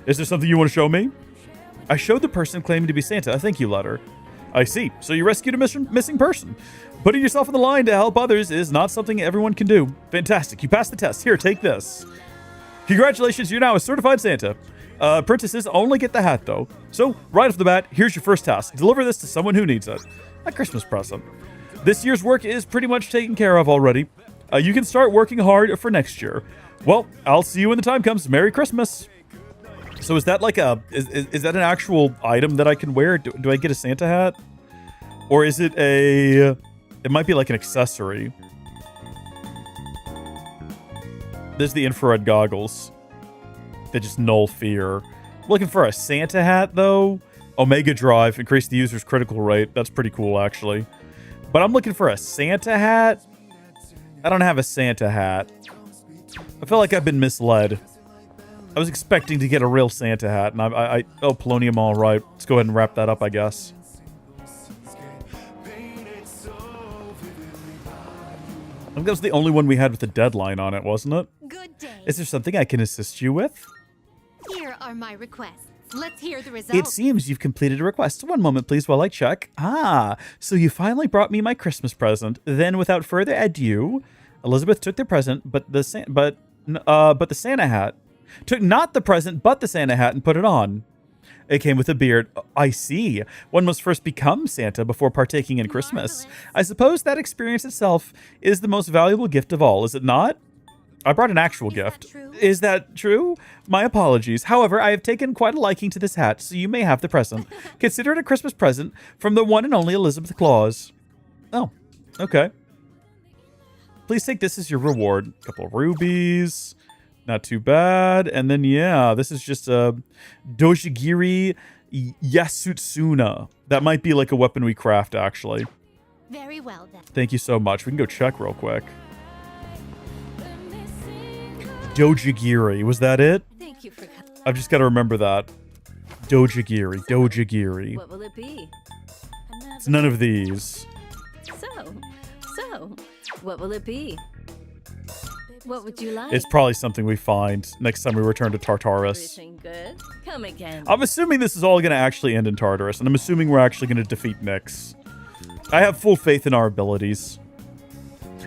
Is there something you want to show me? I showed the person claiming to be Santa a thank you letter. I see. So you rescued a missing person. Putting yourself in the line to help others is not something everyone can do. Fantastic. You passed the test. Here, take this. Congratulations, you're now a certified Santa. Apprentices only get the hat, though. So, right off the bat, here's your first task. Deliver this to someone who needs it. A Christmas present. This year's work is pretty much taken care of already. You can start working hard for next year. Well, I'll see you when the time comes. Merry Christmas. So is that like is that an actual item that I can wear? Do I get a Santa hat? Or is it it might be like an accessory. There's the infrared goggles. They just null fear. Looking for a Santa hat though. Omega Drive, increase the user's critical rate. That's pretty cool actually. But I'm looking for a Santa hat. I don't have a Santa hat. I feel like I've been misled. I was expecting to get a real Santa hat, and oh, Polonium, all right. Let's go ahead and wrap that up, I guess. I think that was the only one we had with a deadline on it, wasn't it? Good day. Is there something I can assist you with? Here are my requests. Let's hear the It results. seems you've completed a request. One moment, please, while I check. Ah, so you finally brought me my Christmas present. Then, without further ado, Elizabeth took the present, but the Santa hat. Took not the present, but the Santa hat and put it on. It came with a beard. I see. One must first become Santa before partaking in Christmas. I suppose that experience itself is the most valuable gift of all, is it not? I brought an actual gift. Is that true? My apologies. However, I have taken quite a liking to this hat, so you may have the present. Consider it a Christmas present from the one and only Elizabeth Claus. Oh, okay. Please take this as your reward. A couple of rubies. Not too bad. And then, yeah, this is just a Dojigiri Yasutsuna. That might be like a weapon we craft, actually. Very well then. Thank you so much. We can go check real quick. Dojigiri. Was that it? Thank you for I've just got to remember that. Dojigiri. Dojigiri. What will it be? It's none of these. So, what will it be? What would you like? It's probably something we find next time we return to Tartarus. Everything good? Come again. I'm assuming this is all going to actually end in Tartarus, and I'm assuming we're actually going to defeat Nyx. I have full faith in our abilities.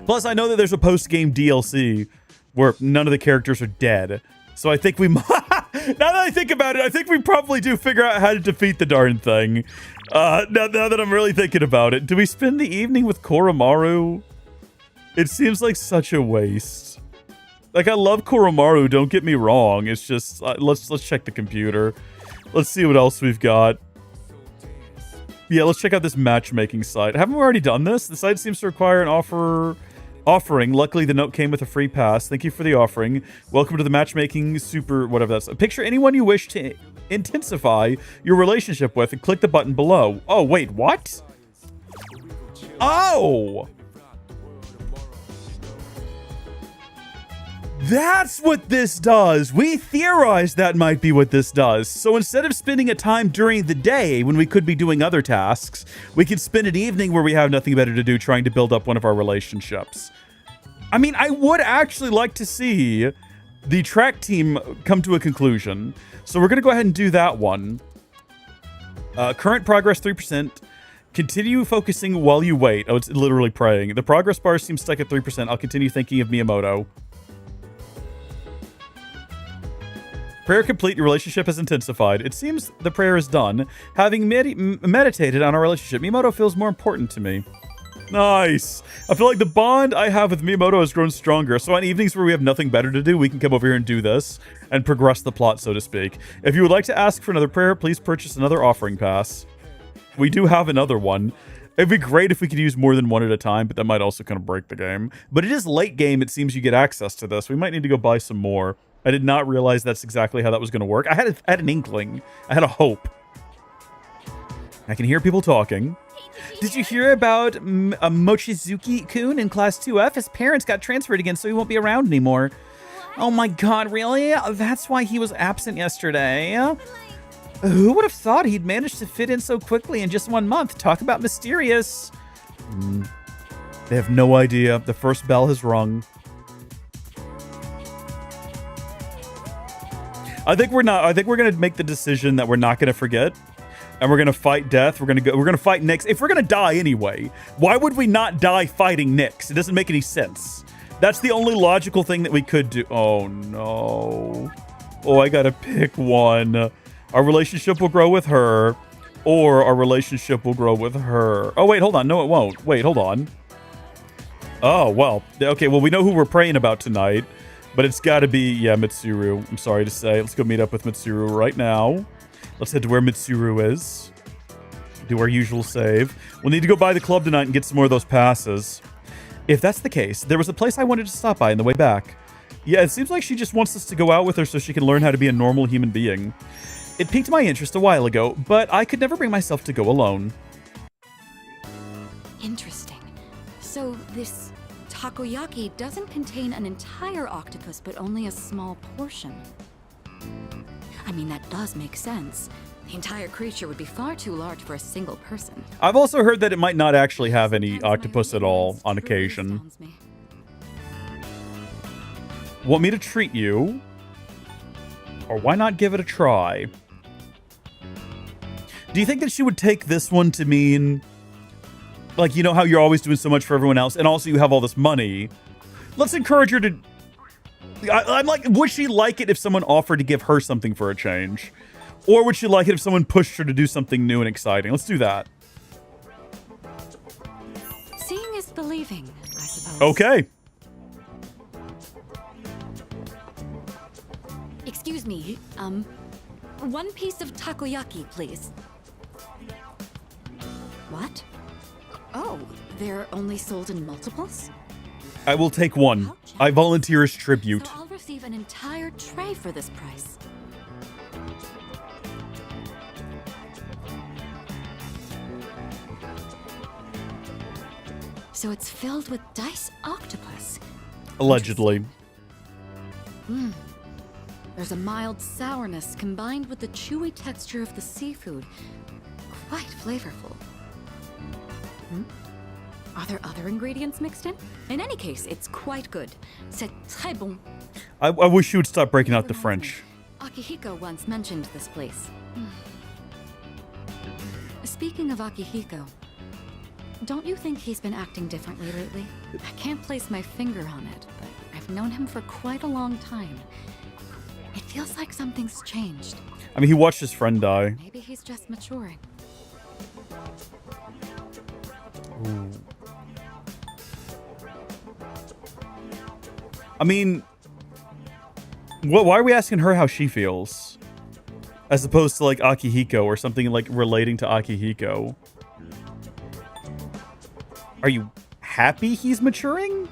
Plus, I know that there's a post-game DLC where none of the characters are dead. So I think we might... Now that I think about it, I think we probably do figure out how to defeat the darn thing. Now that I'm really thinking about it. Do we spend the evening with Koromaru? It seems like such a waste. Like, I love Koromaru, don't get me wrong. It's just... let's check the computer. Let's see what else we've got. Yeah, let's check out this matchmaking site. Haven't we already done this? The site seems to require an offering. Luckily, the note came with a free pass. Thank you for the offering. Welcome to the matchmaking super... whatever that's... Picture anyone you wish to intensify your relationship with and click the button below. Oh, wait, what? Oh! That's what this does. We theorized that might be what this does. So instead of spending a time during the day when we could be doing other tasks, we can spend an evening where we have nothing better to do trying to build up one of our relationships. I mean, I would actually like to see the track team come to a conclusion. So we're going to go ahead and do that one. Current progress 3%. Continue focusing while you wait. Oh, it's literally praying. The progress bar seems stuck at 3%. I'll continue thinking of Miyamoto. Prayer complete, your relationship has intensified. It seems the prayer is done. Having meditated on our relationship, Miyamoto feels more important to me. Nice. I feel like the bond I have with Miyamoto has grown stronger, so on evenings where we have nothing better to do, we can come over here and do this and progress the plot, so to speak. If you would like to ask for another prayer, please purchase another offering pass. We do have another one. It'd be great if we could use more than one at a time, but that might also kind of break the game. But it is late game, it seems you get access to this. We might need to go buy some more. I did not realize that's exactly how that was going to work. I had an inkling. I had a hope. I can hear people talking. Did you hear about Mochizuki-kun in Class 2F? His parents got transferred again, so he won't be around anymore. Oh my god, really? That's why he was absent yesterday. Who would have thought he'd managed to fit in so quickly in just 1 month? Talk about mysterious. They have no idea. The first bell has rung. I think we're gonna make the decision that we're not gonna forget, and we're gonna fight death. We're gonna fight Nyx. If we're gonna die anyway, why would we not die fighting Nyx? It doesn't make any sense. That's the only logical thing that we could do. Oh no. Oh, I gotta pick one. Our relationship will grow with her. or our relationship will grow with her. Oh, wait, hold on. No, it won't. Wait, hold on. Oh, well. Okay, well, we know who we're praying about tonight, but it's got to be, yeah, Mitsuru. I'm sorry to say. Let's go meet up with Mitsuru right now. Let's head to where Mitsuru is. Do our usual save. We'll need to go by the club tonight and get some more of those passes. If that's the case, there was a place I wanted to stop by on the way back. Yeah, it seems like she just wants us to go out with her so she can learn how to be a normal human being. It piqued my interest a while ago, but I could never bring myself to go alone. Interesting. So this takoyaki doesn't contain an entire octopus, but only a small portion. I mean, that does make sense. The entire creature would be far too large for a single person. I've also heard that it might not actually have any octopus at all on occasion. Want me to treat you? Or why not give it a try? Do you think that she would take this one to mean, like, you know how you're always doing so much for everyone else, and also you have all this money? Let's encourage her to... I'm like, would she like it if someone offered to give her something for a change? Or would she like it if someone pushed her to do something new and exciting? Let's do that. Seeing is believing, I suppose. Okay. Excuse me, one piece of takoyaki, please. What? Oh, they're only sold in multiples? I will take one. I volunteer as tribute. So I'll receive an entire tray for this price. So it's filled with diced octopus. Allegedly. There's a mild sourness combined with the chewy texture of the seafood. Quite flavorful. Are there other ingredients mixed in? In any case, it's quite good. C'est très bon. I wish you would stop breaking out the French. Akihiko once mentioned this place. Speaking of Akihiko, don't you think he's been acting differently lately? I can't place my finger on it, but I've known him for quite a long time. It feels like something's changed. I mean, he watched his friend die. Maybe he's just maturing. Ooh. I mean, why are we asking her how she feels? As opposed to, like, Akihiko or something, like, relating to Akihiko. Are you happy he's maturing?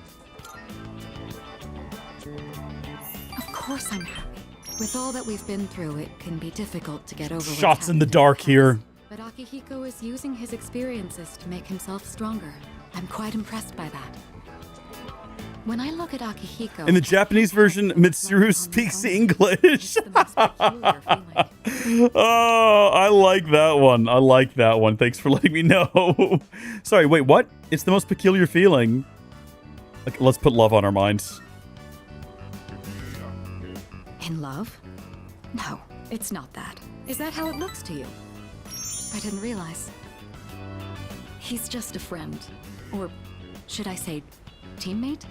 Of course I'm happy. With all that we've been through, it can be difficult to get over Shots in the dark here. But Akihiko is using his experiences to make himself stronger. I'm quite impressed by that. When I look at Akihiko... In the Japanese version, Mitsuru speaks English. Oh, I like that one. I like that one. Thanks for letting me know. Sorry, wait, what? It's the most peculiar feeling. Like, let's put love on our minds. In love? No, it's not that. Is that how it looks to you? I didn't realize. He's just a friend. Or should I say, teammate?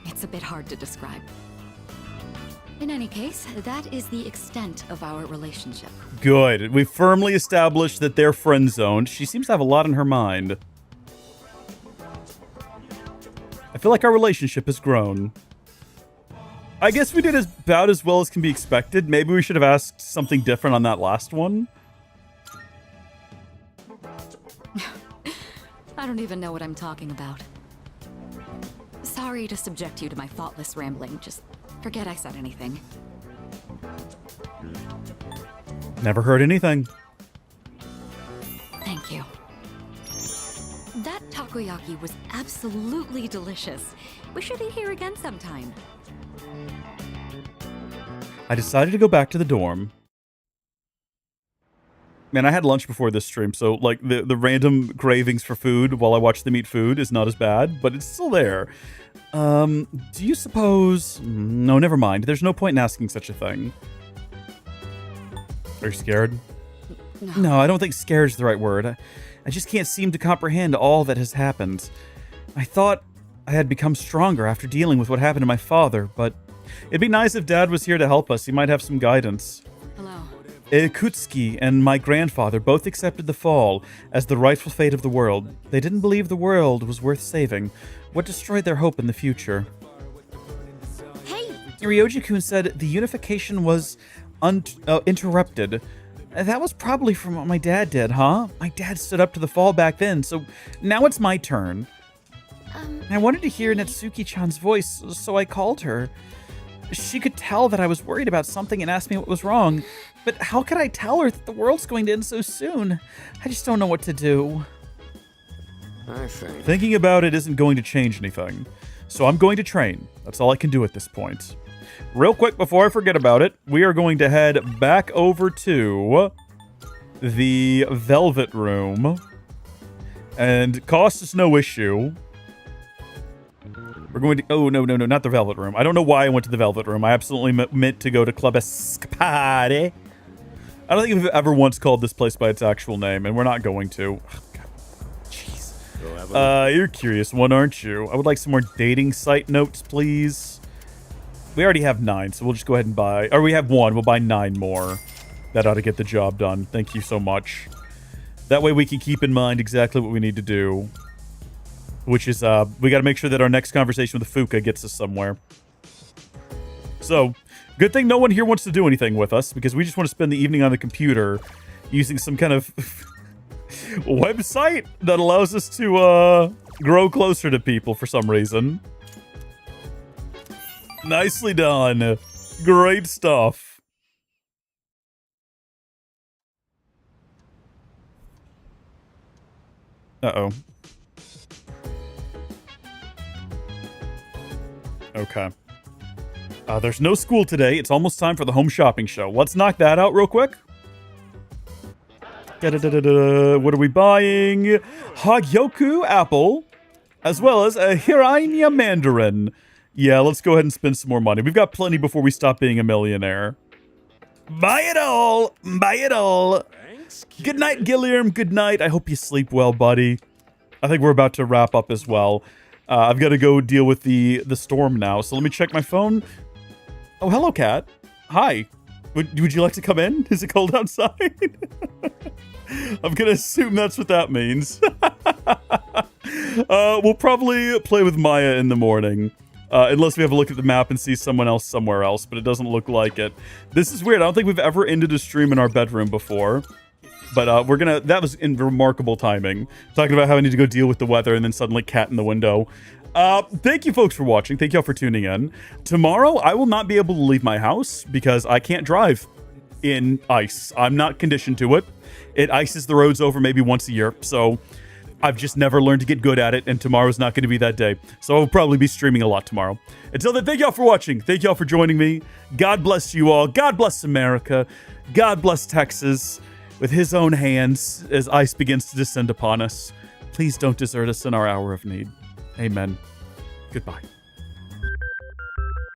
It's a bit hard to describe. In any case, that is the extent of our relationship. Good. We firmly established that they're friend-zoned. She seems to have a lot on her mind. I feel like our relationship has grown. I guess we did about as well as can be expected. Maybe we should have asked something different on that last one. I don't even know what I'm talking about. Sorry to subject you to my thoughtless rambling. Just forget I said anything. Never heard anything. Thank you. That takoyaki was absolutely delicious. We should eat here again sometime. I decided to go back to the dorm. Man, I had lunch before this stream, so like the random cravings for food while I watch them eat food is not as bad, but it's still there. Do you suppose... No, never mind. There's no point in asking such a thing. Are you scared? No, I don't think scared is the right word. I just can't seem to comprehend all that has happened. I thought I had become stronger after dealing with what happened to my father, but it'd be nice if Dad was here to help us. He might have some guidance. Hello. Kutsuki and my grandfather both accepted the fall as the rightful fate of the world. They didn't believe the world was worth saving. What destroyed their hope in the future? Hey! Ryoji-kun said the unification was interrupted. That was probably from what my dad did, huh? My dad stood up to the fall back then, so now it's my turn. I wanted to hear Natsuki-chan's voice, so I called her. She could tell that I was worried about something and asked me what was wrong. But how could I tell her that the world's going to end so soon? I just don't know what to do. I think. Thinking about it isn't going to change anything. So I'm going to train. That's all I can do at this point. Real quick, before I forget about it, we are going to head back over to the Velvet Room. And cost is no issue. We're going to... Oh, no, not the Velvet Room. I don't know why I went to the Velvet Room. I absolutely meant to go to Club Escapade. I don't think we've ever once called this place by its actual name, and we're not going to. Oh, God. Jeez. You're curious one, aren't you? I would like some more dating site notes, please. We already have 9, so we'll just go ahead and buy... Or we have 1. We'll buy 9 more. That ought to get the job done. Thank you so much. That way we can keep in mind exactly what we need to do. Which is, we got to make sure that our next conversation with Fuka gets us somewhere. So, good thing no one here wants to do anything with us, because we just want to spend the evening on the computer using some kind of website that allows us to, grow closer to people for some reason. Nicely done. Great stuff. Uh-oh. Okay. There's no school today. It's almost time for the home shopping show. Let's knock that out real quick. What are we buying? Hogyoku apple, as well as a Hiraiya mandarin. Yeah, let's go ahead and spend some more money. We've got plenty before we stop being a millionaire. Buy it all. Buy it all. Good night, Gilliam. Good night. I hope you sleep well, buddy. I think we're about to wrap up as well. I've got to go deal with the storm now, so let me check my phone. Oh, hello, cat. Hi. Would you like to come in? Is it cold outside? I'm going to assume that's what that means. We'll probably play with Maya in the morning. Unless we have a look at the map and see someone else somewhere else, but it doesn't look like it. This is weird. I don't think we've ever ended a stream in our bedroom before. But we're gonna... That was in remarkable timing. Talking about having to go deal with the weather and then suddenly cat in the window. Thank you folks for watching. Thank y'all for tuning in. Tomorrow, I will not be able to leave my house because I can't drive in ice. I'm not conditioned to it. It ices the roads over maybe once a year. So I've just never learned to get good at it. And tomorrow's not going to be that day. So I'll probably be streaming a lot tomorrow. Until then, thank y'all for watching. Thank y'all for joining me. God bless you all. God bless America. God bless Texas. With his own hands as ice begins to descend upon us. Please don't desert us in our hour of need. Amen. Goodbye.